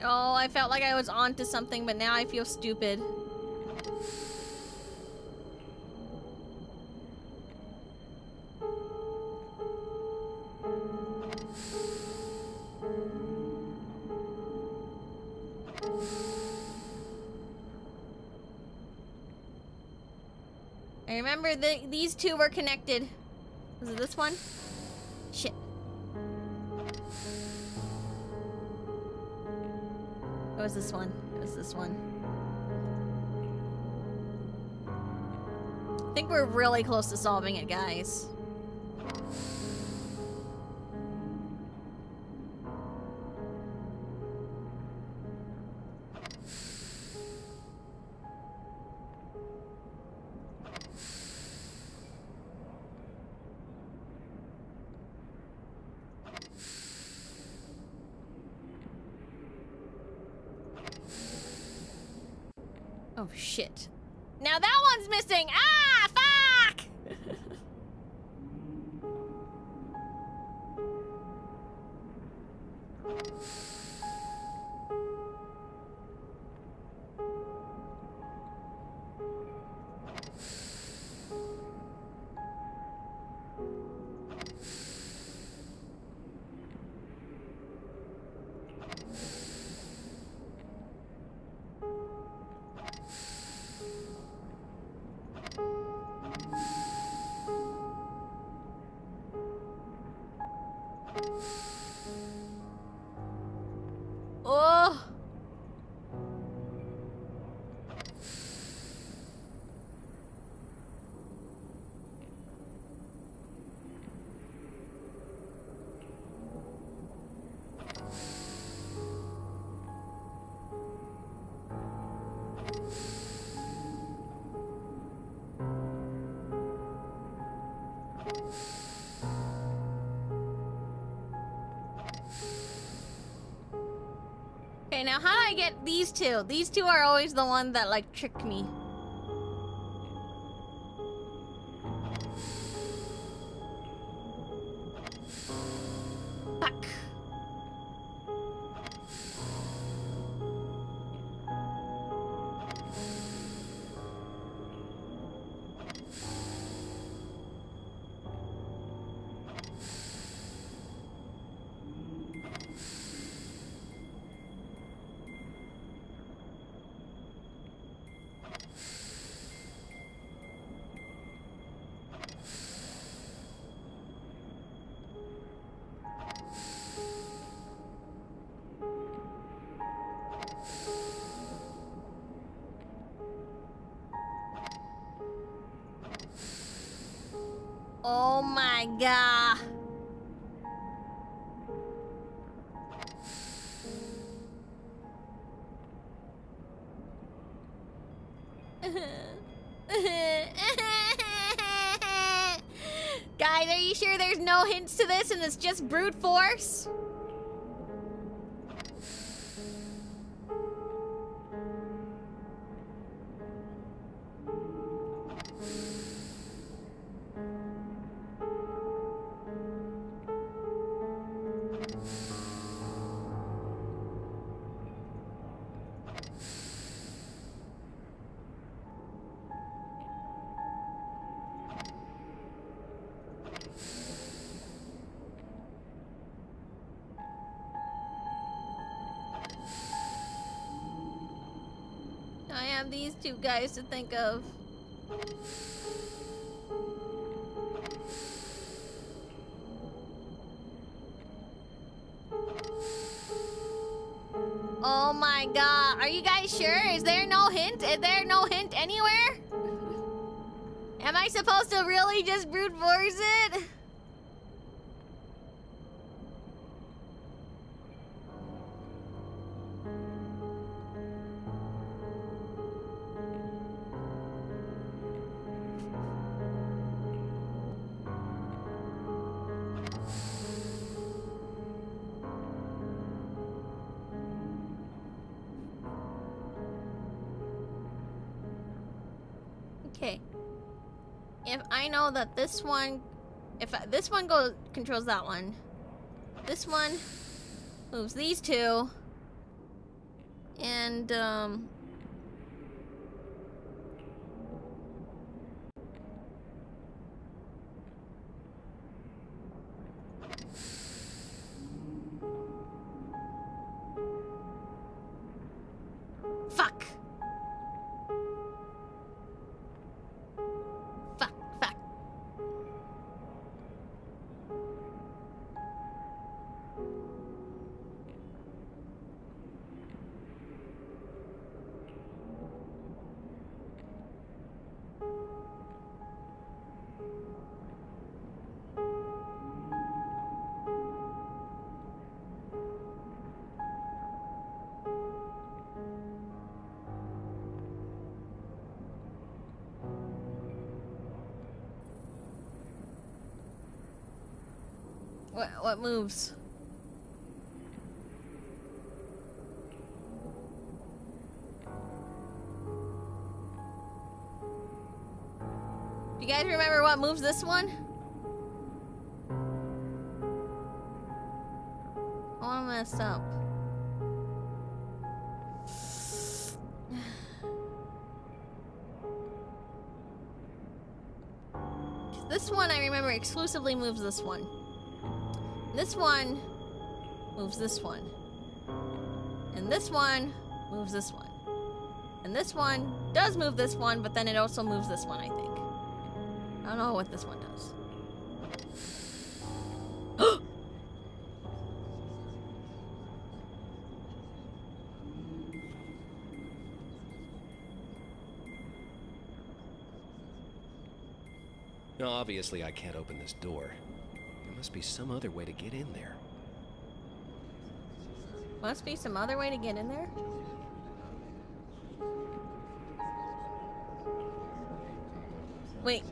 Oh, I felt like I was onto something, but now I feel stupid. I remember these two were connected. Was it this one? Shit. What was this one? What was this one? I think we're really close to solving it, guys. Oh, shit. Now that one's missing! Ah, fuck! Oh! Okay, now how do I get these two? These two are always the one that, like, trick me. Fuck. Oh my god. Guys, are you sure there's no hints to this and it's just brute force? I have these two guys to think of. Oh my god. Are you guys sure? Is there no hint? Is there no hint anywhere? Am I supposed to really just brute force it? Okay. If I know that this one, this one controls that one. This one moves these two. And fuck. Fuck, fuck. What moves? Do you guys remember what moves this one? Oh, I messed up. This one I remember exclusively moves this one. This one moves this one. And this one moves this one. And this one does move this one, but then it also moves this one, I think. I don't know what this one does. Now, obviously, I can't open this door. There must be some other way to get in there. Must be some other way to get in there? Wait.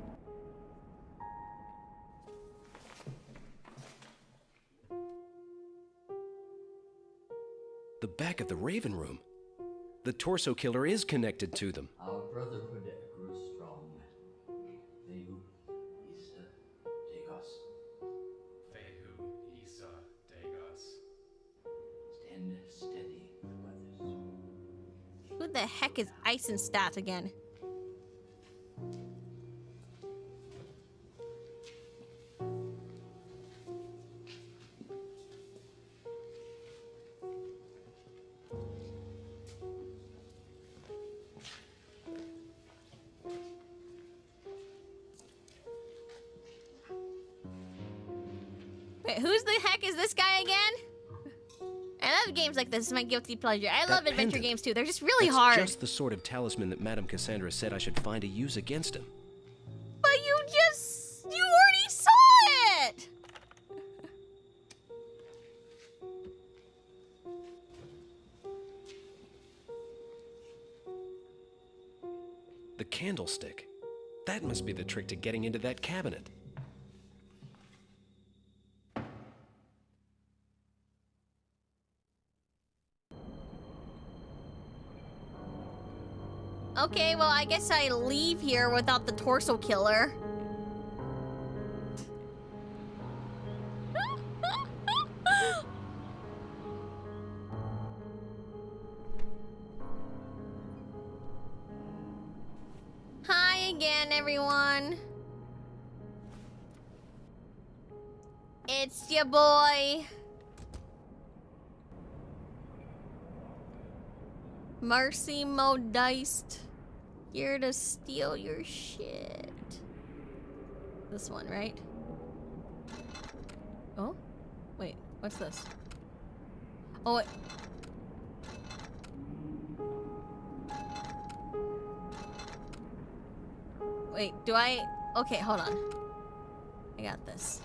The back of the Raven Room. The torso killer is connected to them. Our brotherhood grew strong. Vehu Isa Dagos. Vehu Isa Dagos. Stand steady, brothers. Who the heck is Eisenstat again? Wait, who's the heck is this guy again? I love games like this. It's my guilty pleasure. I love adventure pendant. games too. They're just really That's hard. just the sort of talisman that Madame Cassandra said I should find to use against him. But you already saw it! The candlestick. That must be the trick to getting into that cabinet. Okay, well, I guess I leave here without the torso killer. Hi again, everyone. It's your boy. Mercy Modiste. Here to steal your shit. This one, right? Oh? Wait, what's this? Oh, wait. Wait, do I... Okay, hold on. I got this.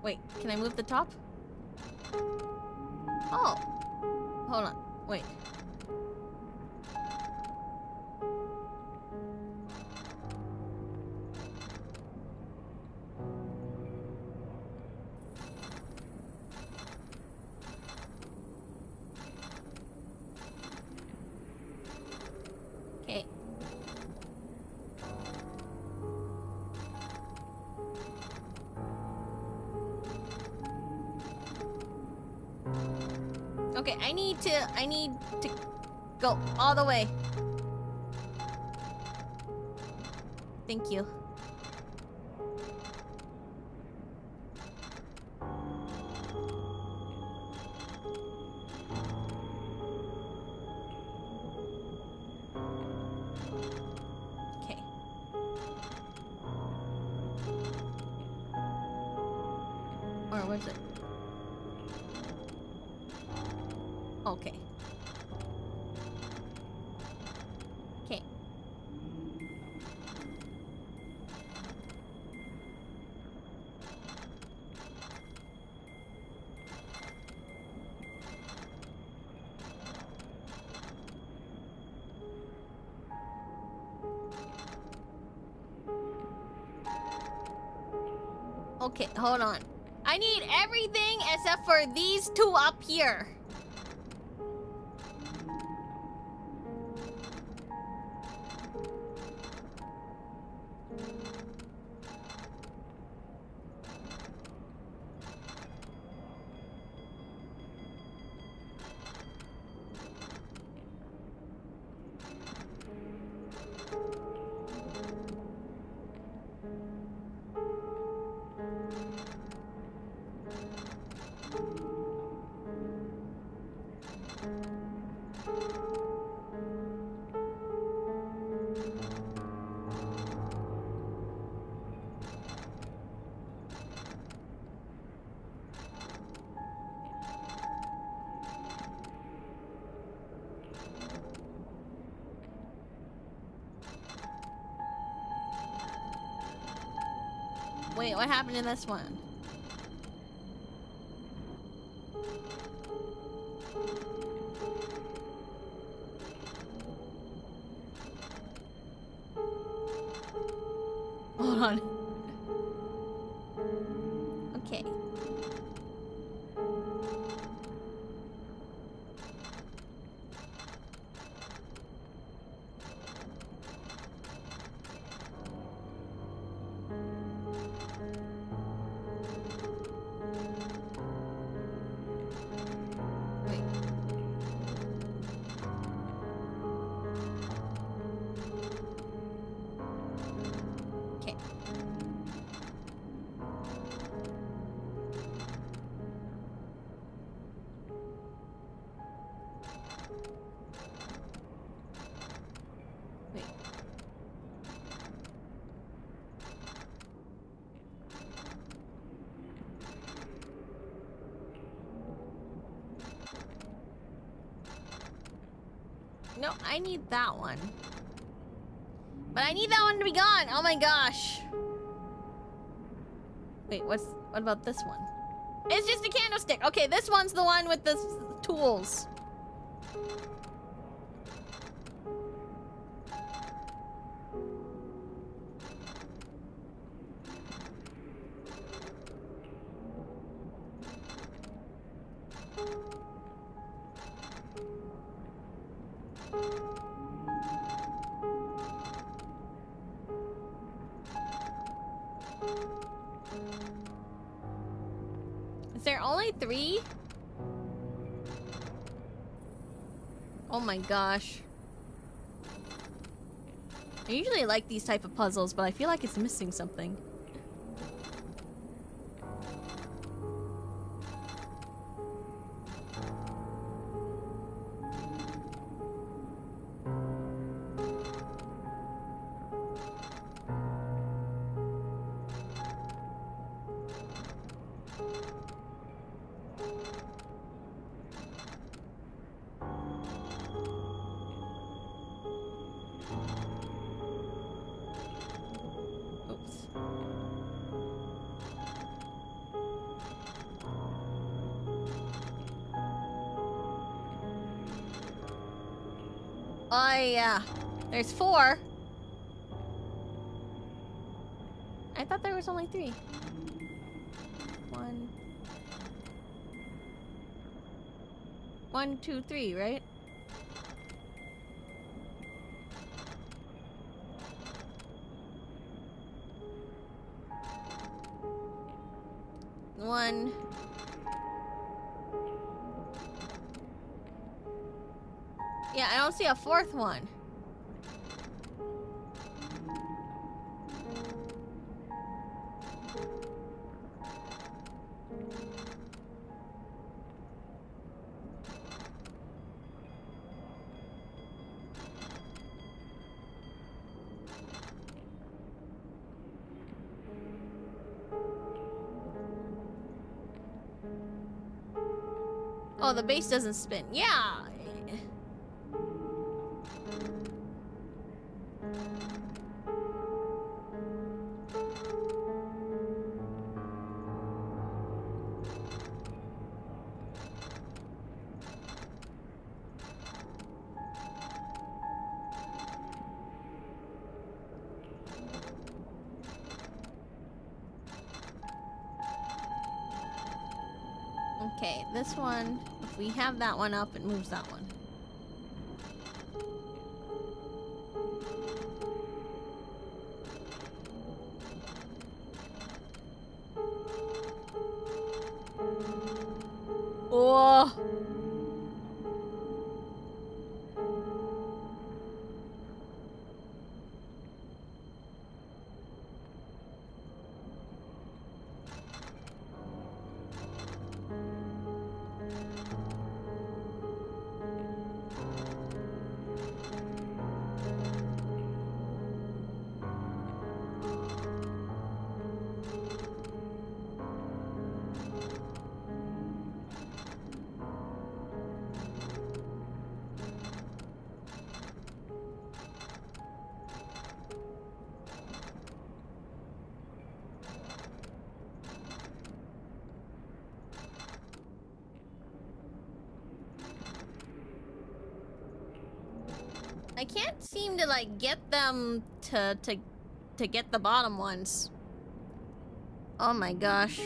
Wait, can I move the top? Oh. Hold on. Wait. Okay. Okay, I need to go all the way. Thank you. Okay. Or was it? Okay. Okay. Okay, hold on. I need everything except for these two up here. Wait, what happened in this one? Hold on. Okay. Wait. Okay. Wait. No, I need that one. But I need that one to be gone. Oh my gosh. Wait, what about this one? It's just a candlestick. Okay, this one's the one with the tools. Is there only 3? Oh my gosh. I usually like these type of puzzles, but I feel like it's missing something. Oops. Oh yeah. There's 4. I thought there was only 3. 1. 1, 2, 3, right? One. Yeah, I don't see a 4th one. Oh, the base doesn't spin. Yeah. Okay, this one, if we have that one up, it moves that one. Oh! I can't seem to like get them to get the bottom ones. Oh my gosh.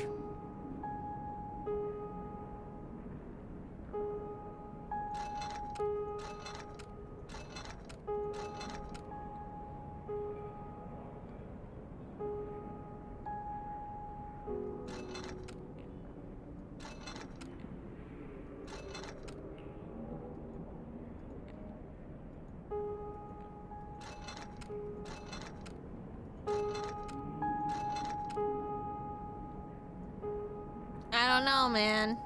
I don't know, man.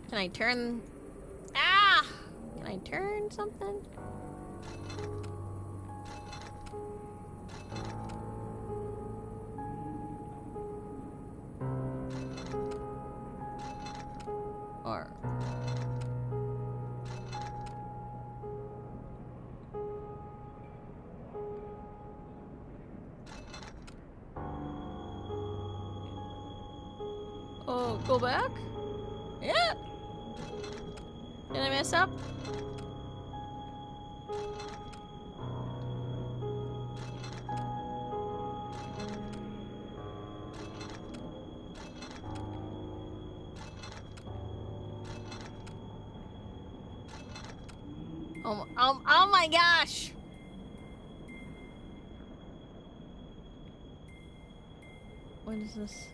Can I turn... Ah! Can I turn something? Or... Oh, go back? Yeah. Did I mess up? Oh my gosh! What is this?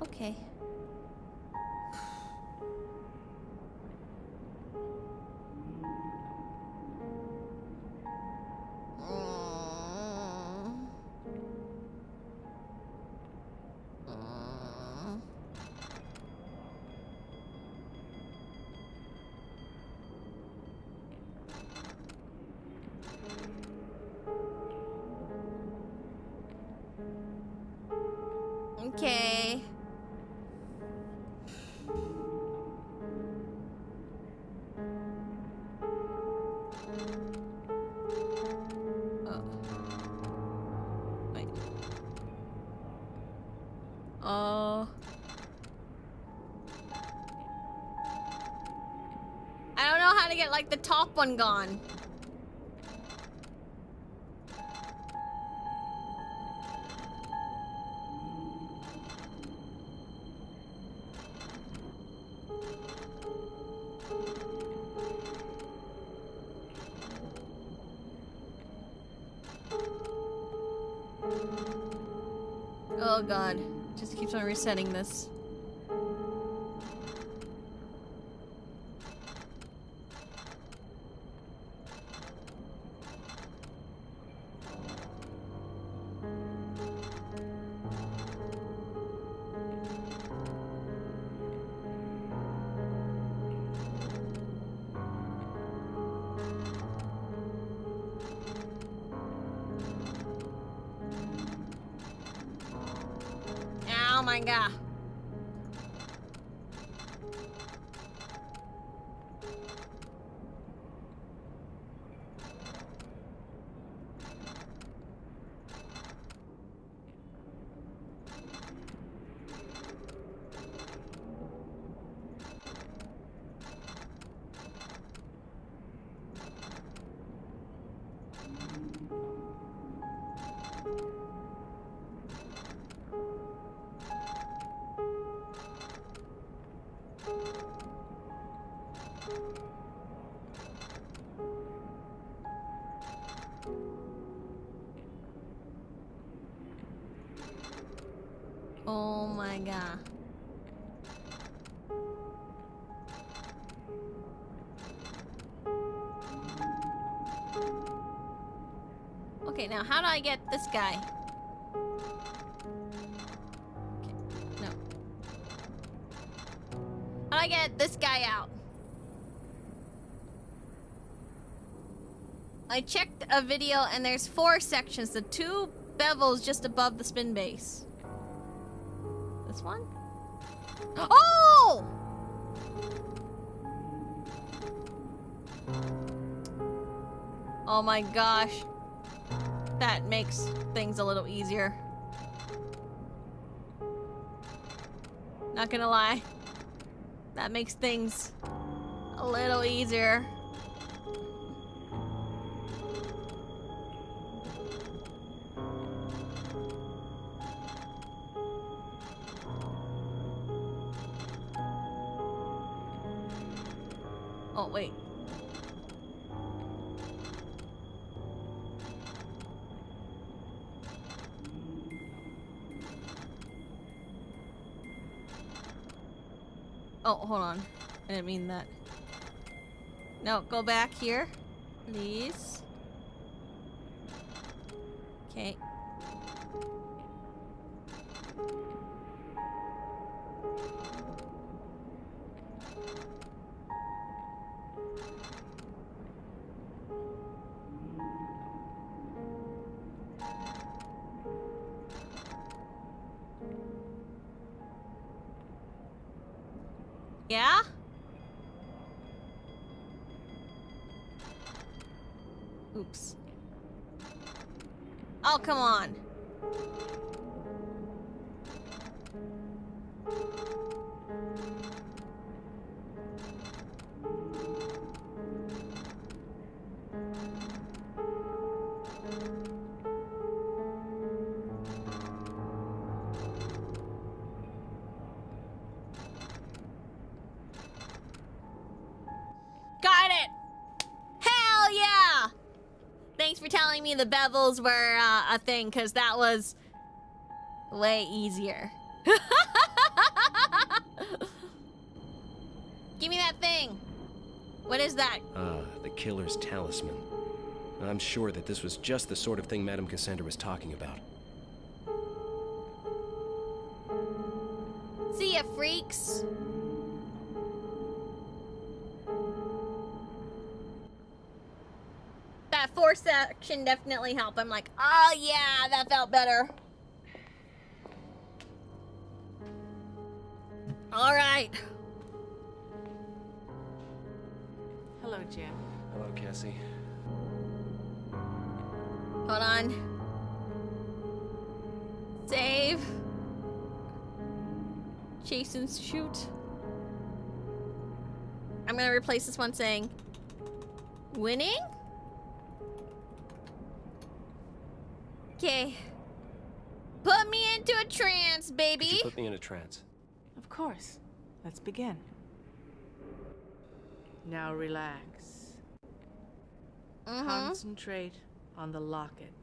Okay. Okay. Oh. Wait. Oh. I don't know how to get like the top one gone. Oh god. Just keeps on resetting this. Oh my god. my god. Okay, now how do I get this guy? Okay, no. How do I get this guy out? I checked a video and there's 4 sections. The 2 bevels just above the spin base. This one? Oh! Oh my gosh. That makes things a little easier. Not gonna lie. That makes things a little easier. Oh, wait. Oh, hold on. I didn't mean that. No, go back here, please. Okay. Yeah? Oops. Oh, come on. Got it! Hell yeah! Thanks for telling me the bevels were a thing, because that was way easier. Give me that thing. What is that? The killer's talisman. I'm sure that this was just the sort of thing Madame Cassandra was talking about. See ya, freaks. That 4 section definitely helped. I'm like, oh yeah, that felt better. All right. Hello, Jim. Hello, Cassie. Hold on. Save. Chase and shoot. I'm gonna replace this one saying winning? Okay. Put me into a trance, Could baby. you put me in a trance? Of course. Let's begin. Now relax. Concentrate on the locket.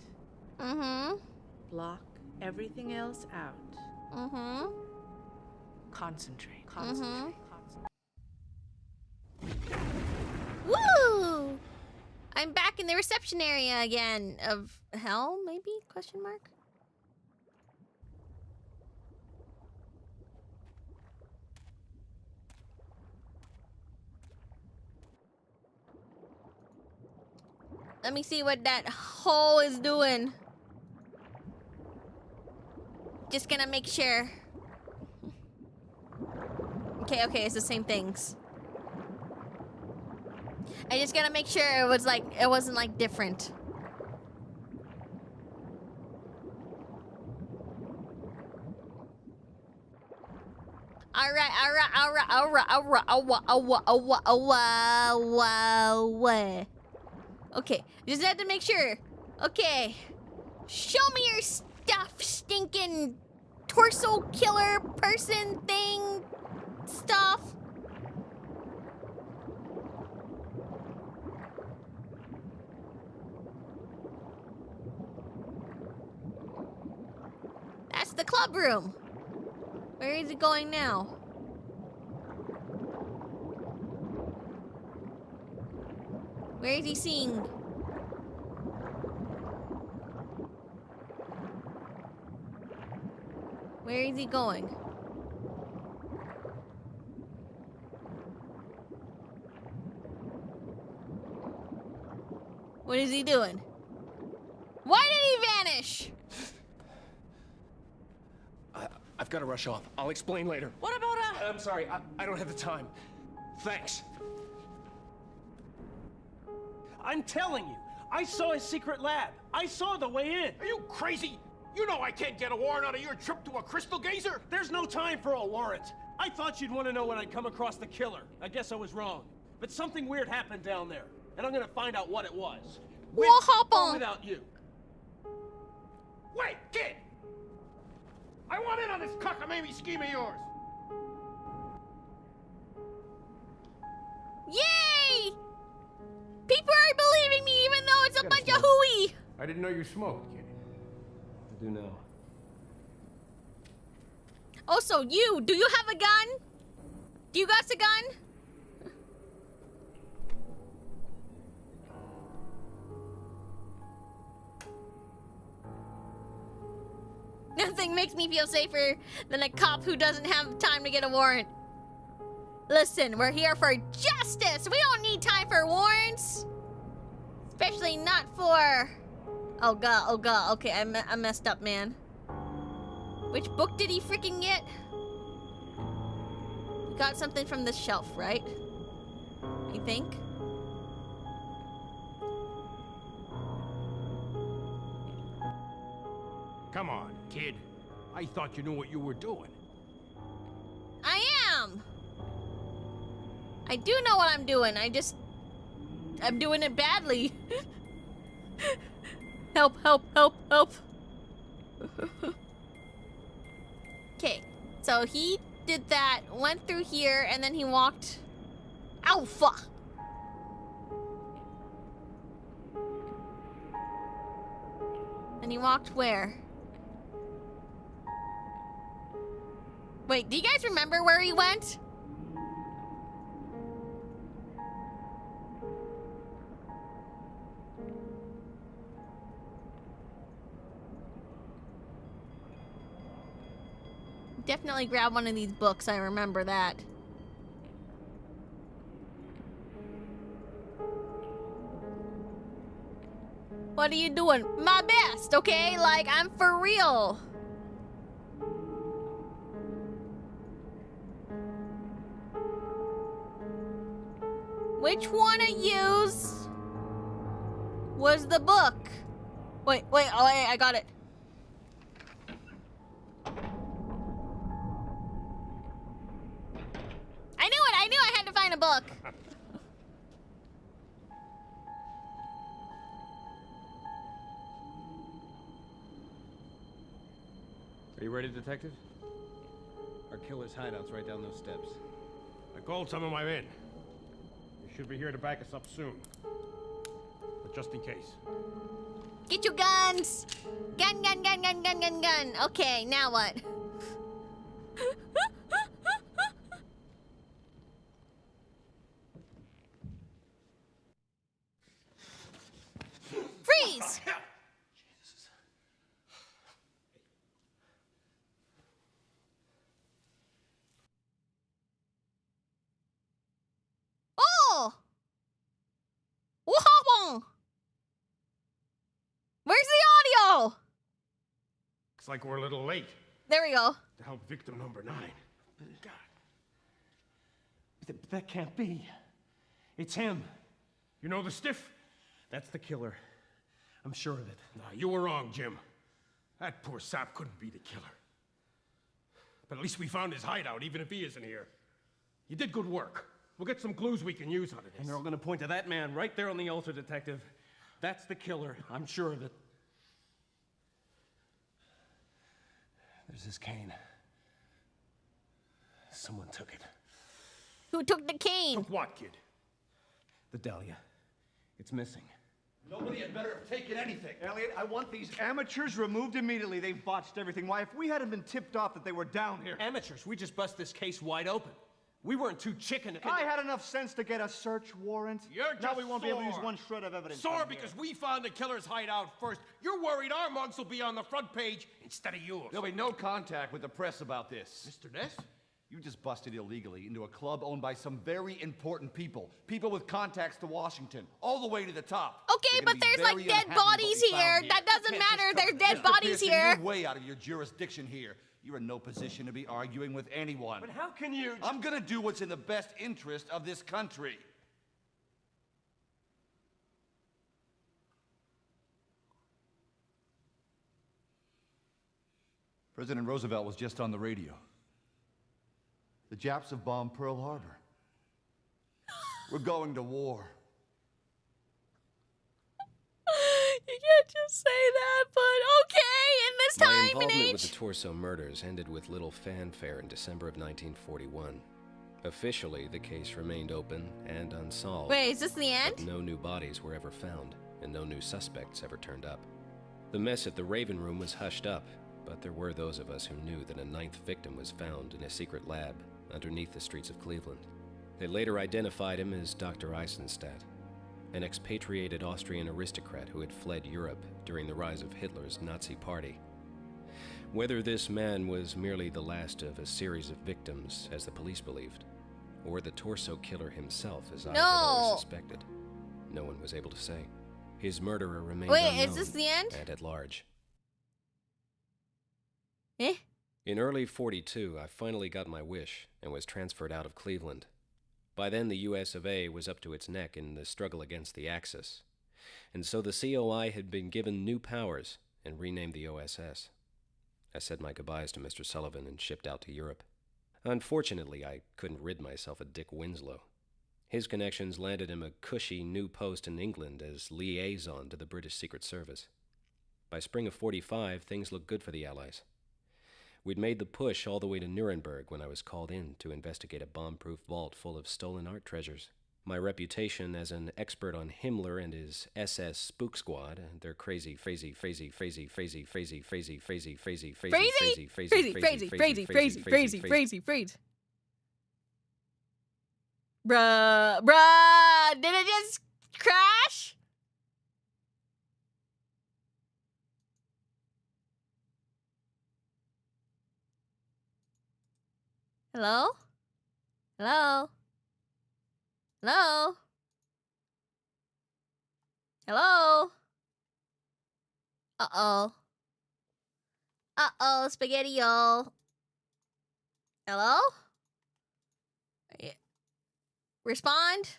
Block everything else out. Concentrate. Concentrate. Woo! I'm back in the reception area again. Of hell, maybe? Question mark? Let me see what that hole is doing. Just gonna make sure. Okay, it's the same things. I just gotta make sure it wasn't like different. Alright. Okay, just had to make sure. Okay. Show me your stuff, stinking torso killer person thing stuff. That's the club room. Where is he going now? Where is he seeing? Where is he going? What is he doing? Why did he vanish? I've got to rush off. I'll explain later. What about I'm sorry. I don't have the time. Thanks. I'm telling you, I saw his secret lab. I saw the way in. Are you crazy? You know I can't get a warrant out of your trip to a crystal gazer. There's no time for a warrant. I thought you'd want to know when I'd come across the killer. I guess I was wrong. But something weird happened down there, and I'm gonna find out what it was. With or without you. Wait, kid! I want in on this cockamamie scheme of yours. Yay! People are believing me even though it's a bunch of hooey. I didn't know you smoked, kid. I do now. Also, do you have a gun? Do you got a gun? Nothing makes me feel safer than a cop who doesn't have time to get a warrant. Listen, we're here for justice. We don't need time for warrants. Especially not for... Oh god, okay, I messed up, man. Which book did he freaking get? He got something from this shelf, right? I think. Come on, kid. I thought you knew what you were doing. I am! I do know what I'm doing, I'm doing it badly. Help, help, help, help. Okay, so he did that, went through here, and then he walked... Alpha! And he walked where? Wait, do you guys remember where he went? Definitely grab one of these books, I remember that. What are you doing? My best, okay? Like, I'm for real. Which one of yous was the book? Wait, I got it. I knew I had to find a book. Are you ready, Detective? Our killer's hideout's right down those steps. I called some of my men. They should be here to back us up soon. But just in case. Get your guns! Gun, gun, gun, gun, gun, gun, gun. Okay, now what? Freeze! Oh! What happened? Where's the audio? Looks like we're a little late There we go. to help victim number 9. God. But that can't be. It's him. You know the stiff? That's the killer. I'm sure of it. Nah, you were wrong, Jim. That poor sap couldn't be the killer. But at least we found his hideout, even if he isn't here. You did good work. We'll get some clues we can use out of this. And they're all gonna point to that man right there on the altar, Detective. That's the killer. I'm sure of it. There's his cane. Someone took it. Who took the cane? Took what, kid? The Dahlia. It's missing. Nobody had better have taken anything. Elliot, I want these amateurs removed immediately. They've botched everything. Why, if we hadn't been tipped off that they were down here... Amateurs, we just bust this case wide open. We weren't too chicken to... I had enough sense to get a search warrant. You're now just we won't be able to use sore. one shred of evidence. Sore from because here. we found the killer's hideout first. You're worried our mugs will be on the front page instead of yours. There'll be no contact with the press about this. Mr. Ness? You just busted illegally into a club owned by some very important people. People with contacts to Washington, all the way to the top. Okay, They're but gonna be there's like very dead unhappy with what bodies we found here. That doesn't You can't matter. just There's come- dead Mr. bodies Pearson, here. You're way out of your jurisdiction here. You're in no position to be arguing with anyone. But how can you... I'm gonna do what's in the best interest of this country. President Roosevelt was just on the radio. The Japs have bombed Pearl Harbor. We're going to war. You can't just say that, but okay, in this My time and involvement with age. the Torso murders ended with little fanfare in December of 1941. Officially, the case remained open and unsolved. Wait, is this the But end? no new bodies were ever found, and no new suspects ever turned up. The mess at the Raven Room was hushed up, but there were those of us who knew that a ninth victim was found in a secret lab underneath the streets of Cleveland. They later identified him as Dr. Eisenstadt, an expatriated Austrian aristocrat who had fled Europe during the rise of Hitler's Nazi Party. Whether this man was merely the last of a series of victims, as the police believed, or the Torso killer himself, as I had always suspected, no one was able to say. His murderer remained Wait, is unknown this the end? and at large. Eh? In early 42, I finally got my wish and was transferred out of Cleveland. By then, the US of A was up to its neck in the struggle against the Axis, and so the COI had been given new powers and renamed the OSS. I said my goodbyes to Mr. Sullivan and shipped out to Europe. Unfortunately, I couldn't rid myself of Dick Winslow. His connections landed him a cushy new post in England as liaison to the British Secret Service. By spring of 45, things looked good for the Allies. We'd made the push all the way to Nuremberg when I was called in to investigate a bomb-proof vault full of stolen art treasures. My reputation as an expert on Himmler and his SS Spook Squad, their crazy, crazy, crazy, crazy, crazy, crazy, crazy, crazy, crazy, crazy, crazy, crazy, crazy, crazy, crazy, crazy. Bruh, did it just crash? Hello? Hello? Hello? Hello? Uh-oh. Uh-oh, spaghetti y'all. Hello? Yeah. Respond?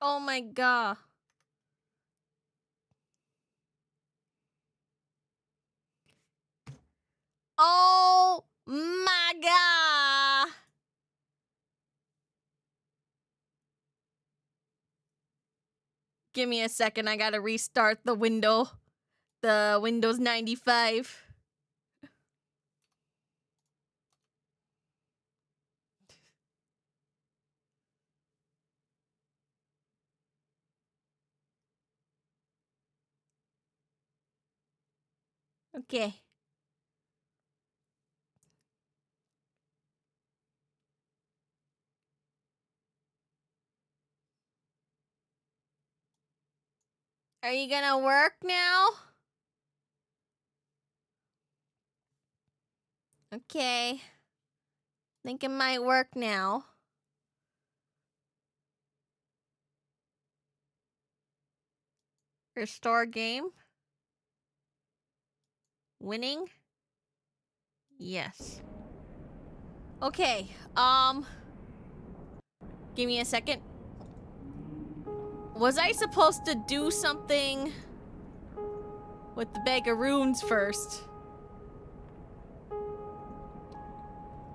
Oh my god. Oh my god. Give me a second. I gotta restart the window. The Windows 95. Okay. Are you gonna work now? Okay. Think it might work now. Restore game. Winning? Yes. Okay, Give me a second. Was I supposed to do something with the bag of runes first?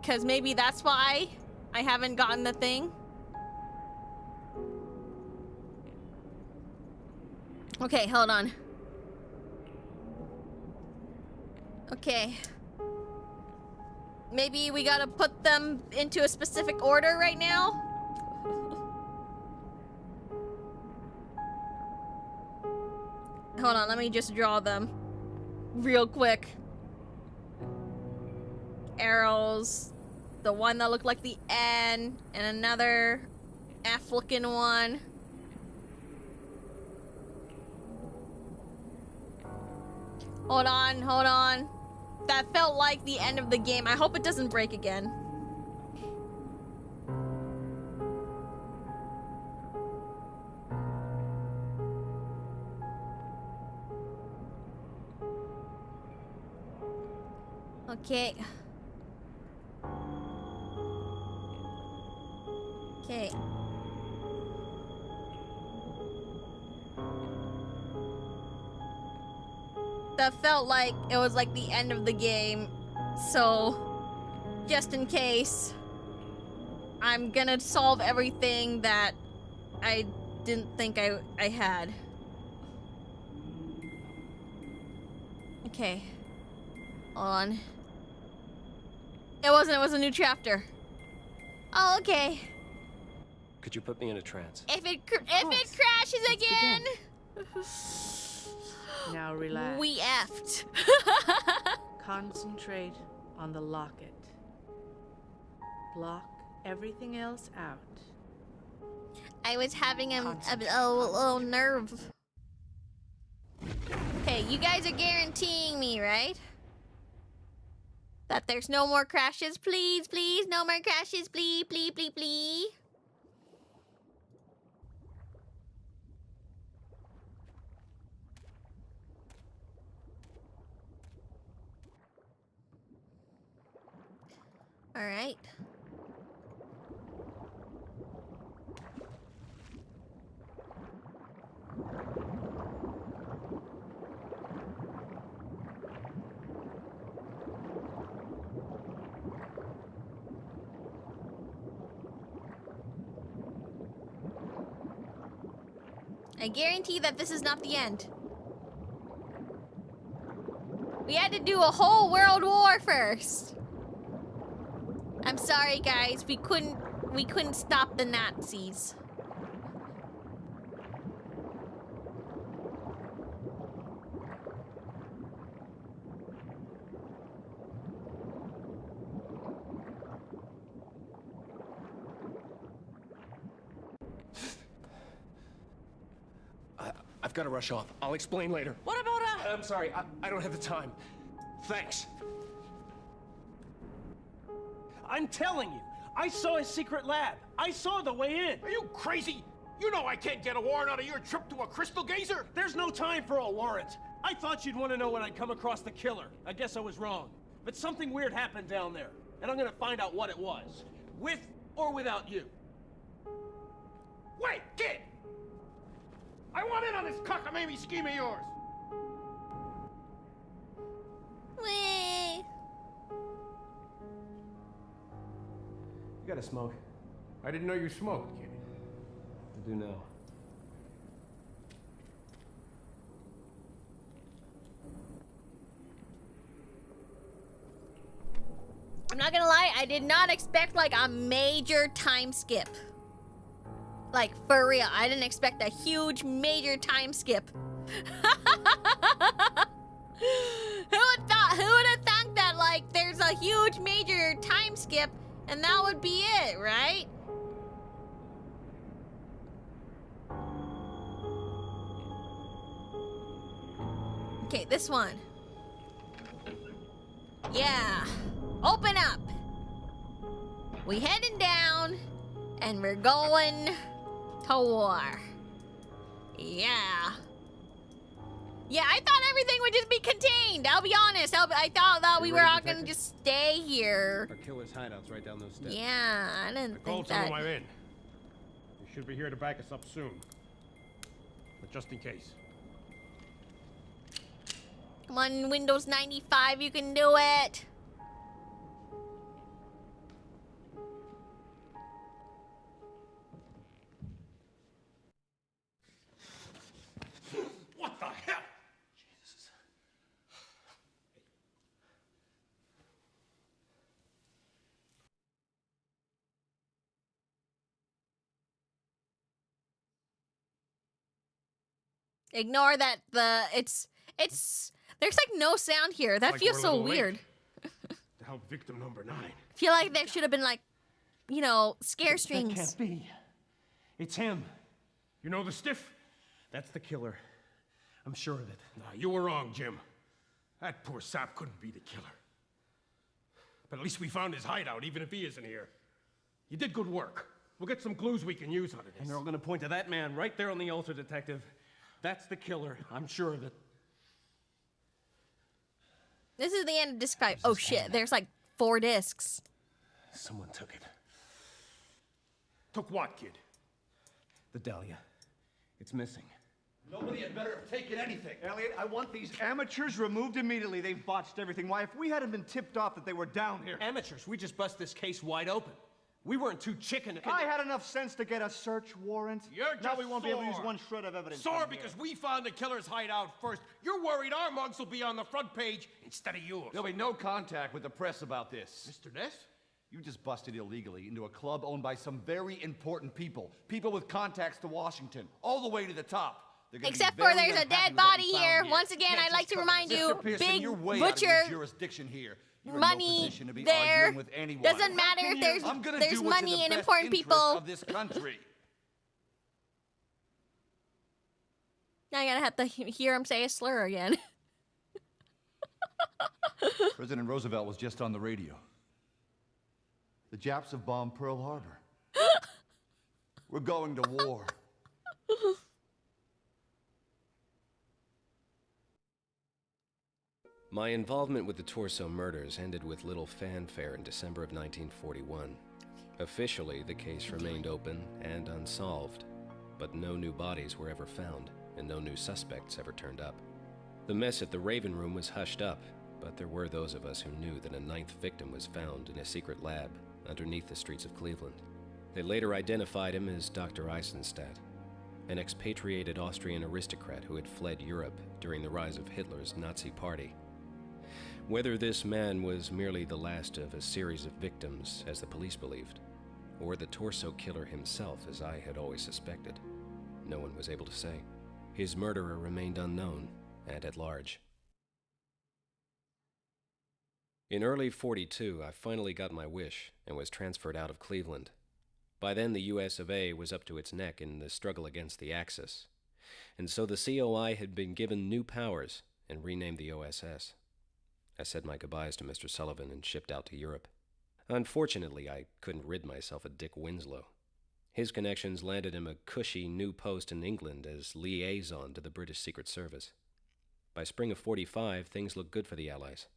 Because maybe that's why I haven't gotten the thing. Okay, hold on. Okay. Maybe we gotta put them into a specific order right now? Hold on, let me just draw them real quick. Arrows. The one that looked like the N, and another F-looking one. Hold on, hold on. That felt like the end of the game. I hope it doesn't break again. Okay. Okay. That felt like it was like the end of the game. So, just in case, I'm gonna solve everything that I didn't think I had. Okay. Hold on. It was a new chapter. Oh, okay. Could you put me in a trance? If it crashes again, Now relax. we effed. Concentrate on the locket. Block everything else out. I was having a little nerve. Okay, you guys are guaranteeing me, right? That there's no more crashes, please, please, no more crashes, please, please, please, please. All right. I guarantee that this is not the end. We had to do a whole world war first. I'm sorry, guys. We couldn't stop the Nazis. I've got to rush off. I'll explain later. What about I'm sorry. I don't have the time. Thanks. I'm telling you, I saw his secret lab. I saw the way in. Are you crazy? You know I can't get a warrant out of your trip to a crystal gazer. There's no time for a warrant. I thought you'd want to know when I'd come across the killer. I guess I was wrong. But something weird happened down there, and I'm gonna find out what it was. With or without you. Wait, kid! I want in on this cockamamie scheme of yours. Whee! You got to smoke? I didn't know you smoked, kid. I do now. I'm not gonna lie, I did not expect like a major time skip. Like, for real, I didn't expect a huge major time skip. Who would have thought that like there's a huge major time skip and that would be it, right? Okay, this one. Yeah. Open up. We heading down and we're going to war. Yeah. Yeah, I thought everything would just be contained. I'll be honest. I thought that we were all gonna just stay here. Our killer's hideout's right down those steps. Yeah, I didn't I called think some of that. my men. Should be here to back us up soon. But just in case. Come on, Windows 95, you can do it. What the hell? Jesus. Ignore that. There's like no sound here. That Like feels we're a so little late. weird. To help victim number 9. I feel like there should have been like, you know, scare That strings. can't be. It's him. You know the stiff? That's the killer. I'm sure of it. Nah, you were wrong, Jim. That poor sap couldn't be the killer. But at least we found his hideout, even if he isn't here. You did good work. We'll get some clues we can use out of this. And they're all gonna point to that man right there on the altar, Detective. That's the killer. I'm sure of it. This is the end of disc 5. Oh shit, there's like 4 discs. Someone took it. Took what, kid? The Dahlia. It's missing. Nobody had better have taken anything. Elliot, I want these amateurs removed immediately. They've botched everything. Why, if we hadn't been tipped off that they were down here... Amateurs, we just bust this case wide open. We weren't too chicken. I had enough sense to get a search warrant. You're now just we won't be able to use sore. one shred of evidence. Sore from because here. we found the killer's hideout first. You're worried our mugs will be on the front page instead of yours. There'll be no contact with the press about this. Mr. Ness? You just busted illegally into a club owned by some very important people. People with contacts to Washington, all the way to the top. They're gonna be Except for very there's a unhappy dead with what body we found here. Once again, Can't I'd like just to cover remind this. you, Mr. Pearson, big you're way out of butcher your jurisdiction here. You're in no money position to be there. arguing with anyone. Doesn't matter if there's I'm gonna there's do what's in money the and best important interest people. of this country. Now I gotta have to hear him say a slur again. President Roosevelt was just on the radio. The Japs have bombed Pearl Harbor. We're going to war. My involvement with the Torso murders ended with little fanfare in December of 1941. Officially, the case remained open and unsolved, but no new bodies were ever found, and no new suspects ever turned up. The mess at the Raven Room was hushed up, but there were those of us who knew that a 9th victim was found in a secret lab underneath the streets of Cleveland. They later identified him as Dr. Eisenstadt, an expatriated Austrian aristocrat who had fled Europe during the rise of Hitler's Nazi Party. Whether this man was merely the last of a series of victims, as the police believed, or the Torso killer himself, as I had always suspected, no one was able to say. His murderer remained unknown and at large. In early '42, I finally got my wish and was transferred out of Cleveland. By then, the US of A was up to its neck in the struggle against the Axis, and so the COI had been given new powers and renamed the OSS. I said my goodbyes to Mr. Sullivan and shipped out to Europe. Unfortunately, I couldn't rid myself of Dick Winslow. His connections landed him a cushy new post in England as liaison to the British Secret Service. By spring of '45, things looked good for the Allies.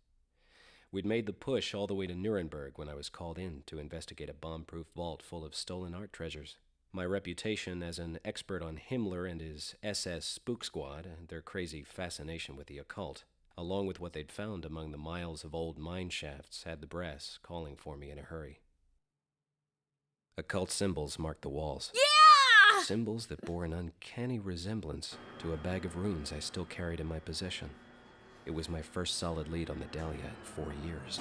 We'd made the push all the way to Nuremberg when I was called in to investigate a bomb-proof vault full of stolen art treasures. My reputation as an expert on Himmler and his SS spook squad and their crazy fascination with the occult, along with what they'd found among the miles of old mine shafts, had the brass calling for me in a hurry. Occult symbols marked the walls. Yeah! Symbols that bore an uncanny resemblance to a bag of runes I still carried in my possession. It was my first solid lead on the Dahlia in 4 years.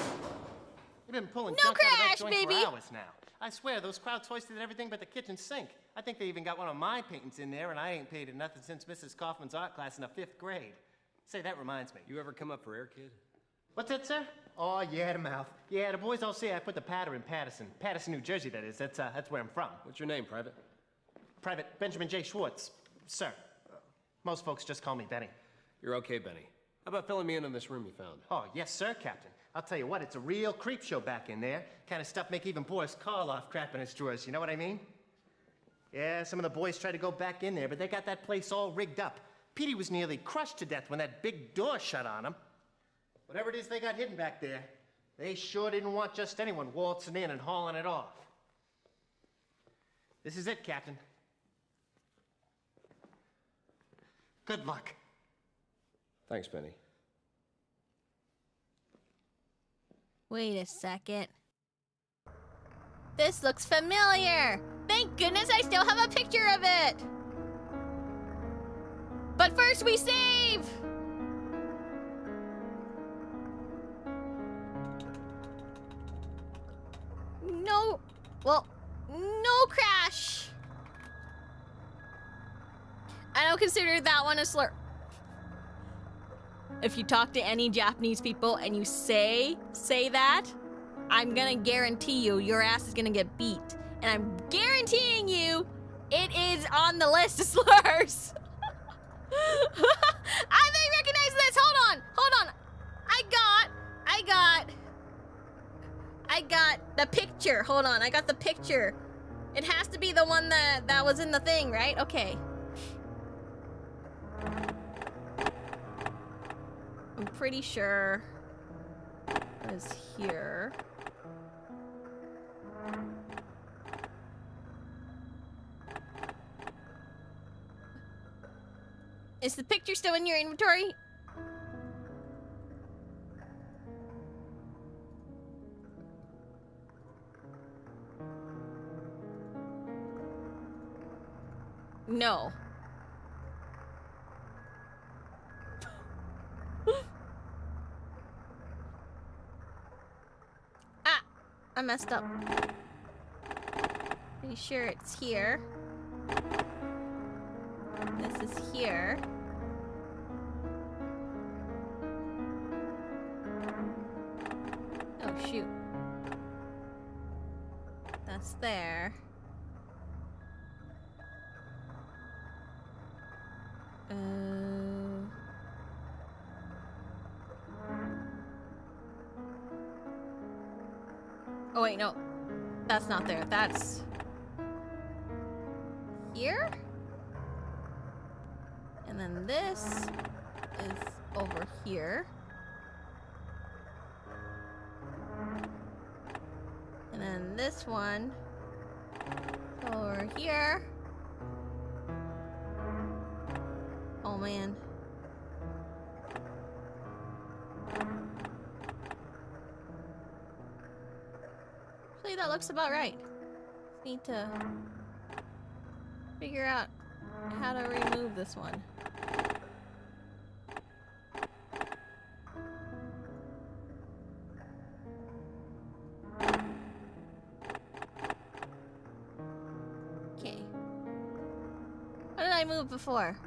You've been pulling No junk out of that crash, joint baby. for hours now. I swear, those crowds hoisted everything but the kitchen sink. I think they even got one of my paintings in there, and I ain't paid it nothing since Mrs. Kaufman's art class in the 5th grade. Say, that reminds me. You ever come up for air, kid? What's that, sir? Oh, yeah, the mouth. Yeah, the boys all say I put the powder in Patterson. Patterson, New Jersey, that is. That's where I'm from. What's your name, Private? Private Benjamin J. Schwartz. Sir. Most folks just call me Benny. You're okay, Benny. How about filling me in on this room you found? Oh, yes, sir, Captain. I'll tell you what, it's a real creep show back in there. Kind of stuff make even Boris Karloff crap in his drawers, you know what I mean? Yeah, some of the boys tried to go back in there, but they got that place all rigged up. Petey was nearly crushed to death when that big door shut on him. Whatever it is they got hidden back there, they sure didn't want just anyone waltzing in and hauling it off. This is it, Captain. Good luck. Thanks, Benny. Wait a second. This looks familiar. Thank goodness I still have a picture of it. But first we save. No. Well, no crash. I don't consider that one a slur. If you talk to any Japanese people and you say that, I'm gonna guarantee you your ass is gonna get beat. And I'm guaranteeing you it is on the list of slurs. I may recognize this. Hold on. I got the picture. Hold on, I got the picture. It has to be the one that was in the thing, right? Okay. I'm pretty sure it was here. Is the picture still in your inventory? No. Ah! I messed up. Pretty sure it's here. This is here. Oh, shoot. That's there. Oh, wait, no. That's not there. That's here? And then this is over here. And then this one over here. Oh man. Actually, that looks about right. Need to figure out how to remove this one. Okay. What did I move before?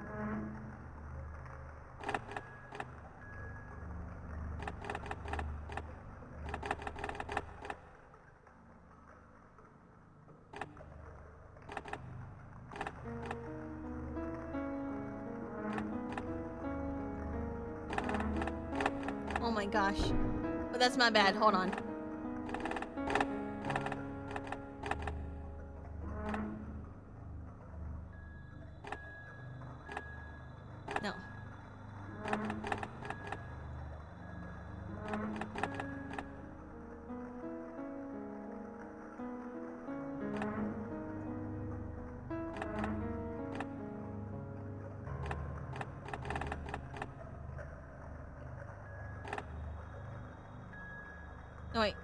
Oh my gosh. But that's my bad. Hold on. No. Oh wait,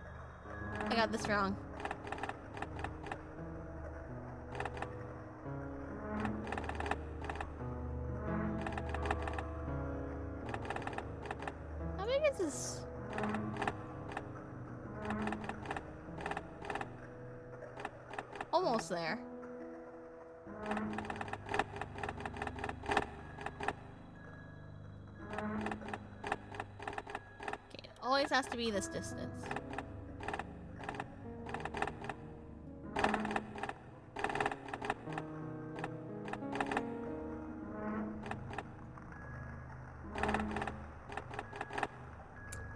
I got this wrong. How big is this? Almost there. Okay, it always has to be this distance.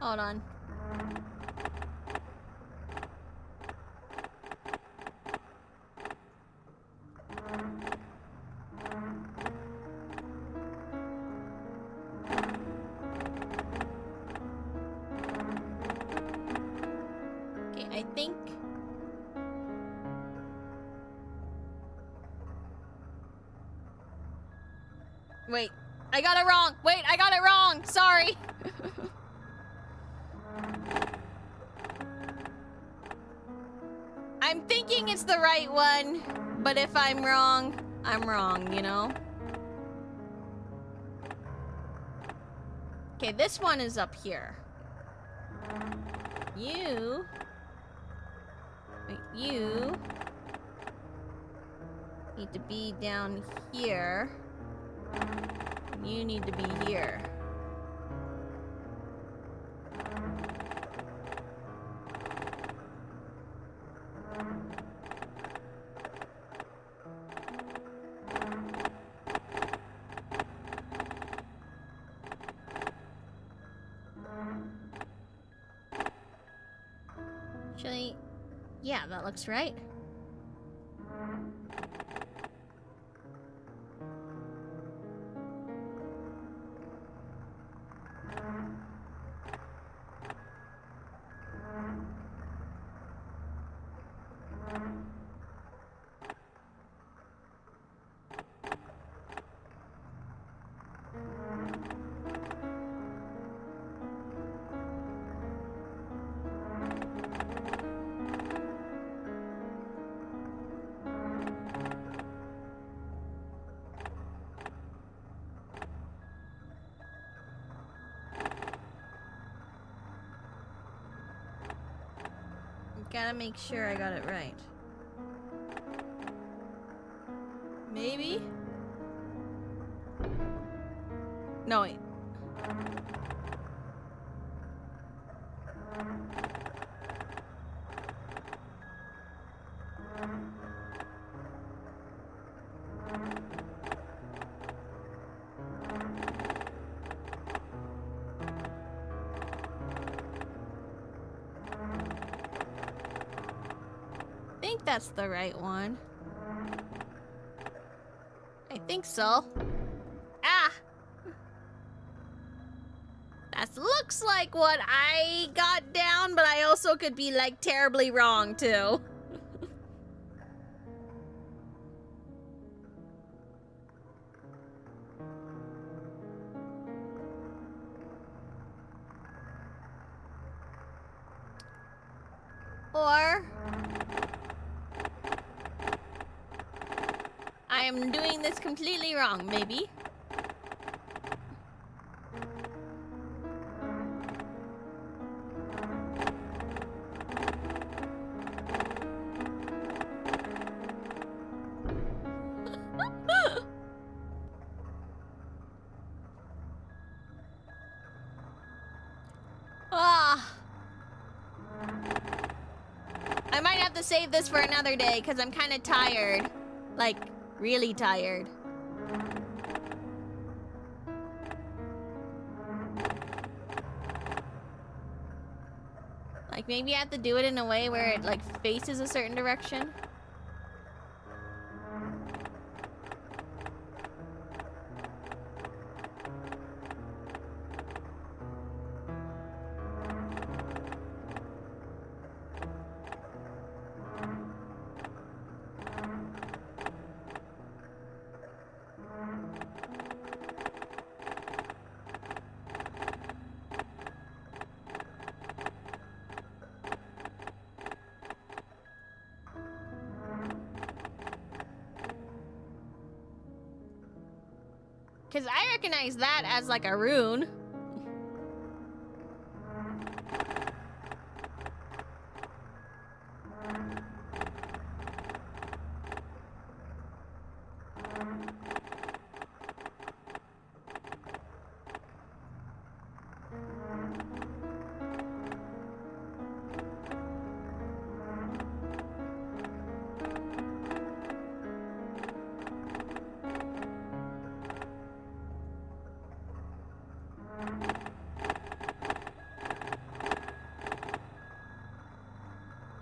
Hold on. Okay, I think wait, I got it wrong. Wait, I got it wrong. Sorry. I'm thinking it's the right one, but if I'm wrong, I'm wrong, you know? Okay, this one is up here. You... Wait, you... need to be down here. You need to be here. Actually, yeah, that looks right. Gotta make sure I got it right. Maybe? No, wait. I think that's the right one. I think so. Ah! That looks like what I got down, but I also could be like terribly wrong too. Or I am doing this completely wrong, maybe. Ah. I might have to save this for another day because I'm kind of tired. Like, really tired. Like, maybe I have to do it in a way where it, like, faces a certain direction. Because I recognize that as like a rune.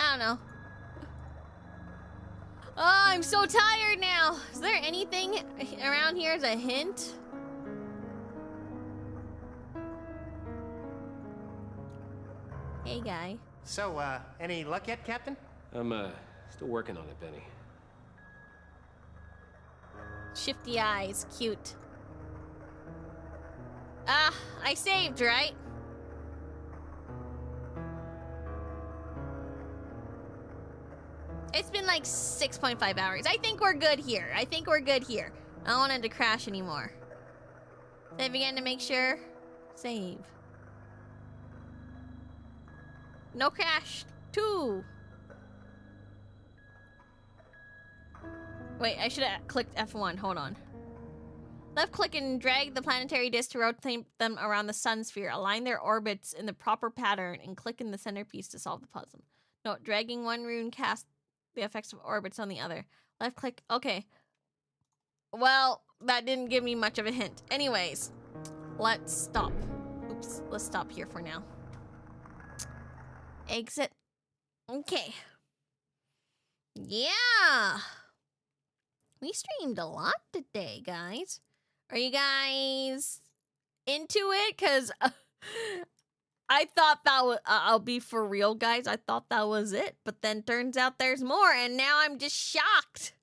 I don't know. Oh, I'm so tired now. Is there anything around here as a hint? Hey, guy. So, any luck yet, Captain? I'm, still working on it, Benny. Shifty eyes, cute. I saved, right? It's been like 6.5 hours. I think we're good here. I think we're good here. I don't want it to crash anymore. Save again to make sure. Save. No crash. 2. Wait, I should have clicked F1. Hold on. Left click and drag the planetary disk to rotate them around the sun sphere. Align their orbits in the proper pattern and click in the centerpiece to solve the puzzle. Note, dragging one rune casts the effects of orbits on the other. Left click. Okay. Well, that didn't give me much of a hint. Anyways, let's stop. Oops. Let's stop here for now. Exit. Okay. Yeah. We streamed a lot today, guys. Are you guys into it? Because I thought that was... I'll be for real, guys. I thought that was it. But then turns out there's more. And now I'm just shocked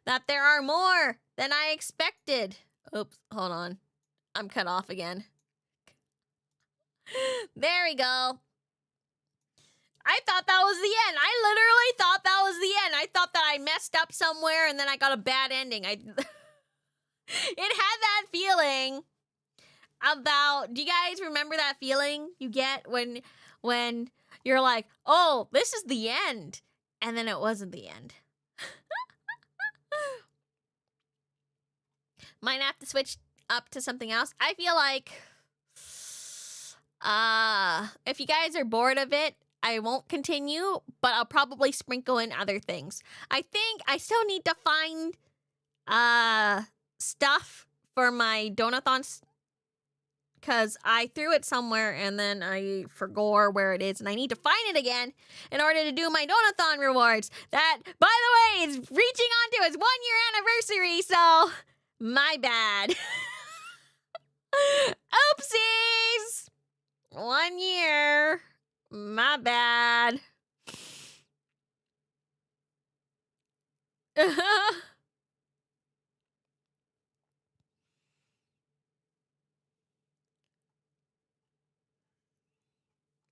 that there are more than I expected. Oops. Hold on. I'm cut off again. There we go. I thought that was the end. I literally thought that was the end. I thought that I messed up somewhere and then I got a bad ending. It had that feeling about... Do you guys remember that feeling you get when you're like, oh, this is the end. And then it wasn't the end. Might have to switch up to something else. I feel like... if you guys are bored of it, I won't continue, but I'll probably sprinkle in other things. I think I still need to find stuff for my donathons because I threw it somewhere and then I forgot where it is and I need to find it again in order to do my donathon rewards. That, by the way, is reaching on to its 1-year anniversary, so my bad. Oopsies! 1 year. My bad.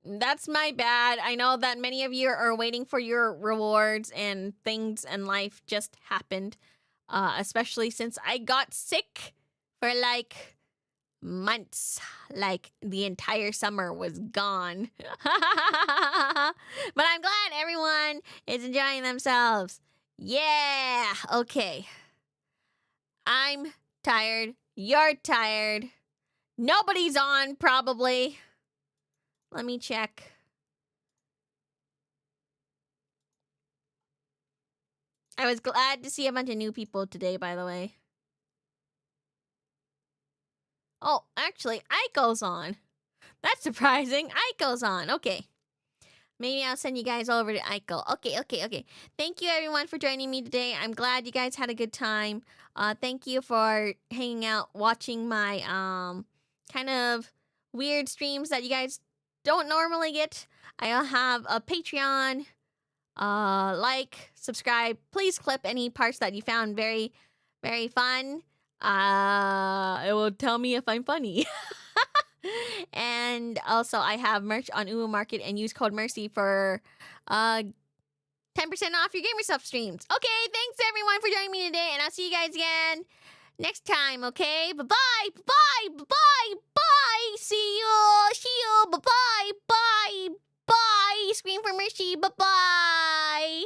That's my bad. I know that many of you are waiting for your rewards and things in life just happened. Especially since I got sick for like months, like the entire summer was gone. But I'm glad everyone is enjoying themselves. Yeah, okay. I'm tired. You're tired. Nobody's on, probably. Let me check. I was glad to see a bunch of new people today, by the way. Oh, actually, Aiko's on. That's surprising. Aiko's on. Okay. Maybe I'll send you guys over to Aiko. Okay. Thank you, everyone, for joining me today. I'm glad you guys had a good time. Thank you for hanging out, watching my kind of weird streams that you guys don't normally get. I'll have a Patreon. Like, subscribe. Please clip any parts that you found very, very fun. It will tell me if I'm funny. And also I have merch on Uwu Market and use code MERCY for 10% off your Gamer Stuff streams. Okay, thanks everyone for joining me today, and I'll see you guys again next time, okay? Bye-bye, bye-bye, bye-bye, bye. See you, bye-bye, bye, bye. Scream for Mercy, bye-bye.